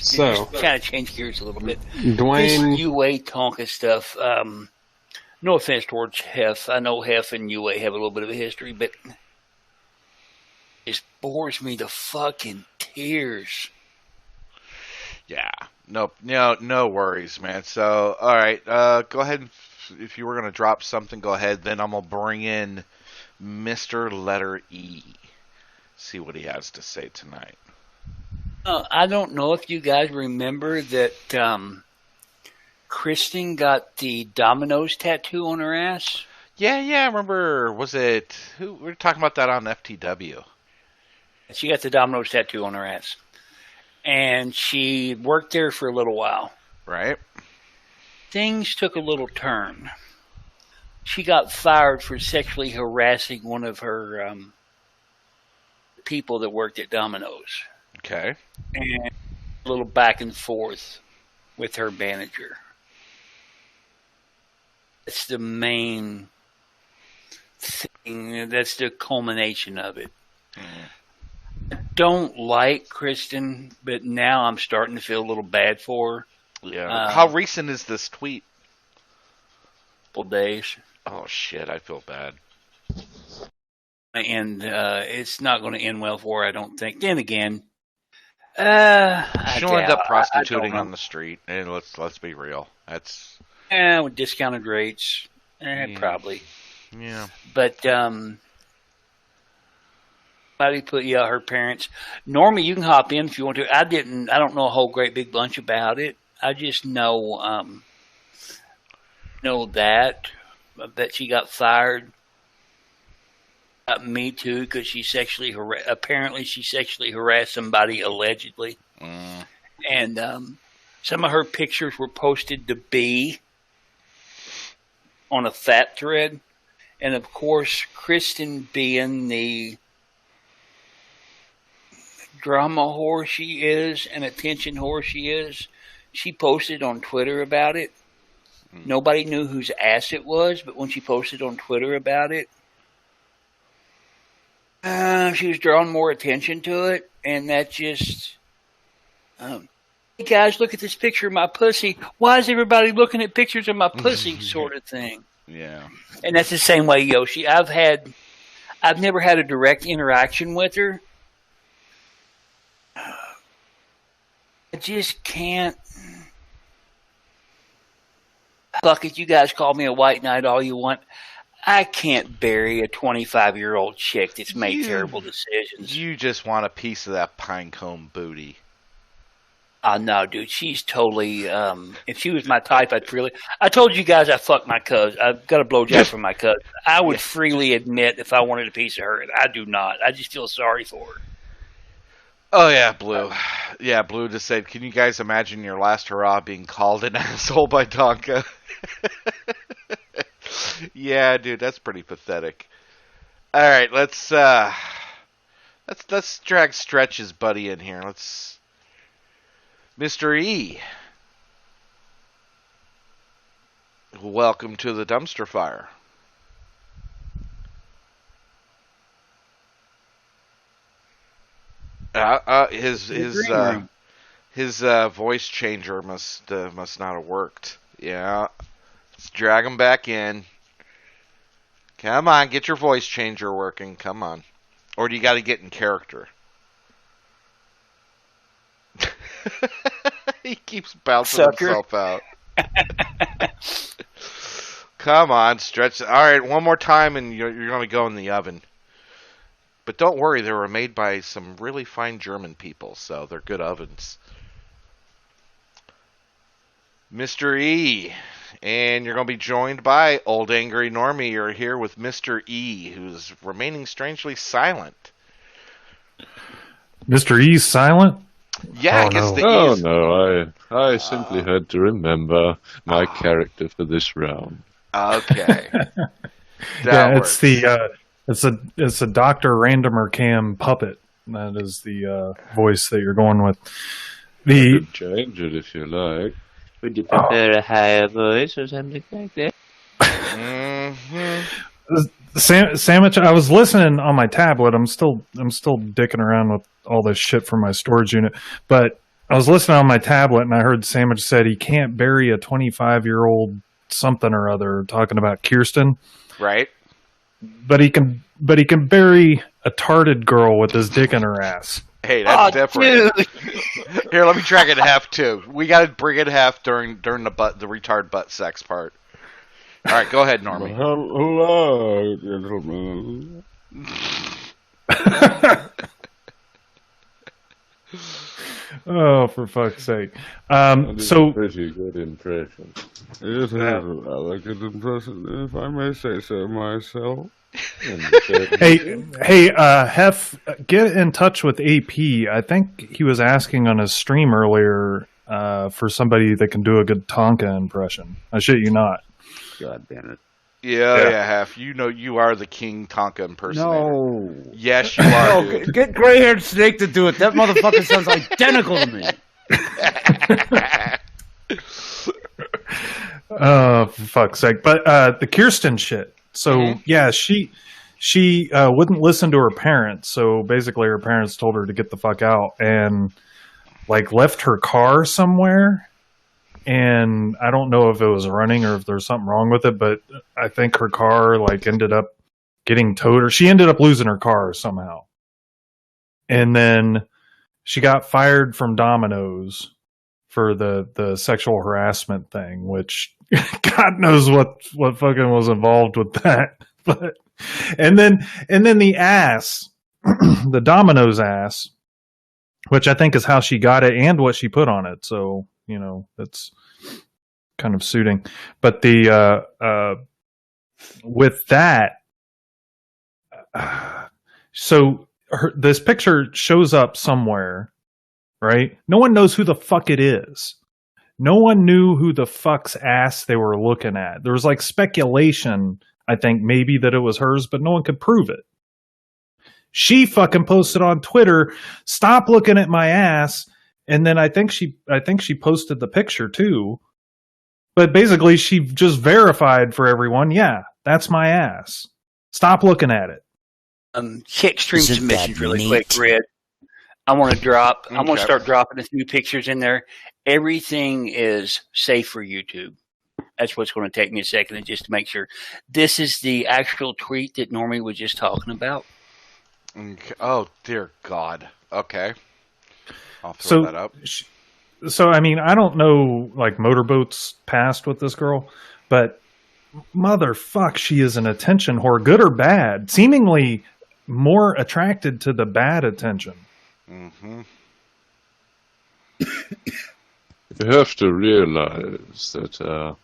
So, kind of change gears a little bit. Dwayne, This UA Tonka stuff. No offense towards Hef. I know Hef and UA have a little bit of a history, but it bores me to fucking tears. Yeah. No worries, man. So, all right. Go ahead. If you were gonna drop something, go ahead. Then I'm gonna bring in Mr. Letter E. See what he has to say tonight. I don't know if you guys remember that Kristen got the Domino's tattoo on her ass. Yeah. I remember. Was it who? We were talking about that on FTW. She got the Domino's tattoo on her ass. And she worked there for a little while. Right. Things took a little turn. She got fired for sexually harassing one of her people that worked at Domino's. Okay. And a little back and forth with her manager. That's the main thing. That's the culmination of it. I don't like Kristen, but now I'm starting to feel a little bad for her. Yeah. How recent is this tweet? Couple days. Oh shit! I feel bad. And it's not going to end well for her, I don't think. Then again, She'll end up prostituting on the street, and let's be real. That's with discounted rates, probably. Yeah. But somebody put her parents. Normally, you can hop in if you want to. I don't know a whole great big bunch about it. I just know that she got fired. Me too, because she sexually apparently she sexually harassed somebody allegedly, and some of her pictures were posted to B on a fat thread, and of course Kristen, being the drama whore she is and attention whore she is, she posted on Twitter about it. Nobody knew whose ass it was, but when she posted on Twitter about it, she was drawing more attention to it, and that just... hey guys, look at this picture of my pussy. Why is everybody looking at pictures of my pussy, sort of thing. Yeah. And that's the same way Yoshi. I've never had a direct interaction with her. I just can't... Fuck it, you guys call me a white knight all you want. I can't bury a 25-year-old chick that's made terrible decisions. You just want a piece of that pinecone booty. No, dude, she's totally. If she was my type, I'd freely. I told you guys I fucked my cousin. I've got a blowjob from my cousin. I would freely admit if I wanted a piece of her. I do not. I just feel sorry for her. Oh yeah, Blue. Yeah, Blue just said, "Can you guys imagine your last hurrah being called an asshole by Tonka?" Yeah, dude, that's pretty pathetic. All right, let's drag Stretch's buddy in here. Mr. E. Welcome to the dumpster fire. His voice changer must not have worked. Yeah, let's drag him back in. Come on, get your voice changer working. Come on, or do you got to get in character? He keeps bouncing himself out. Come on, Stretch. All right, one more time, and you're going to go in the oven. But don't worry, they were made by some really fine German people, so they're good ovens. Mr. E. And you're going to be joined by Old Angry Normie. You're here with Mr. E, who's remaining strangely silent. Mr. E's silent? Yeah, I guess the E's... no, I simply had to remember my character for this round. Okay. It's it's a Dr. Randomer Cam puppet. That is the voice that you're going with. You could change it if you like. Would you prefer a higher voice or something like that? Sandwich, I was listening on my tablet. I'm still dicking around with all this shit from my storage unit, but I was listening on my tablet and I heard Sandwich said he can't bury a 25-year-old something or other, talking about Kirsten. Right. But he can bury a tarted girl with his dick in her ass. Hey, that's different. Dude. Here, let me track it in half too. We got to bring it half during the retard butt sex part. All right, go ahead, Normie. Hello, gentlemen. Oh, for fuck's sake! So pretty good impression. It is a rather good impression, if I may say so myself. Hey, Hef, get in touch with AP. I think he was asking on his stream earlier for somebody that can do a good Tonka impression. I shit you not. God damn it. Yeah, Hef. You know you are the King Tonka impersonator. No. Yes, you are. No, get gray-haired Snake to do it. That motherfucker sounds identical to me. Oh, for fuck's sake. But the Kirsten shit. So, yeah, she wouldn't listen to her parents. So, basically, her parents told her to get the fuck out and, left her car somewhere. And I don't know if it was running or if there's something wrong with it, but I think her car, ended up getting towed, or she ended up losing her car somehow. And then she got fired from Domino's for the sexual harassment thing, which God knows what fucking was involved with that. But and then the ass, the Domino's ass, which I think is how she got it and what she put on it. So, that's kind of suiting. But the with that, so this picture shows up somewhere, right? No one knows who the fuck it is. No one knew who the fuck's ass they were looking at. There was speculation, I think, maybe that it was hers, but no one could prove it. She fucking posted on Twitter, "Stop looking at my ass." And then I think she posted the picture too. But basically she just verified for everyone, yeah, that's my ass. Stop looking at it. Check stream submissions really quick, Red. I want to start dropping a few pictures in there. Everything is safe for YouTube. That's what's going to take me a second just to make sure. This is the actual tweet that Normie was just talking about. Okay. Oh, dear God. Okay. I'll throw that up. So, I mean, I don't know, motorboats past with this girl, but motherfuck, she is an attention whore, good or bad. Seemingly more attracted to the bad attention. Mm-hmm. You have to realize that,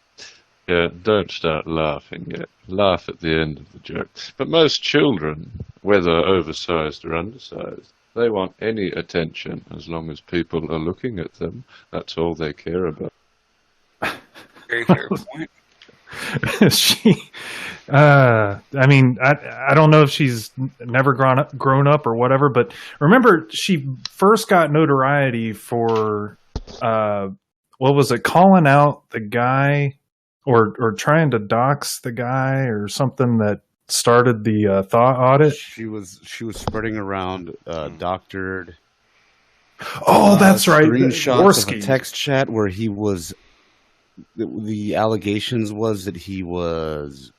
don't start laughing yet. Laugh at the end of the joke. But most children, whether oversized or undersized, they want any attention as long as people are looking at them. That's all they care about. Very fair point. I mean, I don't know if she's never grown up or whatever, but remember she first got notoriety for, what was it, calling out the guy or trying to dox the guy or something that started the thought audit. She was spreading around doctored. Oh, that's right. Screenshots of a text chat where he was. The allegations was that he was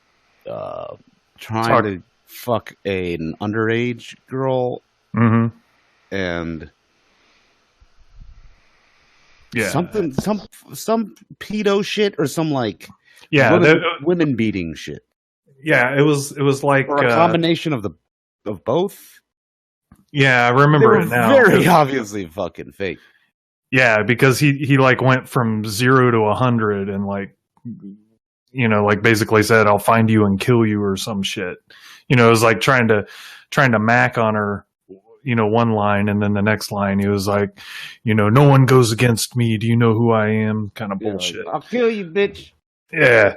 trying to fuck an underage girl, and some pedo shit or some women beating shit. Yeah, it was like or a combination of both. Yeah, I remember it now. Very obviously fucking fake. Yeah, because he like went from 0 to 100 and like, you know, like basically said, "I'll find you and kill you" or some shit. You know, it was like trying to mac on her. You know, one line, and then the next line, he was like, you know, "No one goes against me. Do you know who I am?" Kind of bullshit. I'll kill you, bitch. Yeah,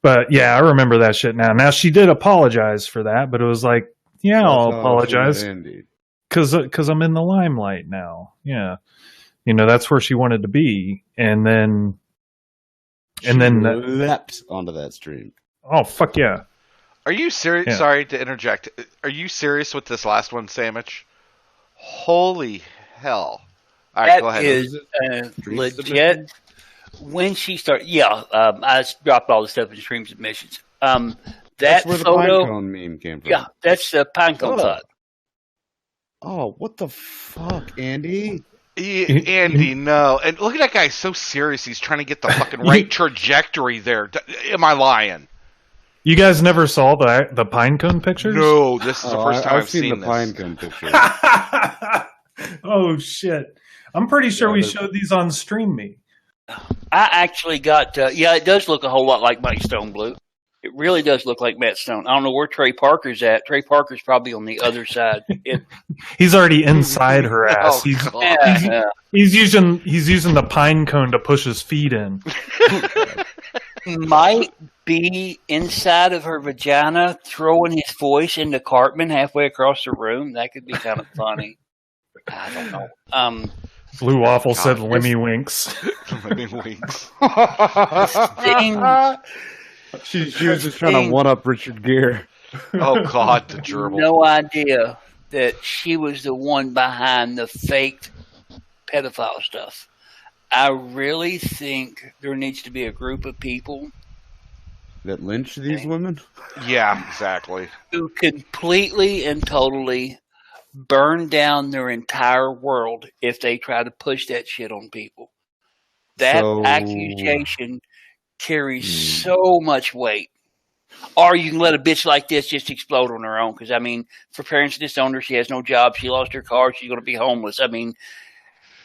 but yeah, I remember that shit now. Now she did apologize for that, but it was like, yeah, I'll apologize because I'm in the limelight now. Yeah, you know, that's where she wanted to be, and then leapt onto that stream. Oh fuck yeah! Are you serious? Yeah. Sorry to interject. Are you serious with this last one, Sandwich? Holy hell! All right, go That ahead. is legit. When she started, I dropped all the stuff in stream submissions. That That's where the photo, pinecone meme came from. yeah, that's the pinecone thought. Oh, what the fuck, Andy? Andy, no. And look at that guy, so serious. He's trying to get the fucking right trajectory there. Am I lying? You guys never saw the pinecone pictures? No, this is the first time I've seen the this. pinecone picture. Oh shit! I'm pretty sure we showed these on Stream Me. I actually got, it does look a whole lot like Mike Stone Blue. It really does look like Matt Stone. I don't know where Trey Parker's at. Trey Parker's probably on the other side. He's already inside her ass. Yeah. He's using the pine cone to push his feet in. Might be inside of her vagina, throwing his voice into Cartman halfway across the room. That could be kind of funny. I don't know. Blue Waffle said Lemmy Winks. Lemmy Winks. She was just trying to one-up Richard Gere. Oh, God, the gerbil. No idea that she was the one behind the faked pedophile stuff. I really think there needs to be a group of people that lynch these women? Yeah, exactly. Who completely and totally burn down their entire world if they try to push that shit on people. That accusation carries so much weight. Or you can let a bitch like this just explode on her own. Because, I mean, for parents disowned her, she has no job, she lost her car, she's going to be homeless. I mean,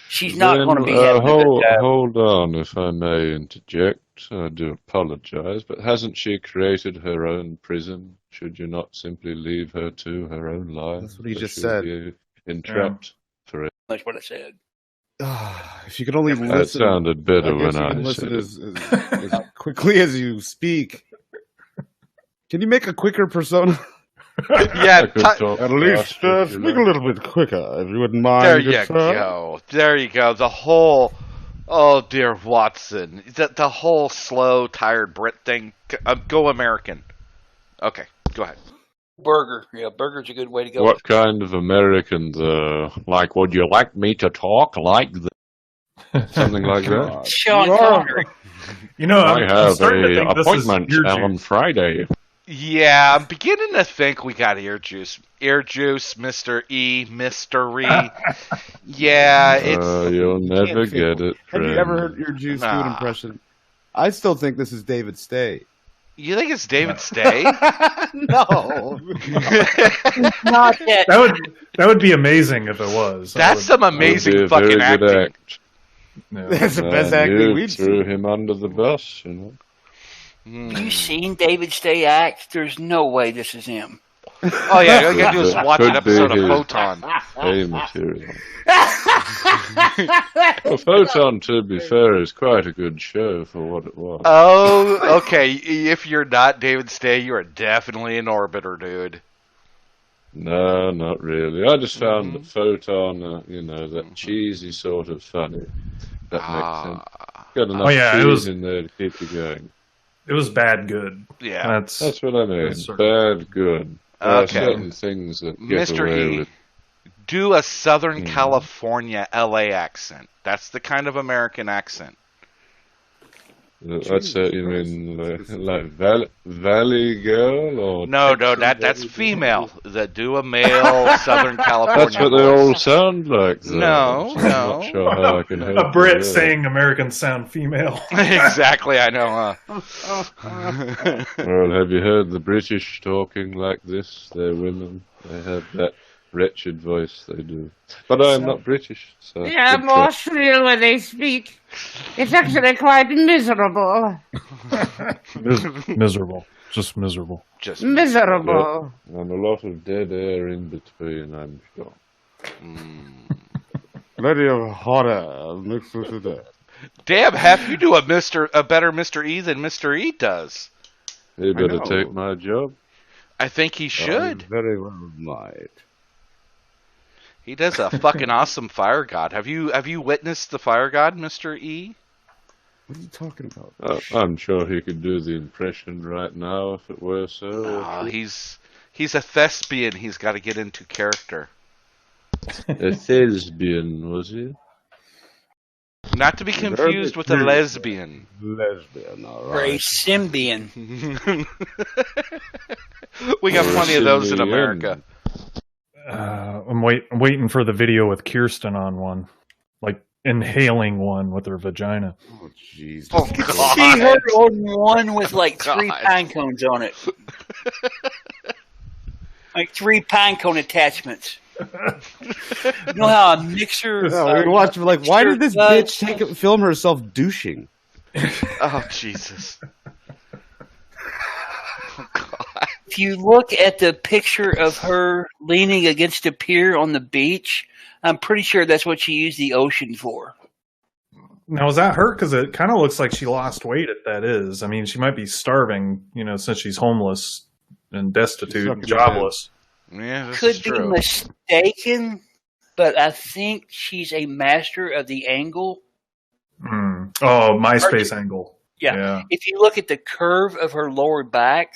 she's not going to be having a good time. Hold on, if I may interject. I do apologize, but hasn't she created her own prison? Should you not simply leave her to her own life? That's what he just she'll said. be entrapped for it. That's what I said. If you could only listen. That sounded better when I listen said as quickly as you speak. Can you make a quicker persona? Yeah, at least speak a little bit quicker, if you wouldn't mind. There you go. There you go. The whole, oh dear Watson, the whole slow, tired Brit thing. Go American. Okay, go ahead. Burger. Yeah, burger's a good way to go. What kind of American, like, would you like me to talk like something like that? Sean Connery. You know, I have an appointment on Friday. Yeah, I'm beginning to think we got ear juice. Ear juice, Mr. E, Mr. E. Yeah, it's... you'll never get it. Have you ever heard your juice food impression? I still think this is David Stay. You think it's David Stay? No. Not yet. That would be amazing if it was. That's some amazing fucking acting. No. That's the best acting we've threw seen. him under the bus, you know. You seen David Stay act? There's no way this is him. Oh yeah, all you gotta do is watch an episode of Photon. Hey, material. Well, Photon, to be fair, is quite a good show for what it was. Oh, okay. If you're not David Stay, you are definitely an orbiter, dude. No, not really. I just found that Photon, that cheesy sort of funny. That makes sense. Got enough cheese in there to keep you going. It was bad good. Yeah. That's what I mean. Bad good. There are certain things that get Mr. away E, with. do a Southern California LA accent. That's the kind of American accent. What's that? You mean like Valley Girl or? No, that's female. That do a male Southern California. That's what they all sound like. Though. No. I'm not sure how I can help A Brit you saying Americans sound female. Exactly, I know, Well, have you heard the British talking like this? They're women. They have that wretched voice they do. But I am not British, so... They are good more try. shrill when they speak. It's actually quite miserable. Miserable. Just miserable. Just miserable. Yep. And a lot of dead air in between, I'm sure. Plenty of horror mixed with that. Damn, Hef, you do a better Mr. E than Mr. E does. You better take my job. I think he should. Very well might. He does a fucking awesome fire god. Have you witnessed the fire god, Mr. E? What are you talking about? I'm sure he could do the impression right now if it were so. Oh, he's a thespian. He's got to get into character. A thespian, was he? Not to be confused with a lesbian. Lesbian, all Or a right. symbian. We got plenty of those in America. I'm waiting for the video with Kirsten on one, like inhaling one with her vagina. Oh jeez. Oh God. See her on one with like 3 pine cones on it. Like 3 pine cone attachments. You know how a mixer... No, we watch like, why did this bitch film herself douching? Oh, Jesus. Oh, God. If you look at the picture of her leaning against a pier on the beach, I'm pretty sure that's what she used the ocean for. Now, is that her? Because it kind of looks like she lost weight, if that is. I mean, she might be starving, since she's homeless and destitute and jobless. Yeah, this Could is be true. mistaken, but I think she's a master of the angle. Oh, MySpace angle. Yeah. If you look at the curve of her lower back...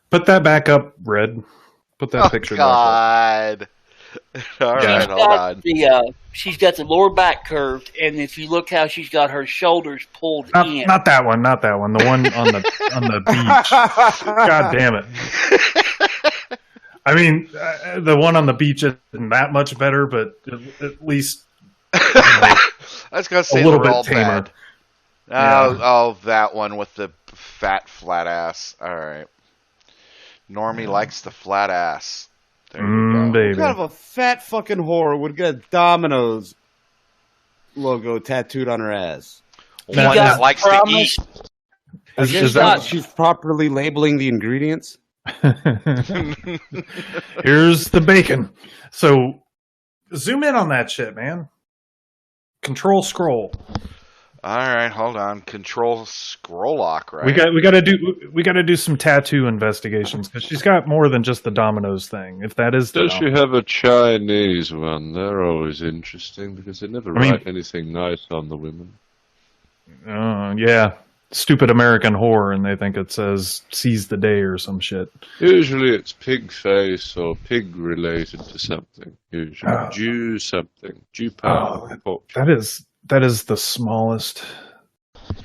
Put that back up, Red. Put that picture back God. All right, hold on. She's got the lower back curved, and if you look how she's got her shoulders pulled up. in. Not that one. Not that one. The one on the beach. God damn it. I mean, the one on the beach isn't that much better, but at least I was gonna say a little they're bit all tamer. bad. Oh, that one with the fat flat ass. All right. Normie likes the flat ass. There you go. Baby. What kind of a fat fucking whore would get a Domino's logo tattooed on her ass? One that likes to eat. Is that she's properly labeling the ingredients? Here's the bacon. So zoom in on that shit, man. Control scroll. All right, hold on. Control scroll lock, right? We got to do some tattoo investigations because she's got more than just the Domino's thing. If that is, Does she have a Chinese one? They're always interesting because they never write anything nice on the women. Yeah, stupid American whore, and they think it says "seize the day" or some shit. Usually it's pig face or pig related to something. Usually Jew something. Jew power. That is the smallest.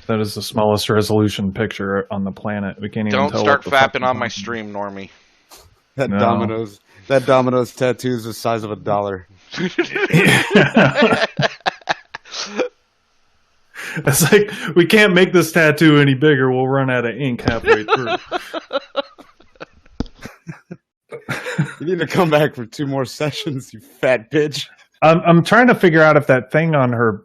That is the smallest resolution picture on the planet. We can't even Don't tell. start fapping on my stream, Normie. That Domino's tattoo is the size of $1. It's like, we can't make this tattoo any bigger. We'll run out of ink halfway through. You need to come back for 2 more sessions, you fat bitch. I'm trying to figure out if that thing on her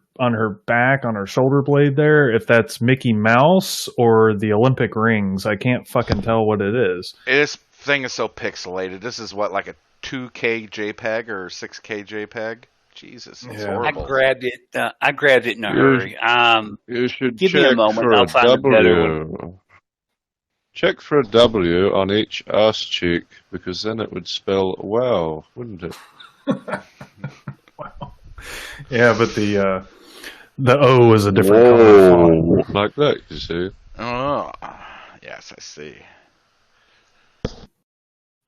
back, on her shoulder blade there, if that's Mickey Mouse or the Olympic rings. I can't fucking tell what it is. This thing is so pixelated. This is what, like a 2K JPEG or 6K JPEG? Jesus, it's horrible. I grabbed it in a hurry. You should give check me a moment. for I'll a find a better one. W. Check for a W on each ass cheek because then it would spell wow, wouldn't it? Yeah, but the O is a different color. Like that, you see. Oh, yes, I see.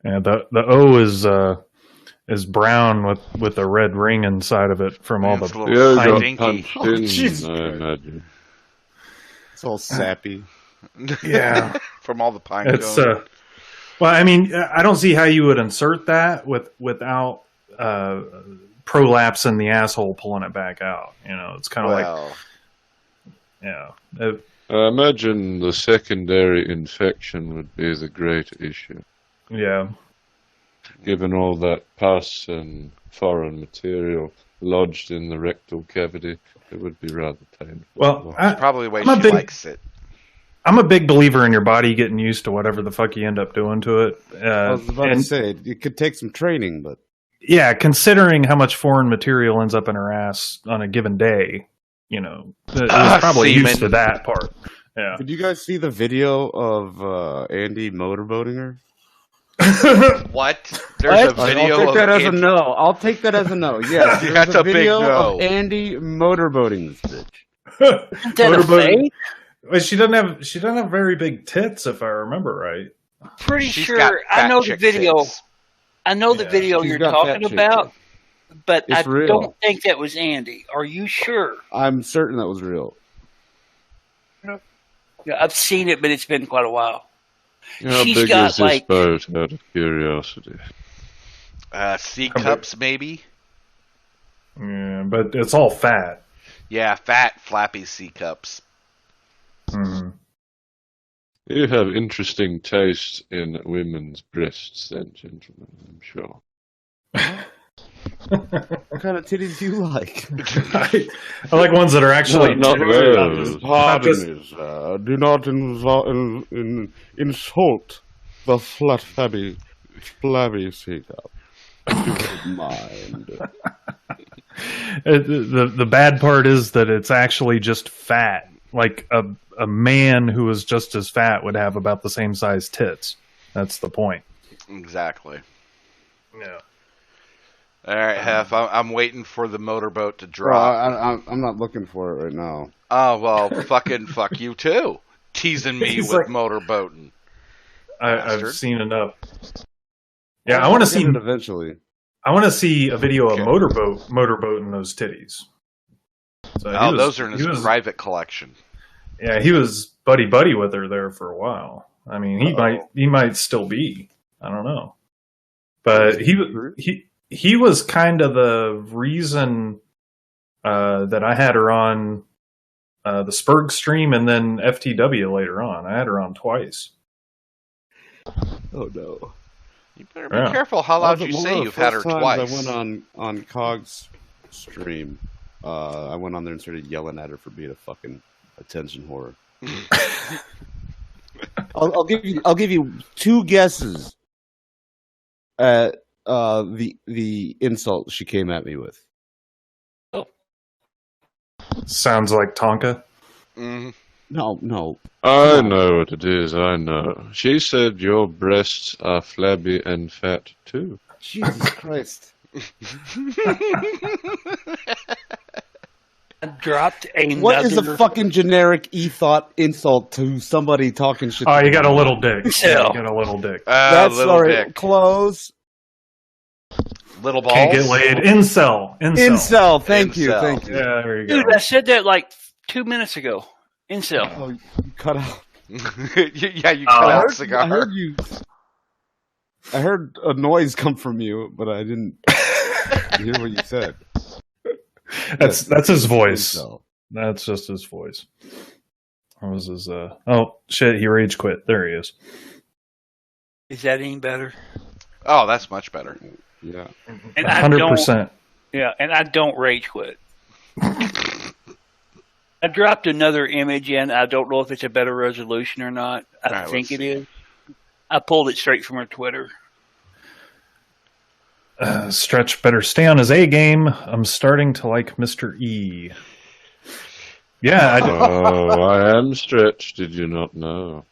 Yeah, the O is brown with a red ring inside of it from all the got punched Oh, in, Jesus I Christ. imagine. It's all sappy. Yeah. From all the pine It's cones. well, I mean, I don't see how you would insert that without prolapsing the asshole, pulling it back out. It's kind of like, yeah. I imagine the secondary infection would be the great issue. Yeah. given all that pus and foreign material lodged in the rectal cavity, it would be rather painful. Well, probably the way I'm a she big- likes it. I'm a big believer in your body getting used to whatever the fuck you end up doing to it. I was about to say it could take some training, but Yeah, considering how much foreign material ends up in her ass on a given day, it was probably semen. used to that part. Yeah. did you guys see the video of Andy motorboating her? What? There's a video I'll take that of as a Andy- no. I'll take that as a no. Yes, there's That's a big video no. of Andy motorboating this bitch. Isn't that a Motorboating- fake? Well, she doesn't have very big tits, if I remember right. Pretty She's sure got I fat know the chick video. tits. I know the Yeah, video she's you're got talking fat chick about, but It's I real. don't think that was Andy. Are you sure? I'm certain that was real. Yeah, I've seen it, but it's been quite a while. How She's big got is this like boat, out of curiosity? C cups, maybe? Yeah, but it's all fat. Yeah, fat, flappy C cups. Mhm. You have interesting taste in women's breasts, then, gentlemen, I'm sure. What kind of titties do you like? I like ones that are actually Not those. Pardon me, sir. Do not insult the flat flabby C-cup. Do not mind. The bad part is that it's actually just fat. Like a man who is just as fat would have about the same size tits. That's the point. Exactly. Yeah. All right, Hef, I'm waiting for the motorboat to Bro, drop. I'm not looking for it right now. Oh, well, fucking fuck you too. Teasing me He's with like- motorboating. I've Bastard. seen enough. Yeah, I want to see. it eventually. I want to see a video of motorboating those titties. So Oh, those are in his private collection. Yeah, he was buddy with her there for a while. I mean, he might still be. I don't know, but he was kind of the reason that I had her on the Spurg stream and then FTW later on. I had her on twice. Oh no! You better be careful how loud you say you've had her twice. I went on Cog's stream. I went on there and started yelling at her for being a fucking attention whore. I'll give you two guesses at the insult she came at me with. Sounds like Tonka. Mm-hmm. No. I know what it is, I know. She said your breasts are flabby and fat too. Jesus Christ. I dropped another. What is a fucking generic e-thought insult to somebody talking shit? Oh, you got a little dick. Incel. You got a little dick. That's little sorry. dick. Close. Little balls. Can't get laid. Incel. Incel. Thank you. Incel. Thank you. Yeah, there you go. Dude, I said that like 2 minutes ago. Incel. Oh, you cut out. Yeah, you cut out cigar. I heard you. I heard a noise come from you, but I didn't hear what you said. That's his voice. Incel. That's just his voice. What was his? Oh shit! He rage quit. There he is. Is that any better? Oh, that's much better. Yeah. And I don't. 100%. Yeah, and I don't rage quit. I dropped another image in. I don't know if it's a better resolution or not. I All right, think let's it is. I pulled it straight from her Twitter. Stretch better stay on his A game. I'm starting to like Mr. E. Yeah, I did. Oh, I am Stretch. Did you not know?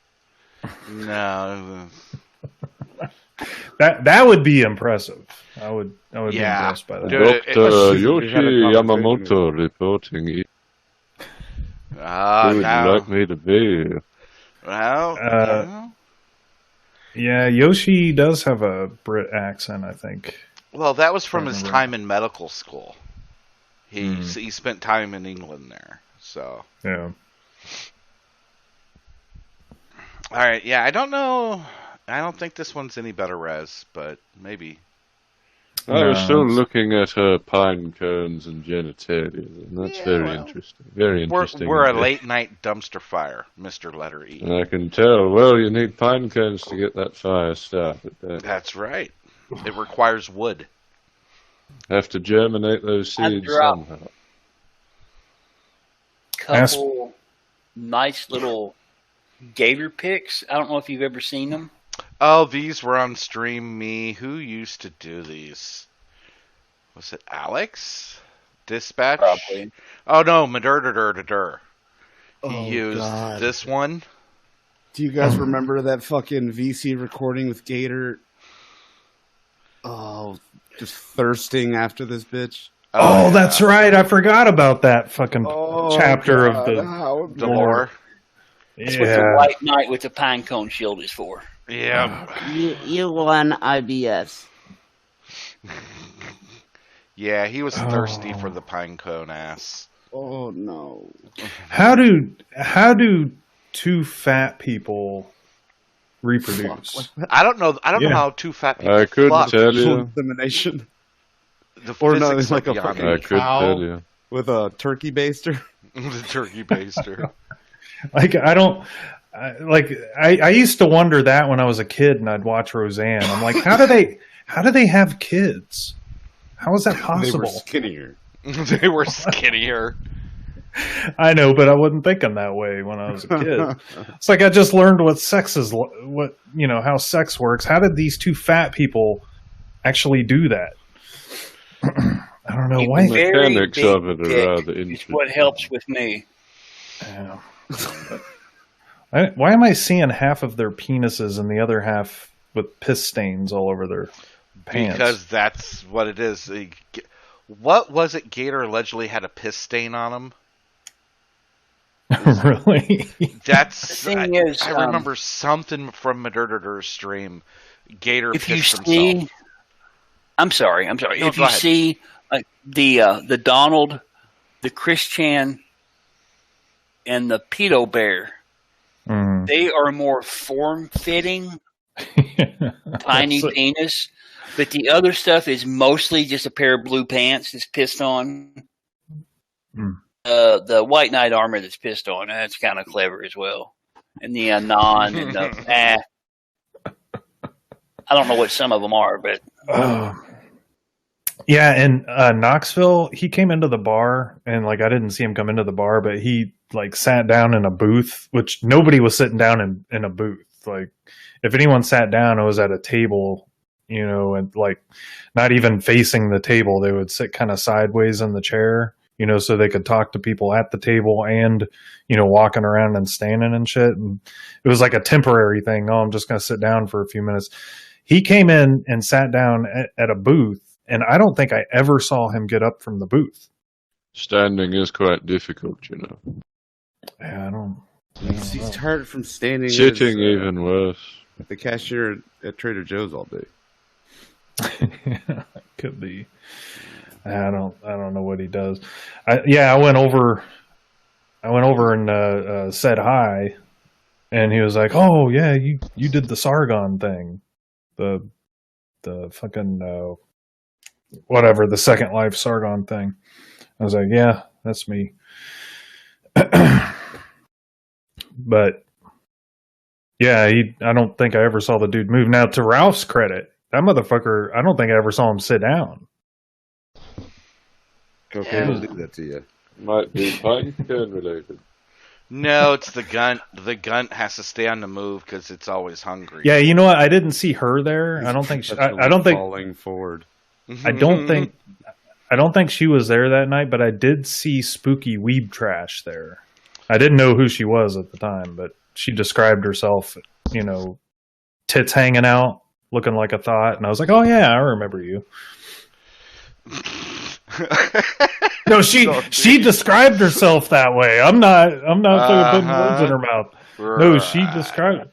No. That would be impressive. I would be Yeah. impressed by that. Dude, Dr. we Yoshi had a conversation Yamamoto reporting. Ah, Who would no. you like me to be? Well, Yeah, Yoshi does have a Brit accent, I think. well, that was from his remember. time in medical school. He spent time in England there. So, Yeah. all right, yeah, I don't know. I don't think this one's any better res, but maybe. I was No, still it's- looking at her pine cones and genitalia, and that's very interesting. Very interesting. We're a indeed. late night dumpster fire, Mr. Letter E. I can tell. Well, you need pine cones to get that fire started. That's right. It requires wood. Have to germinate those seeds somehow. Couple nice little gator pics. I don't know if you've ever seen them. Oh, these were on Stream Me. Who used to do these? Was it Alex? Dispatch? Probably. Oh no, Madurder. He Oh, used God. this one. Do you guys remember that fucking VC recording with Gator? Oh, just thirsting after this bitch. Oh, that's right. I forgot about that fucking chapter God, of the lore. That's what the White Knight with the pine cone shield is for. Yeah. You won IBS. Yeah, he was thirsty for the pinecone ass. Oh no. How do two fat people reproduce? I don't know. I don't know Yeah. how two fat people I couldn't fuck. tell you. Insemination. The Or no, physics it's like are a beyond fucking me. I couldn't cow tell you. with a turkey baster. The turkey baster. Like I used to wonder that when I was a kid and I'd watch Roseanne. I'm like, how do they have kids? How is that They possible? were skinnier. They were skinnier. I know, but I wasn't thinking that way when I was a kid. It's like I just learned what sex is, how sex works. How did these two fat people actually do that? I don't know. Why? The mechanics of it are rather It's interesting. what helps with me. Yeah. Why am I seeing half of their penises and the other half with piss stains all over their pants? Because that's what it is. What was it? Gator allegedly had a piss stain on him. Really? That's. The thing is, I remember something from Madurder's stream. Gator If you pissed see, himself. I'm sorry. No, If go you ahead. see the Donald, the Chris Chan, and the Pedo Bear, they are more form-fitting, tiny penis. But the other stuff is mostly just a pair of blue pants that's pissed on. The White Knight armor that's pissed on, that's kind of clever as well. And the Anon and the I don't know what some of them are, but yeah, in Knoxville, he came into the bar, and like I didn't see him come into the bar, but he like sat down in a booth, which nobody was sitting down in a booth. Like if anyone sat down, it was at a table, and like not even facing the table. They would sit kind of sideways in the chair, so they could talk to people at the table and, walking around and standing and shit. And it was like a temporary thing. Oh, I'm just going to sit down for a few minutes. He came in and sat down at a booth, and I don't think I ever saw him get up from the booth. Standing is quite difficult, Yeah, I don't. He's tired from standing. Sitting even worse. The cashier at Trader Joe's all day. Could be. I don't know what he does. I went over and said hi, and he was like, "Oh yeah, you did the Sargon thing, the fucking whatever, the Second Life Sargon thing." I was like, "Yeah, that's me." But yeah, I don't think I ever saw the dude move. Now, to Ralph's credit, that motherfucker, I don't think I ever saw him sit down. Okay, we'll do that to you. Might be pinecone related. No, it's the gun. The gun has to stay on the move because it's always hungry. Yeah, you know what? I didn't see her there. I don't think. I don't think. Falling forward. I don't think she was there that night. But I did see Spooky Weeb Trash there. I didn't know who she was at the time, but she described herself, tits hanging out, looking like a thought, and I was like, "Oh yeah, I remember you." No, she described herself that way. I'm not putting words in her mouth. No, she described.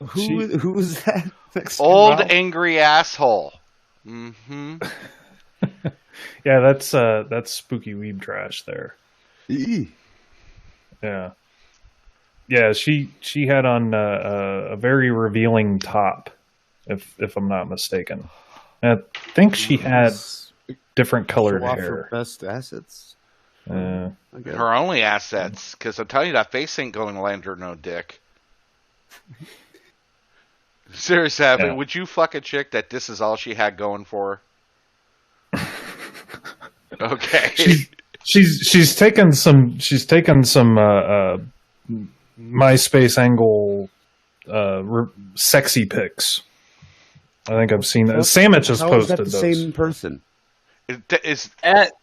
Who was that? Old angry asshole. Mm-hmm. Yeah, that's Spooky Weeb Trash there. Yeah. Yeah, she had on a very revealing top, if I'm not mistaken. I think she had different colored Show off hair. her best assets. Her only assets, because I'm telling you, that face ain't going to land her no dick. Seriously, Abby, Yeah. would you fuck a chick that this is all she had going for her? Okay. She's taken some MySpace angle sexy pics. I think I've seen that. Sandwich has How is that posted the those. same person?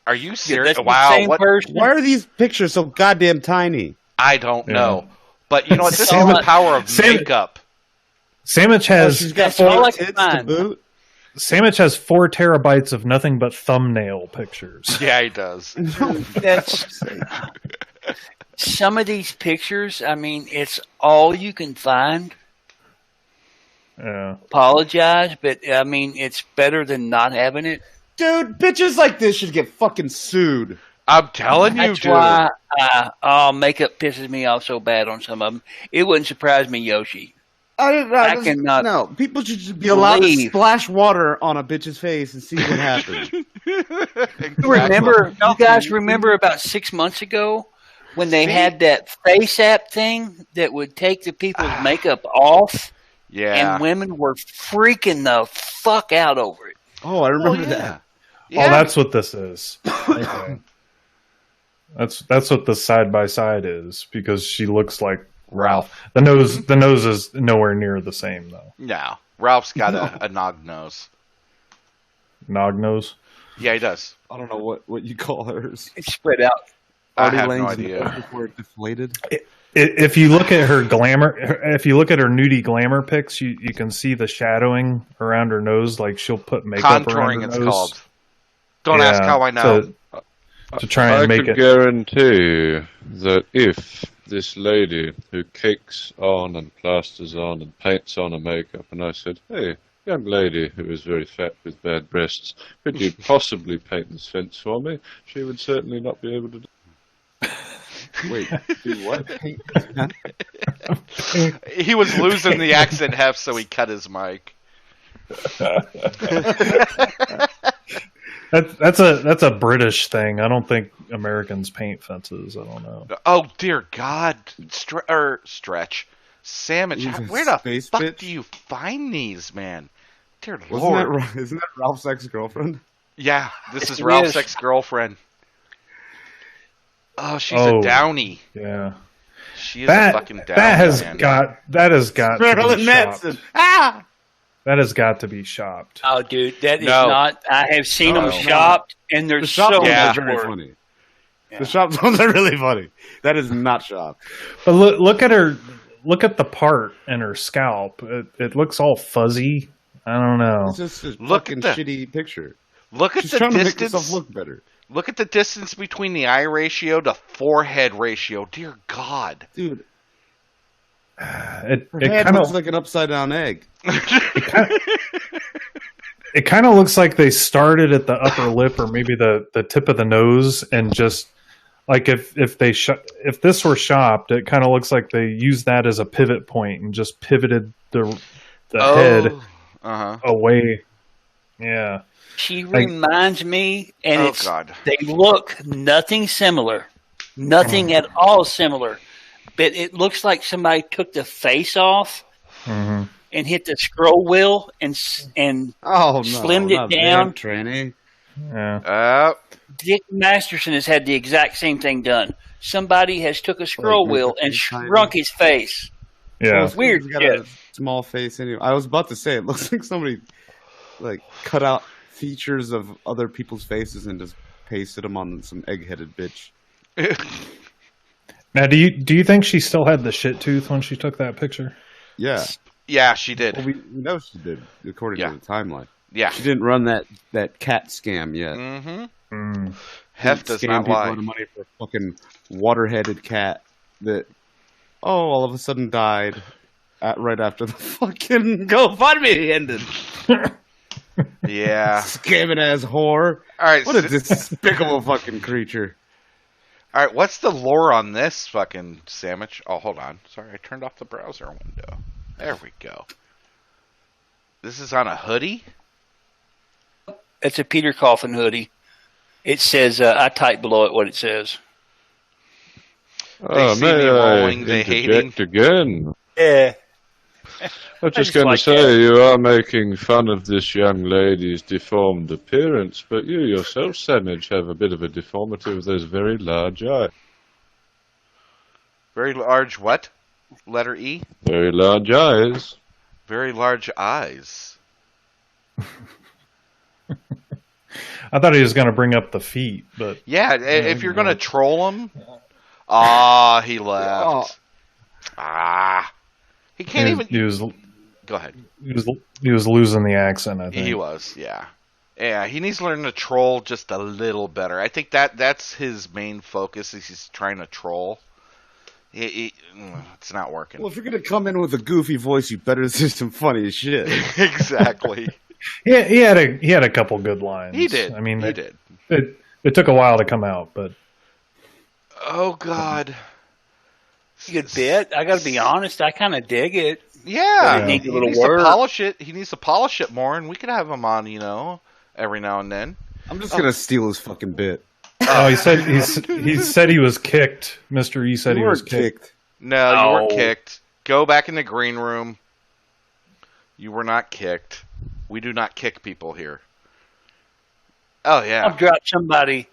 Are you serious? that's the Wow. same What? person. Why are these pictures so goddamn tiny? I don't Yeah. know. But you know what? This is the power of makeup. Sandwich has She's got all four I can tits to find. boot. Sandwich has 4 terabytes of nothing but thumbnail pictures. Yeah, he does. That's some of these pictures. I mean, it's all you can find. Yeah. Apologize, but I mean, it's better than not having it. Dude, bitches like this should get fucking sued. I'm telling you, That's dude. why makeup pisses me off so bad on some of them. It wouldn't surprise me, Yoshi. I cannot. No, people should just be allowed to believe- splash water on a bitch's face and see what happens. You guys remember about 6 months ago when they had that face app thing that would take the people's makeup off? Yeah. And women were freaking the fuck out over it. Oh, I remember that. Oh, that's what this is. Okay. That's what the side by side is, because she looks like Ralph. The nose is nowhere near the same though. No. Ralph's got a nog nose. Nog nose? Yeah, he does. I don't know what you call hers. It's spread out. I Artie have no Lang's idea. nose before it deflated. If you look at her glamour, if you look at her nudie glamour pics, you can see the shadowing around her nose. Like she'll put makeup around Contouring, her it's nose. called. Don't ask how I know. To try and make I it. could guarantee that if this lady who cakes on and plasters on and paints on her makeup, and I said, "Hey, young lady who is very fat with bad breasts, could you possibly paint this fence for me?" She would certainly not be able to do. Wait, do what? He was losing the accent heft, so he cut his mic. That's a British thing. I don't think Americans paint fences. I don't know. Oh dear God, Stretch, Sandwich. Jesus, Where the space fuck bitch. do you find these, man? Dear Isn't Lord. that Ralph's ex-girlfriend? Yeah, this is It Ralph's is. ex-girlfriend. Oh, she's a downy. Yeah. She is a fucking downy. that has man. got to Marilyn be Manson. shopped. Ah! That has got to be shopped. Oh, dude, that is No. not. I have seen No. them shopped, and they're The shop so ones Yeah. are very much funny. Yeah. The shop ones are really funny. That is not shop. But look at her. Look at the part in her scalp. It looks all fuzzy. I don't know. It's just a Look fucking at the- shitty picture. Look at She's the trying to make distance. herself look better. Look at the distance between the eye ratio to forehead ratio. Dear God. Dude, It her it head kind looks of like an upside down egg. it kind of looks like they started at the upper lip or maybe the tip of the nose and just like if this were shopped, it kind of looks like they used that as a pivot point and just pivoted the head away. Yeah. She reminds me, and Oh, it's God. they look nothing similar, nothing at all similar, but it looks like somebody took the face off and hit the scroll wheel and slimmed it down. Tranny. Yeah. Dick Masterson has had the exact same thing done. Somebody has took a scroll wheel and shrunk his face. Yeah. Weird He's got shit. a small face anyway. I was about to say it looks like somebody like cut out features of other people's faces and just pasted them on some egg-headed bitch. Now, do you think she still had the shit tooth when she took that picture? Yeah. Yeah, she did. Well, we know she did, according to the timeline. Yeah. She didn't run that cat scam yet. Mm-hmm. Hef does Scam not people lie. out of money for a fucking water-headed cat that, all of a sudden died right after the fucking GoFundMe ended. Yeah. Scamming ass whore. All right. What a despicable fucking creature. All right, what's the lore on this fucking sandwich? Oh, hold on. Sorry, I turned off the browser window. There we go. This is on a hoodie? It's a Peter Coffin hoodie. It says, I typed below it what it says. They see me rolling, they hating. again? Yeah. I was just going to say, you are making fun of this young lady's deformed appearance, but you yourself, Savage, have a bit of a deformity with those very large eyes. Very large what? Letter E? Very large eyes. Very large eyes. I thought he was going to bring up the feet, but Yeah, if you're going to troll him... he left. He can't even... He was, Go ahead. He was losing the accent, I think. He was, yeah. Yeah, he needs to learn to troll just a little better. I think that's his main focus, is he's trying to troll. It's not working. Well, if you're going to come in with a goofy voice, you better say some funny shit. Exactly. Yeah, he had a couple good lines. He did. I mean, he did. It took a while to come out, but... Oh, God. Good bit. I got to be honest. I kind of dig it. Yeah. He needs a little to work. polish it. He needs to polish it more, and we could have him on, every now and then. I'm just going to steal his fucking bit. Oh, he said he was kicked. Mr. E said he was kicked. No, you weren't kicked. Go back in the green room. You were not kicked. We do not kick people here. Oh, yeah. I've dropped somebody.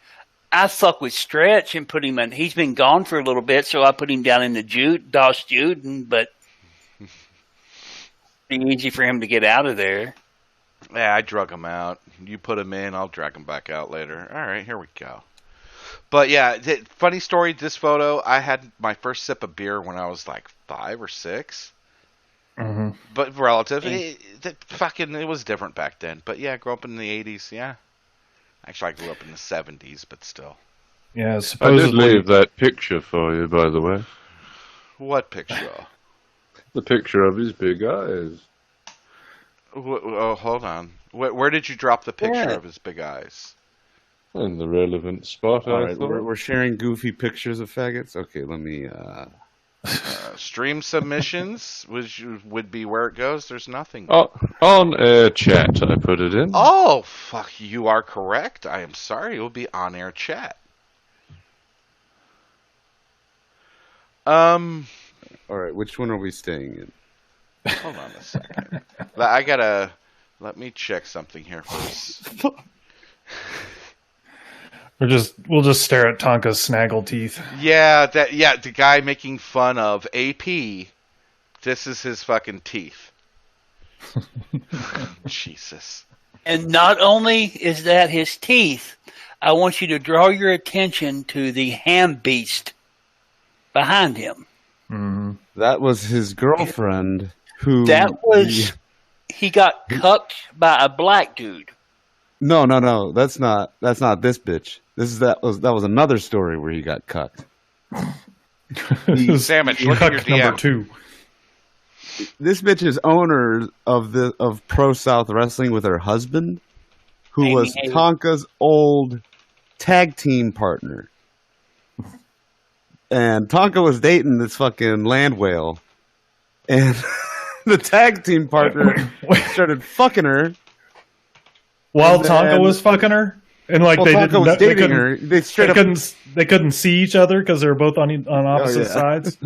I fuck with Stretch and put him in. He's been gone for a little bit, so I put him down in the DOS Juden, but it's easy for him to get out of there. Yeah, I drug him out. You put him in, I'll drag him back out later. All right, here we go. But yeah, funny story, this photo, I had my first sip of beer when I was like 5 or 6. Mm-hmm. But relative, it was different back then. But yeah, grew up in the 80s, yeah. Actually, I grew up in the 70s, but still. Yeah, I did leave that picture for you, by the way. What picture? The picture of his big eyes. Oh, hold on. Where did you drop the picture of his big eyes? In the relevant spot, All I right, thought. we're sharing goofy pictures of faggots. Okay, let me. Stream submissions would be where it goes. There's nothing. Oh, on air chat, I put it in. Oh, fuck! You are correct. I am sorry. It will be on air chat. All right, which one are we staying in? Hold on a second. Let me check something here first. We'll just stare at Tonka's snaggle teeth. Yeah, the guy making fun of AP. This is his fucking teeth. Jesus. And not only is that his teeth, I want you to draw your attention to the ham beast behind him. Mm-hmm. That was his girlfriend who... He got cucked by a black dude. No. That's not this bitch. That was another story where he got cucked. Sandwich, look at your DM. Number 2. This bitch is owner of Pro South Wrestling with her husband, who was Tonka's old tag team partner. And Tonka was dating this fucking land whale. And the tag team partner started fucking her. While Tonka was fucking her? And like Tonka was dating her. They couldn't see each other because they were both on opposite sides.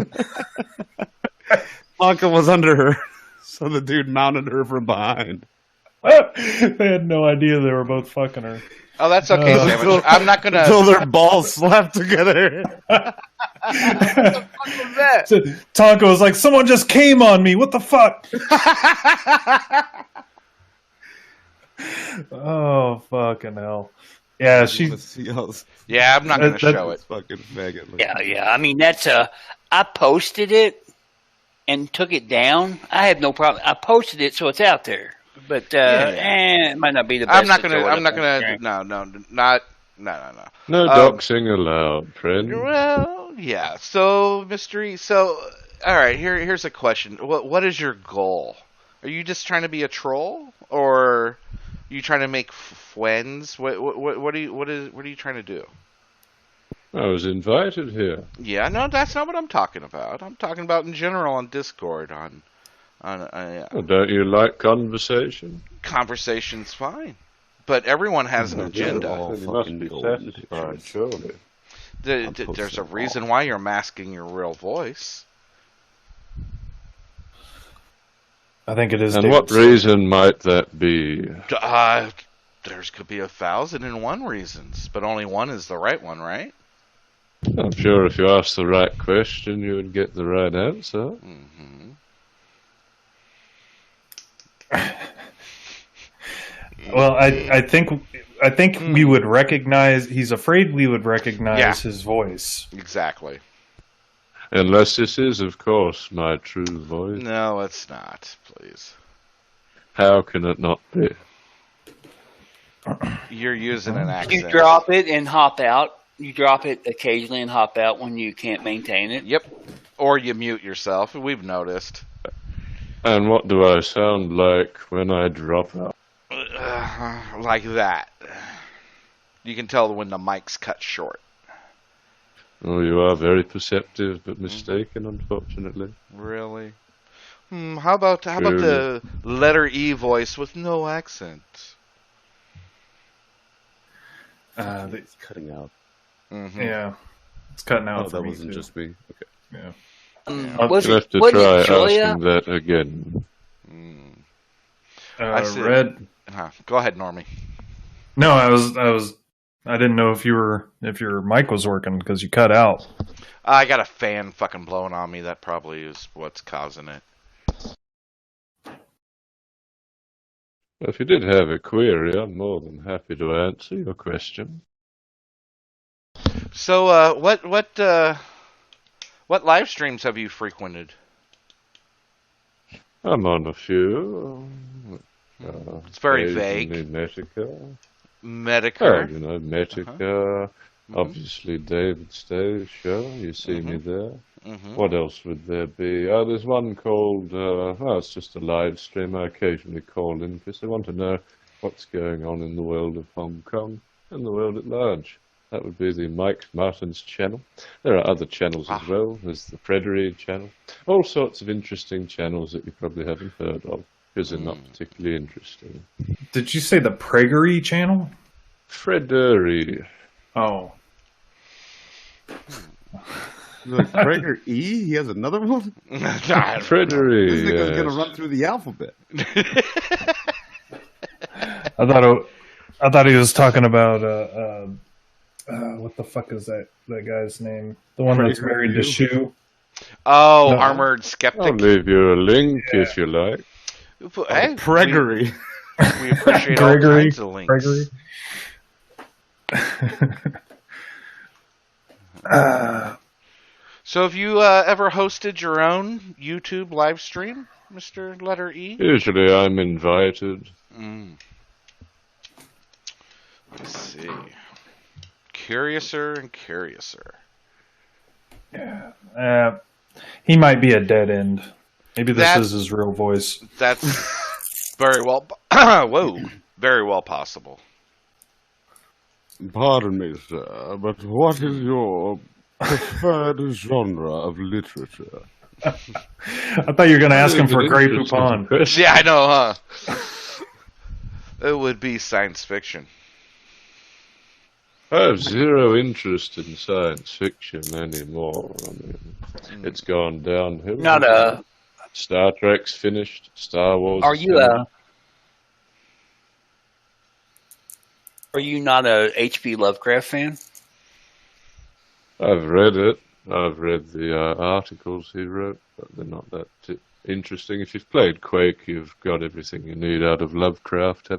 Tonka was under her, so the dude mounted her from behind. They had no idea they were both fucking her. Oh, that's okay, Sandwich. I'm not gonna until their balls slapped together. Tonka was like, "Someone just came on me. What the fuck?" Oh, fucking hell. Yeah, Yeah, I'm not going to show it. Fucking faggot. Yeah. I mean, I posted it and took it down. I have no problem. I posted it, so it's out there. But it might not be the best. I'm not gonna. No. No doxing allowed, friend. Well, yeah. So, mystery. So, all right. Here's a question. What is your goal? Are you just trying to be a troll, or are you trying to make friends? What are you trying to do? I was invited here. Yeah, no, that's not what I'm talking about. I'm talking about in general on Discord. Well, don't you like conversation? Conversation's fine, but everyone has an agenda. You must be satisfied, surely. There's a reason why you're masking your real voice. I think it is. And David what Stewart. reason might that be? There's could be 1,001 reasons, but only one is the right one, right? I'm sure if you asked the right question, you would get the right answer. Mm-hmm. Well, I think we would recognize. He's afraid we would recognize his voice. Exactly. Unless this is, of course, my true voice. No, it's not. Please. How can it not be? You're using an accent. You drop it and hop out. You drop it occasionally and hop out when you can't maintain it. Yep. Or you mute yourself. We've noticed. And what do I sound like when I drop out? Like that. You can tell when the mic's cut short. Oh, you are very perceptive, but mistaken, unfortunately. Really? How about the letter E voice with no accent? It's cutting out. Mm-hmm. Yeah, it's cutting out. Oh, that wasn't just me. Okay. Yeah. I'll have to try asking that again. Red. Go ahead, Normie. No, I didn't know if your mic was working because you cut out. I got a fan fucking blowing on me. That probably is what's causing it. If you did have a query, I'm more than happy to answer your question. So, what live streams have you frequented? I'm on a few. It's very vague. Medica. Oh, you know, Medica. Obviously, David Stay's show. You see me there. What else would there be? There's one called, it's just a live stream. I occasionally call in because I want to know what's going on in the world of Hong Kong and the world at large. That would be the Mike Martin's channel. There are other channels as well. There's the Predator channel. All sorts of interesting channels that you probably haven't heard of because they're not particularly interesting. Did you say the Pregory channel? Frederi. Oh. The Prager E? He has another one? Frederi. This nigga's gonna run through the alphabet. I thought he was talking about what the fuck is that guy's name? The one that's married to Shu. Oh, no. Armored Skeptic. I'll leave you a link if you like. Hey, Pregory. We appreciate all kinds of links. Pregory. So have you ever hosted your own YouTube live stream, Mr. Letter E? Usually I'm invited. Let's see. Curiouser and curiouser. Yeah. He might be a dead end. Maybe this is his real voice. That's very well... Whoa. Very well possible. Pardon me, sir, but what is your preferred genre of literature? I thought you were going to ask him for Grey Poupon. Yeah, I know, huh? It would be science fiction. I have zero interest in science fiction anymore. I mean, it's gone downhill. Star Trek's finished. Star Wars. Are you not a H.P. Lovecraft fan? I've read it. I've read the articles he wrote, but they're not that interesting. If you've played Quake, you've got everything you need out of Lovecraft.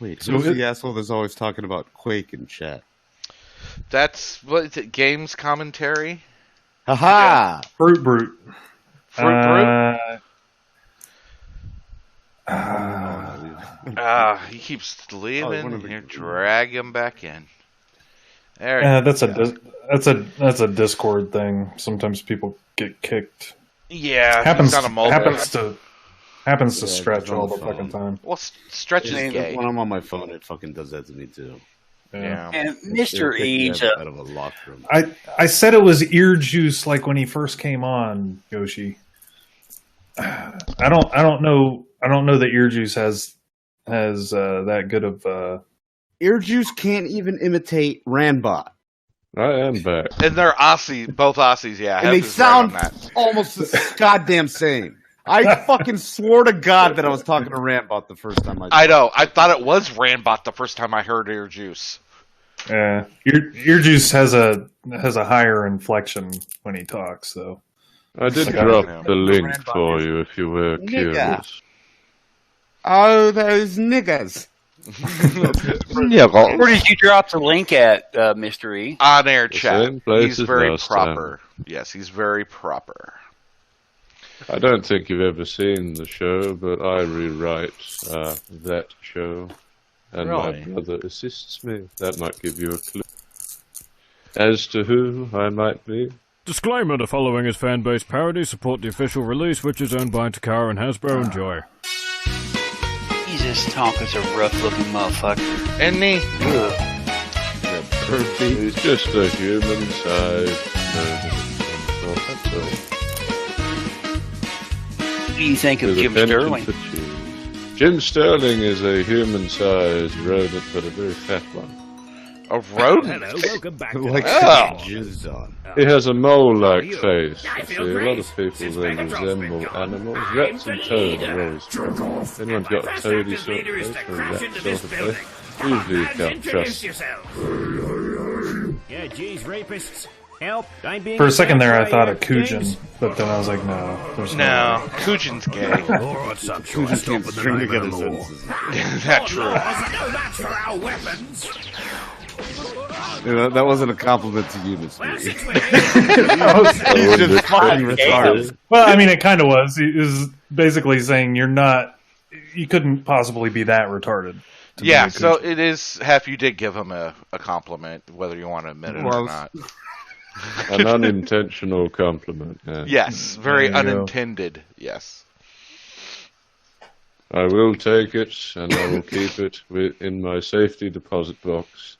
Wait, who's the asshole that's always talking about Quake in chat? That's, what is it, games commentary? Haha! Yeah. Fruit Brute. He keeps leaving here. Drag him back in. That's a Discord thing. Sometimes people get kicked. Yeah, happens on a mobile. Happens to Stretch all the fucking time. Well, Stretch is gay. When I'm on my phone, it fucking does that to me too. Yeah. And Mr. E's out of a locked room. I said it was ear juice like when he first came on, Yoshi. I don't know that ear juice has that good of Ear juice can't even imitate Ranbot. I am back. And they're Aussie, both Aussies, yeah. And they Hef is right on sound that. almost the goddamn same. I fucking swore to God that I was talking to Rambot the first time I know. I thought it was Rambot the first time I heard Ear Juice. Yeah, Ear Juice has a higher inflection when he talks, though. I did drop the link for you if you were curious. Oh, those niggas. Where did you drop the link at, Mr. E? On air The chat. same place He's as very last proper. Yes, he's very proper. I don't think you've ever seen the show, but I rewrite that show, and Really? my brother assists me. That might give you a clue as to who I might be. Disclaimer, the following is fan-based parody. Support the official release, which is owned by Takara and Hasbro. Enjoy. Jesus, Tonka's a rough-looking motherfucker. Isn't he? He's just a human-sized that's all. What do you think of With a Jim penchant Sterling? for cheese. Jim Sterling is a human-sized rodent, but a very fat one. A rodent? Hello, welcome back. Like Oh. jizzed on. He has a mole-like face. You see, a lot of people, they resemble animals. Rats and toads are always... Anyone's got a toady sort of face or a rat sort of face? Usually you can't trust. Yeah, geez, rapists. Help, I'm being For a second there, I attacked thought by of Kujin, James. but then I was like, no, there's No, Kujin's gay. Alright, son, sure, Kujin stop can't with the string name together anymore. sentences. That's true. That's for our weapons. That wasn't a compliment to you, Mr. E. He's just fucking retarded. Well, I mean, it kind of was. He was basically saying you couldn't possibly be that retarded. to be Yeah, a so Kujin. it is, Hef, you did give him a compliment, whether you want to admit it or Well, not. An unintentional compliment. Yeah. Yes, very There you go. unintended, yes. I will take it, and I will keep it in my safety deposit box,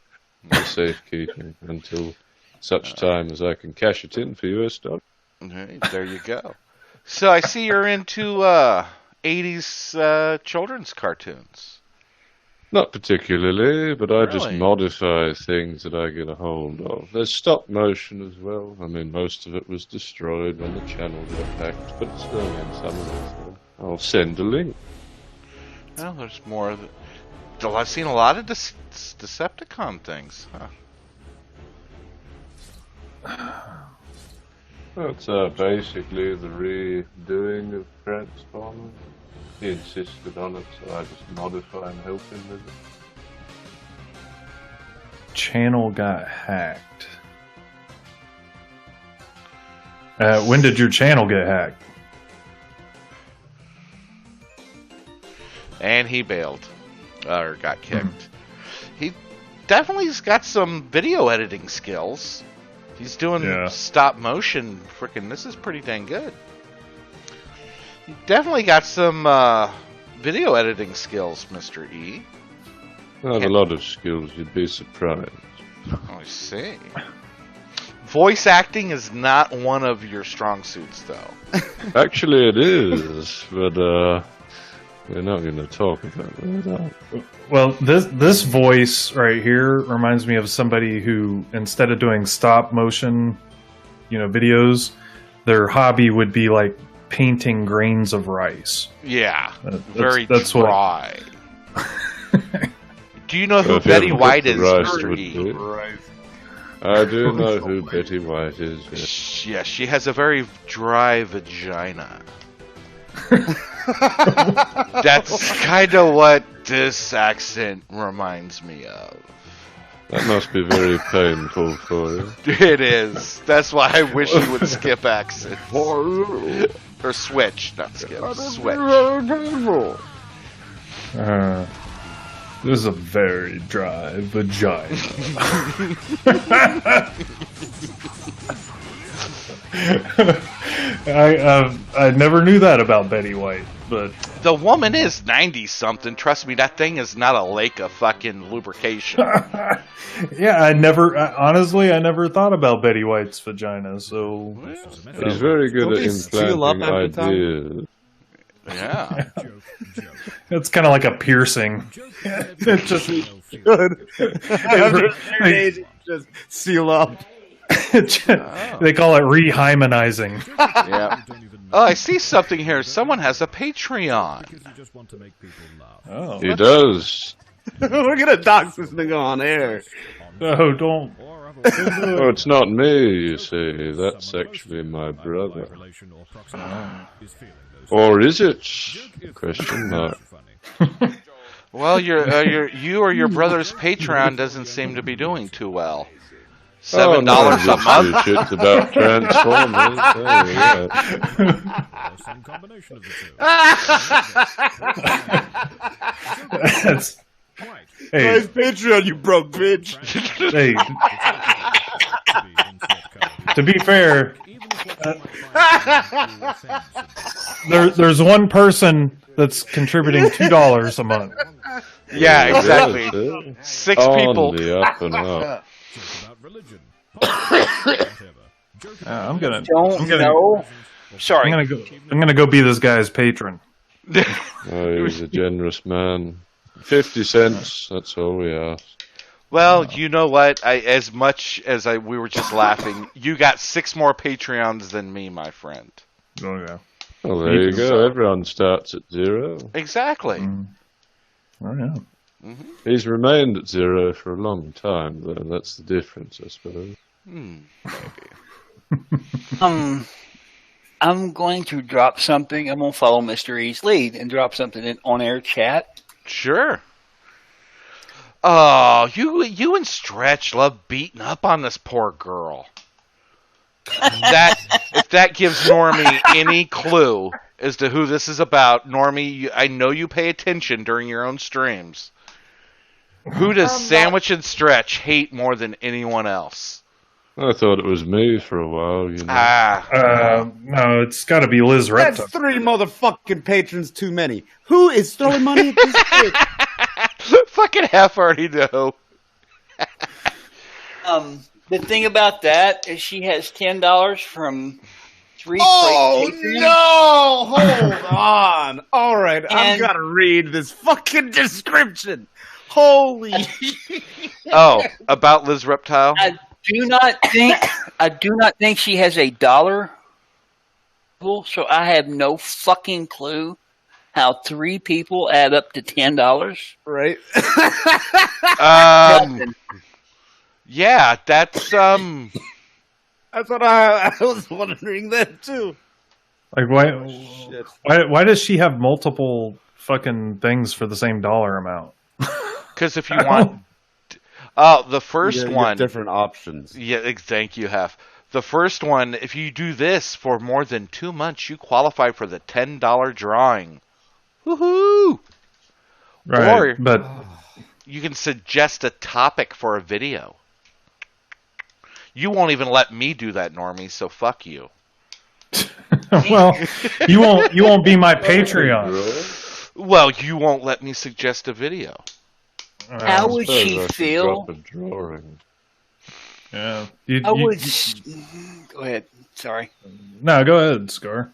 my safekeeping, until such time as I can cash it in for US dollars. Okay, there you go. So I see you're into 80s children's cartoons. Not particularly, but I just Really? modify things that I get a hold of. There's stop motion as well. I mean, most of it was destroyed when the channel got hacked, but it's still in some of it. I'll send a link. Well, there's more of it. I've seen a lot of Decepticon things, huh? That's basically the redoing of Transformers. He insisted on it, so I just modify and help him with it. Channel got hacked. When did your channel get hacked? And he bailed. Or got kicked. He definitely's got some video editing skills. He's doing stop motion. Frickin', this is pretty dang good. He definitely got some video editing skills, Mr. E. I have a lot of skills, you'd be surprised. I see. Voice acting is not one of your strong suits, though. Actually, it is, but we're not going to talk about that. Well, this voice right here reminds me of somebody who, instead of doing stop motion, videos, their hobby would be like painting grains of rice. Yeah, That's dry. Do you know who If you Betty haven't White cooked is, the rice, it Mr. would E? do it. I do know who Betty White is. Yes. Yeah, she has a very dry vagina. That's kind of what this accent reminds me of. That must be very painful for you. It is. That's why I wish you would skip accents. Or switch, not skip. Switch. This is a very dry vagina. I never knew that about Betty White, but The woman is 90-something. Trust me, that thing is not a lake of fucking lubrication. yeah, honestly, I never thought about Betty White's vagina. So He's very good Don't at they seal up implanting every time? ideas. Yeah. it's kind of like a piercing. It just good. Just seal up. They call it rehymenizing. Yeah. Oh, I see something here. Someone has a Patreon. Oh, He does. We're gonna dox this nigga on air. No, don't. Oh, it's not me, you see. That's actually my brother. Or is it? Question mark. Well, you or your brother's Patreon doesn't seem to be doing too well. $7 a month. Shit about Transformers. Oh, yeah. That's, hey, nice Patreon, you broke bitch. Hey, to be fair, there's one person that's contributing $2 a month. Yeah, exactly. 6 people. On the up and up. I'm gonna know. Sorry. I'm gonna go be this guy's patron. Oh, he's a generous man. 50 cents. That's all we ask. Well, you know what? As much as we were just laughing, you got 6 more Patreons than me, my friend. Oh yeah. Well, there you go. Everyone starts at 0. Exactly. Oh yeah. Mm-hmm. He's remained at 0 for a long time, though. That's the difference, I suppose. Maybe. I'm going to drop something. I'm going to follow Mr. E's lead and drop something in on-air chat. Sure. Oh, you and Stretch love beating up on this poor girl. If that gives Normie any clue as to who this is about, Normie, I know you pay attention during your own streams. Who does Sandwich and Stretch hate more than anyone else? I thought it was me for a while, you know. No, it's got to be Liz Reptile. That's 3 motherfucking patrons too many. Who is throwing money at this bitch? Fucking half already know. The thing about that is she has $10 from 3 patrons. No! Hold on. All right, I've got to read this fucking description. Holy. Oh, about Liz Reptile? I do not think she has a dollar. So I have no fucking clue how 3 people add up to $10. Right. Yeah, that's That's what I was wondering then too. Like why does she have multiple fucking things for the same dollar amount? Because if you want, the first one, different options. Yeah, thank you, Hef. The first one, if you do this for more than 2 months, you qualify for the $10 drawing. Woohoo! Right, or but you can suggest a topic for a video. You won't even let me do that, Normie. So fuck you. Well, you won't be my Patreon. Well, you won't let me suggest a video. How would she feel? Yeah. Go ahead. Sorry. No, go ahead, Scar.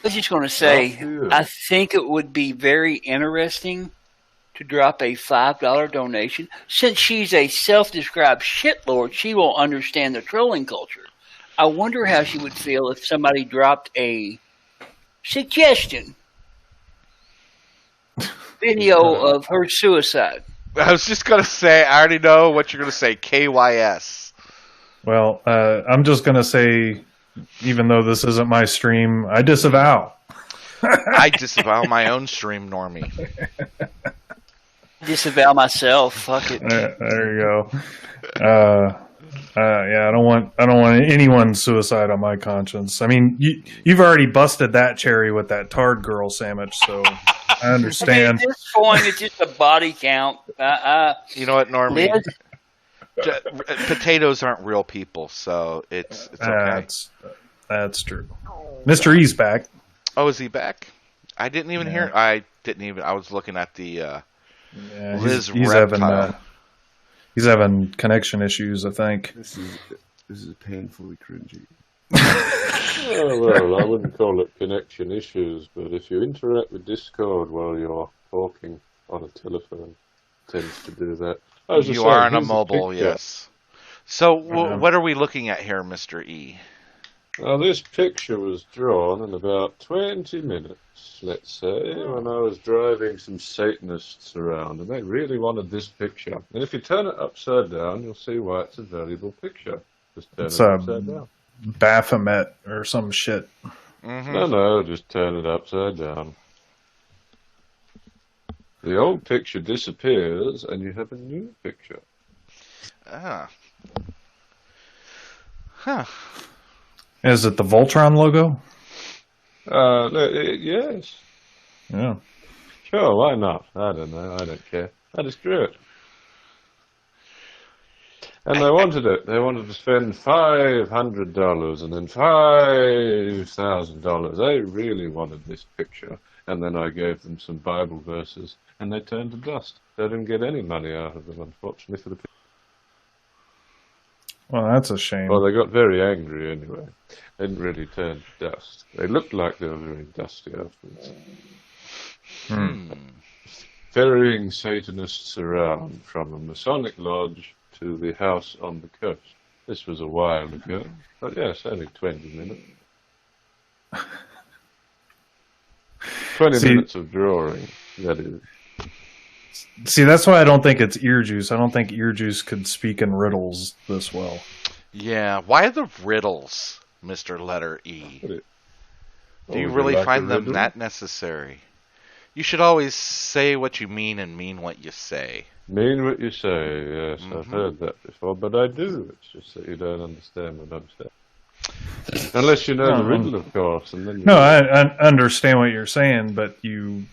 I was just going to say, I think it would be very interesting to drop a $5 donation. Since she's a self-described shitlord, she will understand the trolling culture. I wonder how she would feel if somebody dropped a suggestion video of her suicide. I was just going to say, I already know what you're going to say, KYS. Well, I'm just going to say, even though this isn't my stream, I disavow. I disavow my own stream, Normie. Disavow myself. Fuck it. There you go. Yeah, I don't want anyone's suicide on my conscience. I mean, you've already busted that cherry with that Tard girl sandwich, so I understand. At this point, it's just a body count. You know what, Normie? Potatoes aren't real people, so it's okay. That's true. Mr. E's back. Oh, is he back? I didn't even hear. I was looking at the Liz Reptile. He's having connection issues, I think. This is painfully cringy. Well, I wouldn't call it connection issues, but if you interact with Discord while you're talking on a telephone, it tends to do that. You are on a mobile, yes. So, what are we looking at here, Mr. E? Well, this picture was drawn in about 20 minutes, let's say, when I was driving some Satanists around, and they really wanted this picture. And if you turn it upside down, you'll see why it's a valuable picture. Just turn It's it upside down. Baphomet or some shit. Mm-hmm. No, just turn it upside down. The old picture disappears, and you have a new picture. Ah. Huh. Is it the Voltron logo? Yes. Yeah. Sure, why not? I don't know. I don't care. I just drew it. And they wanted it. They wanted to spend $500 and then $5,000. They really wanted this picture. And then I gave them some Bible verses, and they turned to dust. They didn't get any money out of them, unfortunately, for the picture. Well, that's a shame. Well, they got very angry anyway. They didn't really turn to dust. They looked like they were very dusty afterwards. Ferrying Satanists around from a Masonic lodge to the house on the coast. This was a while ago, but yes, only 20 minutes. 20 minutes of drawing, that is. See, that's why I don't think it's ear juice. I don't think ear juice could speak in riddles this well. Yeah, why the riddles, Mr. Letter E? Do you really find them that necessary? You should always say what you mean and mean what you say. Mean what you say, yes, I've heard that before, but I do. It's just that you don't understand what I'm saying. Unless you know the riddle, of course. And then I understand what you're saying, but you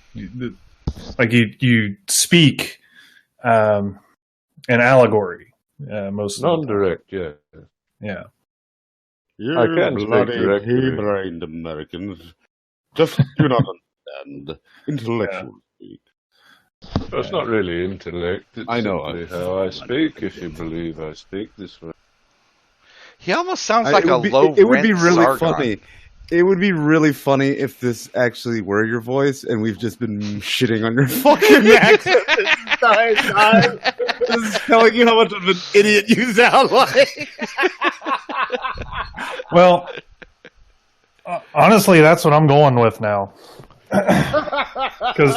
speak an allegory most non-direct, yeah. Yeah. I can bloody speak directly. pea-brained Americans just do not understand intellectual speak. Well, it's not really intellect. It's I know. simply how I speak, if you believe I speak this way. He almost sounds like a low-rent It would be really Sargon. funny. It would be really funny if this actually were your voice, and we've just been shitting on your fucking accent this entire time. Just telling you how much of an idiot you sound like. Well, honestly, that's what I'm going with now. Because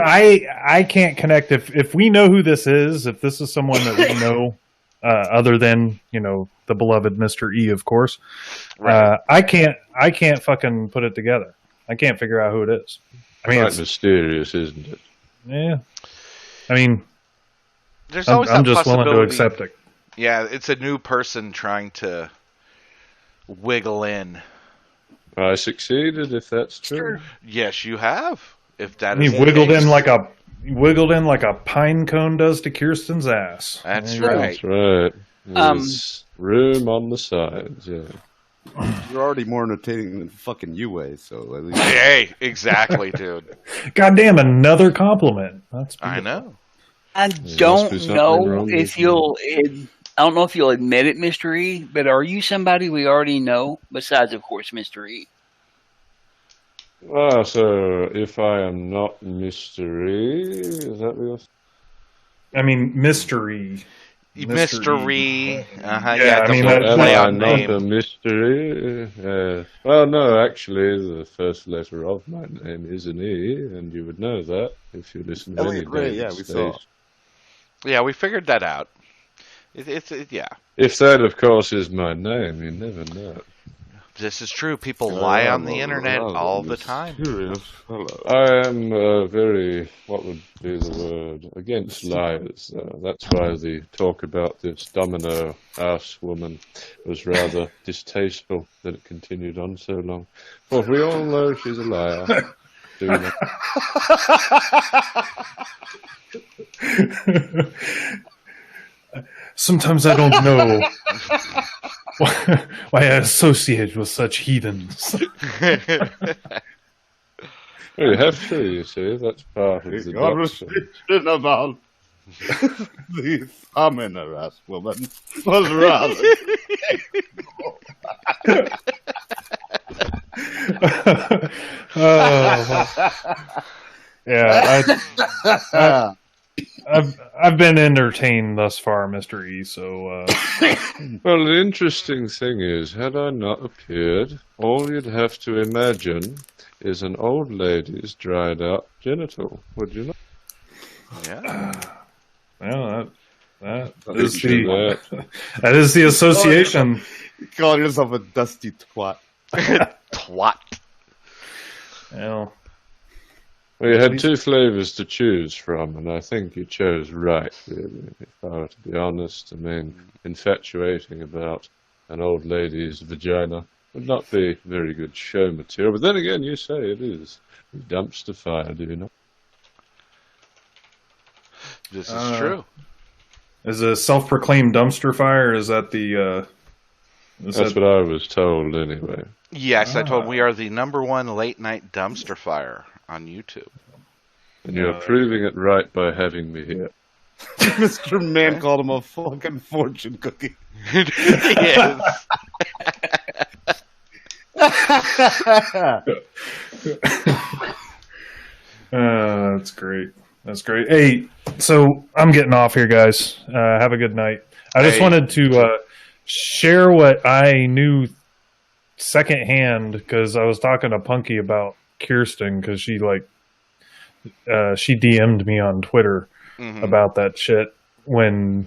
I can't connect. If we know who this is, if this is someone that we know, other than the beloved Mr. E, of course, right. I can't fucking put it together. I can't figure out who it is. I mean, Quite mysterious, isn't it? Yeah. I mean, There's always I'm that just willing to possibility. accept it. Yeah, it's a new person trying to wiggle in. I succeeded, if that's true. Yes, you have. If that He is the wiggled case. in like a pine cone does to Kirsten's ass. That's There you go. right. That's right. There's room on the sides, yeah. You're already more entertaining than fucking UA, so at least. Hey, exactly, dude. Goddamn, another compliment. That's I know. I don't know if you'll. I don't know if you'll admit it, Mr. E. But are you somebody we already know besides, of course, Mr. E? So if I am not mystery, is that what you're saying? I mean, mystery. Mystery. Yeah, I mean, am play I on not name. a mystery? Well, no, actually, the first letter of my name is an E, and you would know that if you listen to any David station. Yeah, we figured that out. Yeah. If that, of course, is my name, you never know. This is true. People lie on the internet all the time. I am very, what would be the word, against liars. That's why the talk about this domino house woman was rather distasteful that it continued on so long. For we all know she's a liar. Do we not? Sometimes I don't know why I associate with such heathens. Well, you have to, you see. That's part of the doctrine. Conversation about the summoner ass woman was rather. Yeah, I've been entertained thus far, Mr. E. So, Well, the interesting thing is, had I not appeared, all you'd have to imagine is an old lady's dried out genital. Would you not? Yeah. Well, that That is that is the association. You call yourself a dusty twat. Twat. Well, you had two flavors to choose from, and I think you chose right, really, if I were to be honest. I mean, infatuating about an old lady's vagina would not be very good show material. But then again, you say it is a dumpster fire, do you not? This is true. Is it a self-proclaimed dumpster fire? Is that the? That's what I was told, anyway. Yes, I told we are the #1 late night dumpster fire on YouTube. And you're proving it right by having me here. Mr. Man called him a fucking fortune cookie. Yes. That's great. That's great. Hey, so I'm getting off here, guys. Have a good night. I just wanted to share what I knew secondhand because I was talking to Punky about Kirsten because she DM'd me on Twitter about that shit when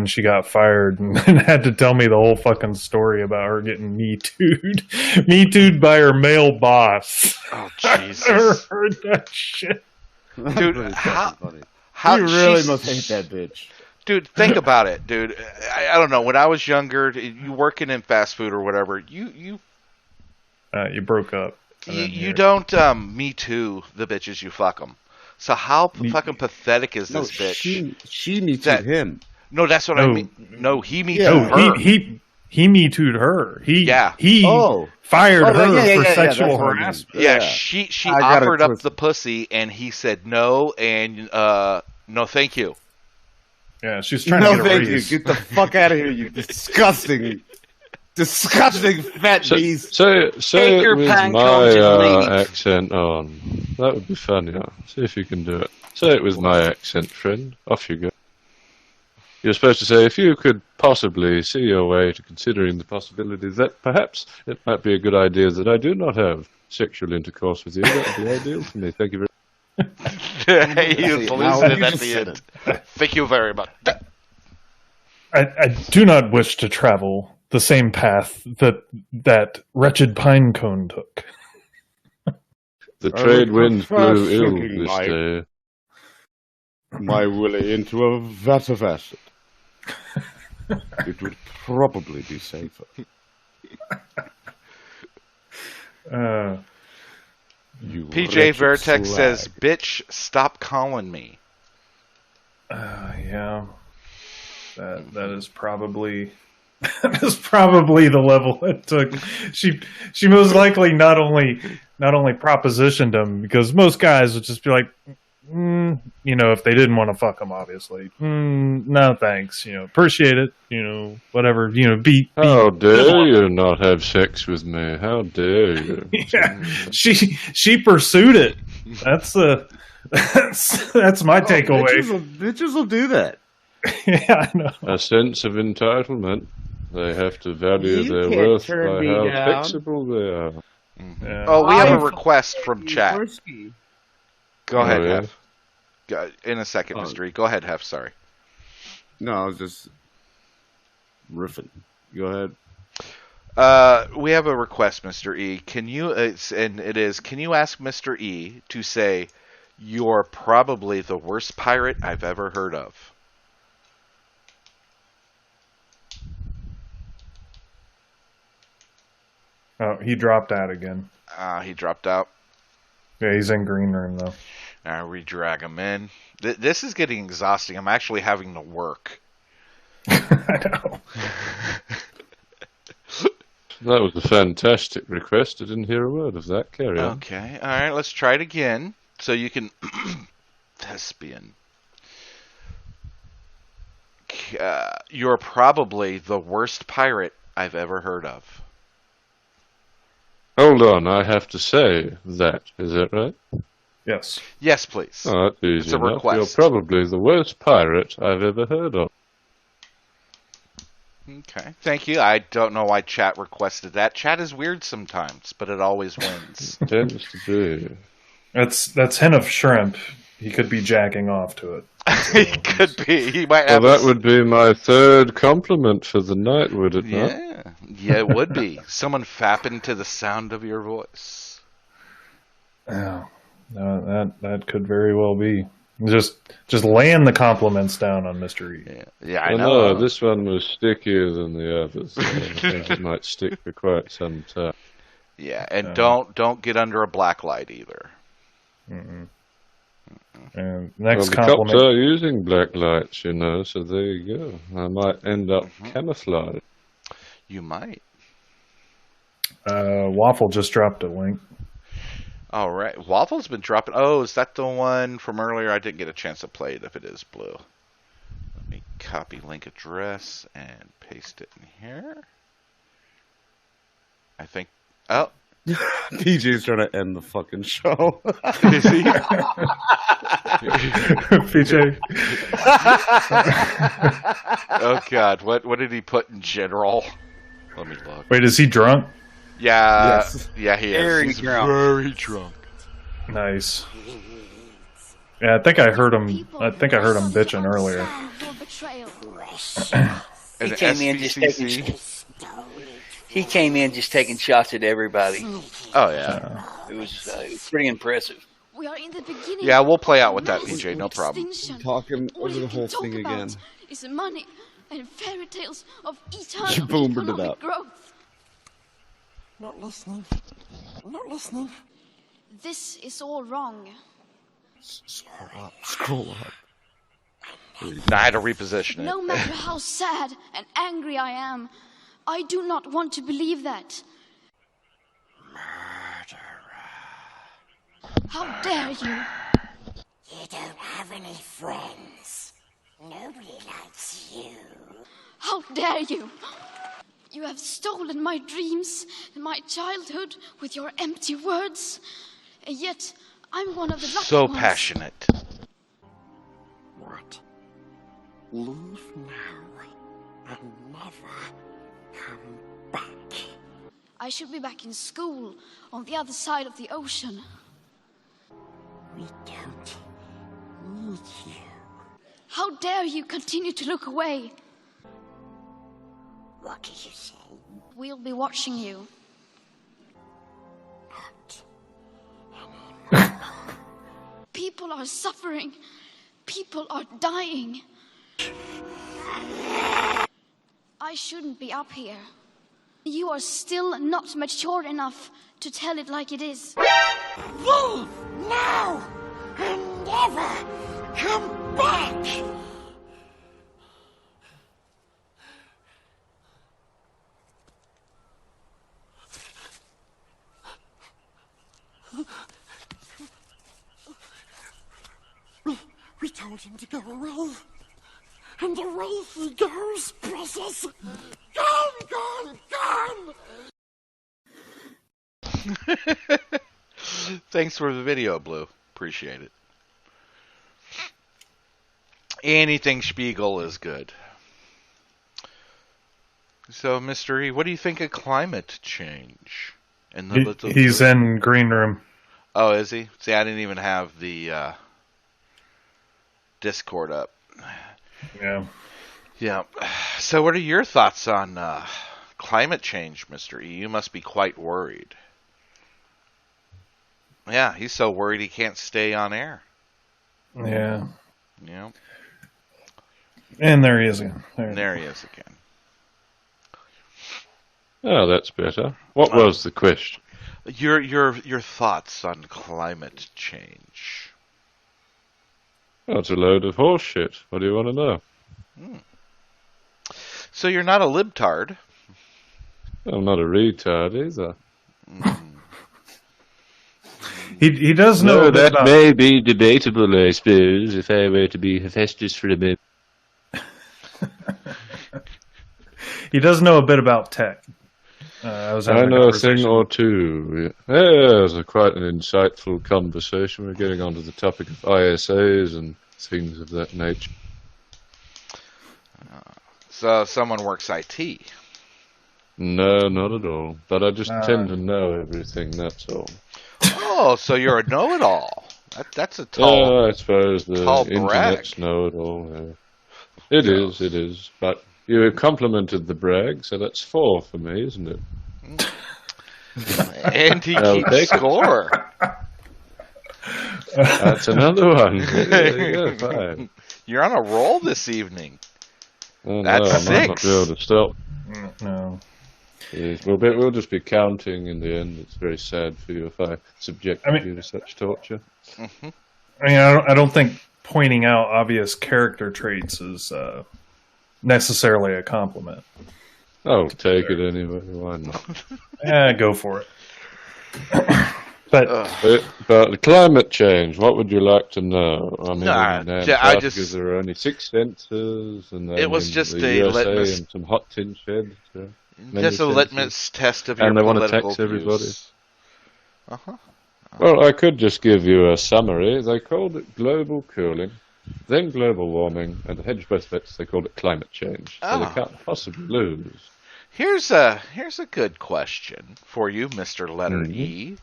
she got fired and had to tell me the whole fucking story about her getting me too'd by her male boss. Oh Jesus! I never heard that shit. Dude, how you really must hate that bitch. Dude, think about it, dude. I don't know. When I was younger, you working in fast food or whatever, you broke up. You don't Me Too the bitches, you fuck them. So how fucking pathetic is this bitch? She Me Too'd him. No, that's what I mean. No, he Me Too'd her. He Me Too'd her. He fired her for sexual harassment. Yeah, she offered up the pussy, and he said no, and no, thank you. Yeah, she's trying to get a raise. Get the fuck out of here, you disgusting fat beast. Say it with my accent on. That would be funnier. See if you can do it. Say it with my accent, friend. Off you go. You're supposed to say, if you could possibly see your way to considering the possibility that perhaps it might be a good idea that I do not have sexual intercourse with you, that would be ideal for me. Thank you very much. He loses it at the end. Thank you very much. I do not wish to travel the same path that wretched Pinecone took. The trade winds blew ill this day. My Willie into a vat of acid. It would probably be safer. PJ Vertex says, "Bitch, stop calling me." Yeah, that is probably the level it took. She most likely not only propositioned him because most guys would just be like, if they didn't want to fuck him, obviously. No, thanks. Appreciate it. Whatever. Be. How dare you not have sex with me? How dare you? Yeah, she pursued it. That's my takeaway. Bitches will do that. Yeah, I know. A sense of entitlement. They have to value their worth by how flexible they are. Yeah. Oh, we have a request from chat. Go ahead, yeah. Hef. In a second, Mr. E. Go ahead, Hef. Sorry. No, I was just riffing. Go ahead. We have a request, Mr. E. Can you ask Mr. E to say, "You're probably the worst pirate I've ever heard of"? Oh, he dropped out again. He dropped out. Yeah, he's in green room though. We drag him in. This is getting exhausting. I'm actually having to work. I know. That was a fantastic request. I didn't hear a word of that. Carry on. Okay. All right. Let's try it again. So you can thespian. You're probably the worst pirate I've ever heard of. Hold on. I have to say that. Is that right? Yes. Yes, please. Oh, that's easy It's a enough. request. You're probably the worst pirate I've ever heard of. Okay. Thank you. I don't know why chat requested that. Chat is weird sometimes, but it always wins. Tends to be. That's hint of shrimp. He could be jacking off to it. He could be. He might Well, have. that would be my third compliment for the night, would it not? Yeah, it would be. Someone fapping to the sound of your voice. Yeah, that could very well be. Just laying the compliments down on Mr. E. Yeah, I Well, know. No, this one was stickier than the others. So I think it might stick for quite some time. Yeah, and don't get under a black light either. Mm-mm. And next well, the compliment. cops are using black lights, you know, so there you go. I might end up camouflaged. You might. Waffle just dropped a link. All right. Waffle's been dropping. Oh, is that the one from earlier? I didn't get a chance to play it if it is blue. Let me copy link address and paste it in here. I think. Oh. PJ's trying to end the fucking show. Is he? PJ. Oh, God. What did he put in general? Let me look. Wait, is he drunk? Yeah. Yes. Yeah, he is. Very He's drunk. very drunk. Nice. Yeah, I think I heard him bitching earlier. And He came in just taking. He came in just taking shots at everybody. Oh yeah, it was pretty impressive. We are in the beginning. Yeah, we'll play out with that, PJ. No problem. Talking All over you the can whole talk thing about again. is money and fairy tales of eternal You boomed it economic up. growth. Not listening. Not listening. This is all wrong. Scroll up. Now I had to reposition it. No matter how sad and angry I am, I do not want to believe that. How dare you? You don't have any friends. Nobody likes you. How dare you? You have stolen my dreams and my childhood with your empty words. And yet, I'm one of the lucky So ones. passionate. What? Leave now and never come back. I should be back in school on the other side of the ocean. We don't need you. How dare you continue to look away? What did you say? We'll be watching you. People are suffering. People are dying. I shouldn't be up here. You are still not mature enough to tell it like it is. Leave now and never come back. We told him to go away. And away he goes, precious. Gone, gone, gone. Thanks for the video, Blue. Appreciate it. Anything Spiegel is good. So, Mr. E, what do you think of climate change? And He's in green room. Oh, is he? See, I didn't even have the Discord up. Yeah. Yeah. So, what are your thoughts on climate change, Mr. E? You must be quite worried. Yeah, he's so worried he can't stay on air. Yeah. Yeah. And there he is again. There he is again. Oh, that's better. What was the question? Your thoughts on climate change? Oh, it's a load of horse shit. What do you want to know? So you're not a libtard? I'm not a retard either. He does know No, a bit that about... may be debatable, I suppose, if I were to be Hephaestus for a minute. He does know a bit about tech. having know a conversation. thing or two. Yeah, it was quite an insightful conversation. We're getting onto the topic of ISAs and things of that nature. So someone works IT. No, not at all. But I just tend to know everything, that's all. Oh, so you're a know-it-all. That's a tall. I suppose the tall brag. internet's know-it-all. Yeah. It is. But you have complimented the brag, so that's 4 for me, isn't it? And he keeps score. That's another one. Yeah, 5. You're on a roll this evening. Oh, That's no, 6. I might not be able to stop. No. Yes, we'll just be counting in the end. It's very sad for you if I subject you to such torture. Mm-hmm. I mean, I don't think pointing out obvious character traits is necessarily a compliment. I'll take it anyway. Why not? Go for it. But climate change, what would you like to know? I mean, in Antarctica there are only 6 sensors, and then it was just the a USA litmus, and some hot tin sheds. Just a litmus test of your and they want to political tax everybody. views. Well, I could just give you a summary. They called it global cooling, then global warming, and to hedge both bets, they called it climate change. So they can't possibly lose. Here's a good question for you, Mr. Letter E,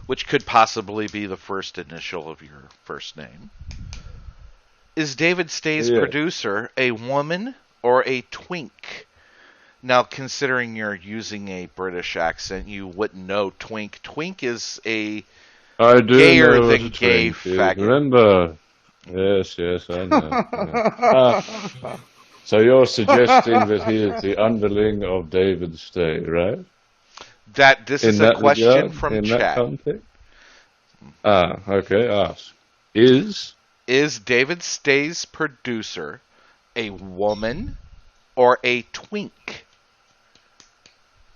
which could possibly be the first initial of your first name. Is David Stay's producer a woman or a twink? Now, considering you're using a British accent, you wouldn't know twink. Twink is a gayer than gay faggot. Remember? Yes, I know. So you're suggesting that he is the underling of David Stay, right? This is a question from chat. That context? Okay, ask. Is David Stay's producer a woman or a twink?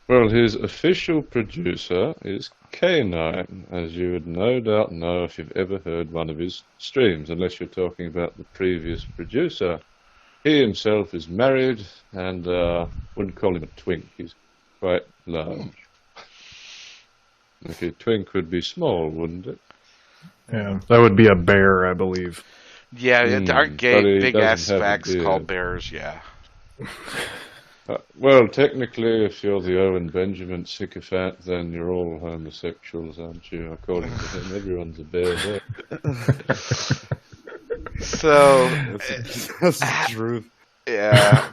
Well, his official producer is K9, as you would no doubt know if you've ever heard one of his streams, unless you're talking about the previous producer. He himself is married and wouldn't call him a twink. He's quite large. If a twink would be small, wouldn't it? Yeah, that would be a bear, I believe. Yeah, aren't gay big-ass fags called bears? Yeah. Well, technically, if you're the Owen Benjamin sycophant, then you're all homosexuals, aren't you? According to him, everyone's a bear there. So that's the truth. Yeah.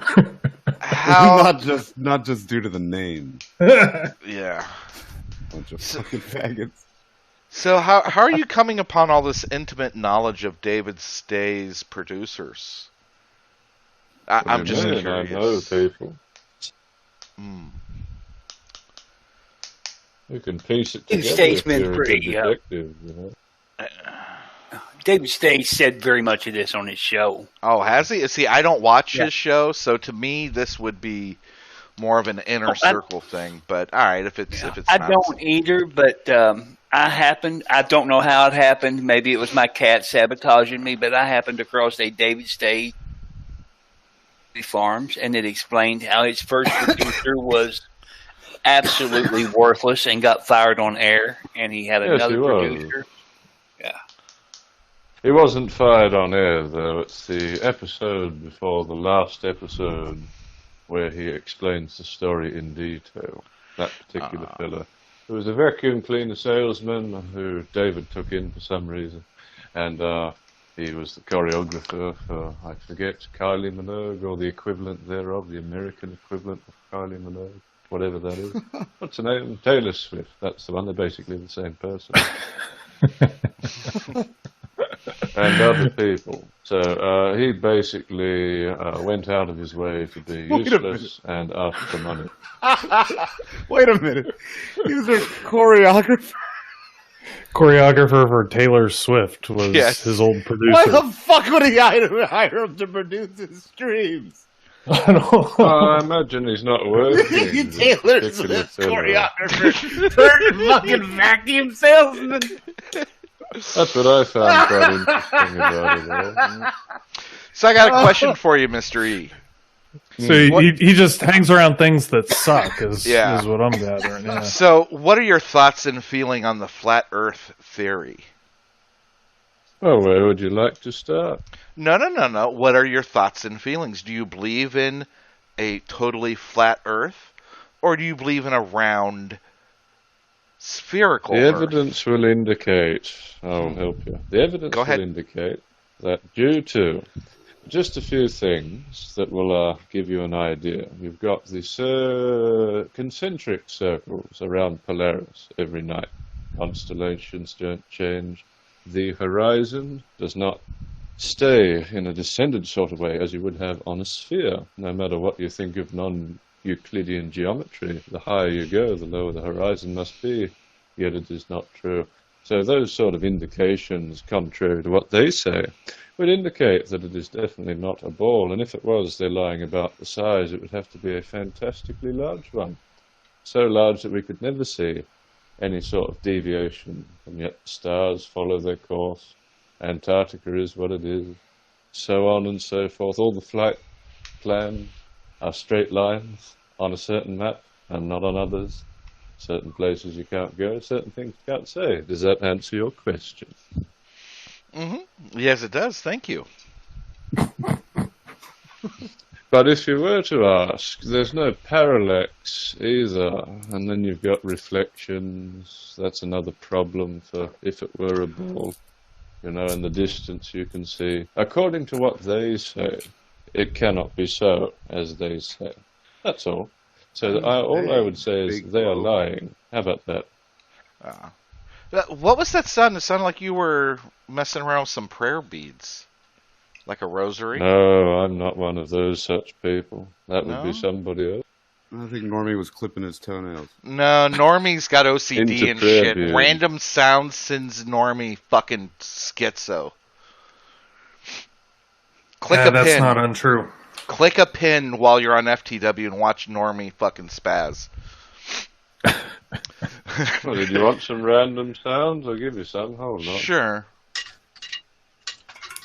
Not just due to the name. Yeah. Bunch of fucking faggots. So how are you coming upon all this intimate knowledge of David Stay's producers? I'm just curious. I know people. You can piece it together. Stay's been pretty. Detective, you know? David Stay said very much of this on his show. Oh, has he? See, I don't watch his show, so to me, this would be more of an inner circle thing. But all right, if it's I don't either, but I don't know how it happened. Maybe it was my cat sabotaging me, but I happened across a David Stay Farms, and it explained how his first producer was absolutely worthless and got fired on air, and he had another producer. Yeah. He wasn't fired on air, though. It's the episode before the last episode where he explains the story in detail. That particular fella. It was a vacuum cleaner salesman who David took in for some reason. And he was the choreographer for, I forget, Kylie Minogue, or the equivalent thereof, the American equivalent of Kylie Minogue, whatever that is. What's her name? Taylor Swift. That's the one. They're basically the same person. And other people. So he basically went out of his way to be useless and asked for money. Wait a minute. He was a choreographer? Choreographer for Taylor Swift was his old producer. Why the fuck would he hire him to produce his streams? I imagine he's not working. Taylor Swift's choreographer turned fucking vacuum salesman. That's what I found quite interesting about it all. So I got a question for you, Mr. E. So he just hangs around things that suck, is Yeah. what I'm gathering. Yeah. So, what are your thoughts and feeling on the flat Earth theory? Well, where would you like to start? No. What are your thoughts and feelings? Do you believe in a totally flat Earth, or do you believe in a round, spherical The Earth? evidence will indicate, I'll help you. The evidence Go ahead. will indicate that due to just a few things that will give you an idea. You've got these concentric circles around Polaris every night. Constellations don't change. The horizon does not stay in a descended sort of way as you would have on a sphere. No matter what you think of non-Euclidean geometry, the higher you go, the lower the horizon must be. Yet it is not true. So those sort of indications, contrary to what they say, would indicate that it is definitely not a ball. And if it was, they're lying about the size. It would have to be a fantastically large one. So large that we could never see any sort of deviation. And yet the stars follow their course. Antarctica is what it is. So on and so forth. All the flight plans are straight lines on a certain map and not on others. Certain places you can't go, certain things you can't say. Does that answer your question? Mm-hmm. Yes, it does. Thank you. But if you were to ask, there's no parallax either. And then you've got reflections. That's another problem for if it were a ball. You know, in the distance you can see. According to what they say, it cannot be so, as they say. That's all. So all I would say is they are lying. How about that? What was that sound? It sounded like you were messing around with some prayer beads. Like a rosary? No, I'm not one of those such people. That would No? be somebody else. I think Normie was clipping his toenails. No, Normie's got OCD Into and prayer shit. beads. Random sound sends Normie fucking schizo. Click a that's pin. not untrue. Click a pin while you're on FTW and watch Normie fucking spaz. Well, did you want some random sounds? I'll give you some. Hold on. Sure.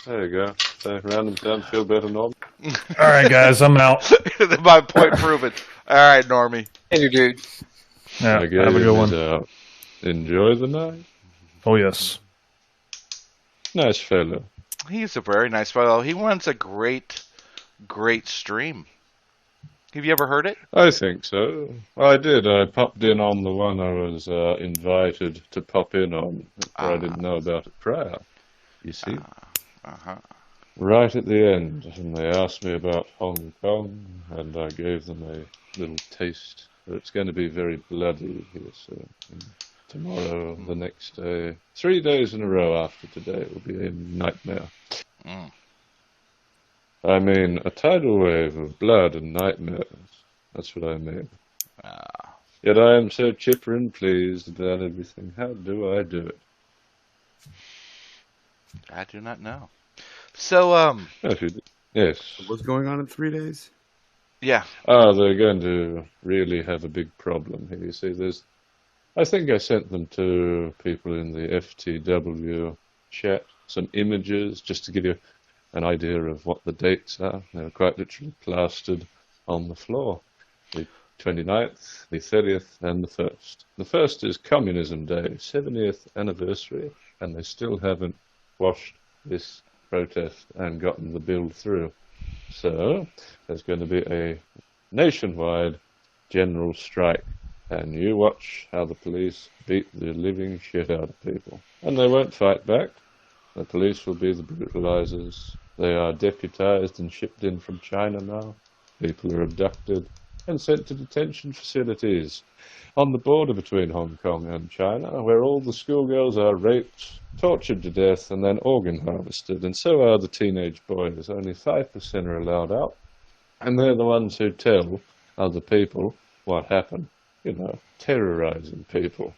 There you go. So random sounds feel better, Norm. All right, guys, I'm out. My point proven. All right, Normie. Hey, dude. Yeah, I gave have a you good this one. out. Enjoy the night. Oh, yes. Nice fellow. He's a very nice fellow. He runs a great stream. Have you ever heard it? I think so. I did. I popped in on the one I was invited to pop in on. I didn't know about it prior. You see? Right at the end, and they asked me about Hong Kong, and I gave them a little taste. But it's going to be very bloody here soon. Tomorrow, the next day, 3 days in a row after today, it will be a nightmare. I mean, a tidal wave of blood and nightmares. That's what I mean. Yet I am so chipper and pleased about everything. How do I do it? I do not know. So, Yes. What's going on in 3 days? Yeah. They're going to really have a big problem here. You see, I think I sent them to people in the FTW chat, some images, just to give you an idea of what the dates are. They're quite literally plastered on the floor. The 29th, the 30th, and the 1st. The 1st is Communism Day, 70th anniversary, and they still haven't quashed this protest and gotten the bill through. So, there's going to be a nationwide general strike, and you watch how the police beat the living shit out of people. And they won't fight back. The police will be the brutalizers. They are deputized and shipped in from China now. People are abducted and sent to detention facilities on the border between Hong Kong and China, where all the schoolgirls are raped, tortured to death, and then organ harvested. And so are the teenage boys. Only 5% are allowed out. And they're the ones who tell other people what happened. You know, terrorizing people.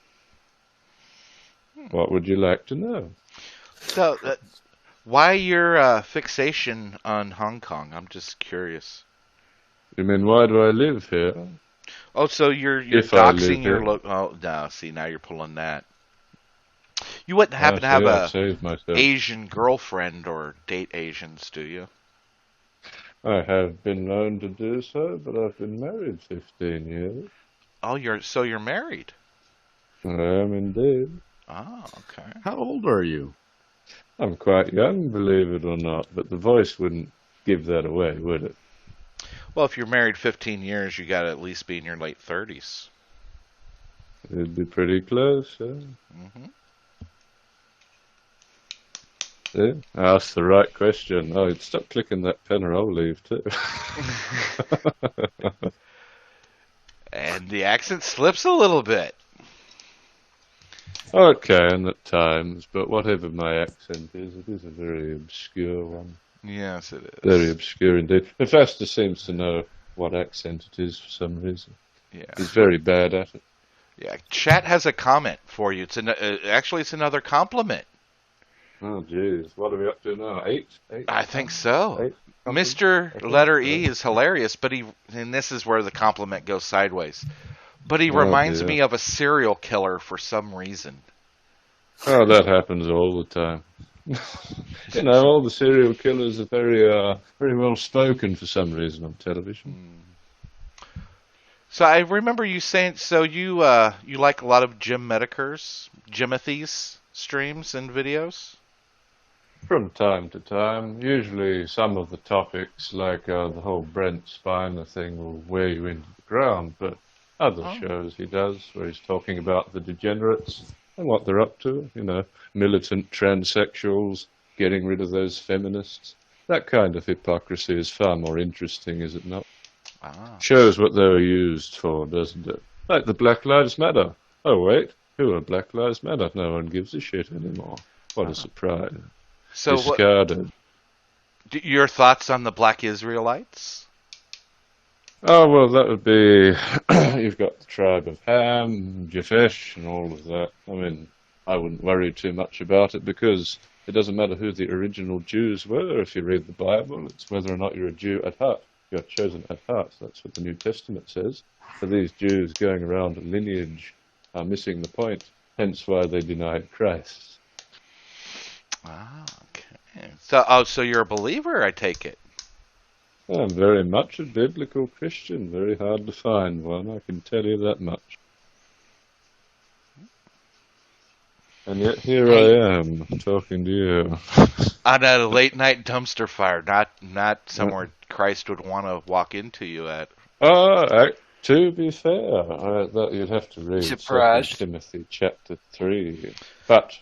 What would you like to know? So, why your fixation on Hong Kong? I'm just curious. You mean, why do I live here? Oh, so you're If I live doxing your here. look. Oh, no. See, now you're pulling that. You wouldn't happen to I have see, I've a saved myself. Asian girlfriend or date Asians, do you? I have been known to do so, but I've been married 15 years. Oh, you're married? I am indeed. Oh, okay. How old are you? I'm quite young, believe it or not, but the voice wouldn't give that away, would it? Well, if you're married 15 years, you got to at least be in your late 30s. It'd be pretty close, yeah. Mm-hmm. Yeah, I asked the right question. Oh, stop clicking that pen or I'll leave too. And the accent slips a little bit. Oh, it can at times, but whatever my accent is, it is a very obscure one. Yes, it is. Very obscure indeed. Hephaestus seems to know what accent it is for some reason. Yeah. He's very bad at it. Yeah, chat has a comment for you. Actually, it's another compliment. Oh, jeez. What are we up to now? Eight? I think so. Eight? Mr. Letter E is hilarious, but and this is where the compliment goes sideways. But he reminds me of a serial killer for some reason. Oh, that happens all the time. You know, all the serial killers are very well spoken for some reason on television. So I remember you saying, so you like a lot of Jim Medicur's, Jimothy's streams and videos? From time to time. Usually some of the topics, like the whole Brent Spiner thing, will wear you into the ground, but other shows he does, where he's talking about the degenerates and what they're up to, you know, militant transsexuals, getting rid of those feminists. That kind of hypocrisy is far more interesting, is it not? Shows what they were used for, doesn't it? Like the Black Lives Matter. Oh, wait, who are Black Lives Matter? No one gives a shit anymore. What a surprise. So discarded. Your thoughts on the Black Israelites? Oh, well, that would be, you've got the tribe of Ham, Japheth, and all of that. I mean, I wouldn't worry too much about it because it doesn't matter who the original Jews were if you read the Bible. It's whether or not you're a Jew at heart. You're chosen at heart. That's what the New Testament says. So these Jews going around lineage are missing the point, hence why they denied Christ. Okay. So you're a believer, I take it? I'm very much a biblical Christian. Very hard to find one, I can tell you that much. And yet here I am, talking to you. On a late night dumpster fire, not somewhere Christ would want to walk into you at. To be fair, that you'd have to read 2 Timothy chapter 3. But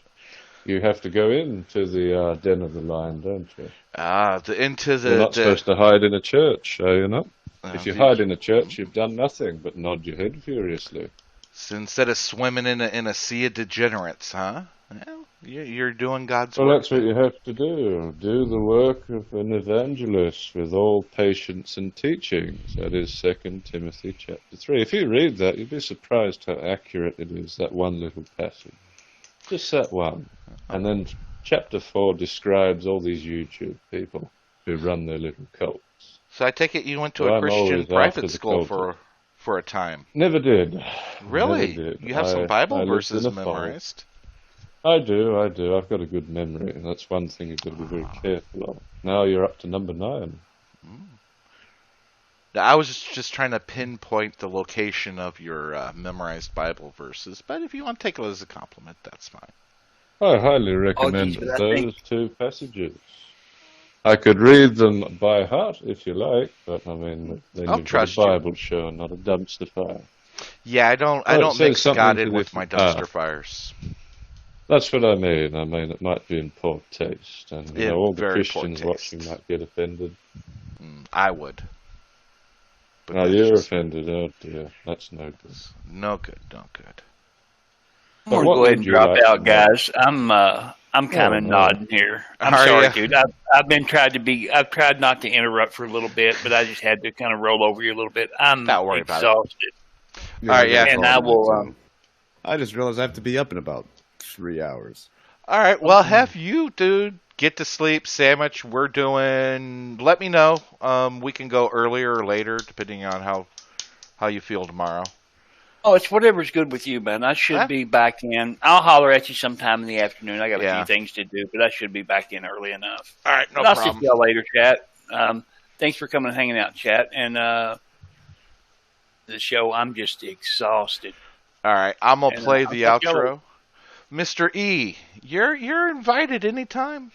you have to go into the den of the lion, don't you? You're not supposed to hide in a church, are you not? If you hide in a church, you've done nothing but nod your head furiously. So instead of swimming in a sea of degenerates, huh? Well, you're doing God's work. Well, that's what you have to do. Do the work of an evangelist with all patience and teachings. That is 2 Timothy chapter 3. If you read that, you'll be surprised how accurate it is, that one little passage. Just that one. And then chapter 4 describes all these YouTube people who run their little cults. So I take it you went to a Christian private school for a time. Never did. Really? Never did. You have some Bible verses memorized? I do. I've got a good memory. That's one thing you've got to be very careful of. Now you're up to number 9. Now, I was just trying to pinpoint the location of your memorized Bible verses, but if you want to take it as a compliment, that's fine. I highly recommend those 2 passages. I could read them by heart if you like, but I mean, then you've got a Bible show, not a dumpster fire. Yeah, I don't mix God in with my dumpster fires. That's what I mean. I mean, it might be in poor taste, and you know, all the Christians watching might get offended. I would. But you're offended. Oh dear, that's no good. No good. I'm gonna go ahead and drop out, guys. I'm kind of nodding here. I'm sorry, dude. I've tried not to interrupt for a little bit, but I just had to kind of roll over you a little bit. I'm not worried about it. Exhausted. All right, yeah. And I will. I just realized I have to be up in about 3 hours. All right. Well, have you, dude, get to sleep. Sandwich. We're doing. Let me know. We can go earlier or later, depending on how you feel tomorrow. Oh, it's whatever's good with you, man. I should be back in. I'll holler at you sometime in the afternoon. I got a few things to do, but I should be back in early enough. All right, no problem. problem. I'll see y'all later, chat. thanks for coming and hanging out, chat. And the show, I'm just exhausted. All right, I'm gonna And, play I'll the talk to y'all outro. Mr. E, you're invited anytime.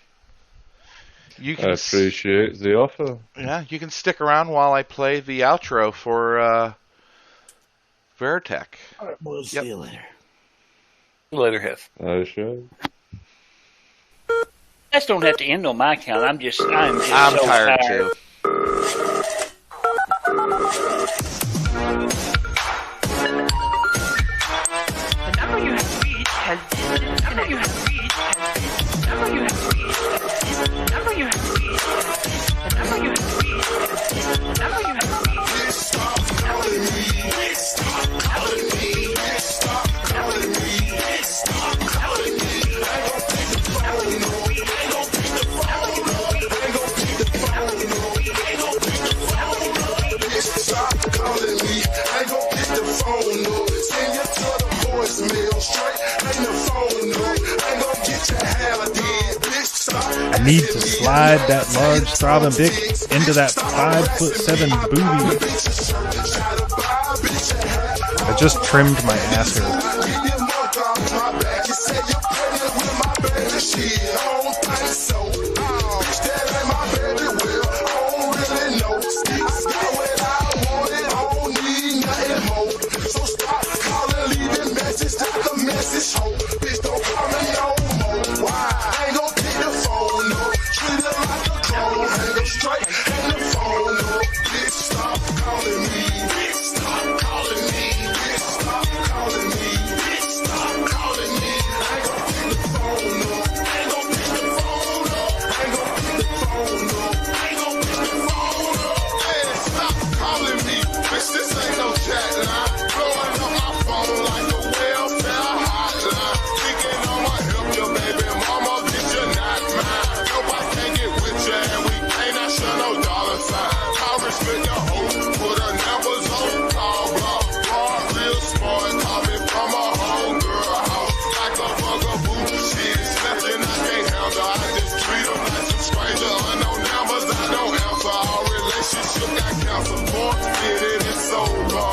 You I appreciate the offer. Yeah, you can stick around while I play the outro for Veritech. All right, boys. See you later. Later, Hef. I shall. Guys don't have to end on my account. I'm so tired too. The number you have reached has been disconnected. The number you have reached has been disconnected. The number you have reached has been disconnected. The number you have reached. The number you have reached. Stop calling me. Stop calling me. Stop calling me. Stop calling me. I don't pick the phone. No, I don't pick the phone. No, I don't pick the phone. No, I don't pick the phone. No, stop calling me. I don't pick the phone. No, send you to the voicemail straight. Ain't the phone. No, I don't get your hair did. Bitch, stop. I need to slide that large throbbing dick into that 5'7" booty. I just trimmed my ass hair. Bitch, don't call me no more. Why? I ain't gon' pick the phone, no. Treat it like a clone. Hang up straight, hang the phone, no. Bitch, stop calling me. Bitch, stop calling me. Bitch, stop calling me. Bitch, stop calling me. I ain't gon' pick the phone, no. I ain't gon' pick the phone, no. I ain't gon' pick the phone, no. I ain't gon' pick the phone, no. Hey, stop calling me. Bitch, this ain't no chat line. Blowing up my phone like a welfare hotline. Thinking I'ma help you, baby mama, bitch, you're not mine. Nope, I can't get with you, and we ain't not sure no dollar sign. I respect your hoe, put her numbers on, call block. Hard, real smart, call me from a homegirl house. Like a bugaboo, shit, nothing I can't handle. I just treat them like some stranger. Unknown numbers, I don't answer. Our relationship got cancer. More did it, it's over.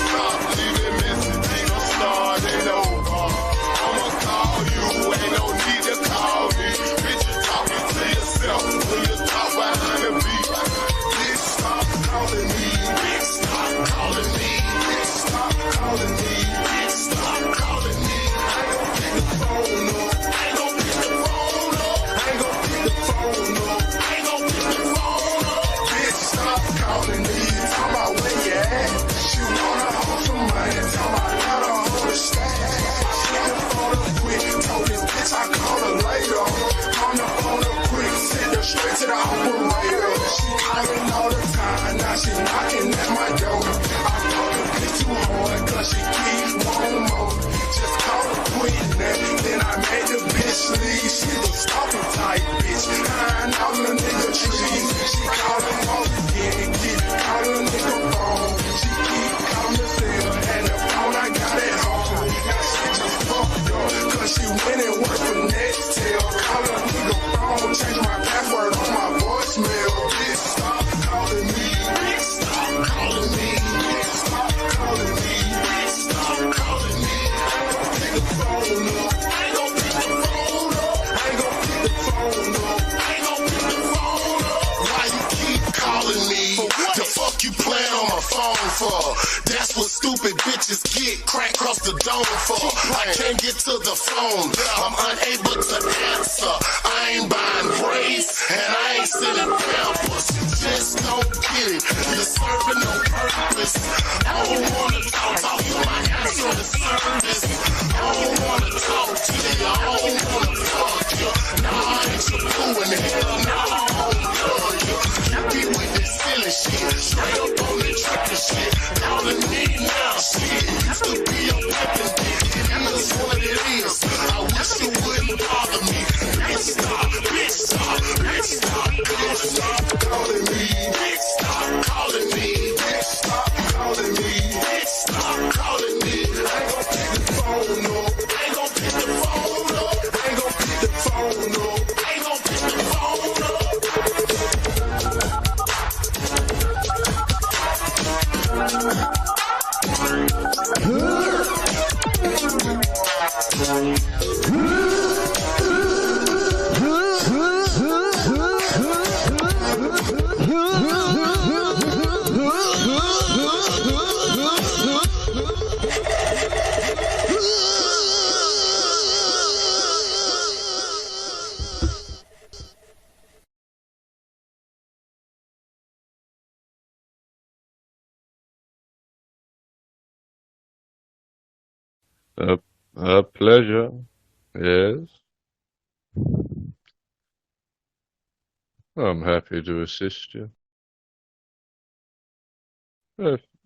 Stop leaving messages, I'm starting over. I'ma call you, ain't no need to call me. Bitch, you talking to yourself when you talk behind the beat. Bitch, stop calling me. Bitch, stop calling me. Bitch, stop calling me. Bitch, stop calling me. I ain't gon' pick the phone, no. I ain't gon' pick the phone, no. I ain't gon' pick the phone, no. I ain't gon' pick the phone, no. Bitch, stop calling me. Talk about where you at. She wanna hold some money. Talk about let her hold a stash. She the phone up quick. Told this bitch I call her later. On the phone up quick. Send her straight to the operator. She calling all the time. Now she knocking at my door. I fuck the bitch too hard cause she keep wanting more. Just call her quick now. Then I made the bitch leave. She the stalking type bitch. Hiding out in the nigga trees. She calling all again. Keep calling nigga phone. She keep calling the cell. And the phone I got at home. Now she just fucked up. Cause she went and worked for Nextel. Call a nigga phone. Change my password on my voicemail. Bitch, stop calling me. Bitch, stop calling me. Bitch, stop calling me. Bitch, stop calling me. I ain't gon' pick the phone up. I ain't gon' pick the phone up. I ain't gon' pick the phone up. I ain't gon' pick the phone up. Why you keep calling me? The fuck you playing on my phone for? That's what stupid bitches get. Crack across the dome for. I can't get to the phone. I'm unable to answer. I ain't buying grace and I ain't sending pampers. You just don't get it. You're serving no purpose. I don't wanna talk to my answer to service. I don't wanna talk to you. I don't wanna fuck you. Nah, I ain't your boo in hell. Nah, I don't love you. You be with this silly shit. Straight up on the trippin' shit. Calling me now, shit. Used to be a weapon, and that's what it is. I wish you wouldn't bother me. Bitch, stop. Bitch, stop. Bitch, stop. Bitch, stop calling me. Bitch, stop calling me. Bitch, stop calling me. Bitch, stop calling me. I ain't gon' pick the phone, no. I ain't gon' pick the phone, no. I ain't gon' pick the phone, no. I ain't gon' pick the phone, no. A pleasure. Yes. I'm happy to assist you. If